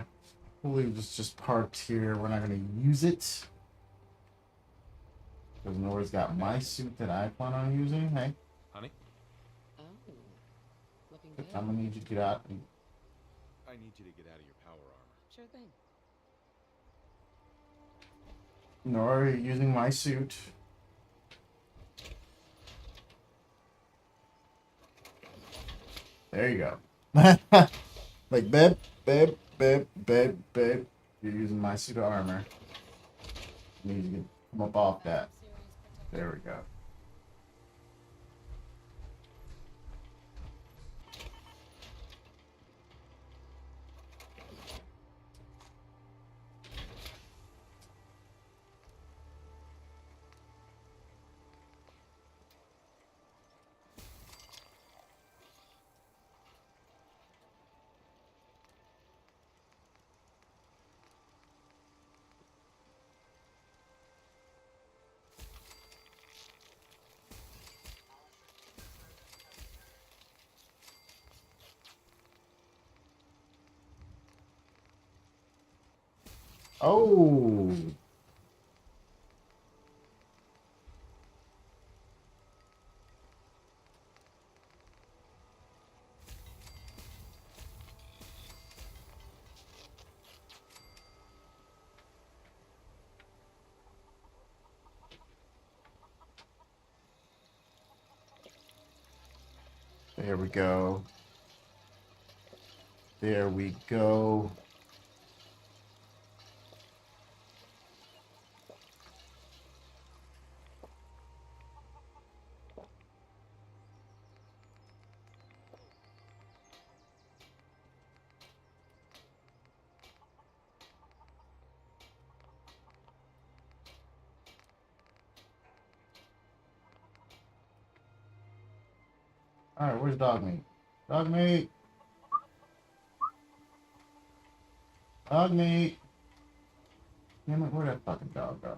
We'll leave this just parked here. We're not going to use it. Because Nora's got my suit that I plan on using. Hey. Honey? Oh, looking good. I'm going to need you to get out. I need you to get out of your power armor. Sure thing. Nora, you're using my suit. There you go. Like, babe, babe, babe, babe, babe. You're using my suit of armor. You need to come up off that. There we go. Oh. There we go. There we go. Alright, where's dog meat? Dog meat. Dog meat. Damn it, where'd that fucking dog go?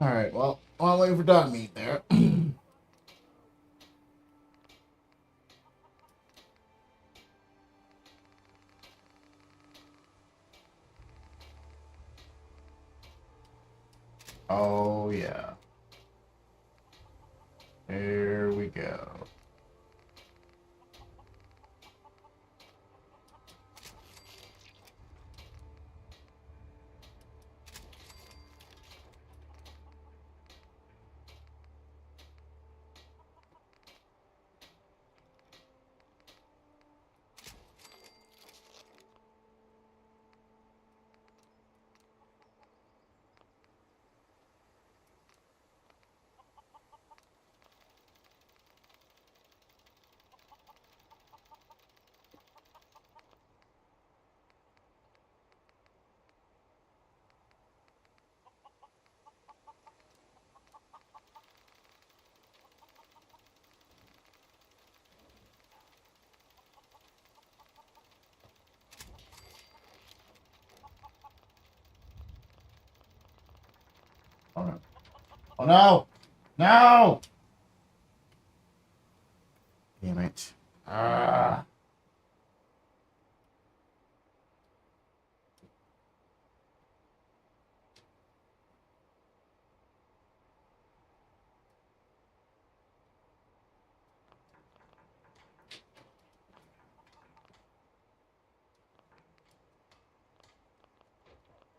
Alright, well, while I'm waiting for dog meat there. Oh, yeah. There we go. Oh no. Oh no! No! Damn it. Ah.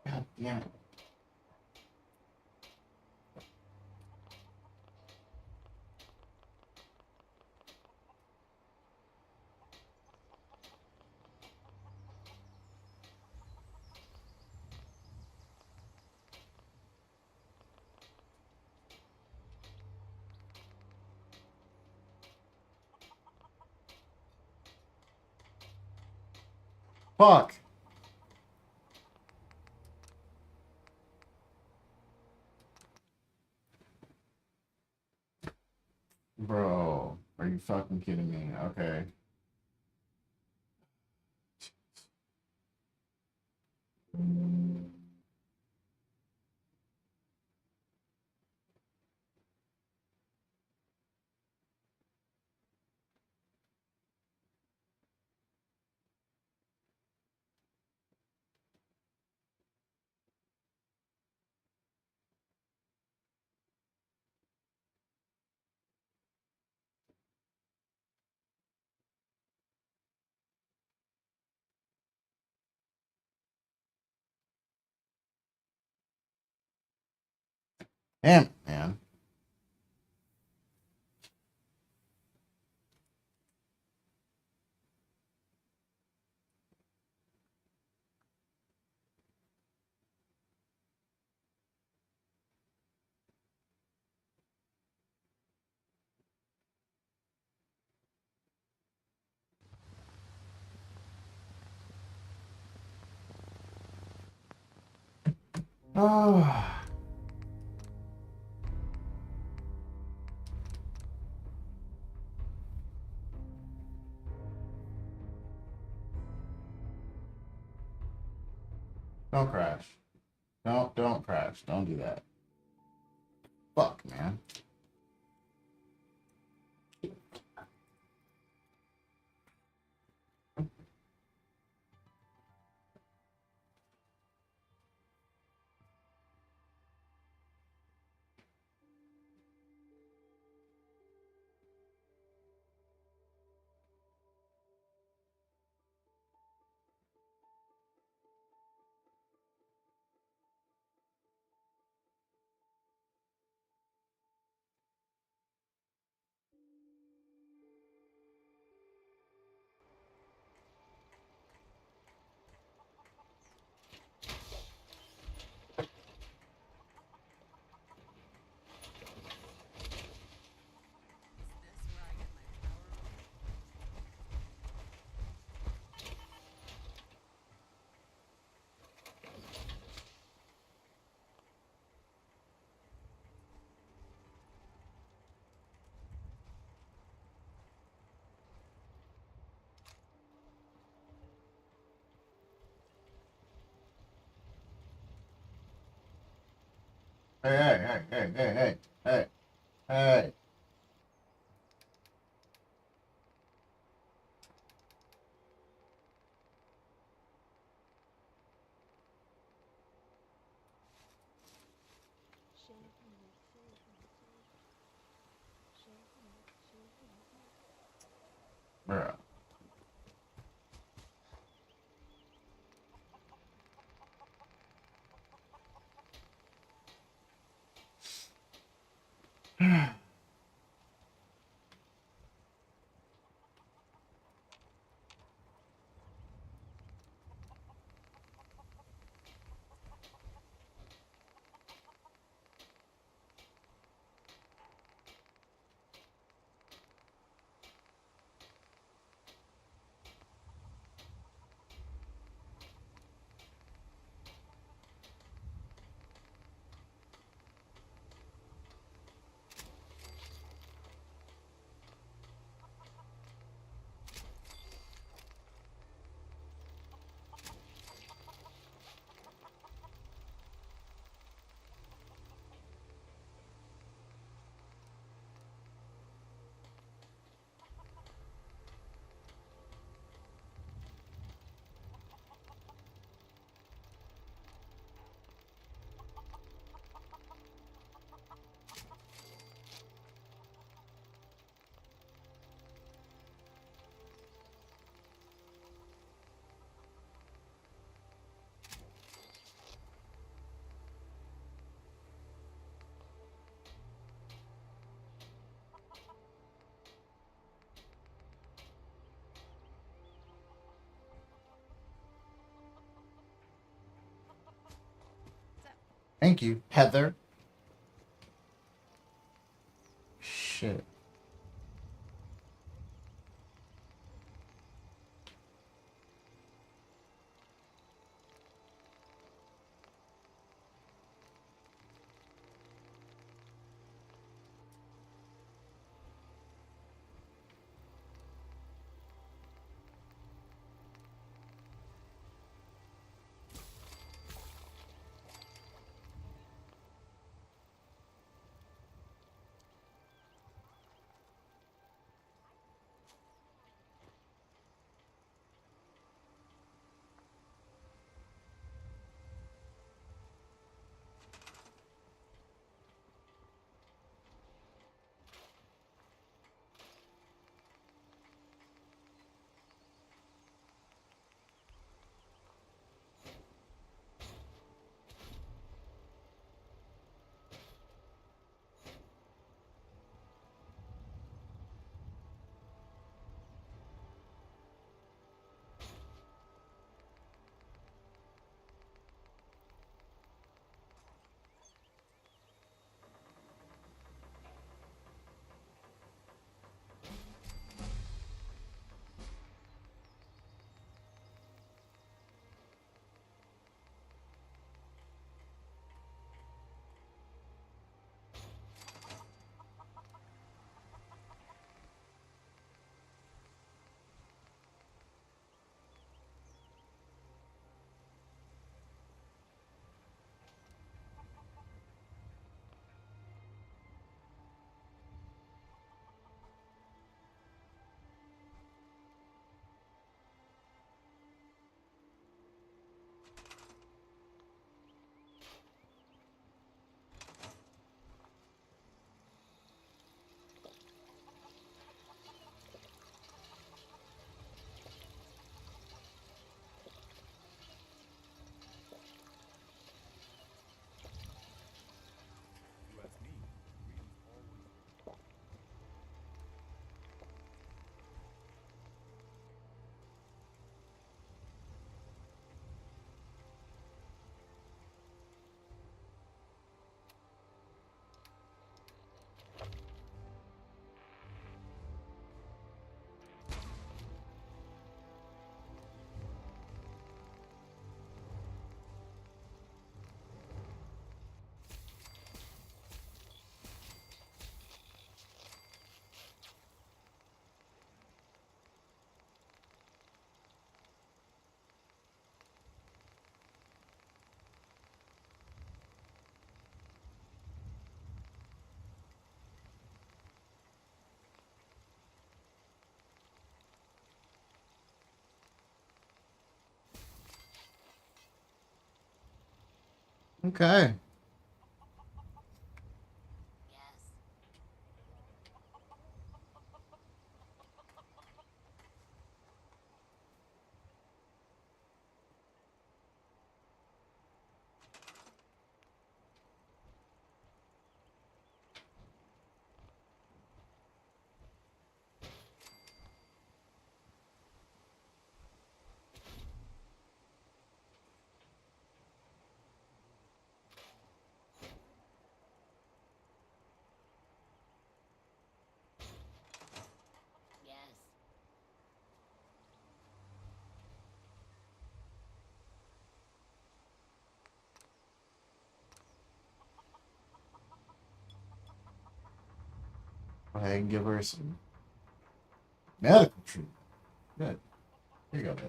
God damn it. Fuck. Bro, are you fucking kidding me? Okay. Damn it, man. Oh. Don't crash. Don't crash. Don't do that. Fuck, man. Hey. Bruh. Thank you, Heather. Shit. Okay. Go ahead and give her some medical treatment. Good. Here you go, babe.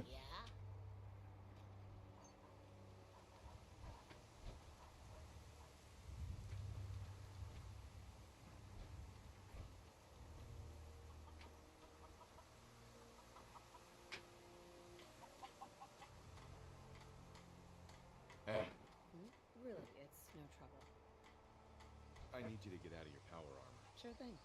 Hey, Really, it's no trouble. I need you to get out of your power armor. Sure thing.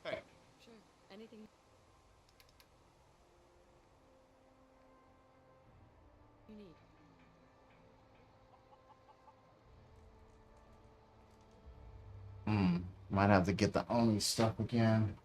Hey. Sure. Anything you need. Might have to get the Oni stuff again.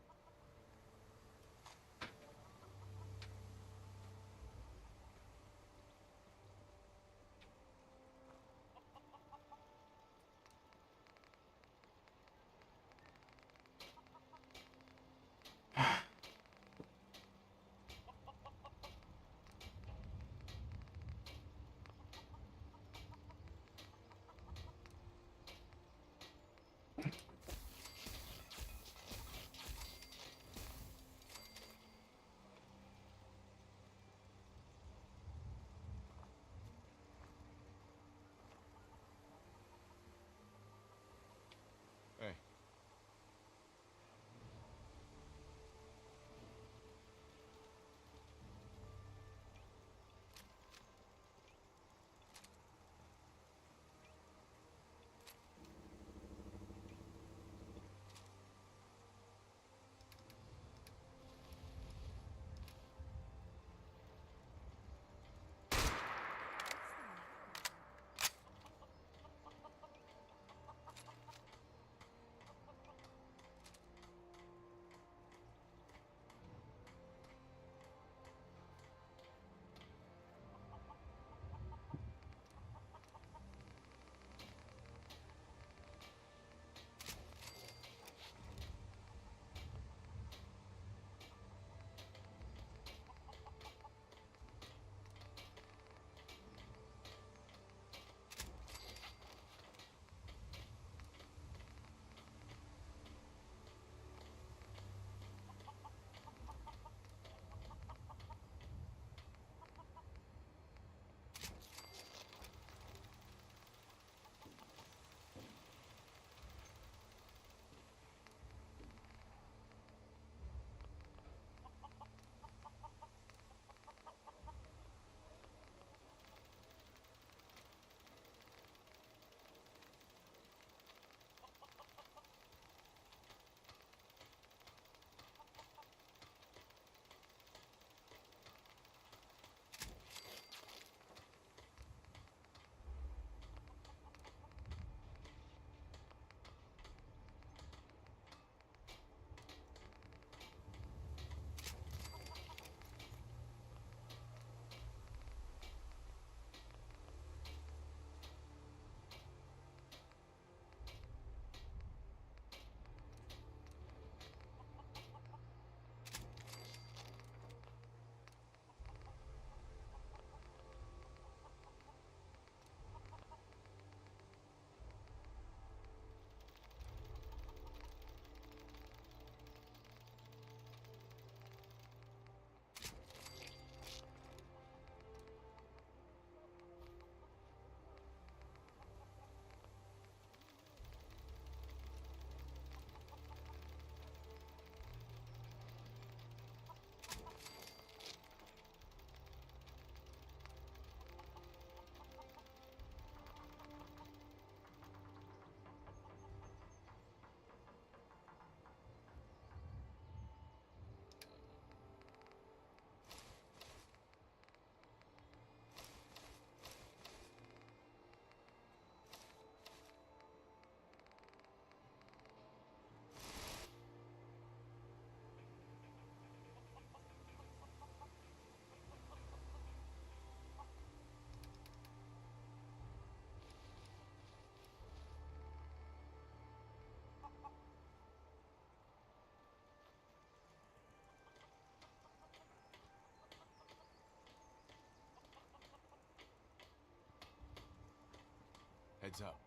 Heads up.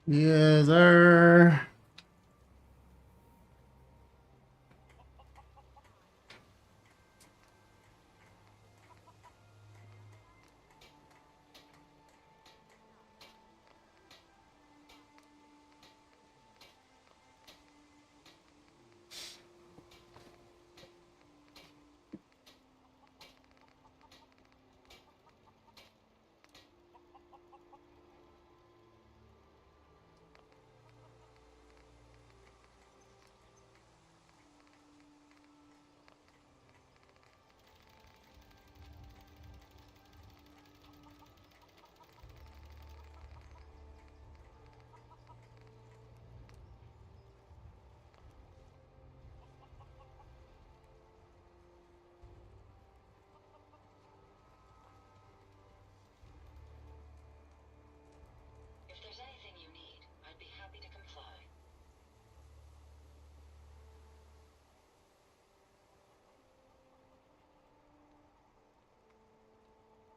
Yes, sir. If there's anything you need, I'd be happy to comply.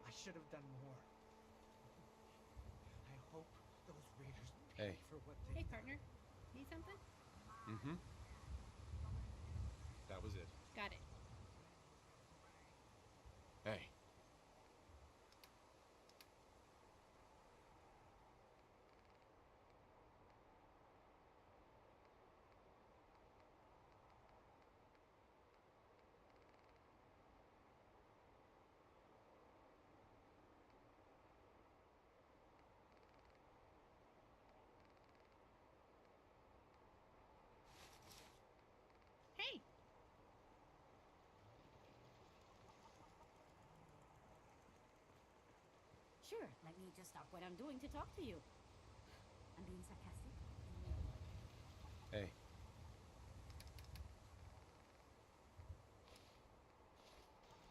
I should have done more. I hope those raiders Hey. for what they Hey, partner. Need something? Mm-hmm. That was it. Got it. Hey. Hey! Sure, let me just stop what I'm doing to talk to you. I'm being sarcastic. Hey.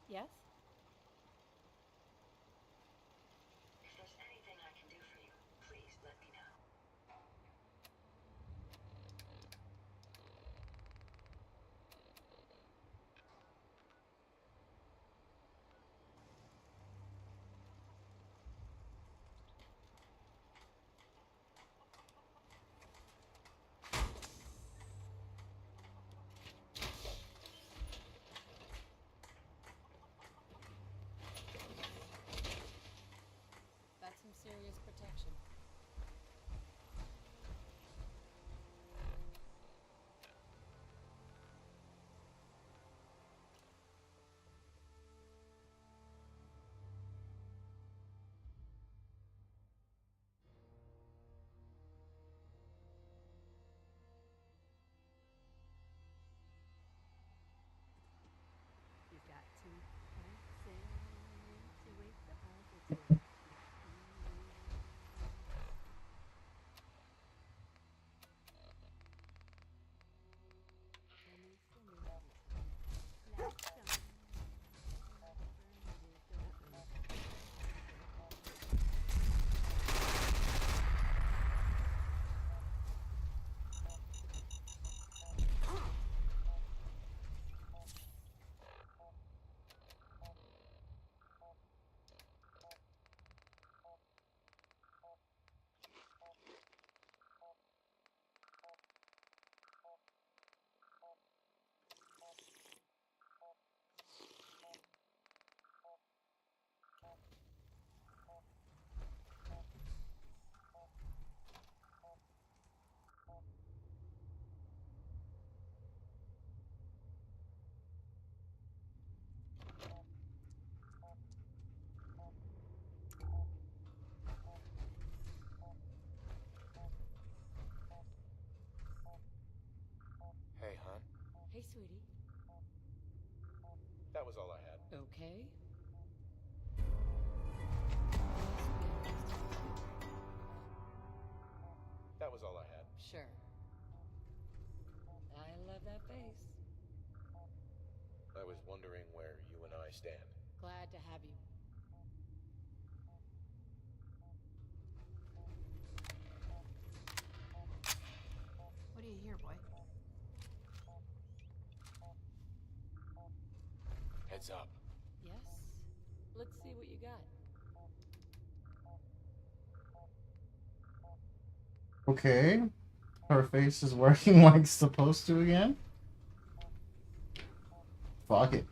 Yes? If there's anything I can do for you, please let me know. okay? That was all I had. Sure. I love that face. I was wondering where you and I stand. Glad to have you. What do you hear, boy? Heads up. Yes? Let's see what you got. Okay. Her face is working like it's supposed to again. Fuck it.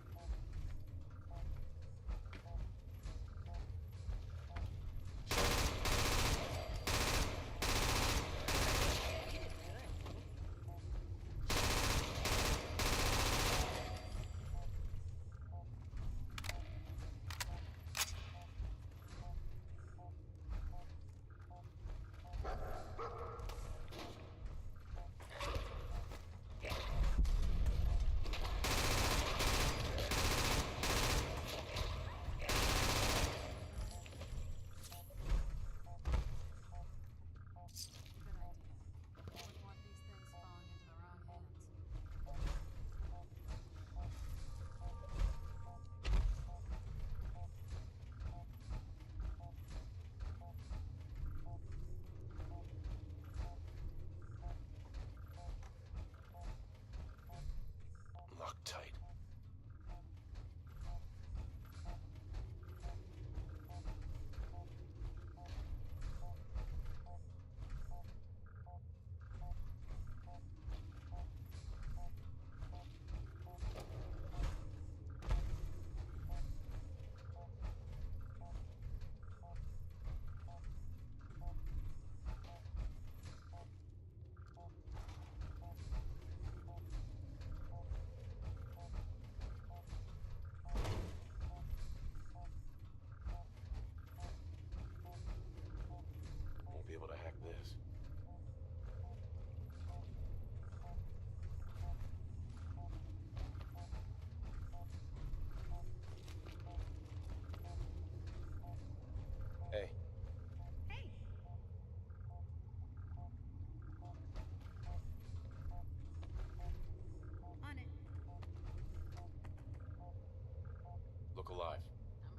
Wouldn't want these things falling into the wrong hands. Lock tight. Won't be able to hack this. Hey. Hey. On it. Look alive.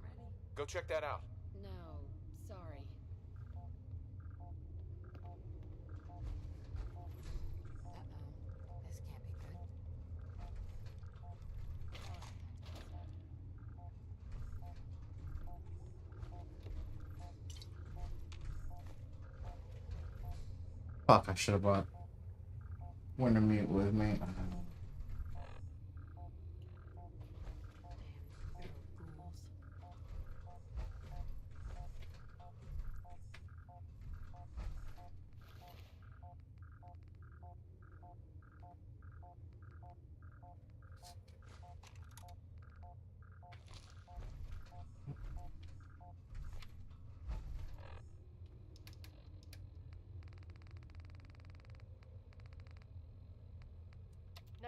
I'm ready. Go check that out. No, sorry. Uh-oh. This can't be good. Fuck, I should have brought Wintermute with me.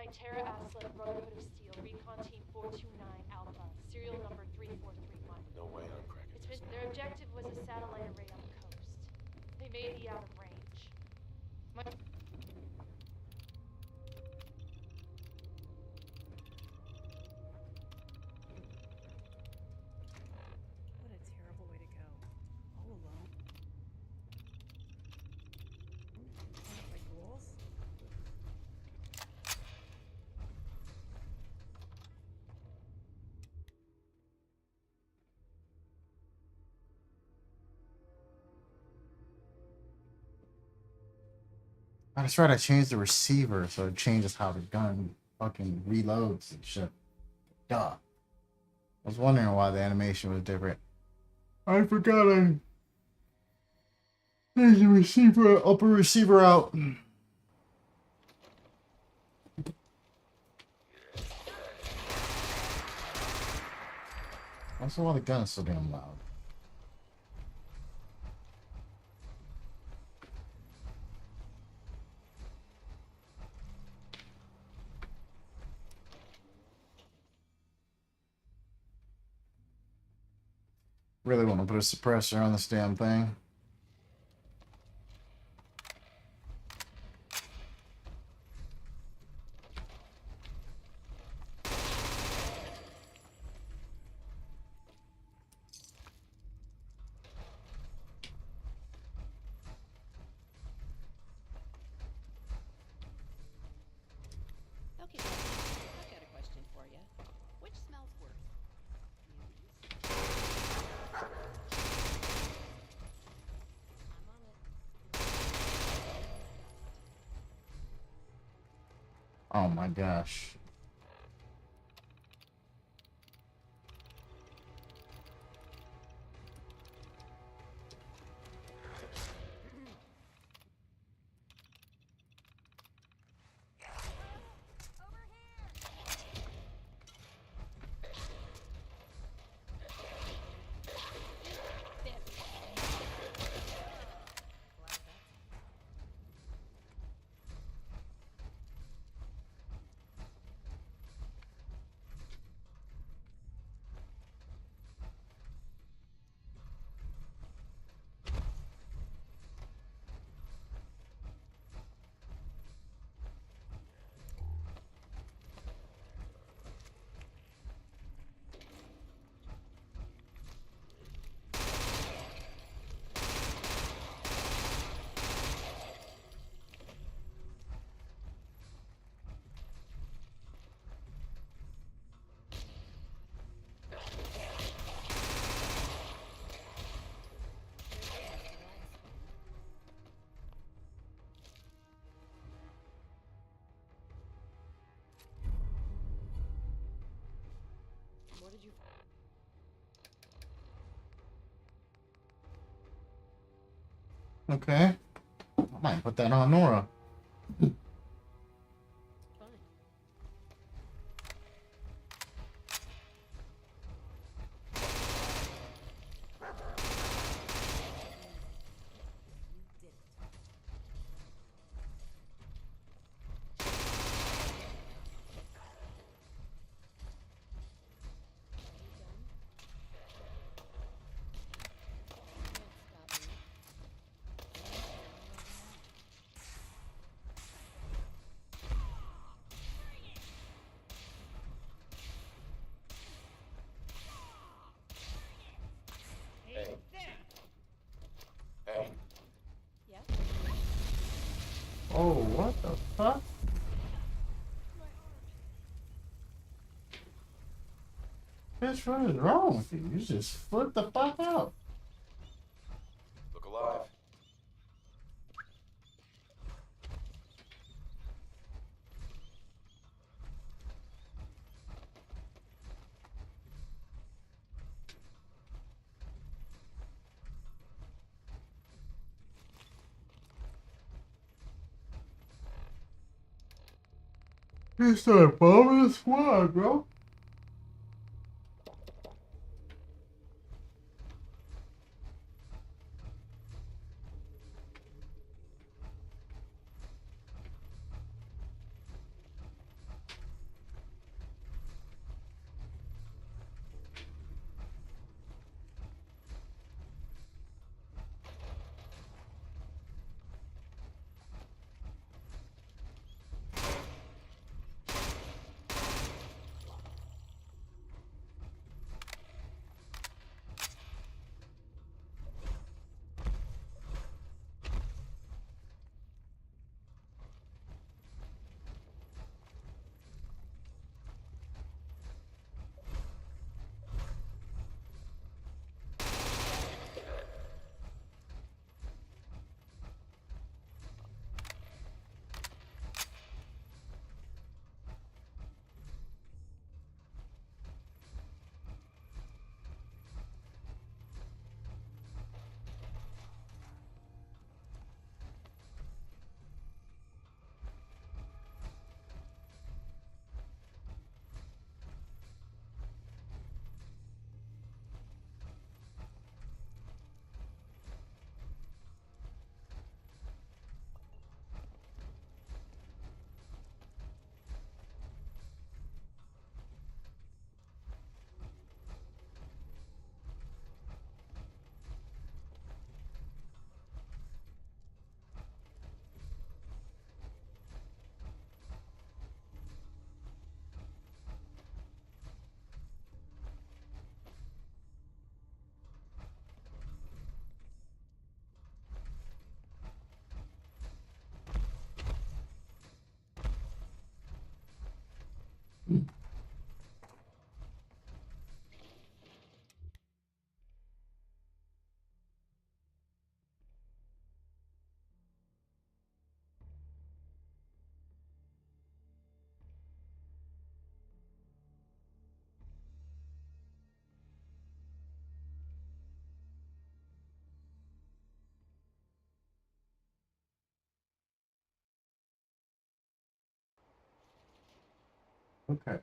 Nitera Aslet, Brotherhood of Steel, Recon Team 429 Alpha, serial number 3431. No way I'm cracking this. Their objective was a satellite array on the coast. They may be out of range. What a terrible way to go. All alone. Like ghouls? That's right, I changed the receiver, so it changes how the gun fucking reloads and shit. Duh. I was wondering why the animation was different. I forgot I changed the receiver, upper receiver out. Also, why the gun is so damn loud. Really want to put a suppressor on this damn thing. Okay, I've got a question for you. Which smells worse? I'm on it. Oh my gosh. What did you... Okay. I might put that on Nora. Hey. Hey. Yeah? Oh, what the fuck? Bitch, what is wrong with you? You just flip the fuck out. Look alive. You started bombing the squad, bro. Okay.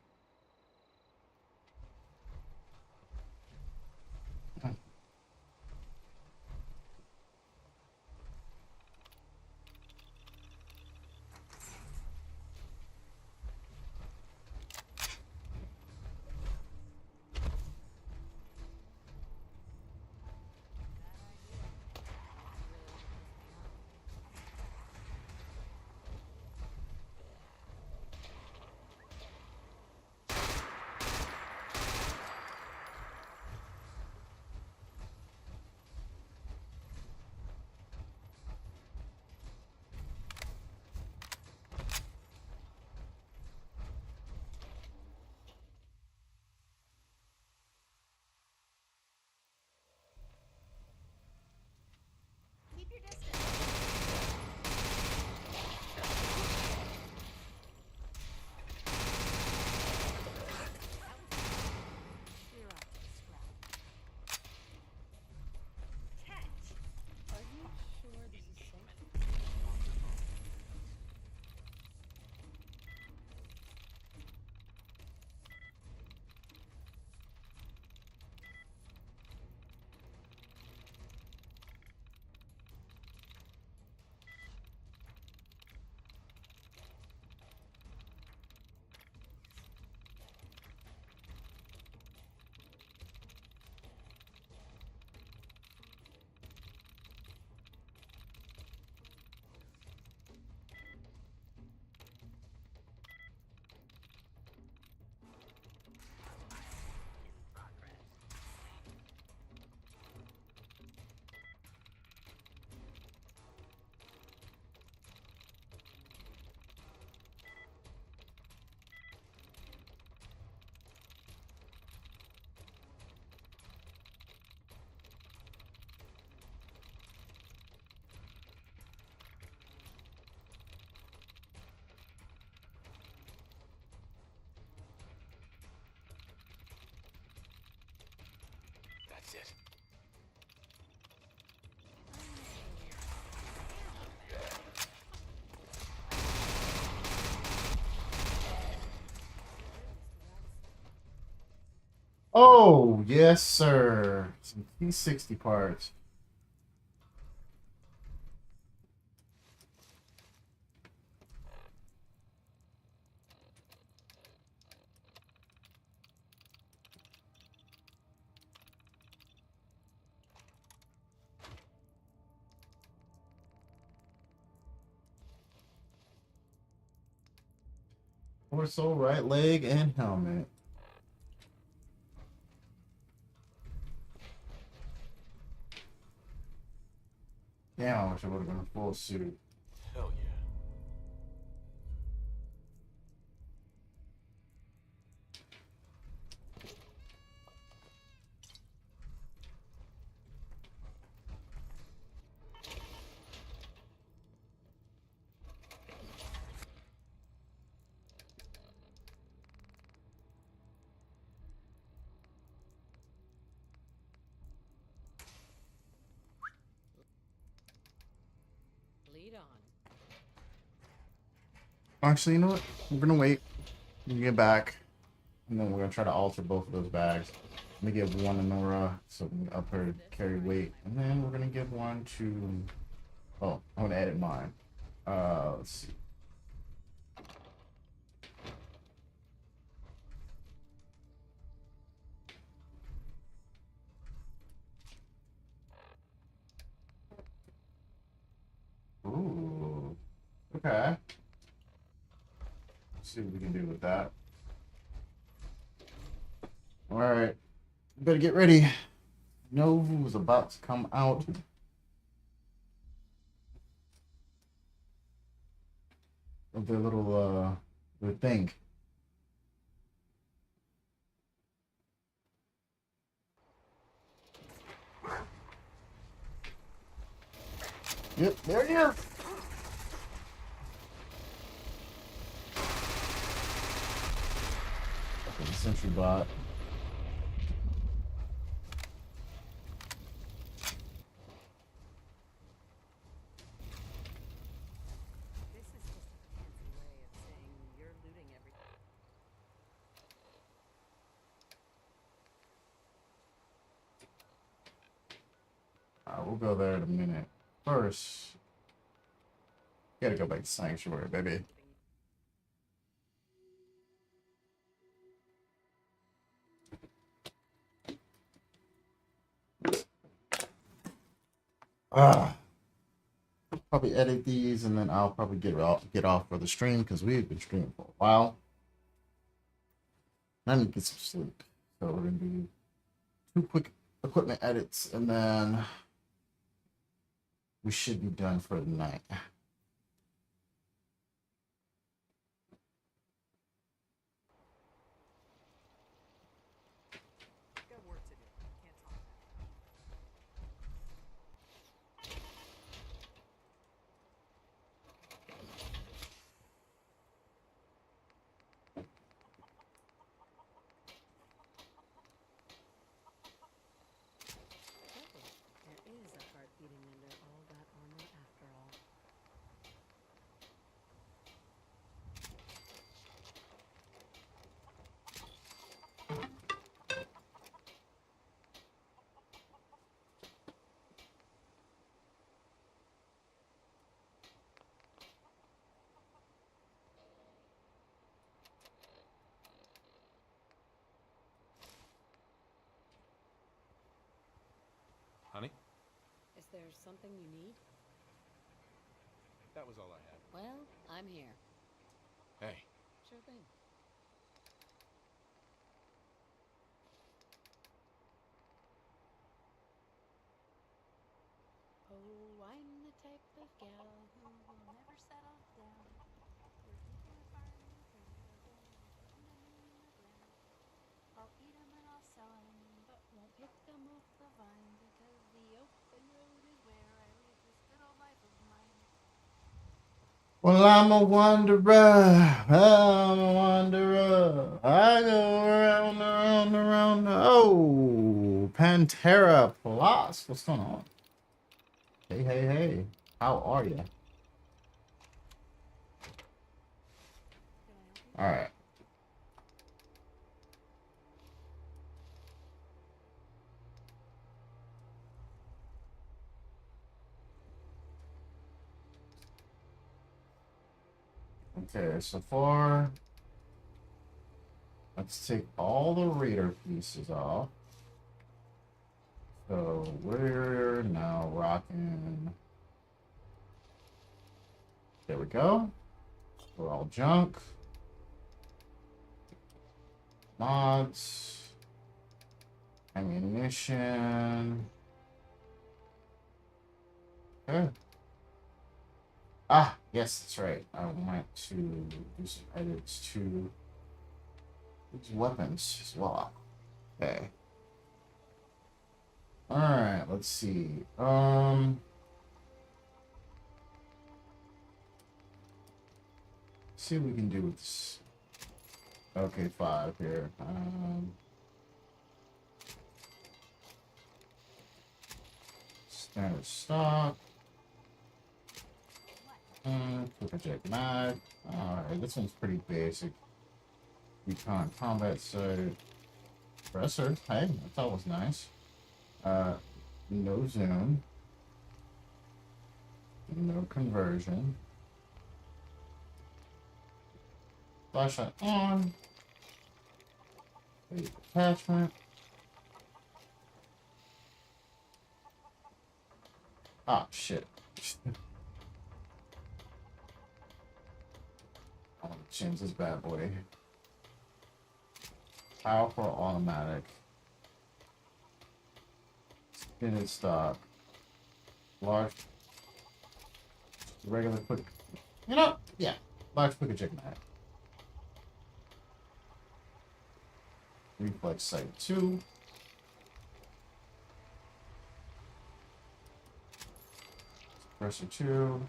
Keep your distance. You're up to scrap. Catch. Are you sure this is safe? That's it. Oh, yes, sir. Some P60 parts. Torso, right leg, and helmet. Damn, I wish I would have been a full suit. Hell yeah. Lead on. Actually, you know what? We're gonna wait. We can get back. And then we're gonna try to alter both of those bags. Let me give one to Nora so we can up her carry weight. And then we're gonna give one to... Oh, I'm gonna edit mine. Let's see. Ooh. Okay. Let's see what we can do with that. Alright. Better get ready. Novu's about to come out. Of their little, their thing. Yep, there it is. The sentry bot. This is just a fancy way of saying you're looting everything. We'll go there in a minute. First, gotta go back to Sanctuary, baby. Probably edit these and then I'll probably get off for the stream because we've been streaming for a while. I need to get some sleep. So we're gonna do 2 quick equipment edits and then we should be done for the night. Got work to do. Can't talk now. Careful. There is a heart beating under all that armor after all. Honey? Is there something you need? That was all I had. Well, I'm here. Hey. Sure thing. Oh, I'm the type of gal who will never settle down. Working for a farm in Canada, putting them in the ground. I'll eat 'em and I'll sell 'em, but won't pick 'em off the vine because the open road is where I live this good old life of mine. Well, I'm a wanderer. I'm a wanderer. I go around, around, around. Oh, Pantera Plus. What's going on? Hey, hey, hey. How are you? All right. Okay, so far, let's take all the Raider pieces off. So we're now rocking. There we go. We're all junk. Mods. Ammunition. Okay. Ah, yes, that's right. I want to do some edits to these weapons as well. Okay. Alright, let's see. See what we can do with this. Okay, 5 here. Standard stock. Quick eject mag. Alright, this one's pretty basic. Recon combat sight. Pressor. Hey, that's always nice. No zoom. No conversion. Flashlight on. Wait, attachment. Ah, shit. I want to change this bad boy. Powerful automatic. Spinning stock. Large. Regular quick. You know? Yeah. Large quick eject mag. Reflex sight 2. Suppressor 2.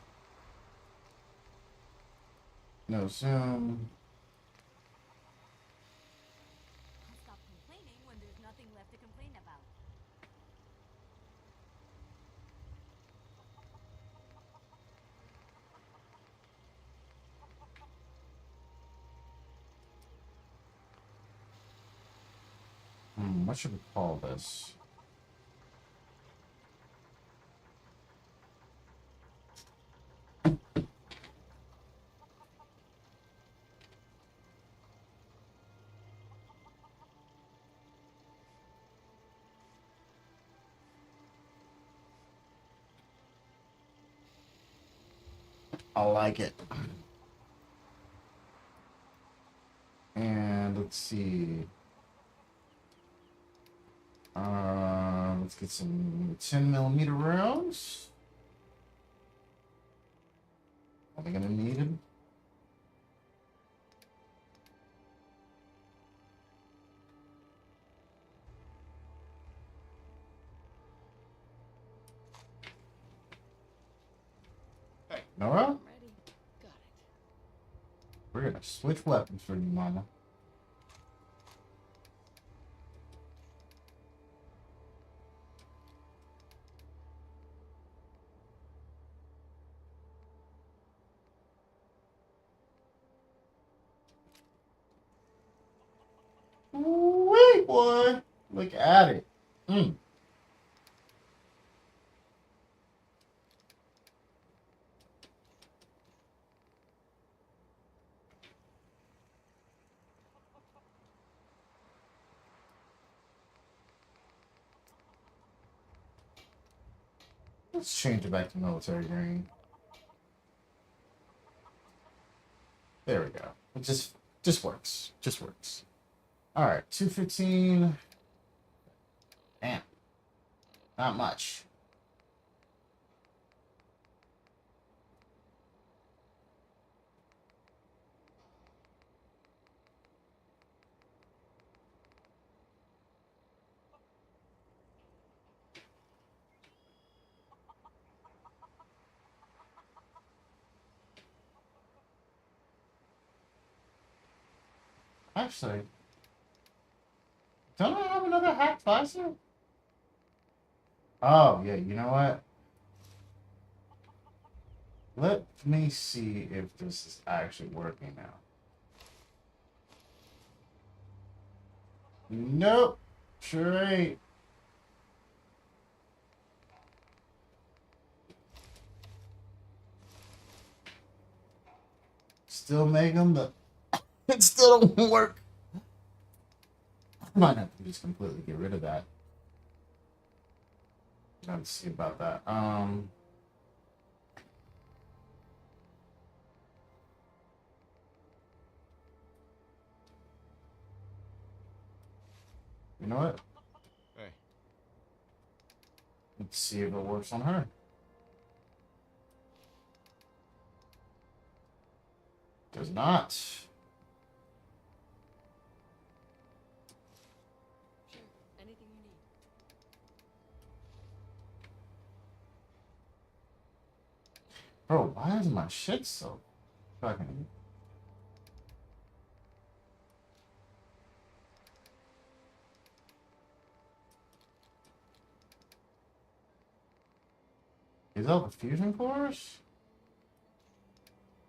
No zoom. I'll stop complaining when there's nothing left to complain about. What should we call this? I like it. And let's see. Let's get some 10mm rounds. Are they gonna need them? Hey, Nora? I'm ready. Got it. We're gonna switch weapons for you, Mama. Wait, boy. Look at it. Let's change it back to military green. There we go. It just works. Just works. All right, 215. Damn. Not much. Actually, don't I have another hack visor? Oh, yeah, you know what? Let me see if this is actually working now. Nope. Sure ain't. Still make them, but it still don't work. I might have to just completely get rid of that. Let's see about that. You know what? Hey. Let's see if it works on her. Does not. Sure. Anything you need. Bro, why is my shit so fucking... Is that the fusion cores?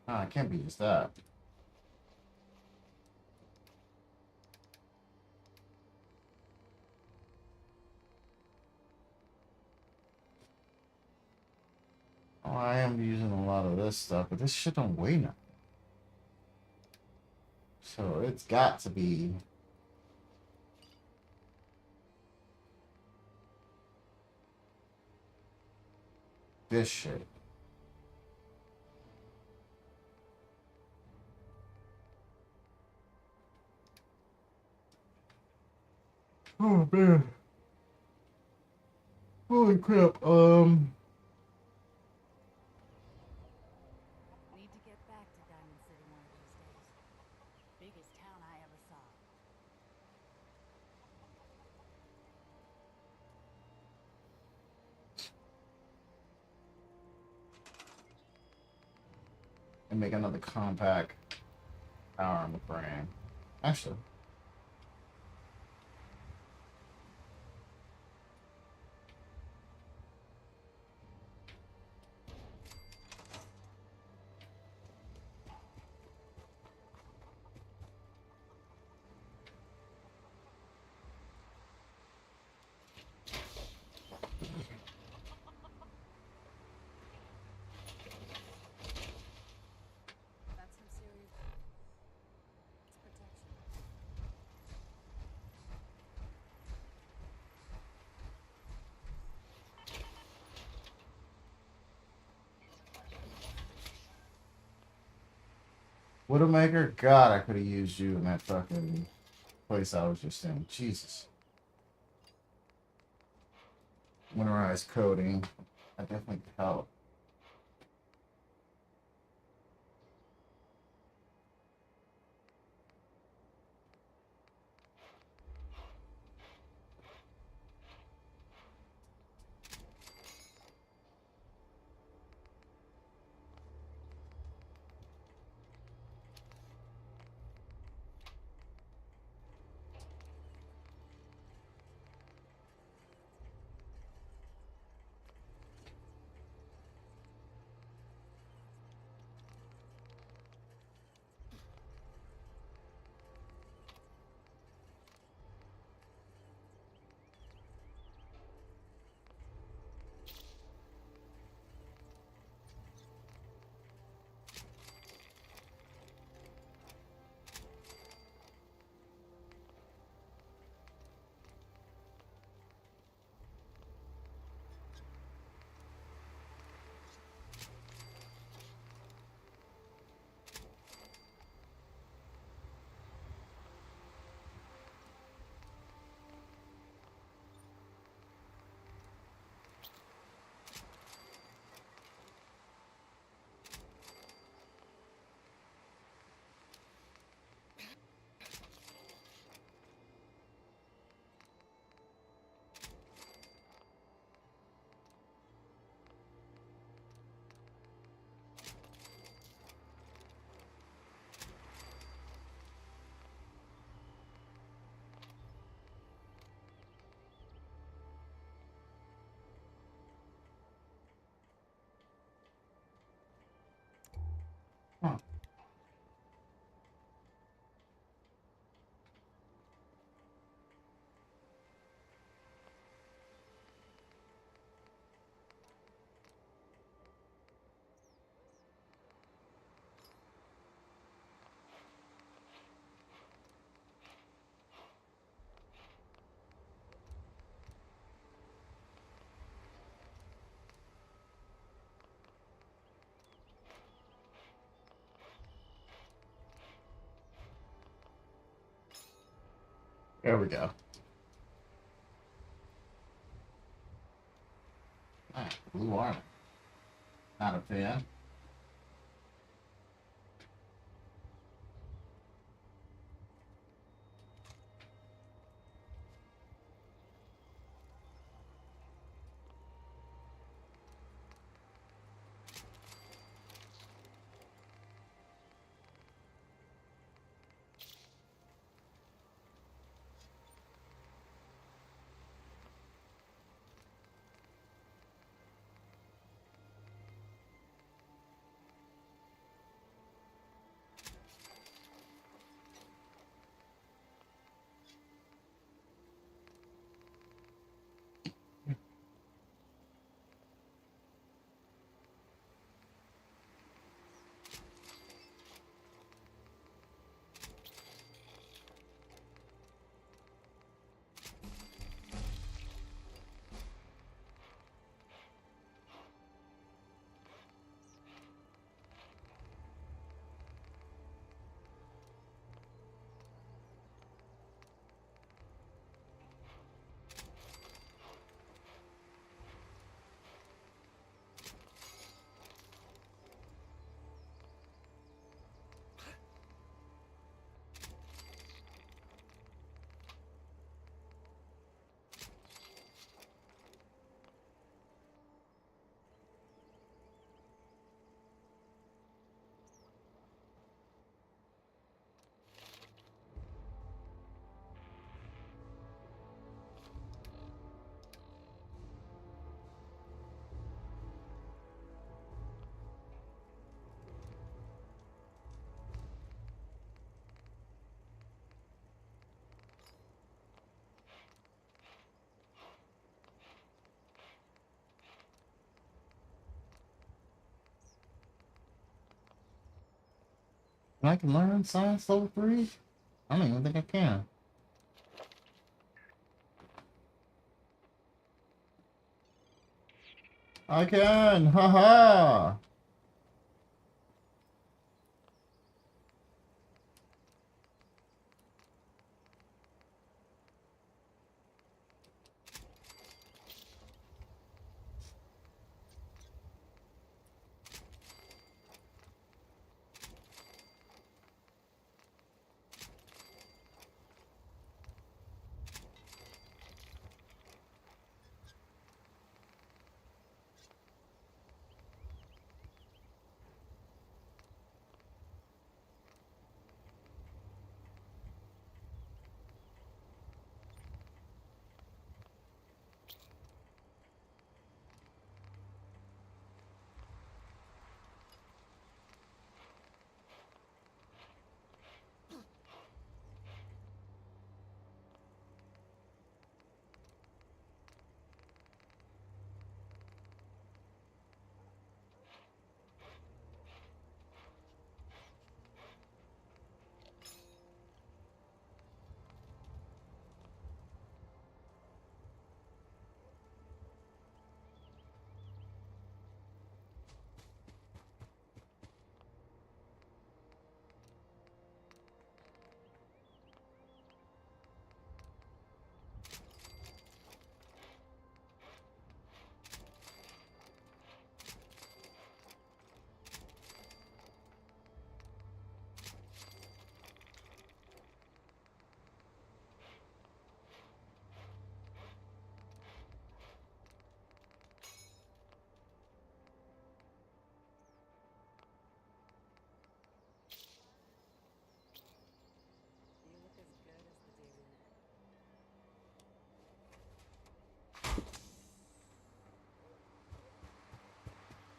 Ah, it can't be just that. Oh, I am using a lot of this stuff, but this shit don't weigh nothing. So it's got to be... this shit. Oh, man. Holy crap. Need to get back to Diamond City one of these days. Biggest town I ever saw. And make another compact power on the brain. Actually. That's some serious protection. Widowmaker? God, I could have used you in that fucking place I was just in. Jesus. Winterized coding. I definitely could help. Huh. There we go. Ah, blue armor. Not a fan. I can learn science level 3? I don't even think I can. I can! Haha!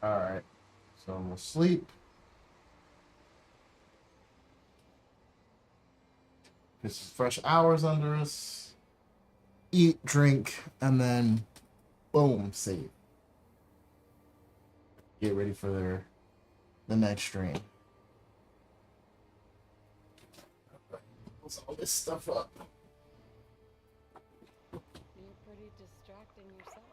Alright. So we'll sleep. Get some fresh hours under us. Eat, drink, and then boom, save. Get ready for the next stream. Close all this stuff up. You're pretty distracting yourself.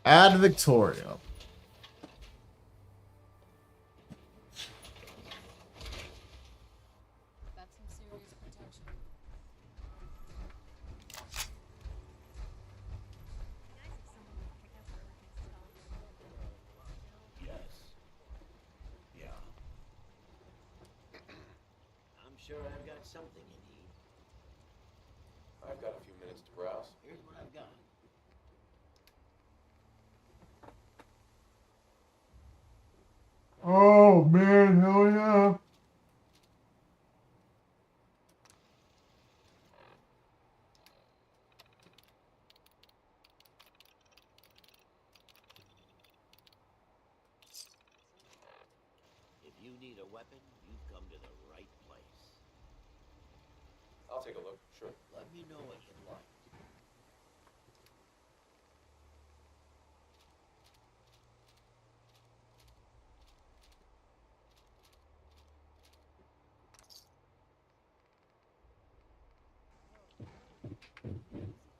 Add Victoria. That's some serious protection. Yes. Yeah. I'm sure I've got something you need. I've got a few minutes to browse. Here's what I've got. Oh man, hell yeah. If you need a weapon, you've come to the right place. I'll take a look, sure. Let me know what you'd like.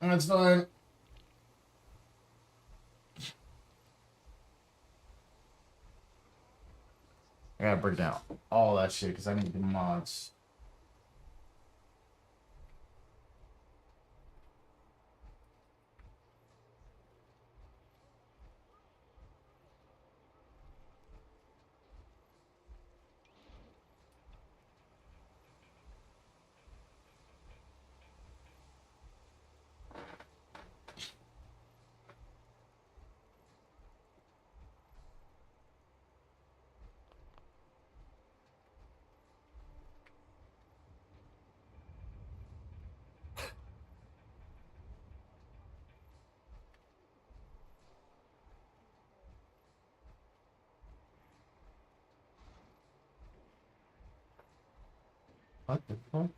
That's fine. I gotta break down all that shit because I need the mods. What the fuck?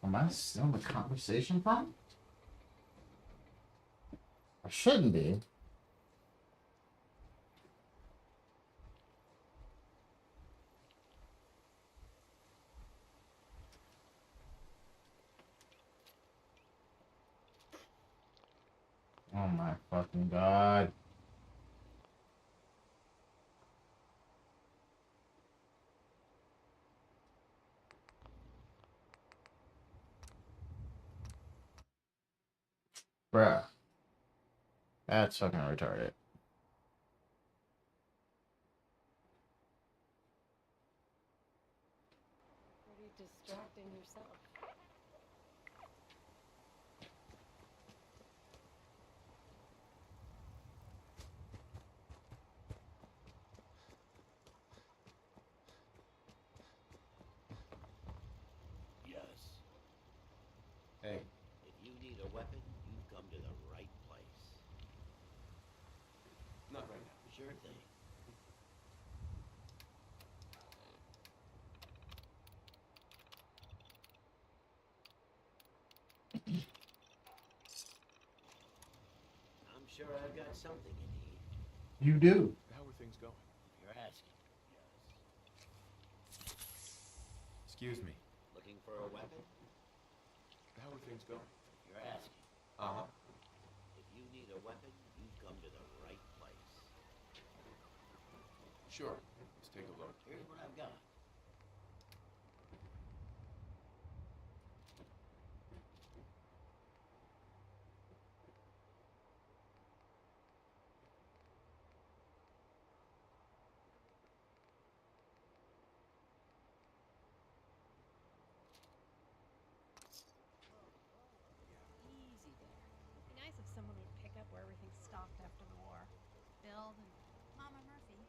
Am I still in the conversation prompt? I shouldn't be. Oh my fucking god. Bruh. That's fucking retarded. Pretty distracting yourself. Yes. Hey. If you need a weapon, you've come to the right place. Not right now. Sure thing. I'm sure I've got something you need. You do. How are things going? You're asking. Excuse me. Looking for a weapon? How are things going? You're asking. Uh-huh. If you need a weapon, you've come to the right place. Sure. Let's take a look. Here's what I've got. Easy there. Be nice if someone would pick up where everything stopped after the war. Build and Mama Murphy,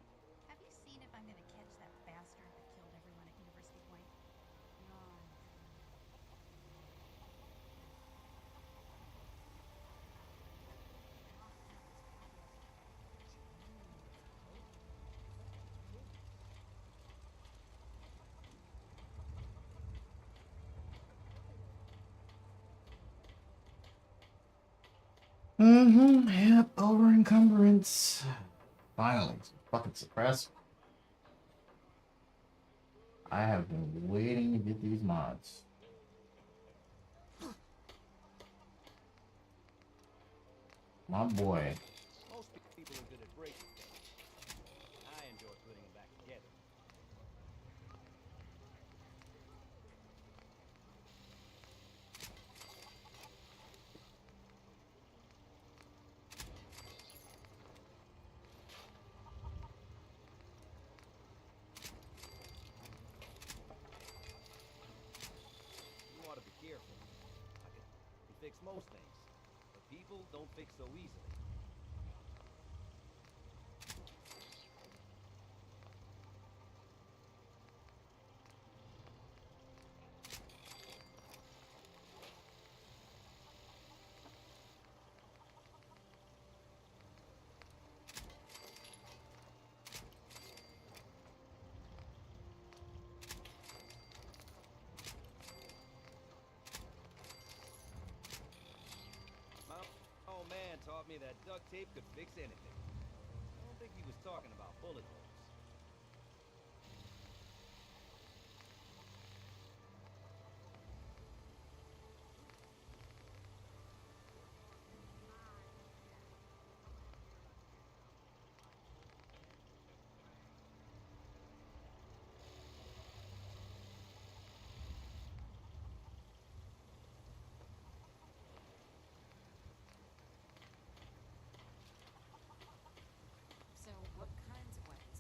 have you seen if I'm gonna catch that bastard that killed everyone at University Point? None. Yep, over encumbrance. Finally, fucking suppress. I have been waiting to get these mods. My boy. Most people are good at breaking things. I enjoy putting them back together. You ought to be careful. I can fix most things, but people don't fix so easily. My old man taught me that duct tape could fix anything. I don't think he was talking about bullet holes. So, what kinds of weapons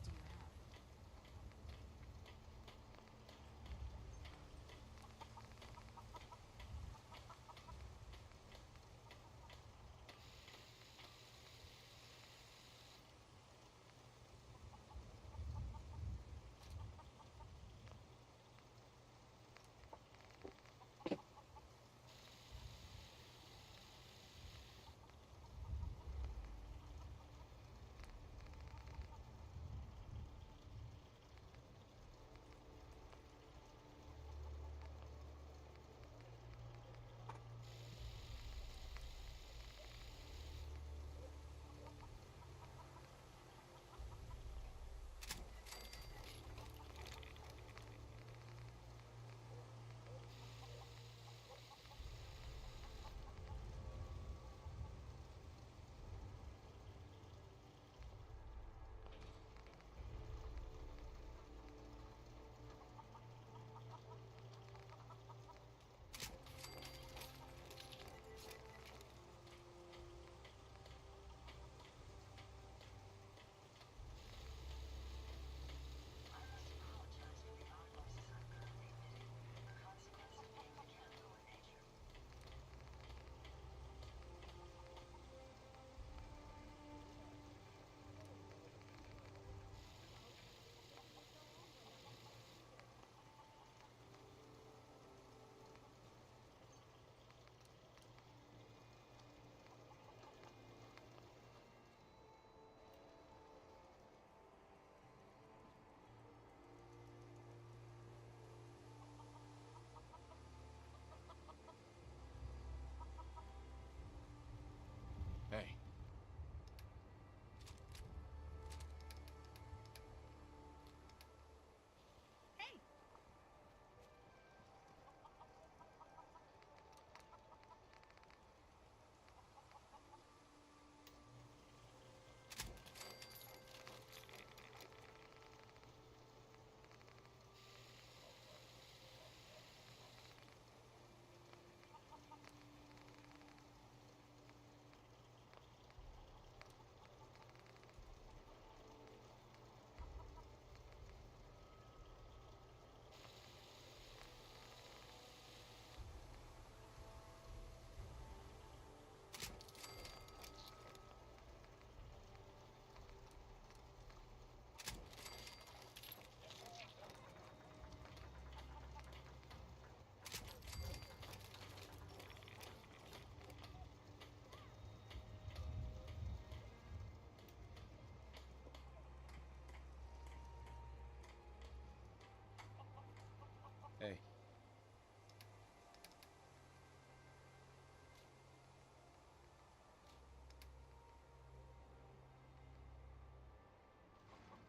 Hey.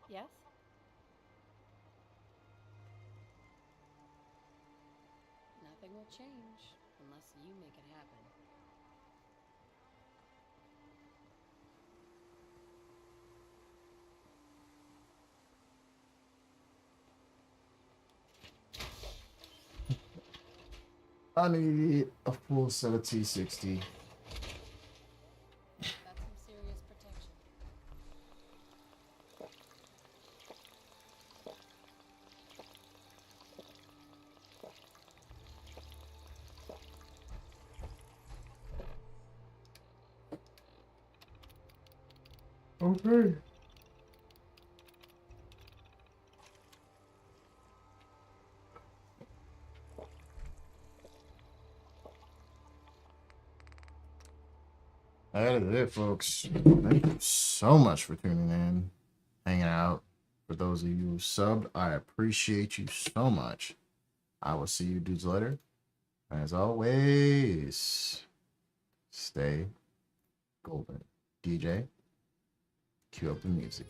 Yes? Nothing will change unless you make it happen. I need a full set of T60. That's some serious protection. Okay. That is it, folks. Thank you so much for tuning in, hanging out. For those of you who subbed, I appreciate you so much. I will see you dudes later. As always, stay golden. DJ, cue up the music.